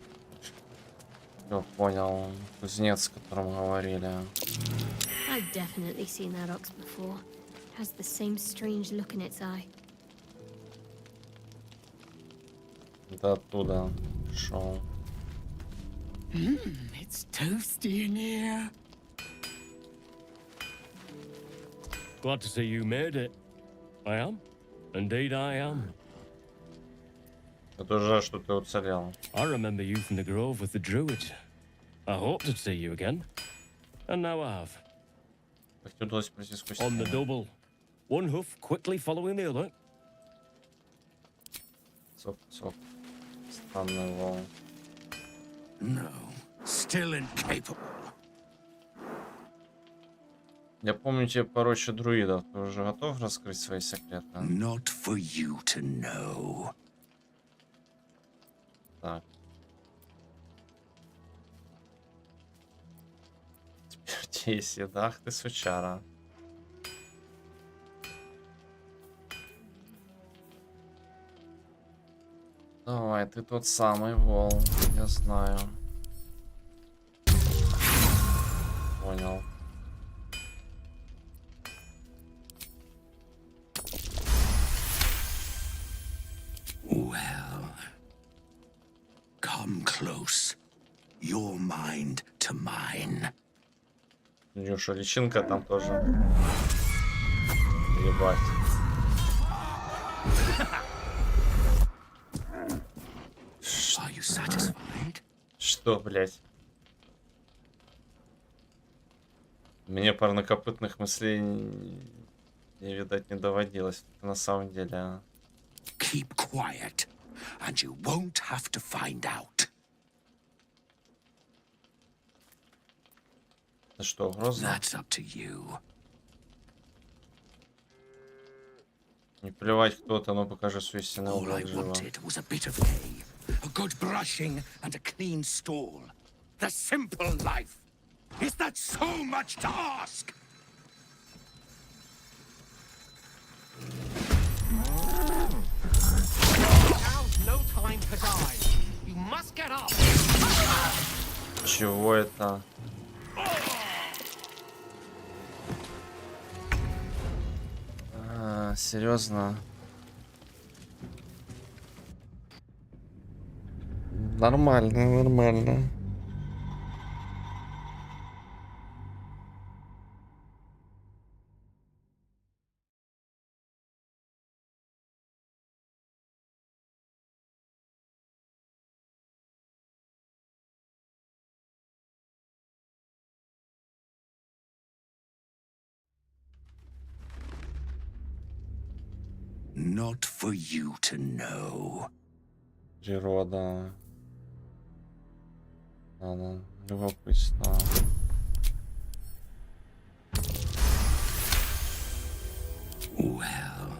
Я понял. Кузнец, о котором говорили. I've definitely seen that ox before. Has the same strange look in its eye. Да оттуда шел. It's toasty in here. Glad to see you made it. I am. Indeed I am. Это уже что ты уцелел. I remember you from the grove with the druids. I hoped to see you again. And now I have. On the double. One hoof quickly following the other. Цоп. Странный волн. No. Still incapable. Я помню тебе пороче друидов. Ты уже готов раскрыть свои секреты? Not for you to know. Так. Теперь у тебя есть еда, ах ты сучара. Давай, ты тот самый вол, я знаю. Понял. Well, come close. Your mind to mine. Нюша, личинка там тоже. Ебать. Are you satisfied? Что, блять? Мне парнокопытных мыслей не видать не доводилось. Это на самом деле. А. Keep quiet, and you won't have to find out. Это что, угроза? That's up to you. Не плевать кто-то, но покажи свой истинный All I облик живо. wanted was a bit of hay, a good brushing, and a clean stall. The simple life. Is that so much to ask? Now's no time to die. You must get up. Чего это? Серьезно? Нормально, нормально. Not for you to know. Природа. Ладно, любопытно. Well,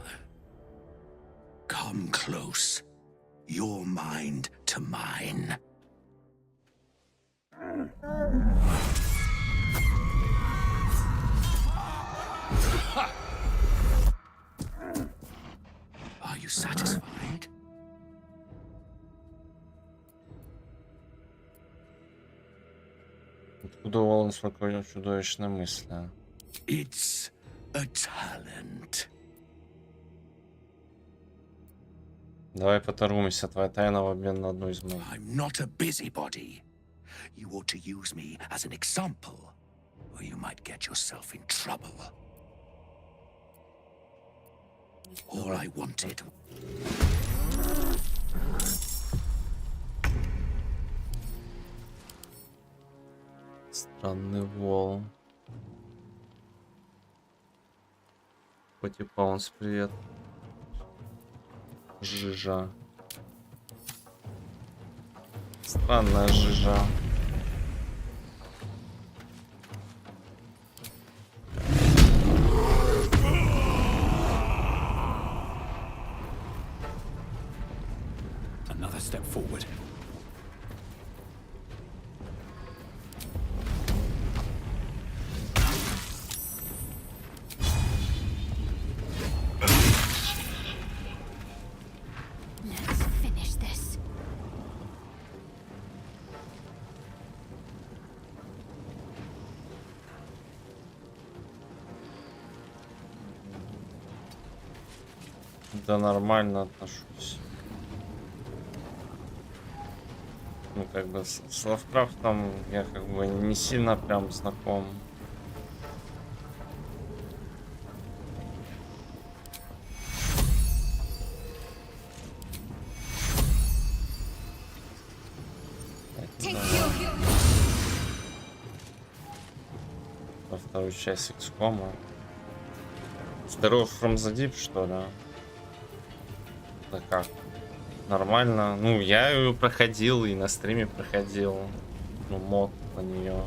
come close. Your mind to mine. Are you satisfied? Откуда у Волан столько чудовищной мысли? It's a talent. Давай поторгуемся, твоя тайна в обмен на одну из моих. I'm not a busybody. You ought to use me as an example, or you might get yourself in trouble. All I wanted. Странный вол. Потипаунс, привет. Жижа. Странная жижа. Another step forward. Let's finish this. Да нормально отношусь. Ну, как бы с Лавкрафтом я как бы не сильно прям знаком. Во вторую часть XCOM. Здоров from the Deep, что ли? Да как? Нормально. Ну, я ее проходил и на стриме проходил. Ну, мод на нее.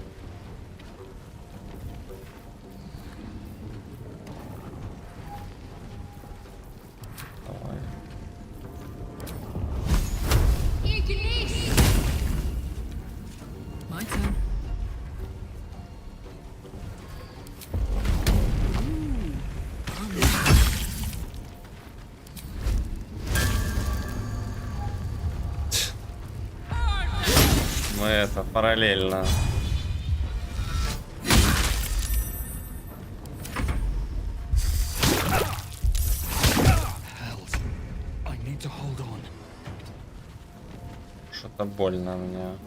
Давай. My turn. это параллельно. Что-то больно мне.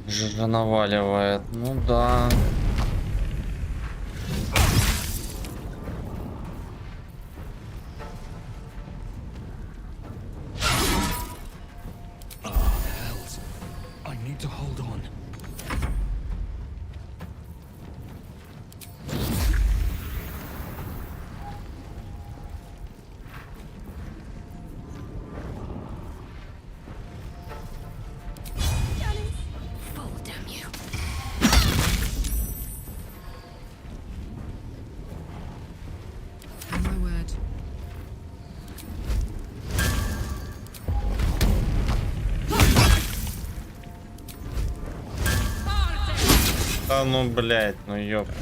Жижа наваливает. Ну да. Да ну блять, ну ёпта.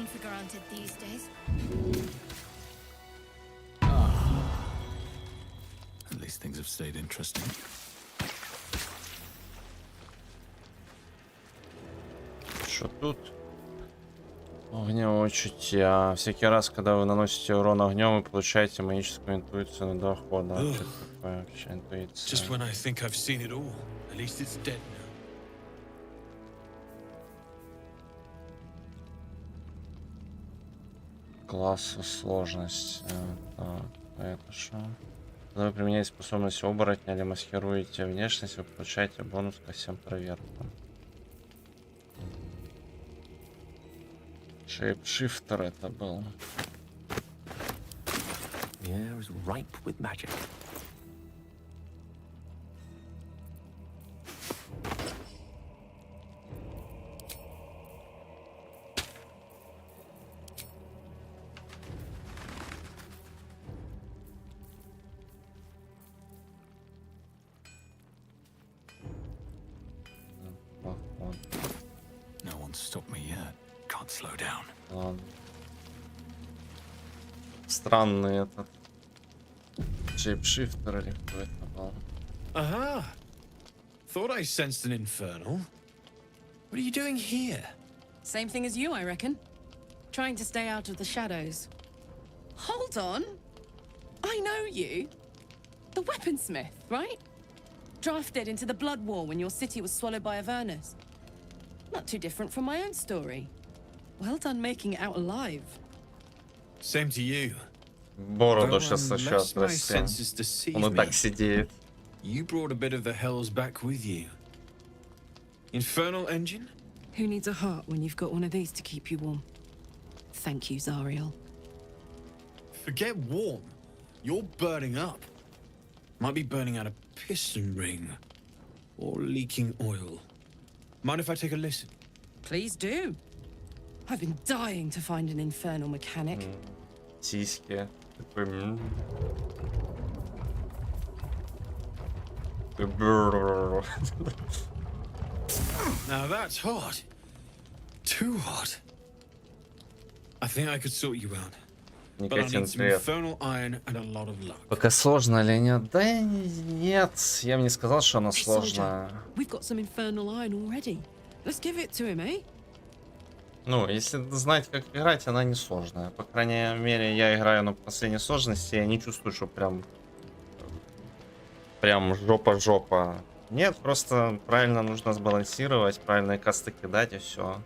For granted these days. At least things have stayed interesting. Что тут? Огневое чутья. Всякий раз, когда вы наносите урон огнем, вы получаете магическую интуицию на дохода. Что такое вообще интуиция? Just when I think I've seen it all, at least it's dead now. Класса сложность. Так, это что? Когда вы применяете способность оборотня или маскируете внешность, вы получаете бонус ко всем проверкам. Шейпшифтер это был. The air is ripe with magic. No one's stopped me yet. Can't slow down. Ладно. Странный этот шейпшифтер или кто это был. Aha! Thought I sensed an infernal. What are you doing here? Same thing as you, I reckon. Trying to stay out of the shadows. Hold on. I know you. The weaponsmith, right? Drafted into the Blood War when your city was swallowed by Avernus. Not too different from my own story. Well done making it out alive. Same to you. Бороду сейчас еще отрасти. Он и так сидит. You brought a bit of the hells back with you. Infernal engine? Who needs a heart when you've got one of these to keep you warm? Thank you, Zariel. Forget warm. You're burning up. Might be burning out a piston ring. Or leaking oil. Mind if I take a listen? Please do. I've been dying to find an infernal mechanic. Сиськи. Now that's hot. Too hot. I think I could sort you out. But I need some infernal iron and a lot of luck. Пока сложно или нет? Да нет, я бы не сказал, что она сложная. We've got some infernal iron already. Let's give it to him, eh? Ну, если знать, как играть, она не сложная. По крайней мере, я играю на последней сложности, я не чувствую, что прям жопа-жопа. Нет, просто правильно нужно сбалансировать, правильные касты кидать и все.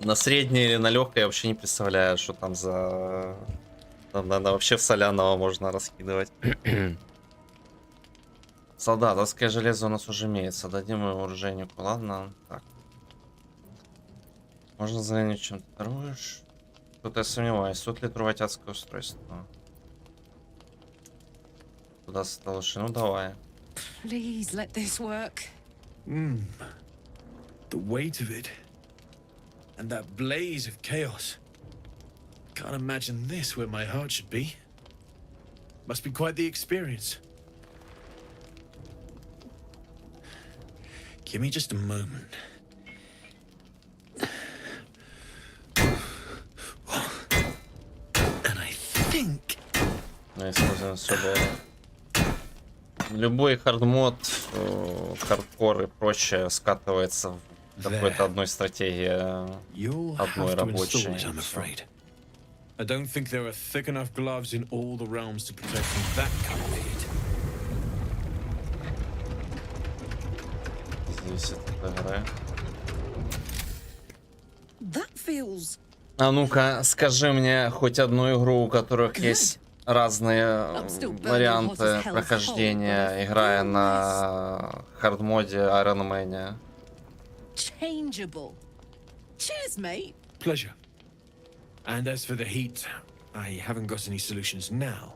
На средней или на легкой я вообще не представляю, что там за... Там, наверное, вообще в соляного можно раскидывать. Солдатовское железо у нас уже имеется. Дадим его оружейнику. Ладно. Так. Можно заменить чем-то торгуешь. Тут я сомневаюсь. Тут ли трубать адское устройство? Куда лучше? Ну давай. Please let this work. The weight of it. And that blaze of chaos. Can't imagine this where my heart should be. Must be quite the experience. Give me just a moment. And I think... Используем особо. Любой хардмод, хардкор и прочее скатывается в какой-то одной стратегии, одной рабочей. I don't think there are thick enough gloves in all the realms to protect from that kind of heat. Зависит от игры. That feels... А ну-ка, скажи мне хоть одну игру, у которых есть разные варианты прохождения, играя на хардмоде Iron Man. Changeable. Cheers, mate. Pleasure. And as for the heat, I haven't got any solutions now,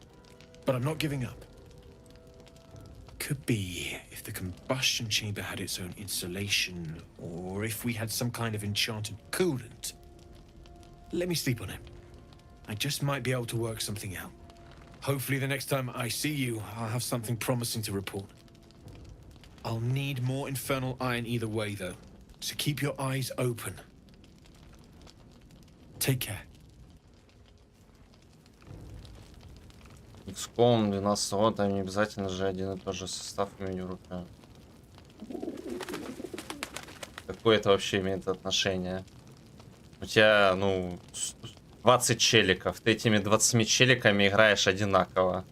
but I'm not giving up. Could be if the combustion chamber had its own insulation, or if we had some kind of enchanted coolant. Let me sleep on it. I just might be able to work something out. Hopefully the next time I see you, I'll have something promising to report. I'll need more infernal iron either way, though, so keep your eyes open. Take care. XCOM 12 года, не обязательно же один и тот же состав имени в руке. Какое это вообще имеет отношение? У тебя, ну, 20 челиков. Ты этими 20 челиками играешь одинаково.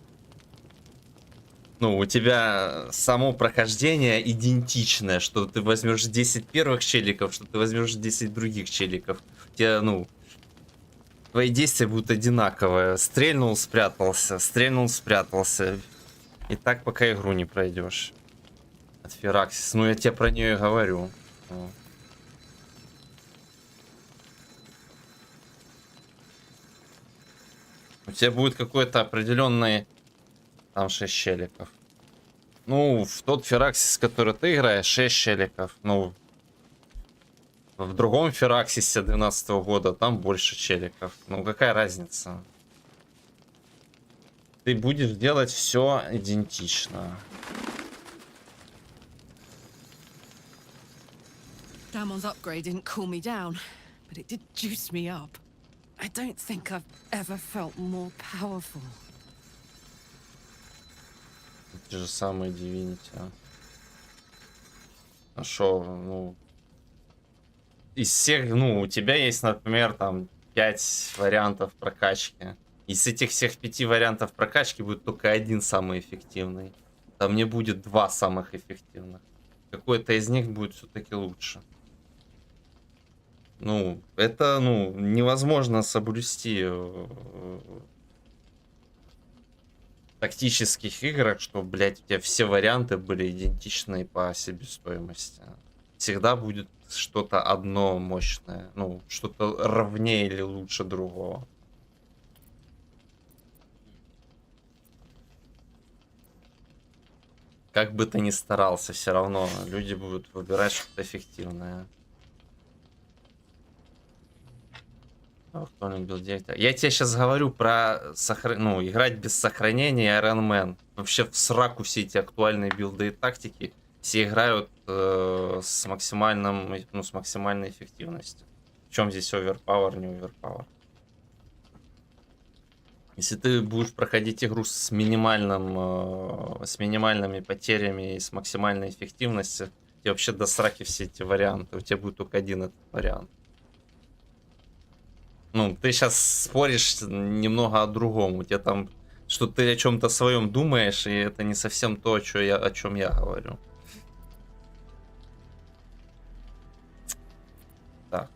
Ну, у тебя само прохождение идентичное, что ты возьмешь 10 первых челиков, что ты возьмешь 10 других челиков. У тебя, ну... Твои действия будут одинаковые. Стрельнул, спрятался. Стрельнул, спрятался. И так пока игру не пройдешь. От Фераксис. Ну, я тебе про нее и говорю. У тебя будет какой-то определенный... Там 6 челиков. Ну, в тот Фераксис, который ты играешь, 6 челиков. Ну... В другом Фераксисе 2012 года там больше челиков. Ну какая разница? Ты будешь делать все идентично. Damon's upgrade didn't cool me down, but it did juice me up. I don't think I've ever felt more powerful. Те же самые Divinity. А шо, ну... Из всех, ну, у тебя есть, например, там 5 вариантов прокачки. Из этих всех 5 вариантов прокачки будет только один самый эффективный. Там не будет 2 самых эффективных. Какой-то из них будет все-таки лучше. Ну, это, ну, невозможно соблюсти в тактических играх, что, блядь, у тебя все варианты были идентичны по себестоимости. Всегда будет что-то одно мощное, ну, что-то равнее или лучше другого. Как бы ты ни старался, все равно люди будут выбирать что-то эффективное. Кто любил директор? Я тебе сейчас говорю про ну, играть без сохранения Iron Man. Вообще в сраку все эти актуальные билды и тактики. Все играют с максимальным, ну, с максимальной эффективностью. В чем здесь оверпауэр, не оверпауэр? Если ты будешь проходить игру с минимальными потерями и с максимальной эффективностью, тебе вообще до сраки все эти варианты. У тебя будет только один этот вариант. Ну, ты сейчас споришь немного о другом. У тебя там, что ты о чем-то своем думаешь, и это не совсем то, о чем я говорю. Так.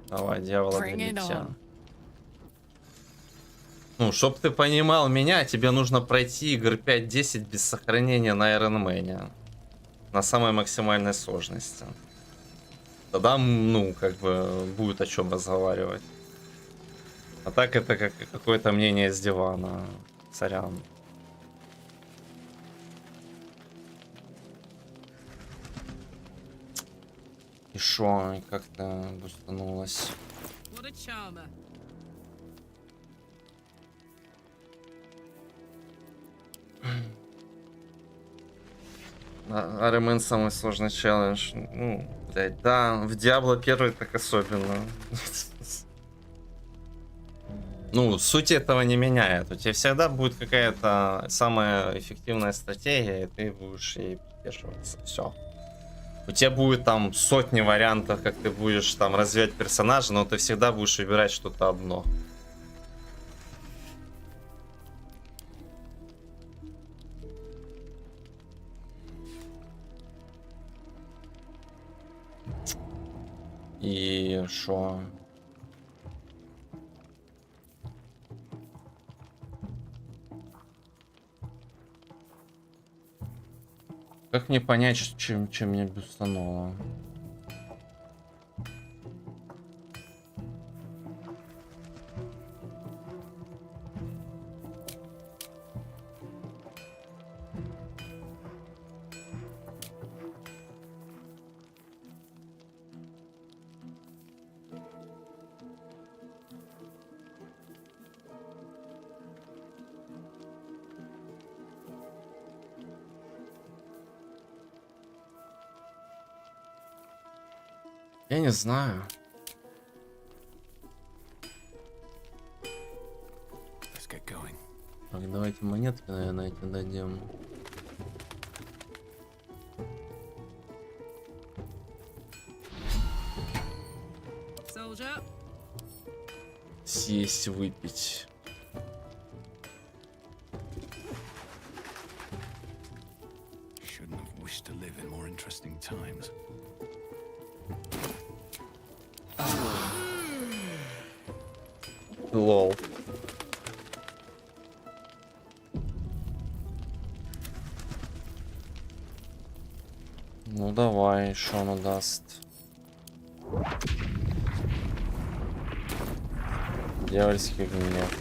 Давай, дьявола для битья. Ну, чтоб ты понимал меня, тебе нужно пройти игр 5-10 без сохранения на Ironman. На самой максимальной сложности. Тогда, ну, как бы, будет о чем разговаривать. А так это как какое-то мнение с дивана. Сорян. И шо, и как-то бустанулось. Ironman самый сложный челлендж. Ну, блядь, да, в Diablo 1 так особенно. Ну, суть этого не меняет. У тебя всегда будет какая-то самая эффективная стратегия, и ты будешь ей придерживаться. Все. У тебя будет там сотни вариантов, как ты будешь там развивать персонажа, но ты всегда будешь выбирать что-то одно. И шо? Как мне понять, чем меня бюстануло? Я не знаю. Так, давайте монетки, наверное, эти дадим. Съесть, выпить. Лол. Ну давай, что она даст? Дьявольский гнев.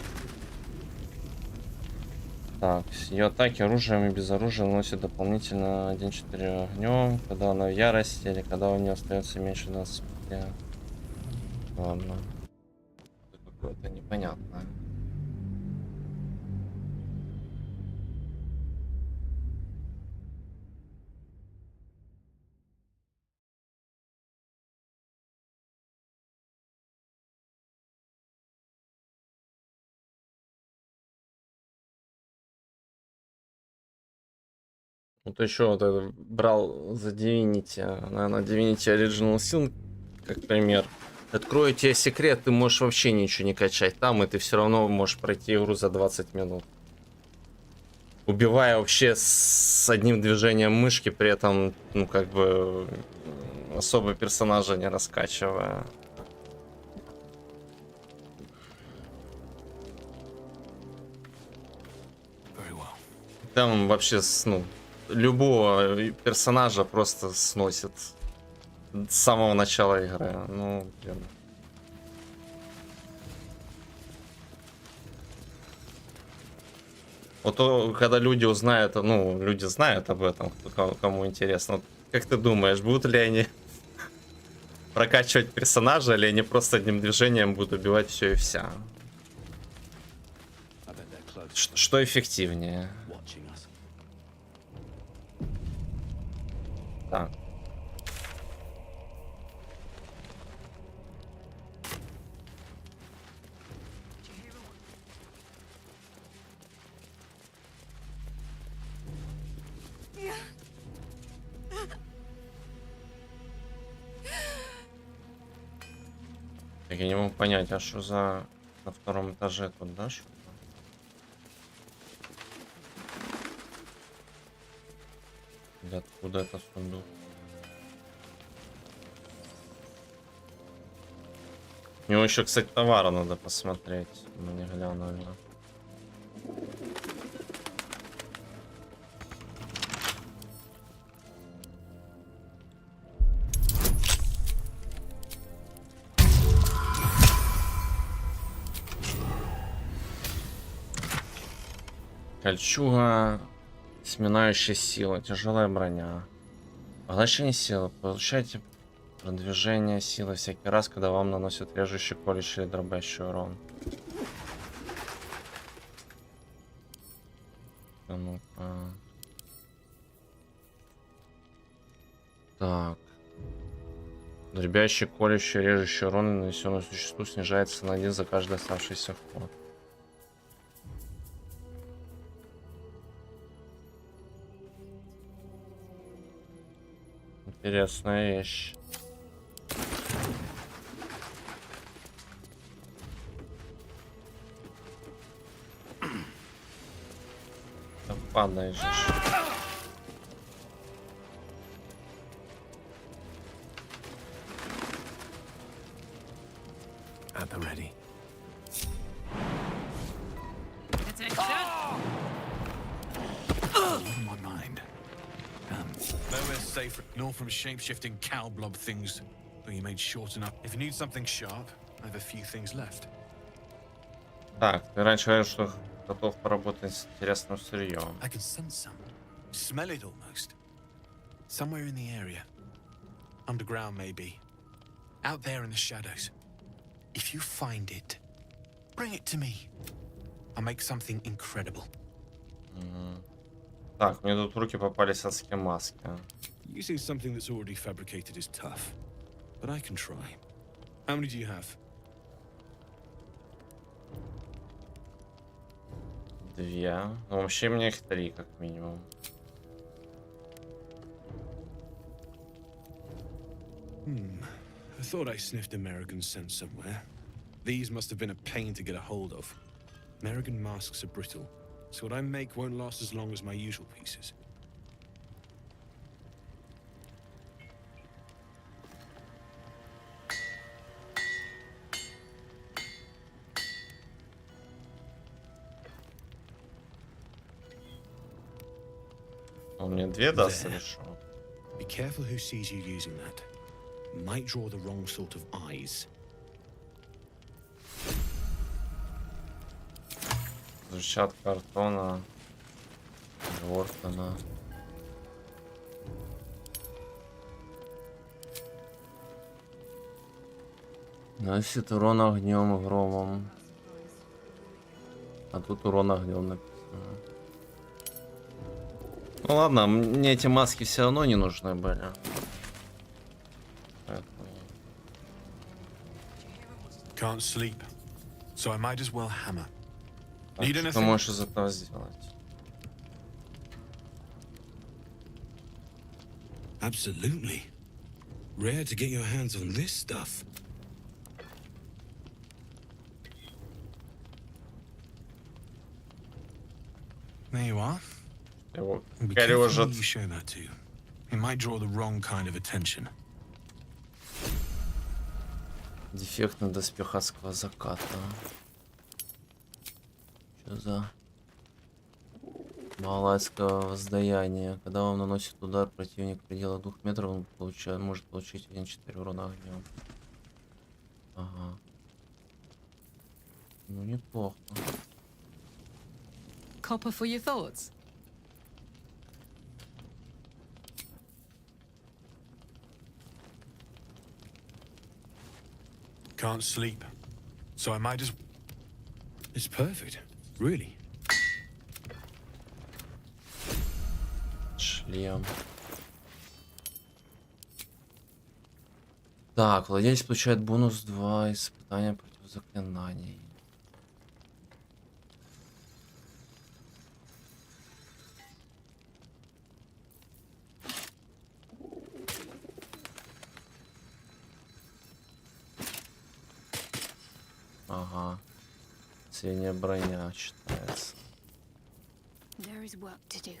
Так, ее атаки оружием и без оружия наносит дополнительно 1-4 огнем, когда она в ярости или когда у нее остается меньше 25. Ладно. Какое-то непонятное. Вот еще вот это брал за Divinity, наверное, Divinity Original Sin, как пример. Открою тебе секрет, ты можешь вообще ничего не качать там, и ты все равно можешь пройти игру за 20 минут. Убивая вообще с одним движением мышки, при этом, ну, как бы, особо персонажа не раскачивая. Там вообще, ну, любого персонажа просто сносит с самого начала игры. Ну, блин. Вот когда люди узнают, ну, люди знают об этом, кому интересно. Вот, как ты думаешь, будут ли они прокачивать персонажа, или они просто одним движением будут убивать все и вся? Что эффективнее? Так. Так, я не могу понять, а что за на втором этаже тут, да, что-то? Или откуда это сундук? У него еще, кстати, товара надо посмотреть. Мы не глянули. Кольчуга, сминающая сила, тяжелая броня. Поглощение силы. Получайте продвижение силы всякий раз, когда вам наносят режущий, колющий или дробящий урон. Ну-ка. Так. Дробящий, колющий, режущий урон, нанесенный существу, снижается на 1 за каждый оставшийся ход. Интересная вещь. Да падаешь. At the ready. On my mind. Nowhere safe, nor from shape-shifting cow blob things. Though you made short enough. If you need something sharp, I have a few things left. Так, ты раньше говорил, что готов поработать с интересным сырьем. I can sense some. Smell it almost. Somewhere in the area. Underground, maybe. Out there in the shadows. If you find it, bring it to me. I'll make something incredible. Так, мне тут в руки попались адские маски. Using something that's already fabricated is tough, but I can try. How many do you have? 2. Ну, вообще мне их 3, как минимум. I thought I sniffed American scent somewhere. These must have been a pain to get a hold of. American masks are brittle, so what I make won't last as long as my usual pieces. Он мне 2 даст или что? Be careful who sees you using that. Might draw the wrong sort of eyes. Зачат картона. Вортона. Носит урон огнем и громом. А тут урон огнем написано. Ну ладно, мне эти маски все равно не нужны были. Can't sleep, so I might as well hammer. Need Что anything? ты можешь из этого сделать? Absolutely. Rare to get your hands on this stuff. There you are. Be careful who you show that to. It might draw the wrong kind of attention. Дефектный доспех адского заката. Что за малайского воздаяния? Когда вам наносит удар противник в пределах 2 метров, он может получить 1-4 урона огнем. Ага. Ну неплохо. Copper for your thoughts. Can't sleep, so I might as... It's perfect, really. Шлем. Так, владелец получает бонус 2 испытания против заклинаний. Ага. Средняя броня считается. There is work to do.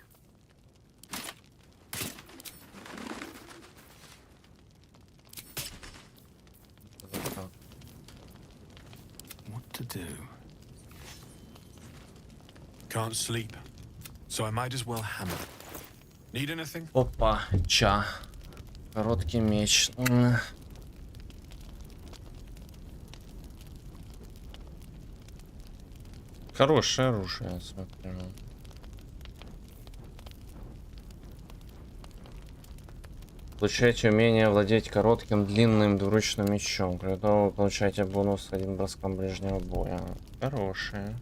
to do? Can't sleep, so I might as well hammer. Need anything? Опа, ча. Короткий меч. Хорошее оружие, я смотрю. Получаете умение владеть коротким, длинным, двуручным мечом. Кроме того, вы получаете бонус 1 броскам ближнего боя. Хорошее.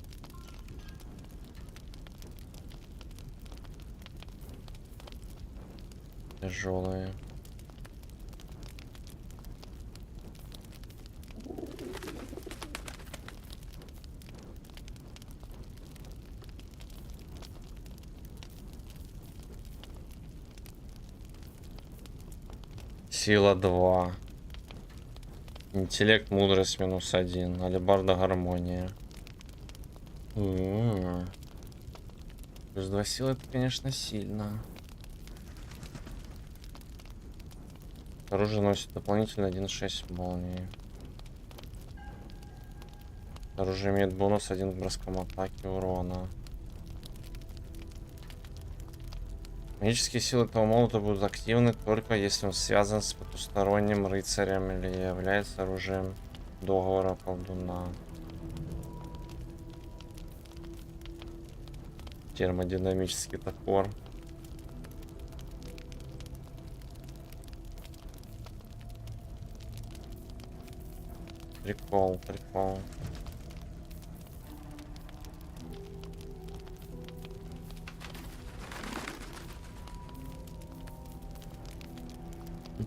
Тяжелые. Сила 2. Интеллект, мудрость -1. Алебарда, гармония. Плюс 2 силы, это, конечно, сильно. Оружие носит дополнительно 1,6 молнии. Оружие имеет бонус 1 к броскам атаки урона. Магические силы этого молота будут активны только если он связан с потусторонним рыцарем или является оружием договора колдуна. Термодинамический топор. Прикол, прикол.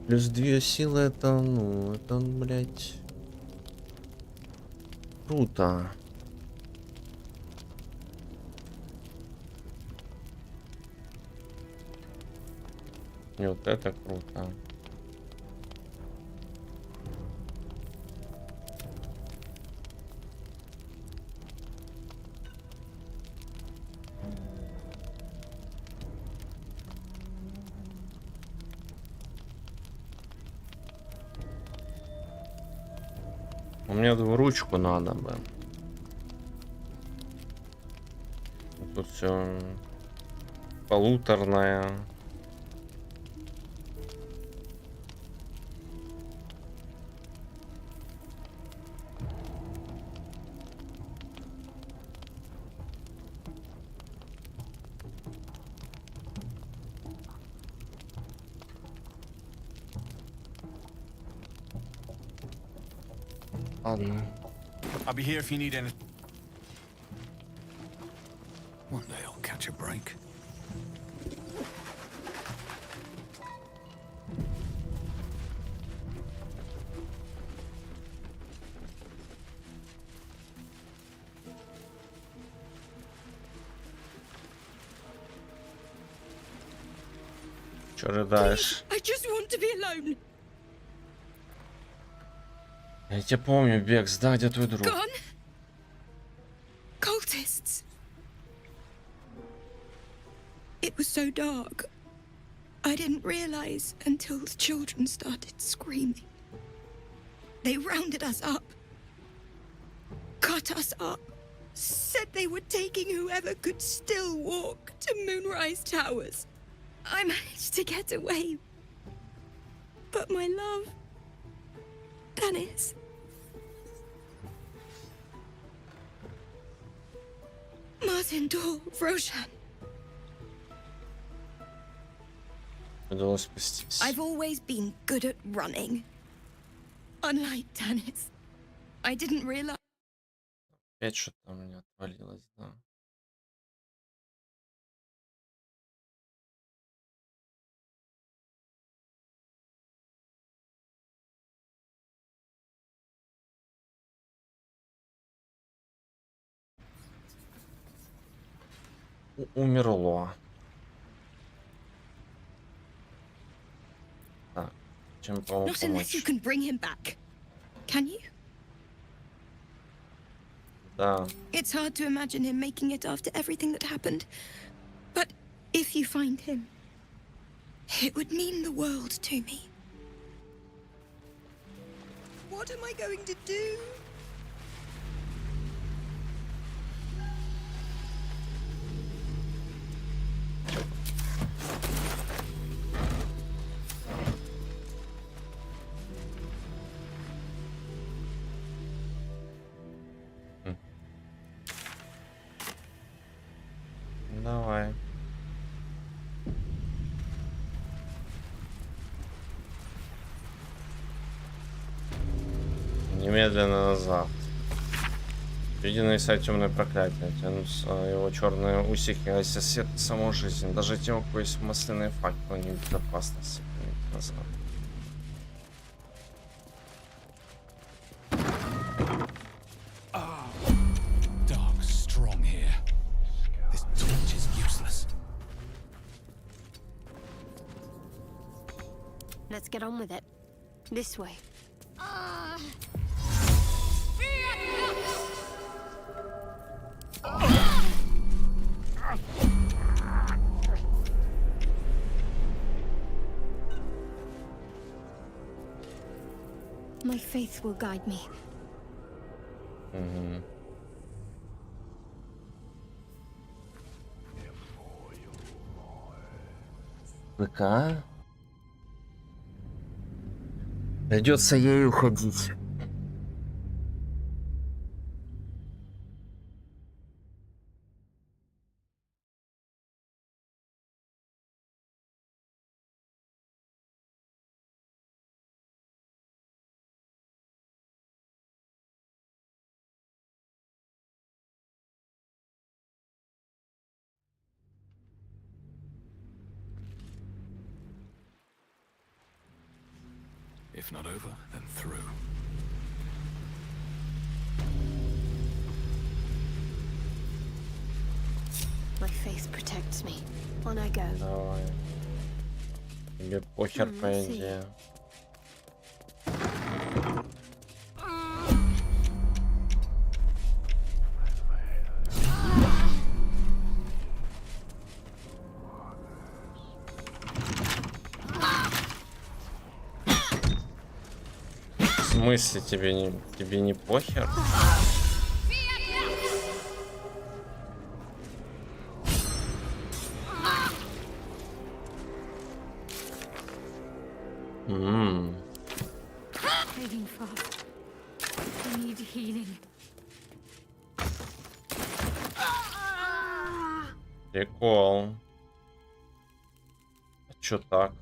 Плюс 2 силы, это, ну, это, блядь, круто. И вот это круто. Мне двуручку надо бы. Тут все полуторная. I'll be here if you need anything. One day I'll catch a break. Чё рыдаешь? I just want to be alone. Я тебя помню, Бекс, да, где твой друг? Gone? Cultists. It was so dark. I didn't realize until the children started screaming. They rounded us up, cut us up, said they were taking whoever could still walk to Moonrise Towers. I managed to get away. But my love, Dennis, Martin, Dor, Roshan. Удалось спастись. I've always been good at running. Unlike Dennis, I didn't realize. Опять что-то у меня отвалилось, да. Умерло. Так, чем Not unless you помочь? can bring him back. Can you? Да. It's hard to imagine him making it after everything that happened. But if you find him, it would mean the world to me. What am I going to do? Давай. Немедленно назад. Виденный сайт темное проклятие. Тянутся его черные усики, а сосед саму жизнь. Даже тем, у кого есть масляные факелы, не в безопасности. Назад. Dark strong here. This torch is useless. Let's get on with it. This way. My faith will guide me. ВК. Придется ей уходить. If not over, then through. My faith protects me. On I go. Давай. Тебе похер, по идее. В смысле тебе не похер? Fading fast. I need healing. Прикол. А чё так?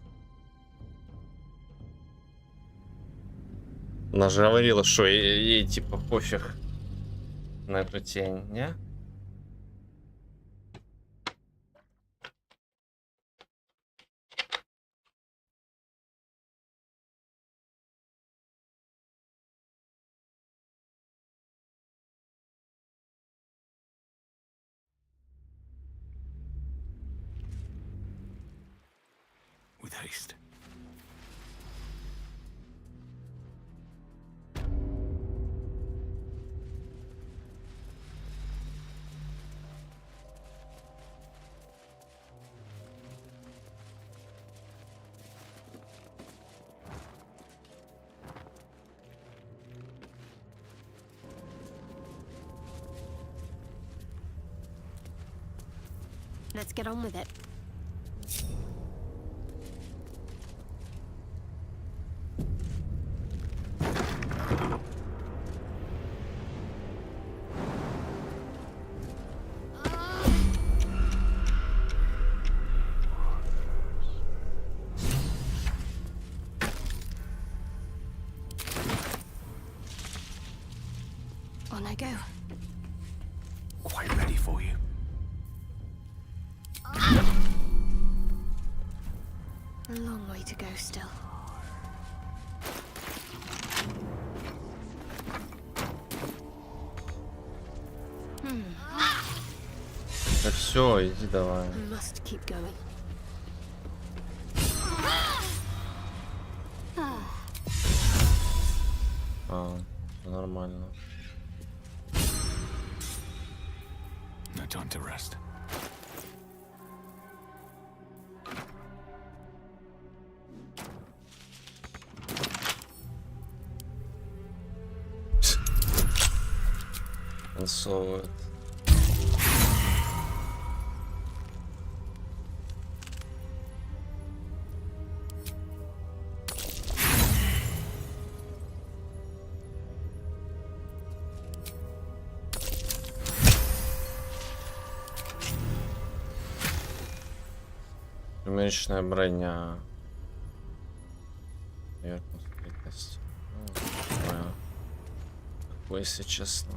Она же говорила, что ей типа пофиг на эту тень, не? With haste. Let's get on with it. On I go. Quite ready for you. A long way to go still. Да все, иди давай. I must keep going. Нормально. No time to rest. Танцует. Сумеречная броня. Поверхность. Такое, если честно.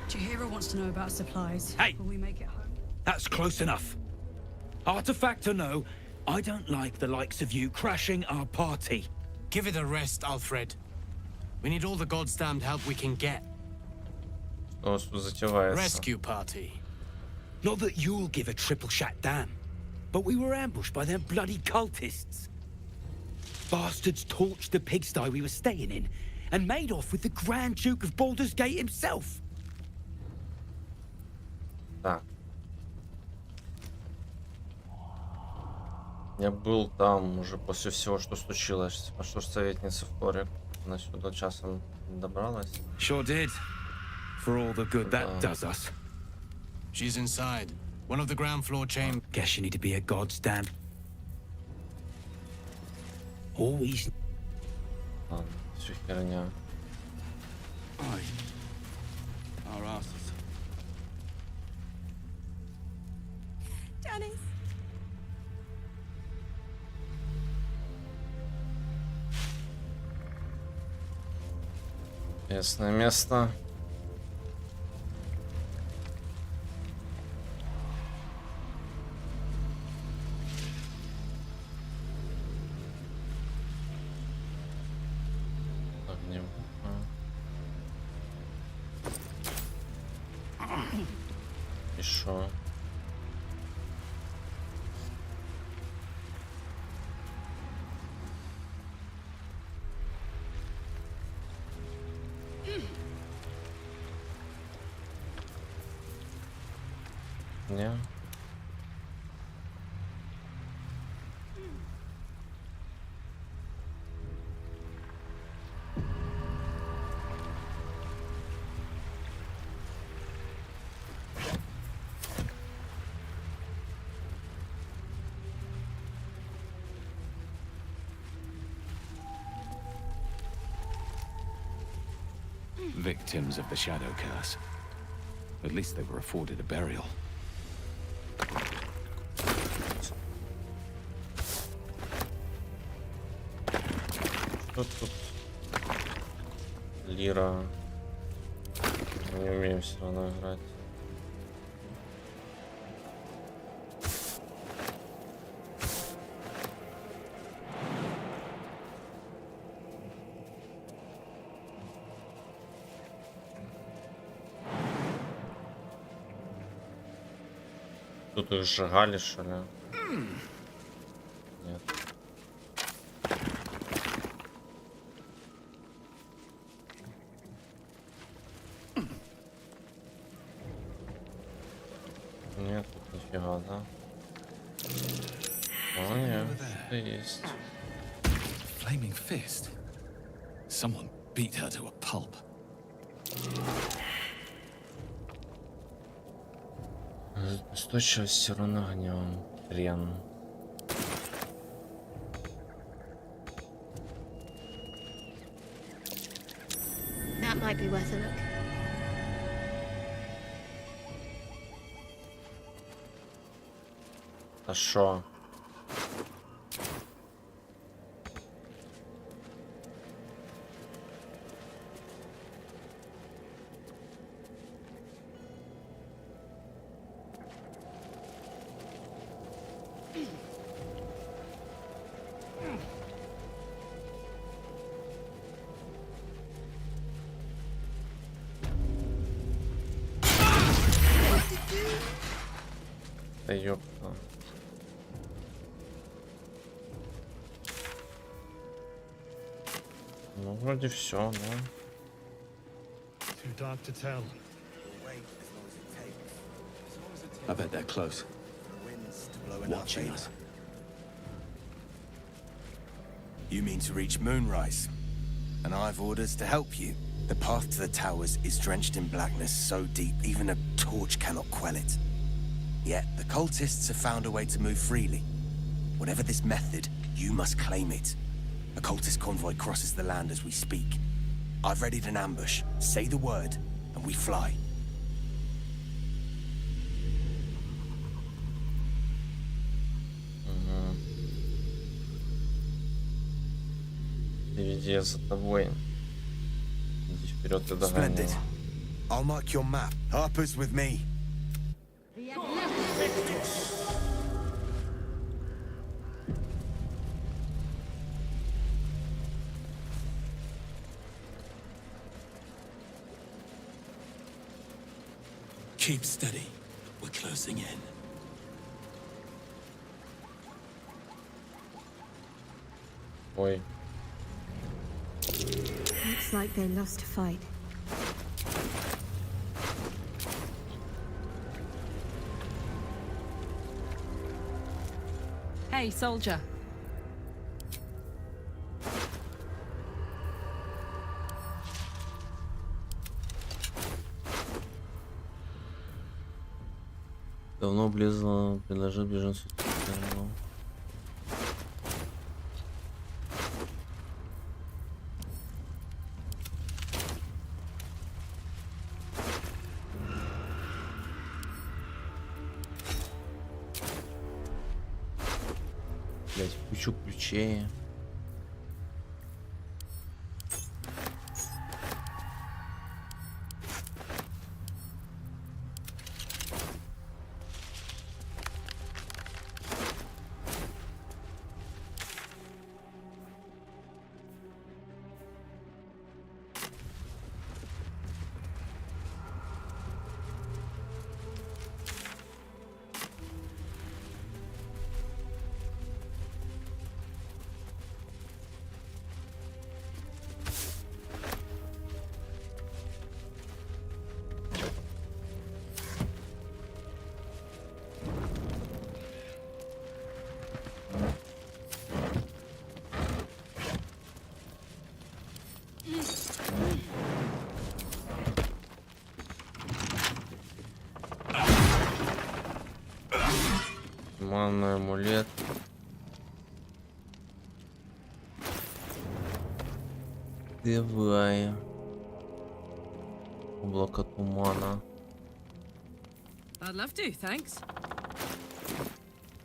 Chihiro wants to know about supplies. Hey! Will we make it home? That's close enough. Artifact or no, I don't like the likes of you crashing our party. Give it a rest, Alfred. We need all the goddamned help we can get. Rescue party. Not that you'll give a triple shot damn, but we were ambushed by them bloody cultists. Bastards torched the pigsty we were staying in and made off with the Grand Duke of Baldur's Gate himself. Так. Я был там уже после всего, что случилось. А что ж советница в Торе на сюда часом добралась? Sure did. For all the good that does us. She's inside. One of the ground floor chambers. Guess you need to be a god's damn. Always. Ладно, всё херня. Our asses. Janice. Местное место. Огнем. И шо? Не. Victims of the Shadow Curse. At least they were afforded a burial. Что тут? Лира. Мы не умеем все равно играть. Тут их сжигали, что ли? Нет. Нет, тут нифига, да? О, нет, что есть. Flaming fist. Someone beat her to a pulp. Устойчивость все равно огнем. Хрен. That might be worth a look. А шо? Да ёпта. Ну, вроде все, да? Too dark to tell. We'll wait as long I bet they're close. Watching us. You mean to reach Moonrise? And I've orders to help you. The path to the towers is drenched in blackness so deep even a torch cannot quell it. Yet the cultists have found a way to move freely. Whatever this method, you must claim it. A cultist convoy crosses the land as we speak. I've readied an ambush. Say the word, and we fly. Иди за тобой. Иди вперед и догоняй. Splendid. I'll mark your map. Harper's with me. Keep steady. We're closing in. Ой. Looks like they lost a fight. Hey, soldier. Давно близко предложил беженцу. Блять, кучу ключей. Манный амулет. Давай. Облако тумана. I'd love to, thanks.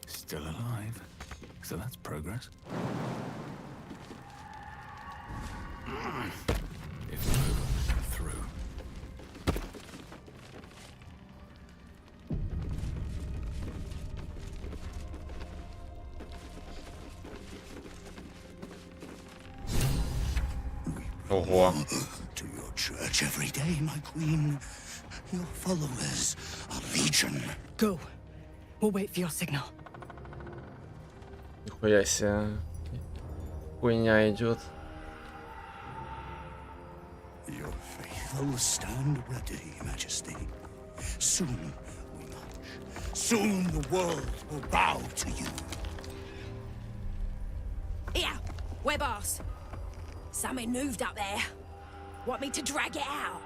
Still alive. So that's progress. If over, through. Ого. To your church every day, my queen. Your followers are legion. Go. We'll wait for your signal. Нихуя себе. Хуйня идет. Your faithful stand ready, Majesty. Soon we march. Soon the world will bow to you. Here, web ass. Something moved up there. Want me to drag it out?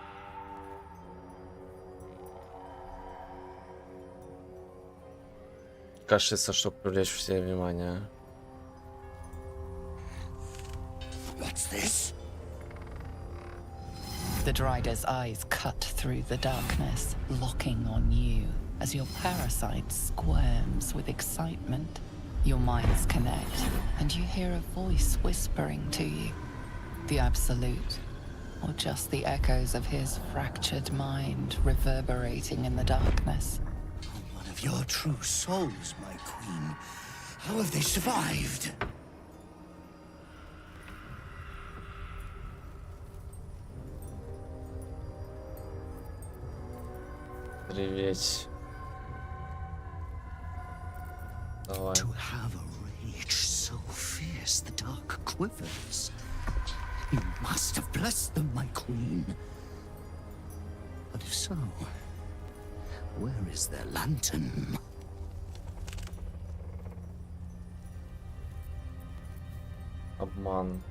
Кажется, чтобы привлечь все внимание. What's this? The Drider's eyes cut through the darkness, locking on you as your parasite squirms with excitement. Your minds connect, and you hear a voice whispering to you. The Absolute, or just the echoes of his fractured mind reverberating in the darkness. One of your true souls, my queen. How have they survived? Реветь. Давай. To have a rage so fierce the dark quivers. You must have blessed them, my queen. But if so, Where is their lantern? Обман.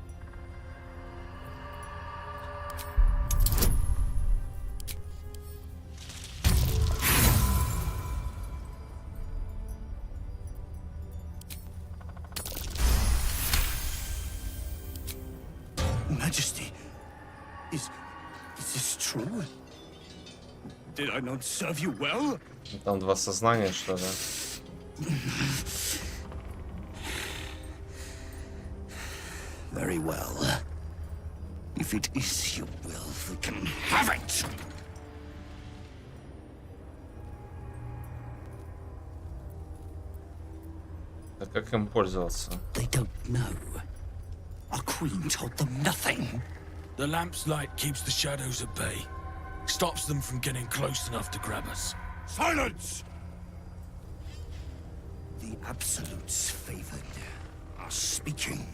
Majesty, is this true? Did I not serve you well? Там два сознания, что ли? Very well. If it is your will, we can have it! А как им пользоваться? They don't know. Our queen told them nothing. The lamp's light keeps the shadows at bay. Stops them from getting close enough to grab us. Silence! The Absolutes favored are speaking.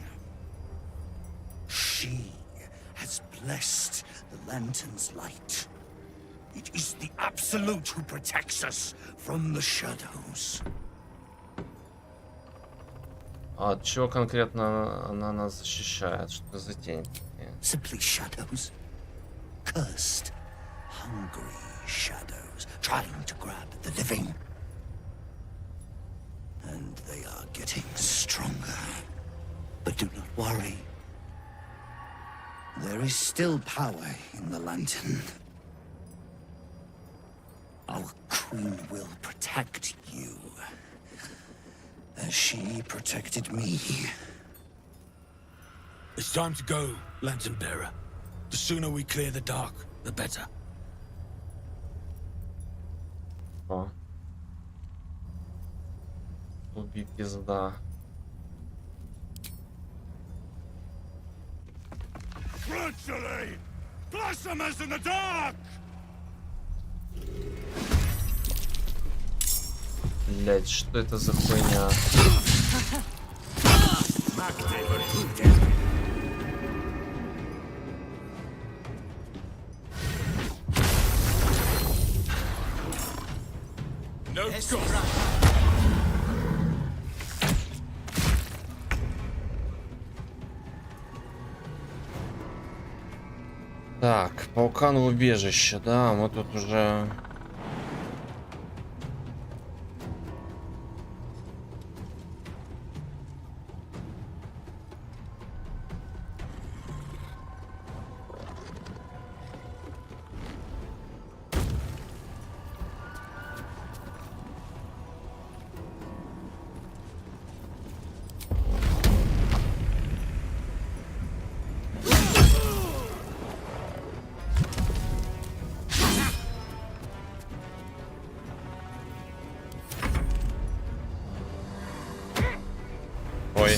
She has blessed the Lantern's light. It is the Absolute who protects us from the shadows. А от чего конкретно она нас защищает? Что за тень? Simply shadows. Cursed, hungry shadows trying to grab the living. And they are getting stronger. But do not worry. There is still power in the Lantern. Our queen will protect you, as she protected me. It's time to go, Lantern Bearer. The sooner we clear the dark, the better. О. Убить пизда. Gradually! Blossom us in the dark! Блять, что это за хуйня? No go. Так, паукан в убежище, да, мы тут уже... Ой.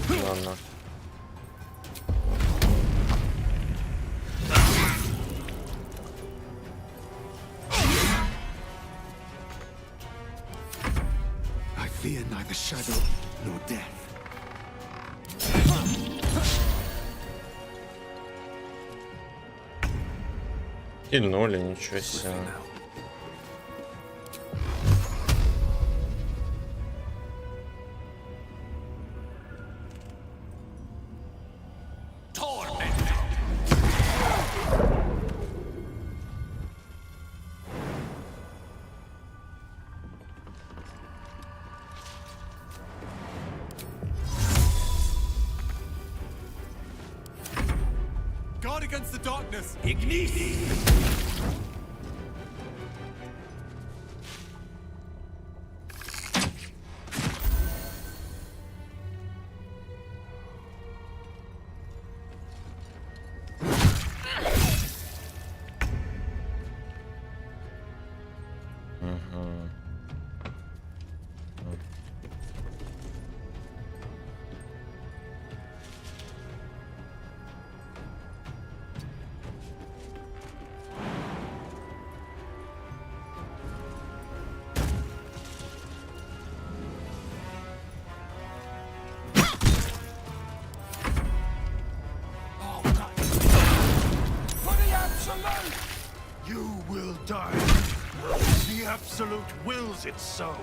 Ладно. I fear neither shadow nor death. Кильнули, ничего себе. Guard against the darkness! Ignis! Absolute wills it so.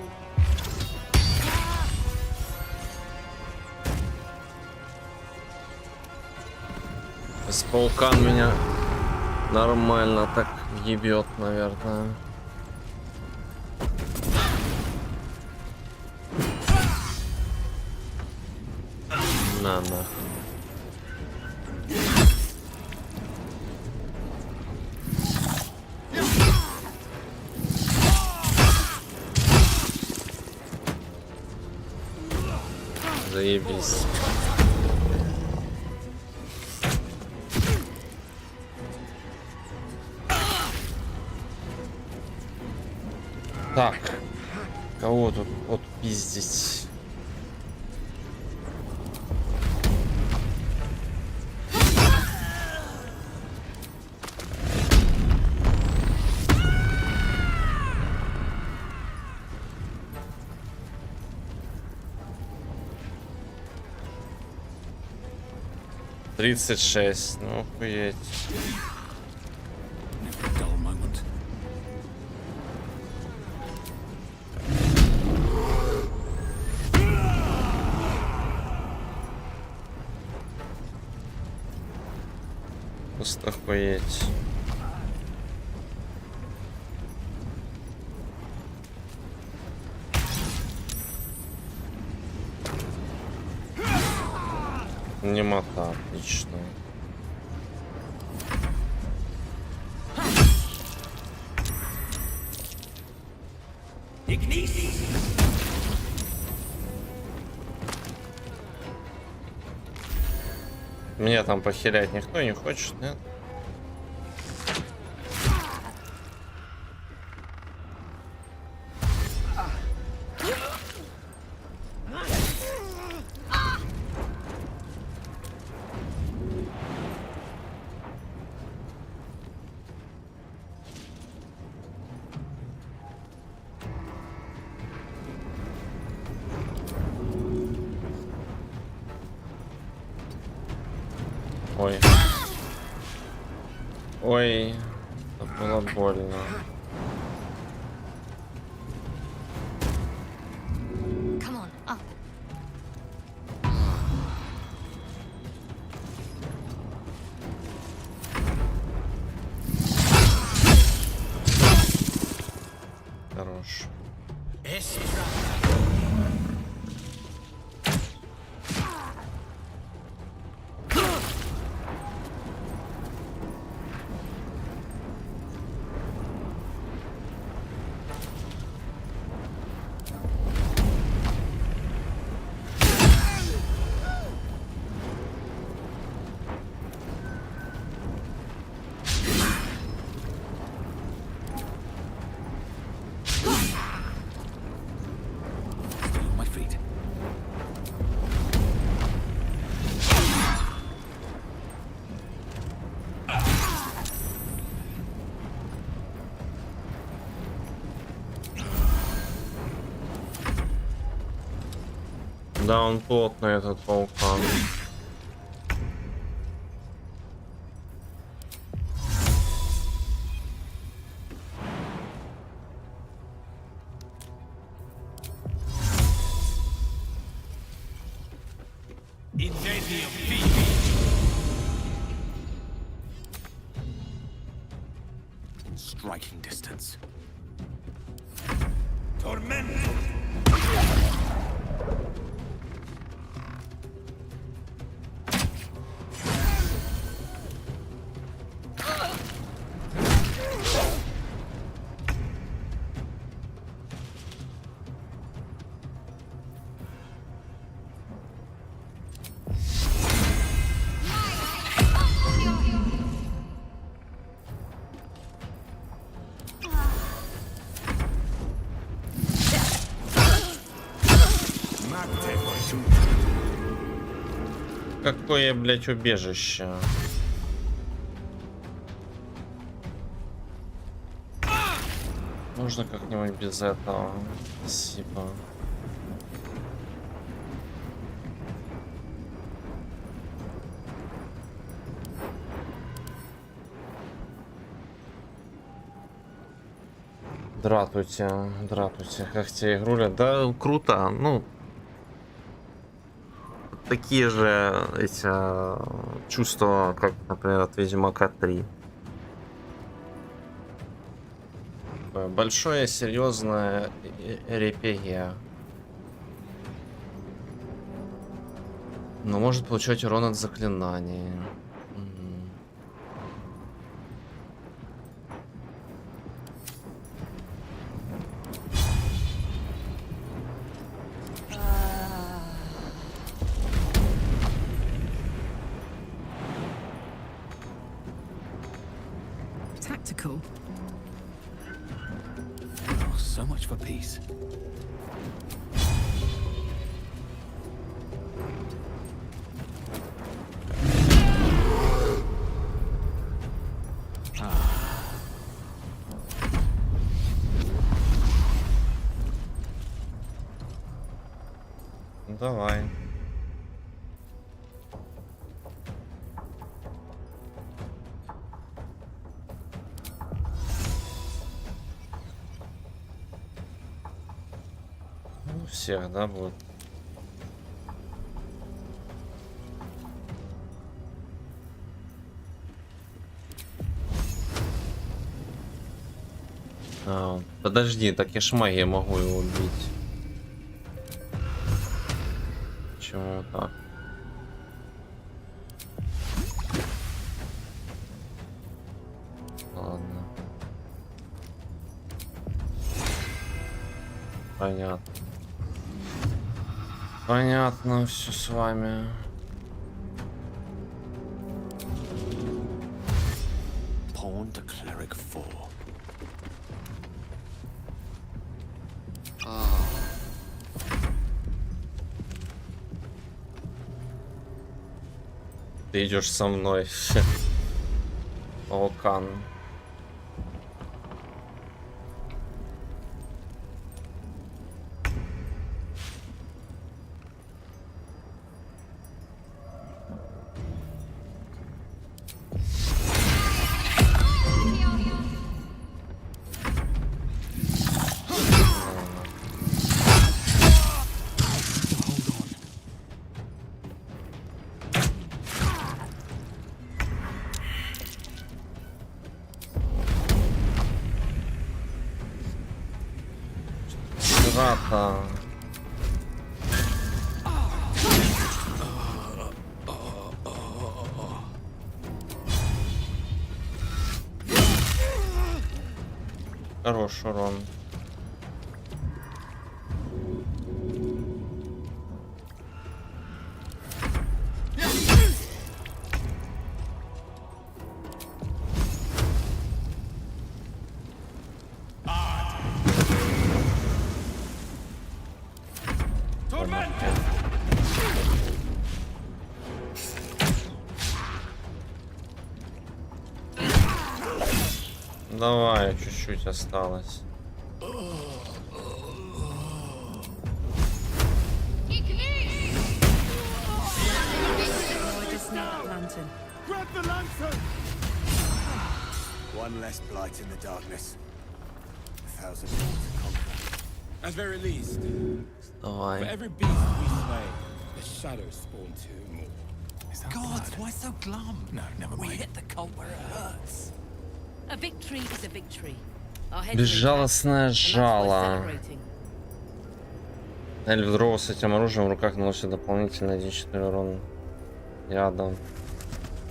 Спаукан меня нормально так ебет, наверное. На нахуй. Заебись. Так, кого тут отпиздить? Тридцать шесть, ну охуеть. Просто охуеть. Немота, отлично. Меня там похилять никто не хочет, нет? Ой. Ой, это было больно. Come on, up. Хорош. Да, он плотный, этот вулкан. Striking distance. Torment. Какое, блять, убежище. Можно как-нибудь без этого. Спасибо. Дратуйте, как тебе игруля? Да, круто, ну... Такие же эти чувства, как, например, от Ведьмака 3. Большое, серьезное RPG. Но может получать урон от заклинаний. Tactical. Oh, so much for peace. Давай. У всех, да, будет. Подожди, так я ж магией могу его убить. Почему так? Ладно. Понятно. Понятно все с вами. Pawn to cleric 4. Ты идешь со мной. Окан. Хорош урон. Давай, чуть-чуть осталось. One less blight in the darkness. 1,000 more to conquer. At very least, Давай. for every beast we slay, the shadows spawn two more. God, why so glum? No, never mind. We hit the cult where it hurts. A victory is a victory. Безжалостное жало. Эльф дрова с этим оружием в руках наносит дополнительный 1/4 урон ядом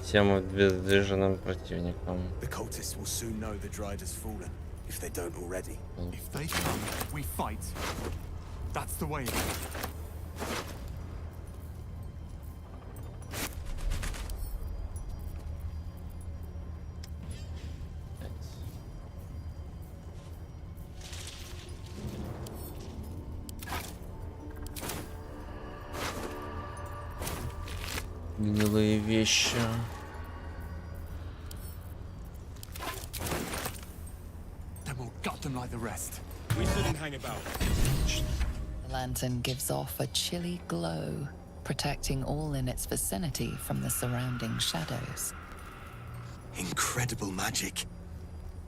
всем обездвиженным противникам. The cultists will soon know the Dryad has fallen, if they don't already. If they come, we fight. That's the way. Гнилые вещи. Then we'll gut them like the rest. We shouldn't hang about. The lantern gives off a chilly glow, protecting all in its vicinity from the surrounding shadows. Incredible magic.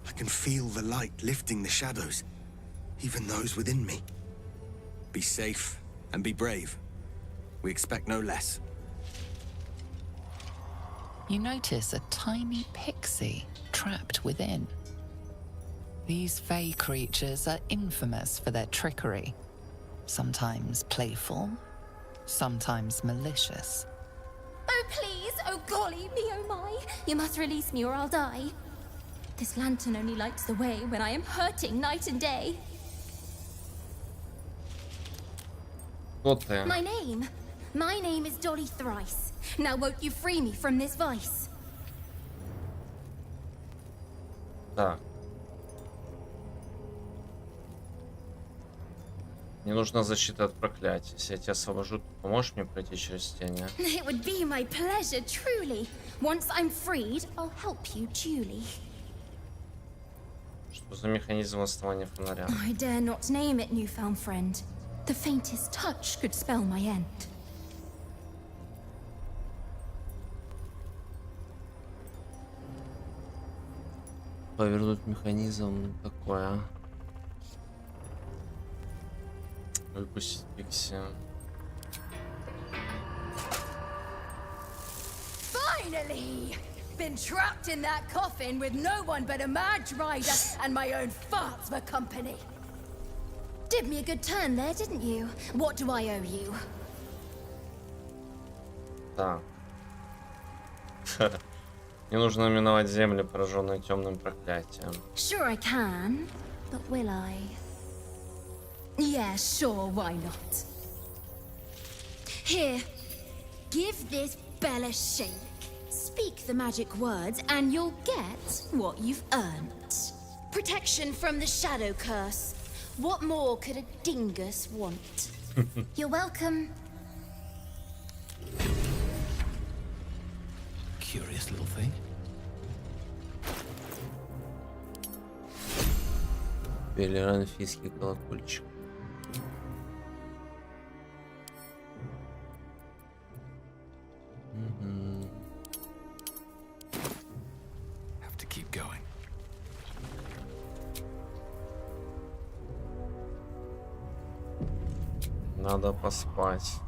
I can feel the light lifting the shadows, even those within me. Be safe and be brave. We expect no less. You notice a tiny pixie trapped within. These fey creatures are infamous for their trickery. Sometimes playful, sometimes malicious. Oh, please! Oh, golly me, oh my! You must release me or I'll die. This lantern only lights the way when I am hurting night and day. My name is Dolly Thrice. Now won't you free me from this vice? Так. Мне нужна защита от проклятий. Если я тебя освобожу, ты поможешь мне пройти через тени? It would be my pleasure, truly. Once I'm freed, I'll help you duly. Что за механизм основания фонаря? I dare not name it, newfound friend. The faintest touch could spell my end. Повернуть механизм такое. Выпустить пикси. Finally! Been trapped in that coffin with no one but a mad rider and my own farts for company. Did me a good turn there, didn't you? What do I owe you? Так. Мне нужно миновать земли, пораженные темным проклятием. Sure I can, but will I? Yeah, sure, why not? Here, give this bell a shake. Speak the magic words and you'll get what you've earned. Protection from the shadow curse. What more could a dingus want? You're welcome. Curious little thing. Велеранфийский колокольчик. Have to keep going. Надо поспать.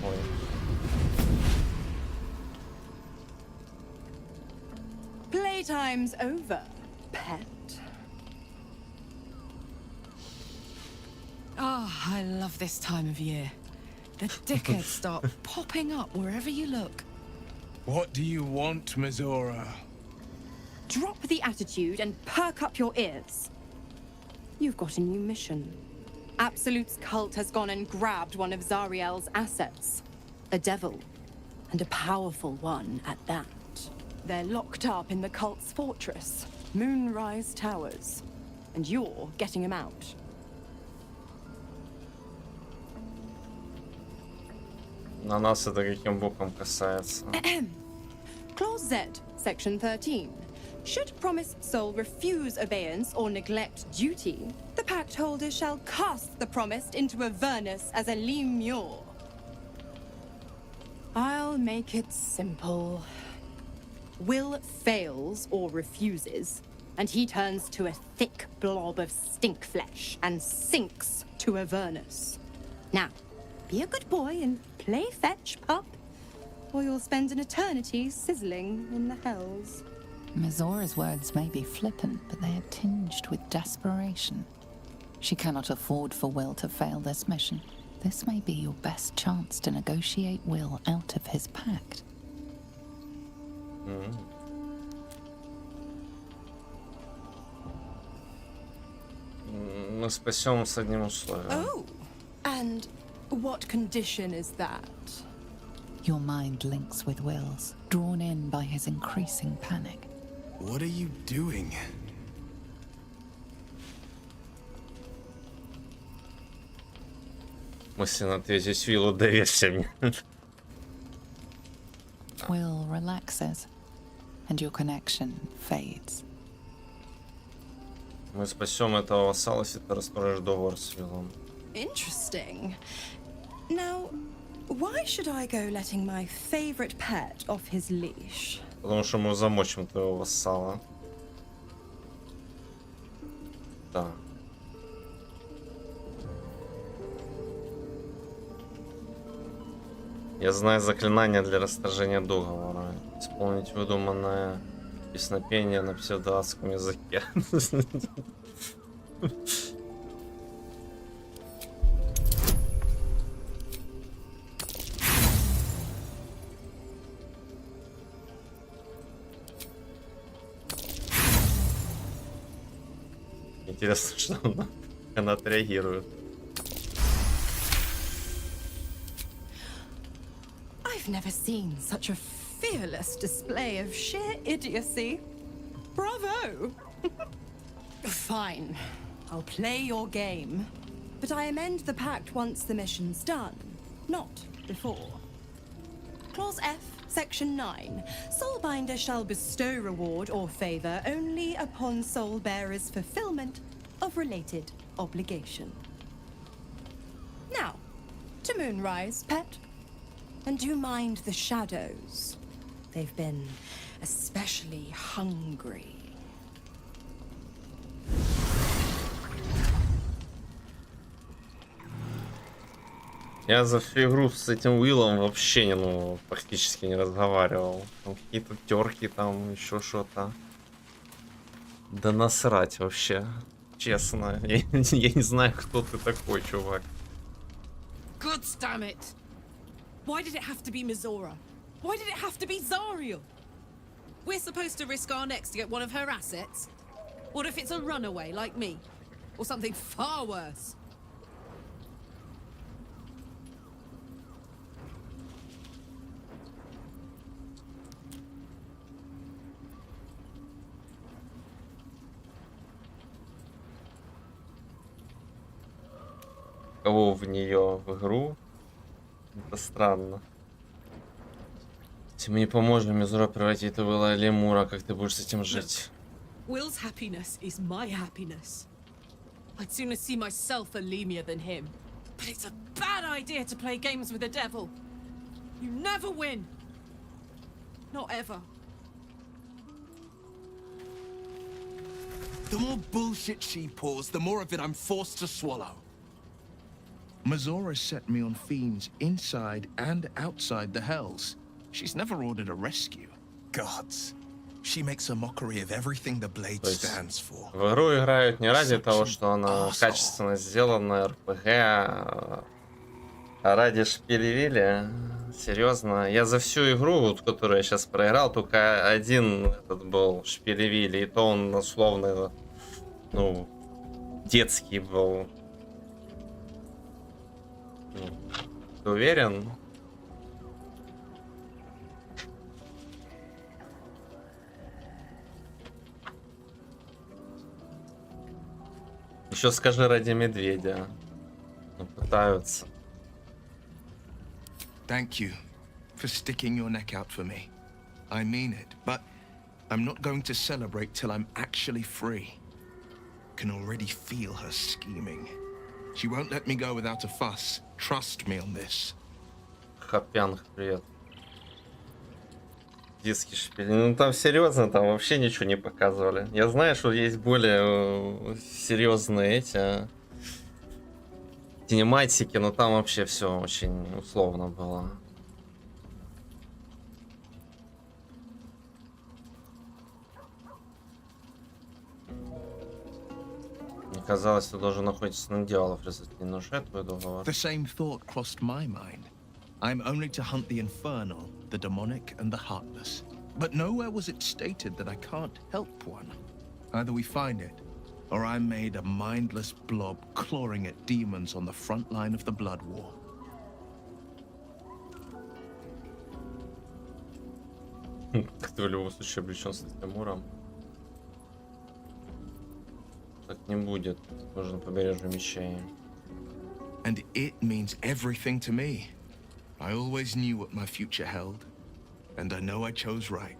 Ой. Playtime's over, pet. Oh, I love this time of year. The dickheads start popping up wherever you look. What do you want, Mizora? Drop the attitude and perk up your ears. You've got a new mission. Absolute's cult has gone and grabbed one of Zariel's assets. A devil. And a powerful one at that. They're locked up in the cult's fortress, Moonrise Towers. And you're getting them out. На нас это каким боком касается? Clause Z, Section 13. Should promised soul refuse obeyance or neglect duty, the pact holder shall cast the promised into Avernus as a lemure. I'll make it simple. Will fails or refuses, and he turns to a thick blob of stink flesh and sinks to Avernus. Now, be a good boy and play fetch, pup, or you'll spend an eternity sizzling in the hells. Mizora's words may be flippant, but they are tinged with desperation. She cannot afford for Will to fail this mission. This may be your best chance to negotiate Will out of his pact. Мы спасем с одним условием. Oh, and what condition is that? Your mind links with Will's, drawn in by his increasing panic. What are you doing? Мысленно ответить Виллу, доверься мне. Will relaxes, and your connection fades. Мы спасем этого вассала, если ты расторгнешь договор с Виллом. Interesting. Now, Why should I go letting my favorite pet off his leash? Потому что мы замочим твоего вассала. Да. Я знаю заклинание для расторжения договора. Исполнить выдуманное песнопение на псевдоадском языке. Интересно, что она отреагирует. I've never seen such a fearless display of sheer idiocy. Bravo! Fine. I'll play your game. But I amend the pact once the mission's done, not before. Clause F, Section 9. Soulbinder shall bestow reward or favor only upon soul bearer's fulfillment of related obligation. Now, to Moonrise, pet. And do mind the shadows. They've been especially hungry. Я за всю игру с этим Уиллом вообще практически не разговаривал. Там какие-то терки, там еще что-то. Да насрать вообще. Честно. Я не знаю, кто ты такой, чувак. God damn it! Why did it have to be Mizora? Why did it have to be Zariel? We're supposed to risk our necks to get one of her assets? What if it's a runaway like me? Or something far worse? Кого в нее в игру? Это странно. Если мы не поможем Мизура превратить Уилла или Мура, как ты будешь с этим жить? Will's happiness is my happiness. I'd sooner see myself a Lemia than him. But it's a bad idea to play games with the devil. You never win. Not ever. The more bullshit she pours, the more of it I'm forced to swallow. Mizora set me on fiends inside and outside the Hells. She's never ordered a rescue. Gods. She makes a mockery of everything the blade stands for. В игру играют не ради того, что она качественно сделана, РПГ, а ради шпилевили. Серьезно, я за всю игру, вот, которую я сейчас проиграл, только один этот был шпилевили, и то он условно, детский был. Ты уверен? Еще скажи ради медведя. Пытаются. Thank you for sticking your neck out for me. I mean it, but I'm not going to celebrate till I'm actually free. Can already feel her scheming. She won't let me go without a fuss. Trust me on this. Хапянг, привет. Диски шпили. Ну там серьезно, там вообще ничего не показывали. Я знаю, что есть более серьезные эти кинематики, но там вообще все очень условно было. Мне казалось, ты должен находиться на дело в результате нарушать твой договор. The same thought crossed my mind. I'm only to hunt the infernal, the demonic, and the heartless. But nowhere was it stated that I can't help one. Either we find it, or I'm made a mindless blob clawing at demons on the front line of the blood war. Ты в любом случае облечен с Тимуром. Так не будет. Нужно побережье мечей. And it means everything to me. I always knew what my future held, and I know I chose right.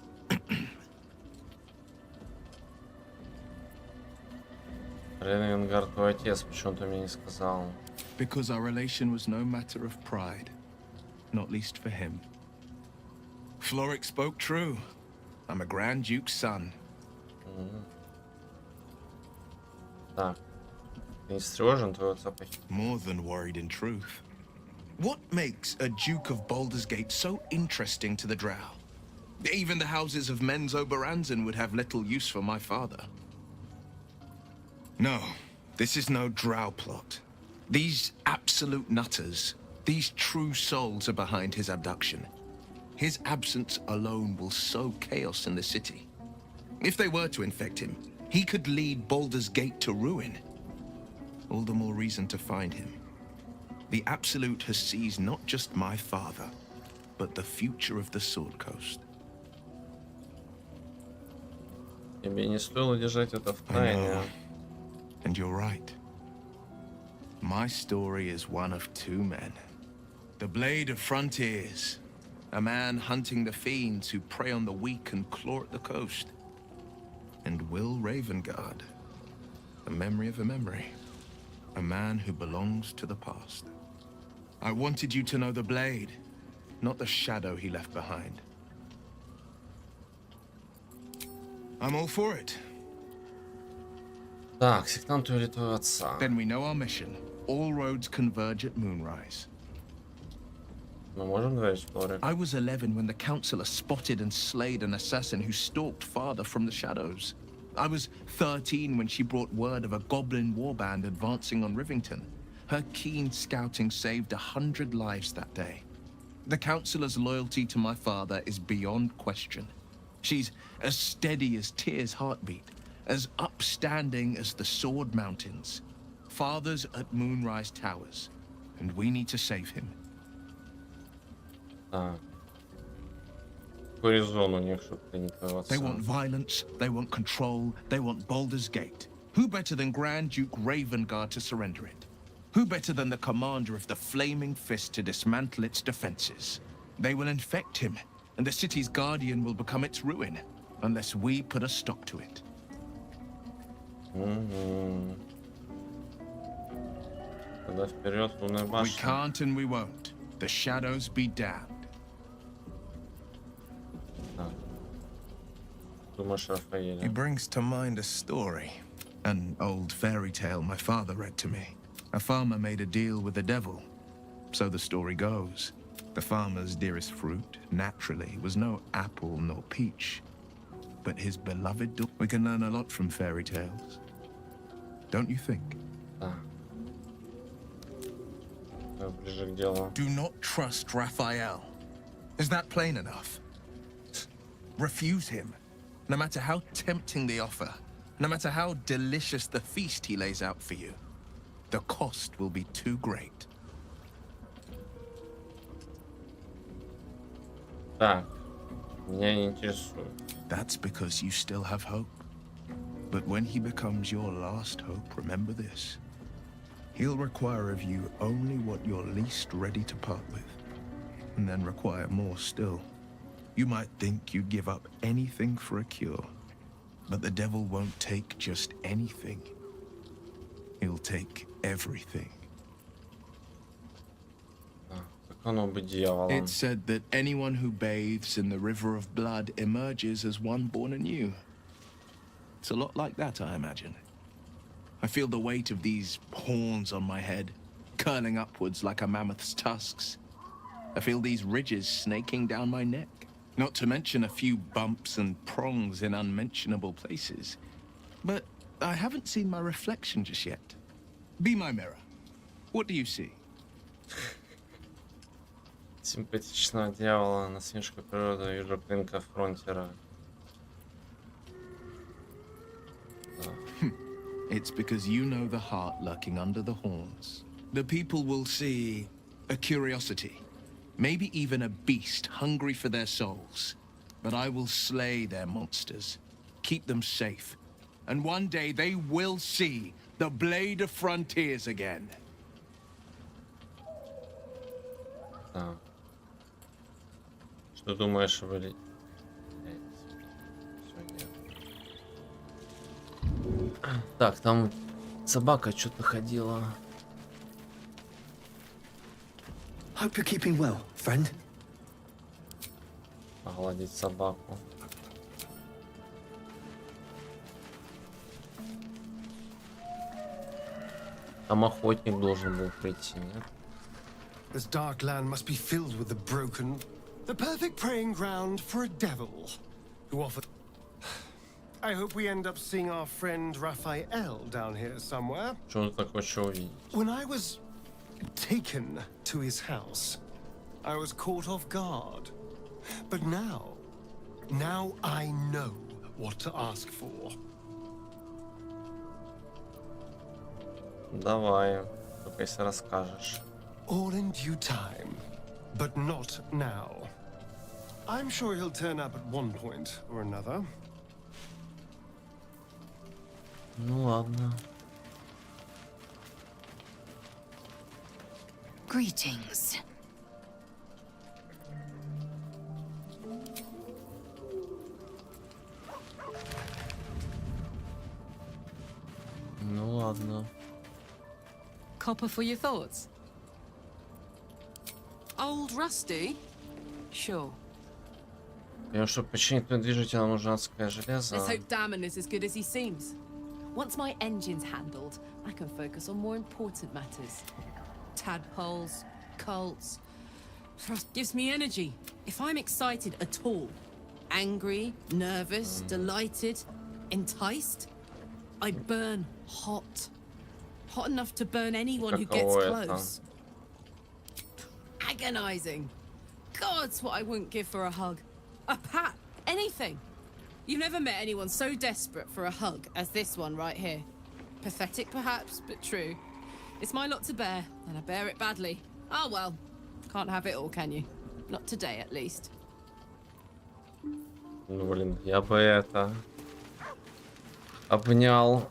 Ревенгар, твой отец, почему ты мне не сказал? Because our relation was no matter of pride. not least for him. Floric spoke true. I'm a Grand Duke's son. Так. Ты встревожен, твой отца похитили. More than worried in truth. What makes a Duke of Baldur's Gate so interesting to the Drow? Even the houses of Men's Oberanzen would have little use for my father. No, this is no Drow plot. These absolute nutters, these true souls are behind his abduction. His absence alone will sow chaos in the city. If they were to infect him, he could lead Baldur's Gate to ruin. All the more reason to find him. The Absolute has seized not just my father, but the future of the Sword Coast. Тебе не стоило держать это в тайне. And you're right. My story is one of two men. The Blade of Frontiers, a man hunting the fiends who prey on the weak and claw at the coast. And Will Ravengard, the memory of a memory. A man who belongs to the past. I wanted you to know the Blade, not the shadow he left behind. I'm all for it. Так, сектанту или твоего отца? Then we know our mission. All roads converge at moonrise. Мы можем доверить Флоре? I was 11 when the Councillor spotted and slayed an assassin who stalked father from the shadows. I was 13 when she brought word of a goblin warband advancing on Rivington. Her keen scouting saved 100 lives that day. The Councillor's loyalty to my father is beyond question. She's as steady as Tyr's heartbeat, as upstanding as the Sword Mountains. Father's at Moonrise Towers, and we need to save him. Какой резон у них, чтобы ты не твоего отца? They want violence, they want control, they want Baldur's Gate. Who better than Grand Duke Ravengard to surrender it? Who better than the commander of the Flaming Fist to dismantle its defenses? They will infect him, and the city's guardian will become its ruin, unless we put a stop to it. Тогда вперед, лунная башня. We can't and we won't. The shadows be damned. Рафаэля. He brings to mind a story, an old fairy tale my father read to me. A farmer made a deal with the devil. So the story goes. The farmer's dearest fruit, naturally, was no apple nor peach, but his beloved daughter. We can learn a lot from fairy tales. Don't you think? Do not trust Raphael. Is that plain enough? Refuse him. No matter how tempting the offer, no matter how delicious the feast he lays out for you, the cost will be too great. Так, меня не интересует. That's because you still have hope. But when he becomes your last hope, remember this. He'll require of you only what you're least ready to part with, and then require more still. You might think you'd give up anything for a cure, but the devil won't take just anything. He'll take everything. It's said that anyone who bathes in the river of blood emerges as one born anew. It's a lot like that, I imagine. I feel the weight of these horns on my head, curling upwards like a mammoth's tusks. I feel these ridges snaking down my neck. Not to mention a few bumps and prongs in unmentionable places. But I haven't seen my reflection just yet. Be my mirror. What do you see? Симпатичного дьявола, насмешка природы, вижу клинка фронтера. It's because you know the heart lurking under the horns. The people will see a curiosity. Maybe even a beast hungry for their souls. But I will slay their monsters, keep them safe. And one day they will see the Blade of Frontiers again. Что думаешь об Али? Так, там собака что-то ходила. Hope you're keeping well, friend. Погладить собаку. Там охотник должен был прийти, нет? This dark land must be filled with the broken. The perfect preying ground for a devil who offered. I hope we end up seeing our friend Raphael down here somewhere. Что он так хочет увидеть? When I was taken to his house, I was caught off guard. But now I know what to ask for. Давай, только если расскажешь. All in due time, but not now. I'm sure he'll turn up at one point or another. Ну ладно. Greetings. Ну ладно. Copper for your thoughts? Old Rusty? Sure. Потому что починить твой движитель нам нужно адское железо. Let's hope Damon is as good as he seems. Once my engine's handled, I can focus on more important matters. Tadpoles, cults. Trust gives me energy. If I'm excited at all, angry, nervous, delighted, enticed, I burn hot. Hot enough to burn anyone who gets close. Agonizing. God's what I wouldn't give for a hug. A pat. Anything. You've never met anyone so desperate for a hug as this one right here. Pathetic perhaps, but true. It's my lot to bear, and I bear it badly. Oh well. Can't have it all, can you? Not today, at least. Ну, блин, я бы это... обнял.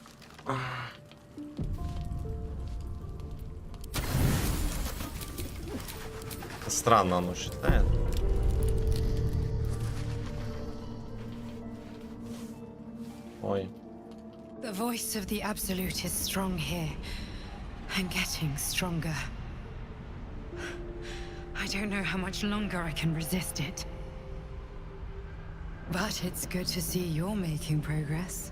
Странно оно считает. Ой. The voice of the Absolute is strong here, and getting stronger. I don't know how much longer I can resist it. But it's good to see you're making progress.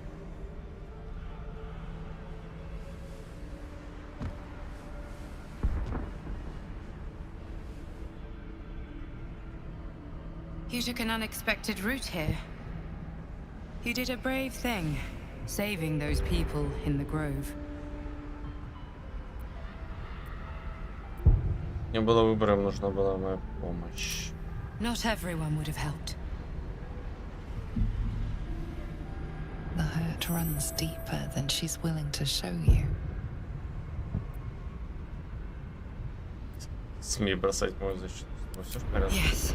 You took an unexpected route here. You did a brave thing, saving those people in the grove. Не было выбора, нужна была моя помощь. Not everyone would have helped. The hurt runs deeper than she's willing to show you. Смей бросать мою защиту. Все в порядке? Yes.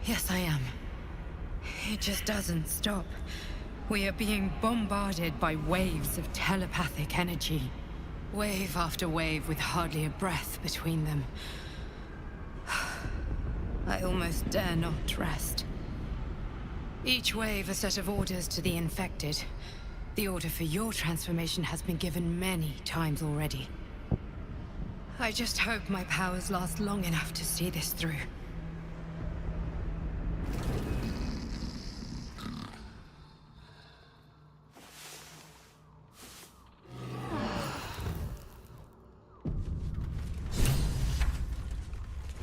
Yes, I am. It just doesn't stop. We are being bombarded by waves of telepathic energy. Wave after wave with hardly a breath between them. I almost dare not rest. Each wave a set of orders to the infected. The order for your transformation has been given many times already. I just hope my powers last long enough to see this through.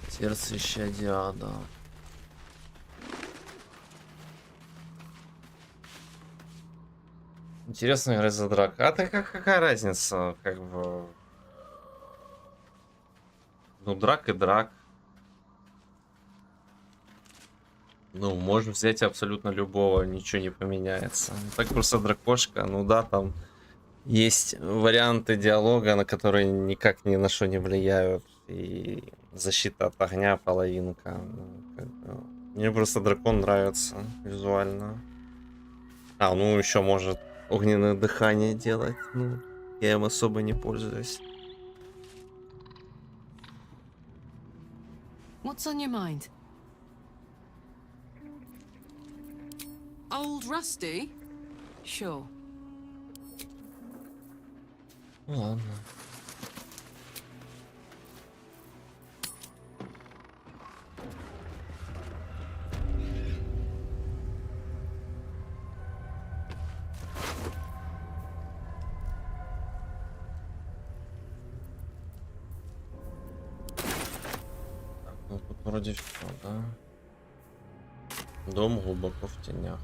Сердце исчадия ада. Интересно играть за драка. А так какая разница, как бы. Ну, драк и драк. Ну, можем взять абсолютно любого, ничего не поменяется. Так просто дракошка, ну да, там есть варианты диалога, на которые никак ни на что не влияют. И защита от огня, половинка. Ну, как бы... Мне просто дракон нравится визуально. А, ну еще может огненное дыхание делать. Ну, я им особо не пользуюсь. What's on your mind? Old Rusty? Sure. Ну ладно. вроде все, да? Дом глубоко в тенях.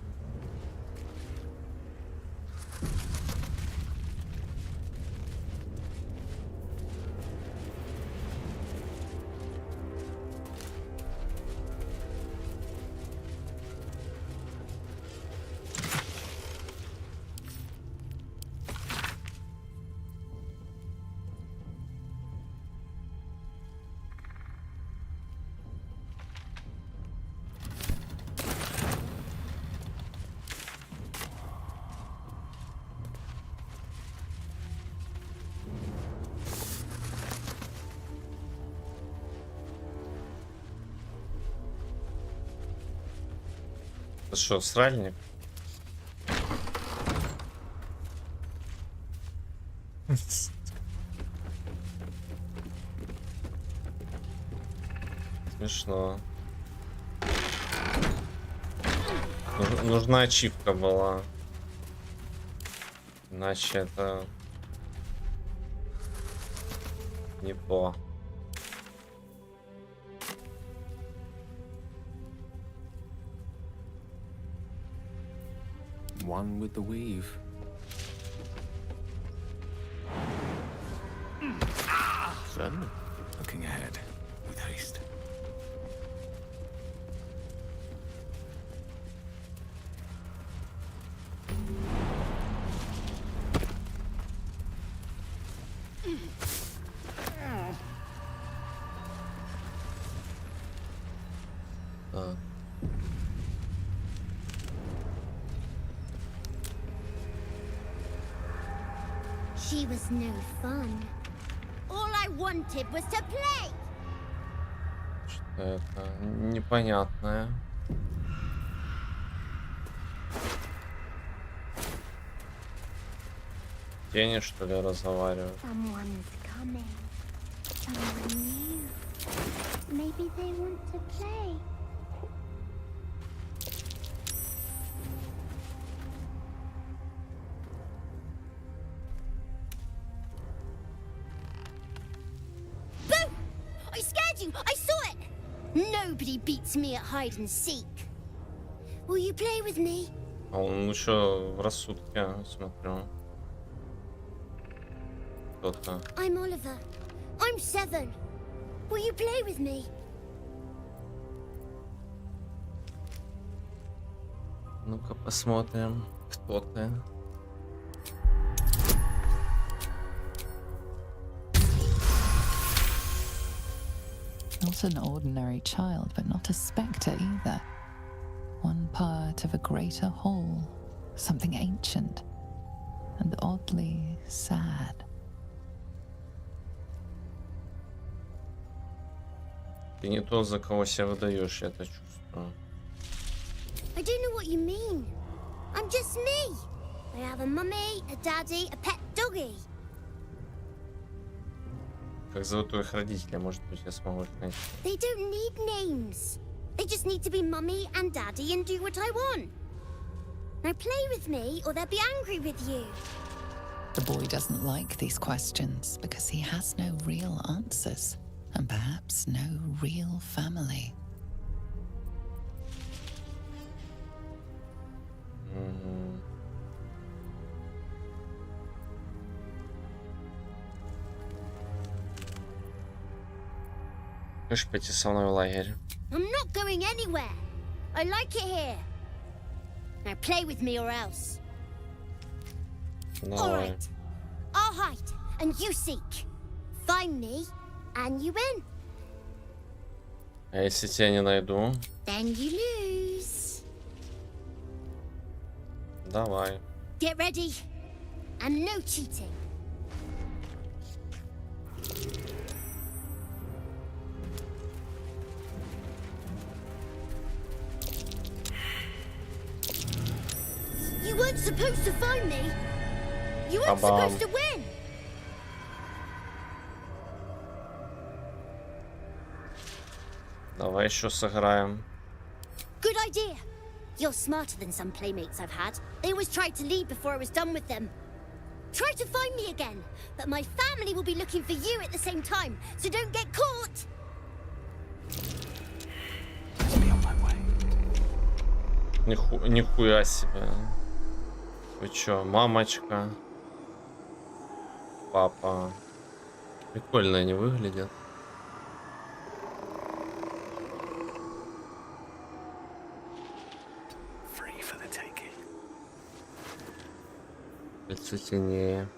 Это что, сральник? Смешно. Нужна ачивка была. Иначе это не то. One with the weave. Certainly. Looking ahead with haste. She was no fun. All I wanted was to play. Что это непонятное. Тени, что ли, разговаривают? Someone's coming. Someone new. Maybe they want to play. I saw it! Nobody beats me at hide and seek. Will you play with me? А он еще в рассудке, смотрю. Кто-то. I'm Oliver. I'm 7. Will you play with me? Ну-ка посмотрим, кто ты. Not an ordinary child, but not a spectre either. One part of a greater whole, something ancient and oddly sad. Ты не то, за кого себя выдаешь, я это чувствую. I don't know what you mean. I'm just me. I have a mummy, a daddy, a pet doggy. Как зовут твоих родителей, может быть, я смогу их найти. They don't need names. They just need to be mummy and daddy and do what I want. Now play with me or they'll be angry with you. The boy doesn't like these questions because he has no real answers and perhaps no real family. Хочешь пойти со мной в лагерь? I'm not going anywhere. I like it here. Now play with me or else. All right. I'll hide and you seek. Find me and you win. А если тебя не найду? Then you lose. Давай. Get ready. And no cheating. You weren't supposed to find me. You weren't supposed to win. Давай еще сыграем. Good idea. You're smarter than some playmates I've had. They always tried to leave before I was done with them. Try to find me again, but my family will be looking for you at the same time, so don't get caught. Нихуя себе. Вы чё, мамочка? Папа. Прикольно они выглядят. Лицо тенее.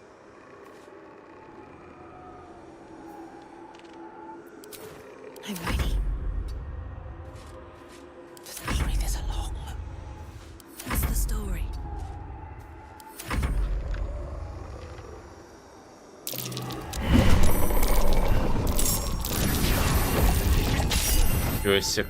I'm ready. Just hurry this along. What's the story? Пёсик.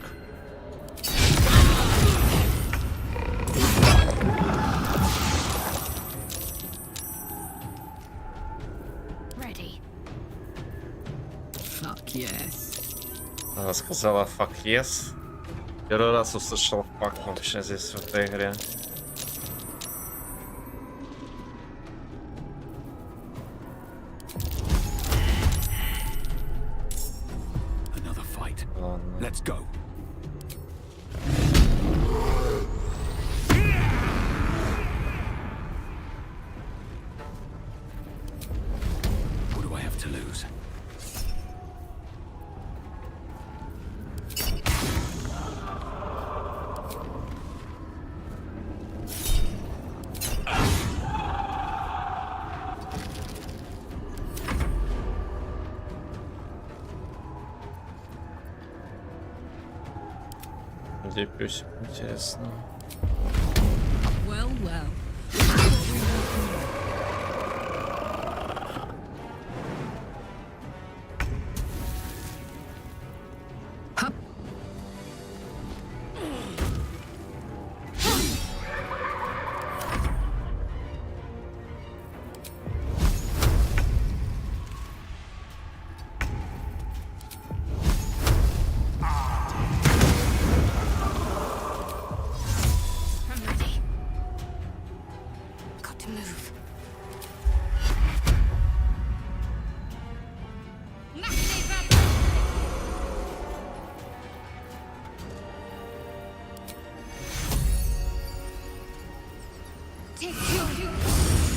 Ready. Fuck yes. Она сказала fuck yes. Первый раз услышал fuck вообще здесь в этой игре. Another fight. Let's go. What do I have to lose? Где пёсик, интересно. Well, well.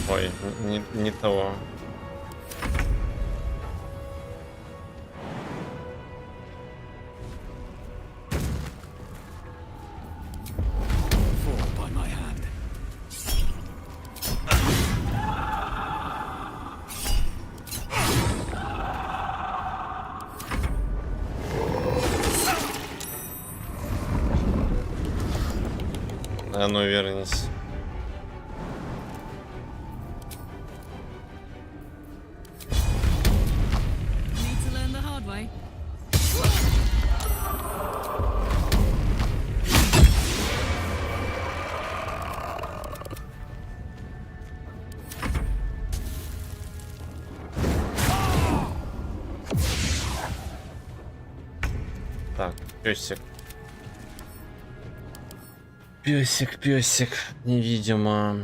Ой, не того. Fall by my hand. А ну вернись. Need to learn the hard way. Так, песик. Песик, невидимо.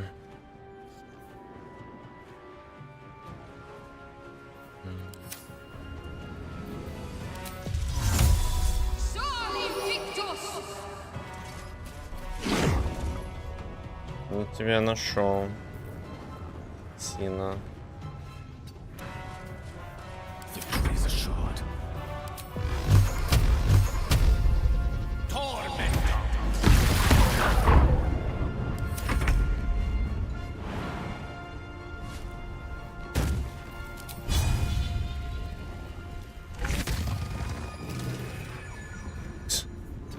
Я тебя нашел, Сина. Victory is assured.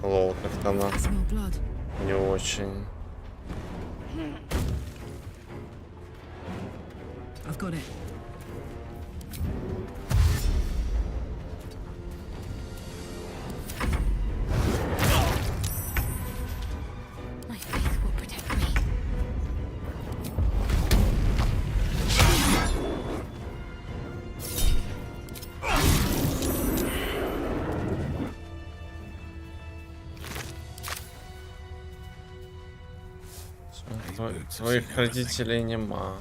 Лол, как-то она Smell blood. не очень. I've got it. My faith will protect me. Твоих родителей нема.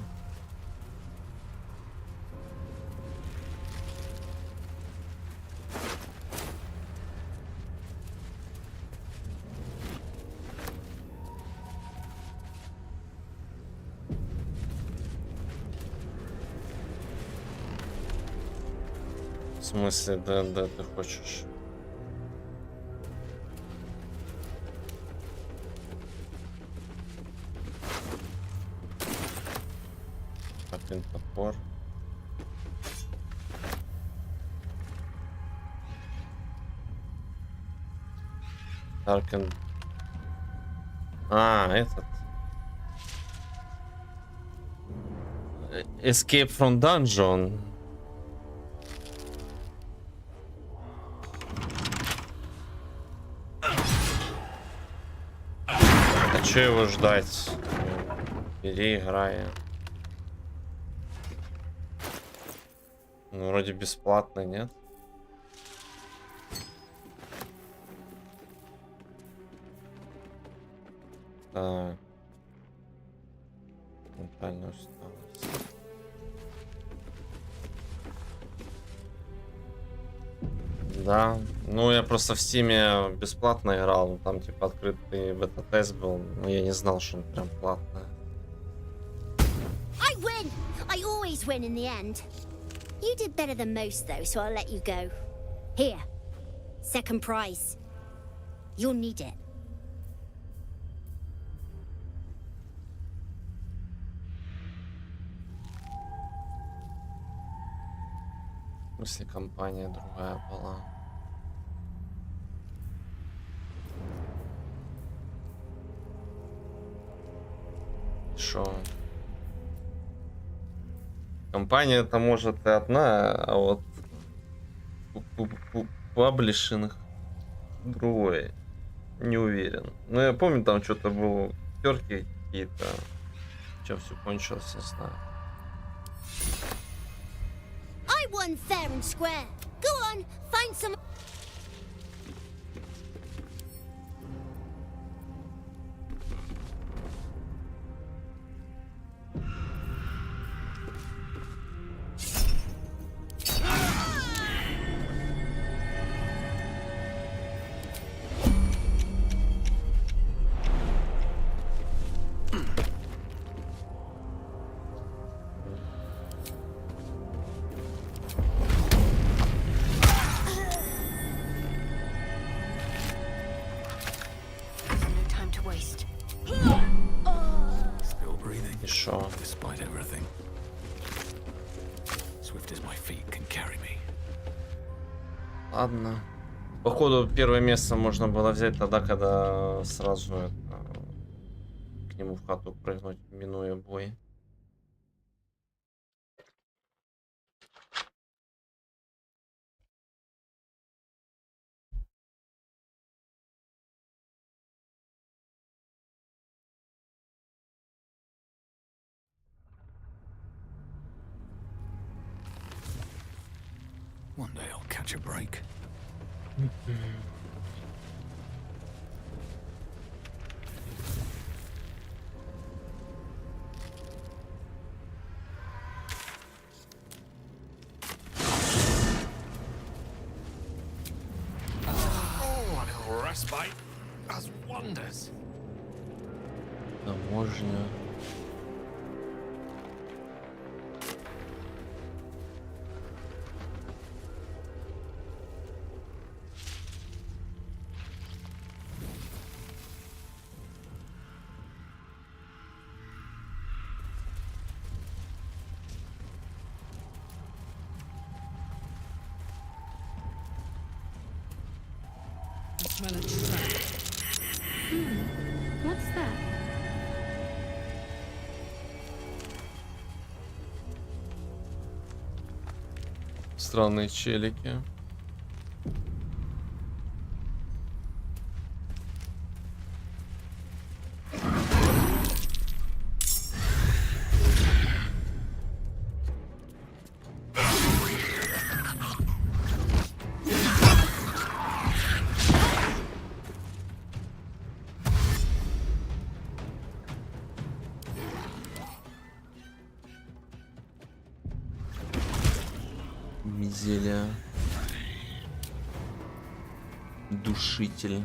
смысле, да, ты хочешь? Один топор. Darken. А, этот. Escape from dungeon. А чё его ждать? Бери, играй. Ну, вроде бесплатно, нет? Так. Ментальная усталость. Да. Ну, я просто в Стиме бесплатно играл. Там, типа, открытый бета-тест был. Но я не знал, что он прям платный. I win! I always win in the end. You did better than most, though, so I'll let you go. Here. Second prize. You'll need it. Если компания другая была. Шо? Компания-то может и одна, а вот паблишинг другой. Не уверен. Но я помню, там что-то было терки какие-то. Чем все кончилось, не знаю. I won fair and square. Go on, find some. Despite everything, swift as my feet can carry me. Ладно. Походу, первое место можно было взять тогда, когда сразу к нему в хату прыгнуть, минуя бой. One day I'll catch a break. Oh, a little respite does wonders. Таможня. Smell a trap. What's that? Странные челики. Мизеля. Душитель.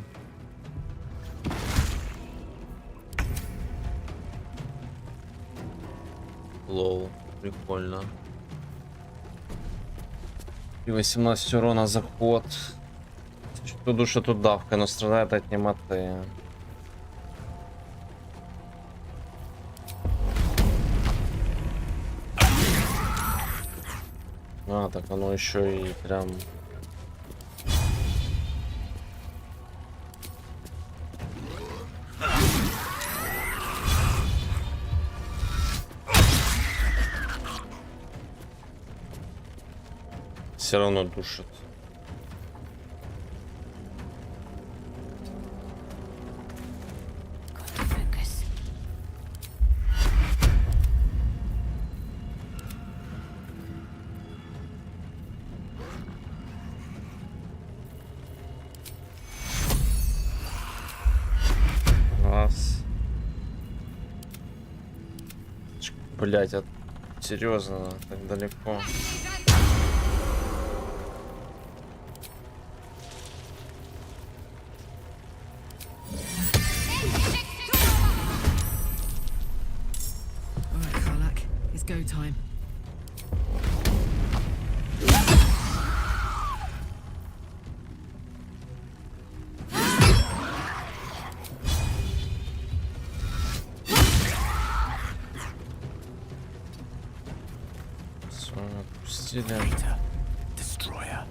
Лол, прикольно. И 18 урона за ход. Тут душа, тут давка, но страдает от немоты. А, так оно еще и прям... Все равно душит. Блять, серьезно, так далеко. Go time. Destroyer.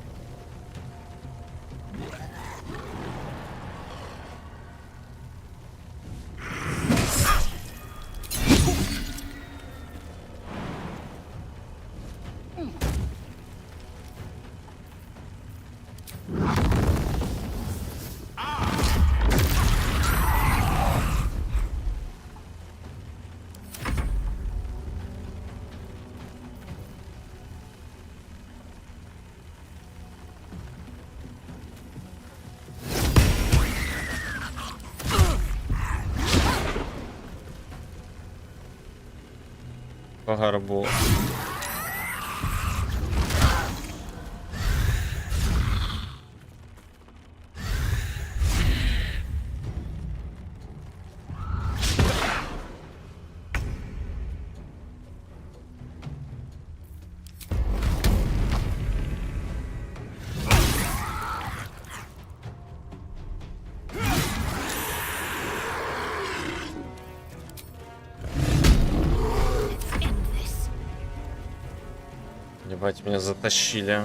По горбу. Ебать, меня затащили.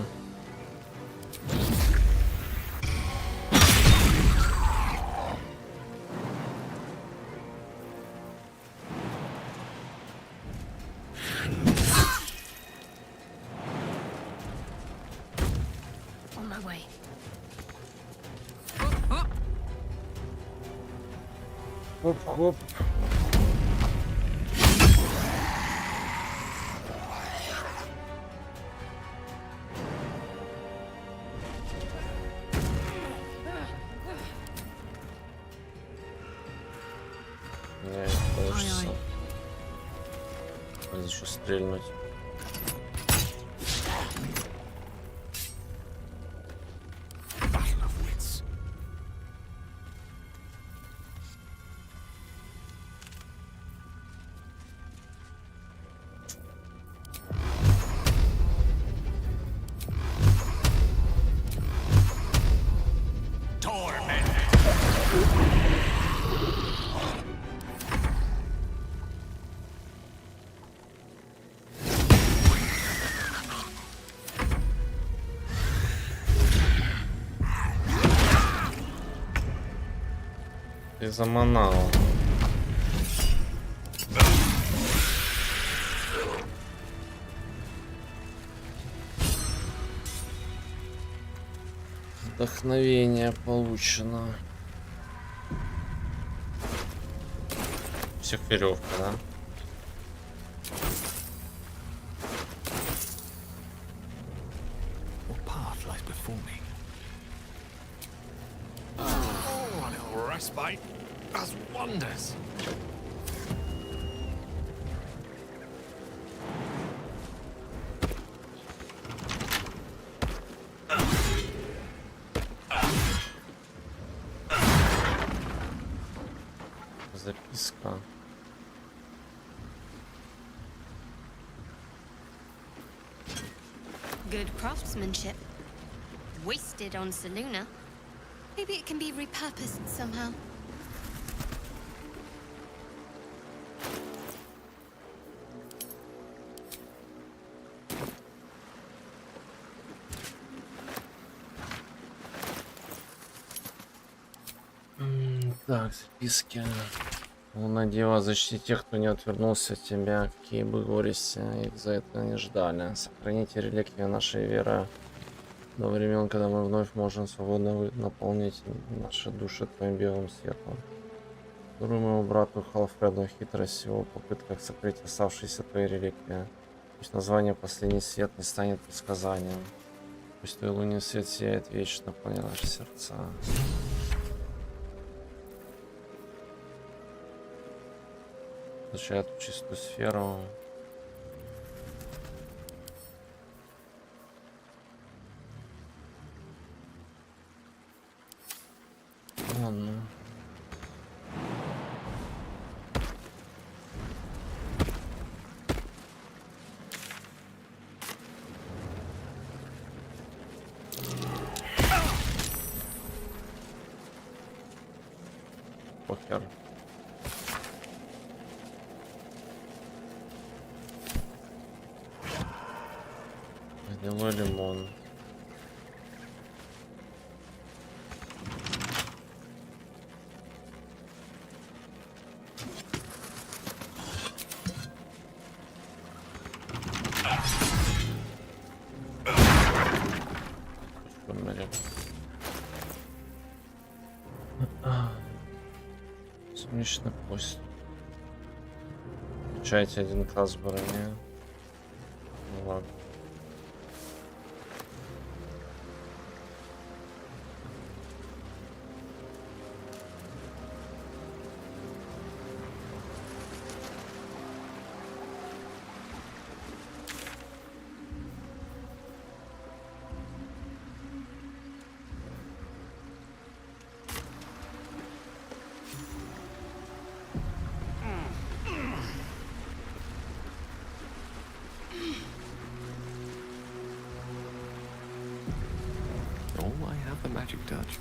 Хоп-хоп. Еще стрельнуть. Ты заманал. Вдохновение получено. Всех веревка, да? Respite does wonders. Записка. Good craftsmanship. Wasted on Saluna. Maybe it can be repurposed somehow. Так, записки. Надеяло защитить тех, кто не отвернулся от тебя, какие бы горести их за это не ждали. Сохраните реликвии нашей веры до времен, когда мы вновь можем свободно наполнить наши души твоим белым светом. Даруй моему брату Халфреду хитрость в его попытках сокрыть оставшиеся твои реликвии. Пусть название «Последний свет» не станет предсказанием. Пусть твой лунный свет сияет вечно, наполняя наши сердца. Изучает чистую сферу. Ладно. Похер. Гнилой лимон. Солнечный кость. Включайте один класс брони. Ну ладно. The magic touch.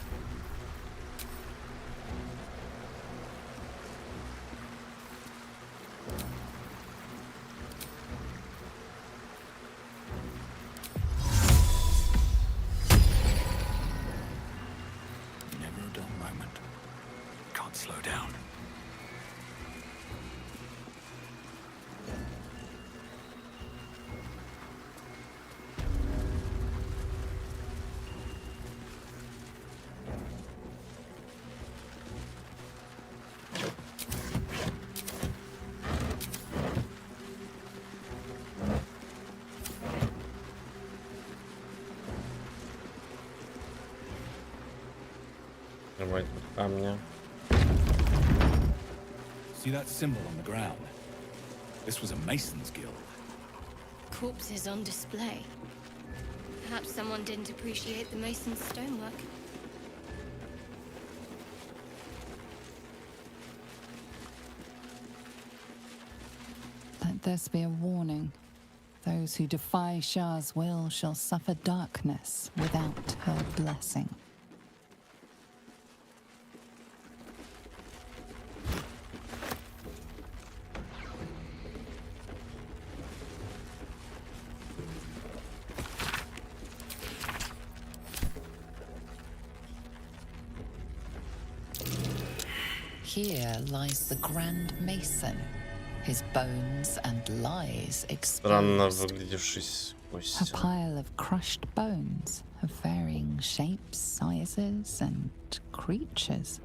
Never a dull moment. Can't slow down. Камня. See that symbol on the ground? This was a mason's guild. Corpses on display. Perhaps someone didn't appreciate the mason's stonework. Let this be a warning. Those who defy Shah's will shall suffer darkness without her blessing. Here lies the Grand Mason, his bones and lies Странно exposed. выглядевшись A костью. pile of crushed bones of varying shapes, sizes, and creatures.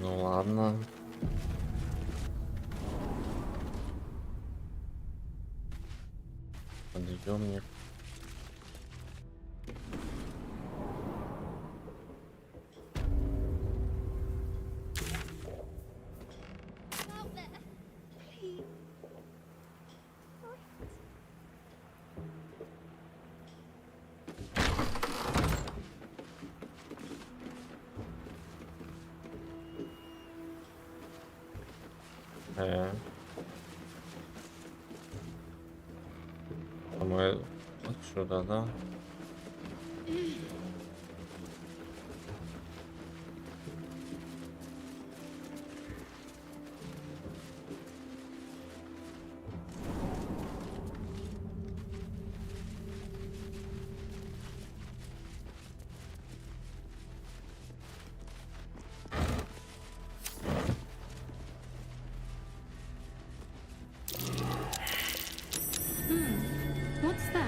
Ну ладно. Подъемник. мы отсюда, да? What's that?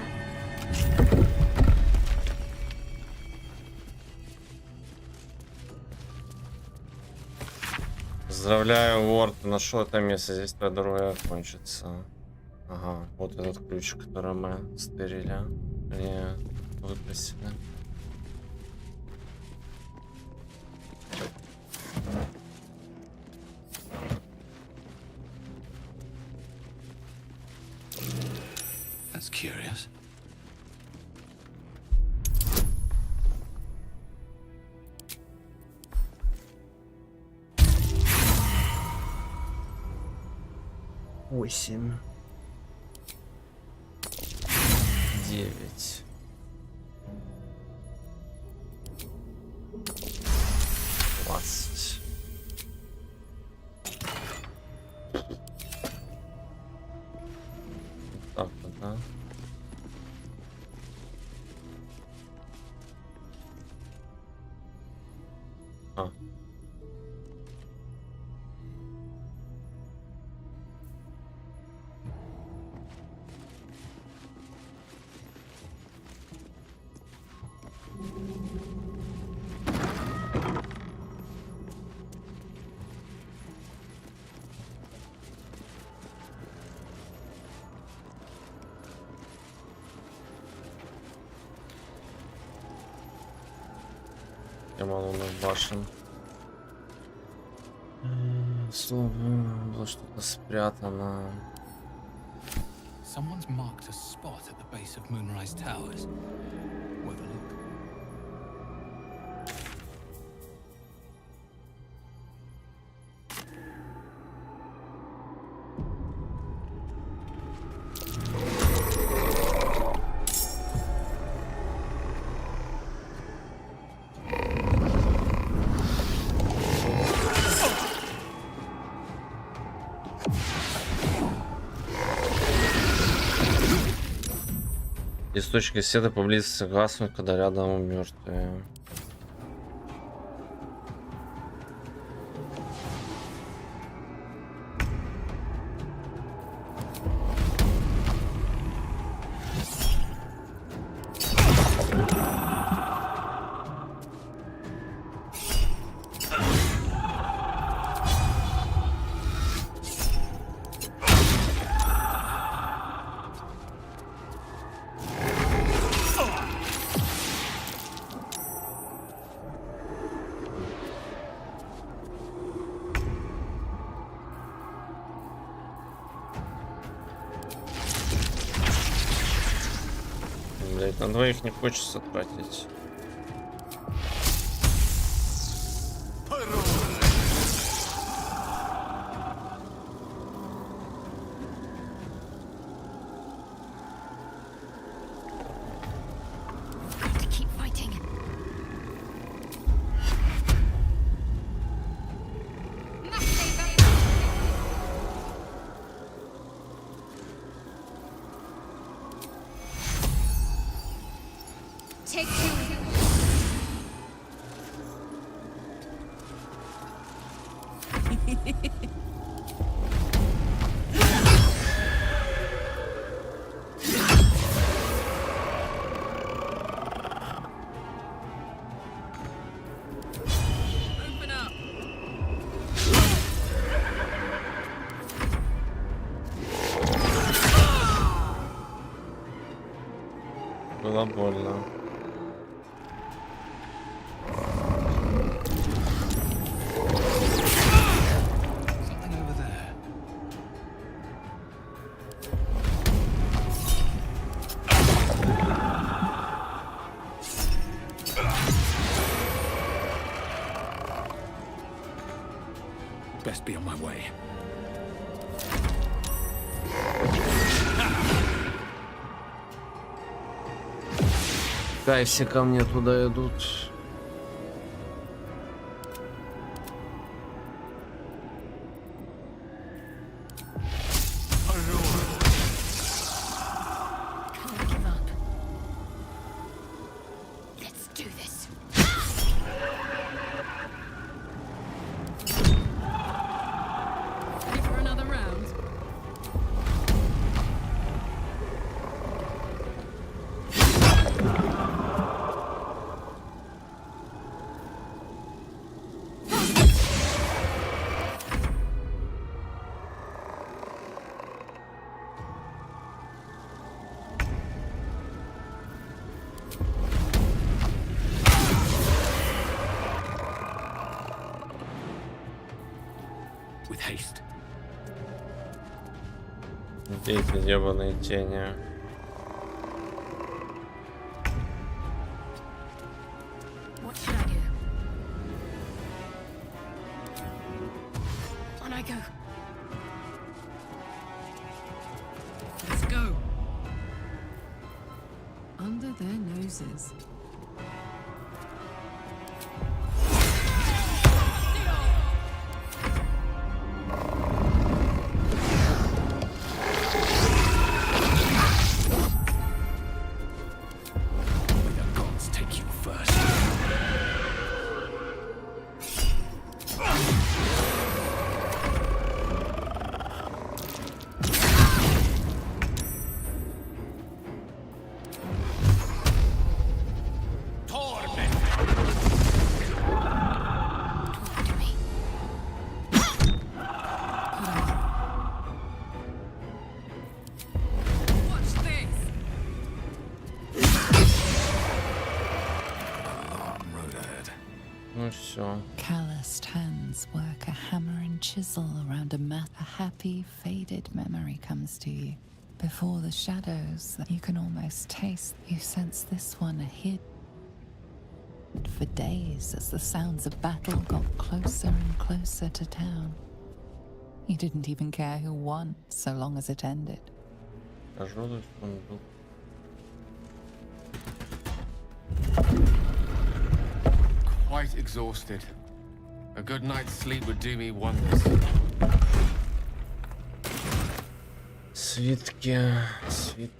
Поздравляю, Уорд, ты нашел это место. Здесь твоя дорога кончится. Ага, вот этот ключ, который мы стырили. Или выпросили. That's curious. Восемь. 9. 20. Так вот, да? А. Малунных башен. Слово было что-то спрятано. Someone's marked a spot at the base of Moonrise Towers. Worth a look. Источники света поблизости гаснут, когда рядом мертвые. Блять, на двоих не хочется тратить. Take two. Open up. Было больно. Best be on my way. Пускай все ко мне туда идут. Где эти ебаные тени? Let's go. Under their noses. Ну все. Calloused hands work a hammer and chisel around a map. A happy, faded memory comes to you. Before the shadows that you can almost taste, you sense this one hid for days as the sounds of battle got closer and closer to town. You didn't even care who won, so long as it ended. Quite exhausted. A good night's sleep would do me wonders. Свитки, свитки.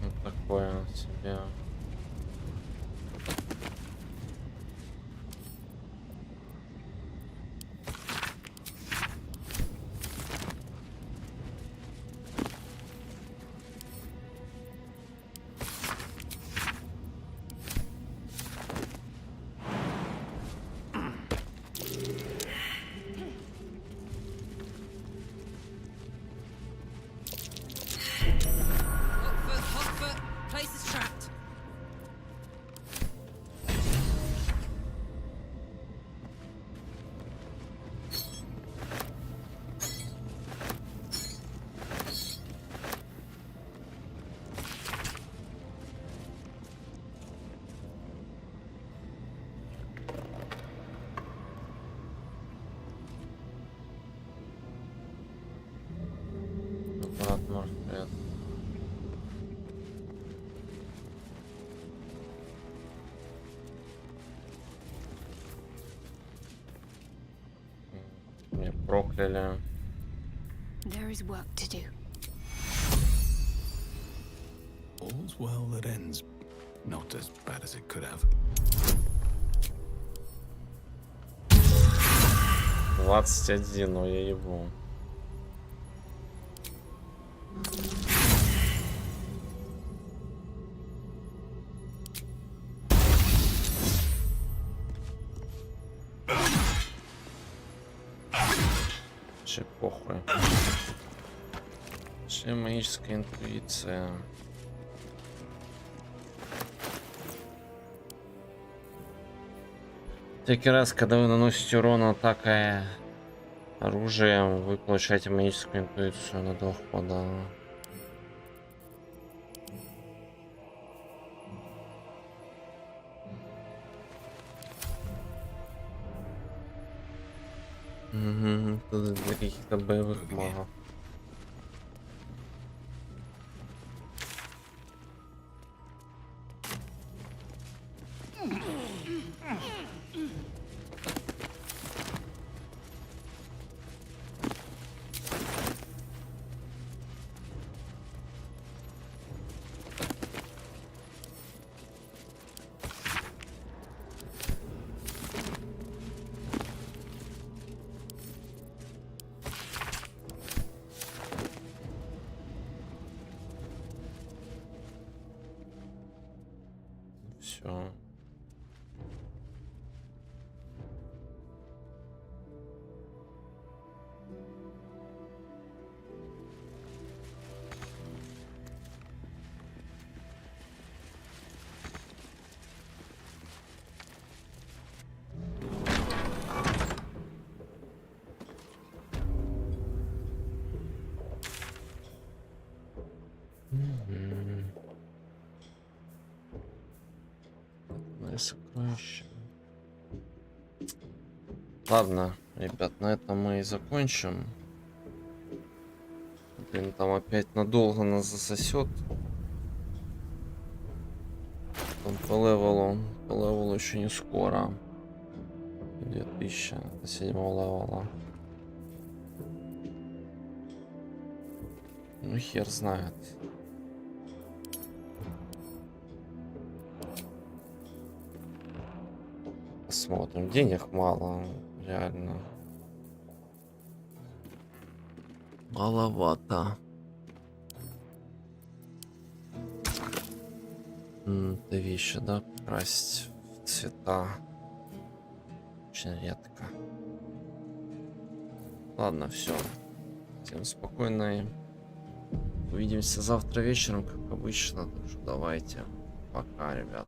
Вот такое себе. Меня прокляли. There is work to do. All's well that ends not as bad as it could have. 21, но я ебу. Че похуй. Че магическая интуиция. Всякий раз, когда вы наносите урон атакой оружием, вы получаете магическую интуицию на 2 хода. Угу, тут для каких-то боевых магов. Все. Сокровища. Ладно, ребят, на этом мы и закончим. Блин, там опять надолго нас засосет. Там по левелу еще не скоро. 2000 до 7 левела. Ну хер знает. Посмотрим. Денег мало, реально. Маловато. Это вещи, да, красить в цвета. Очень редко. Ладно, все. Всем спокойной. Увидимся завтра вечером, как обычно. Так что давайте. Пока, ребят.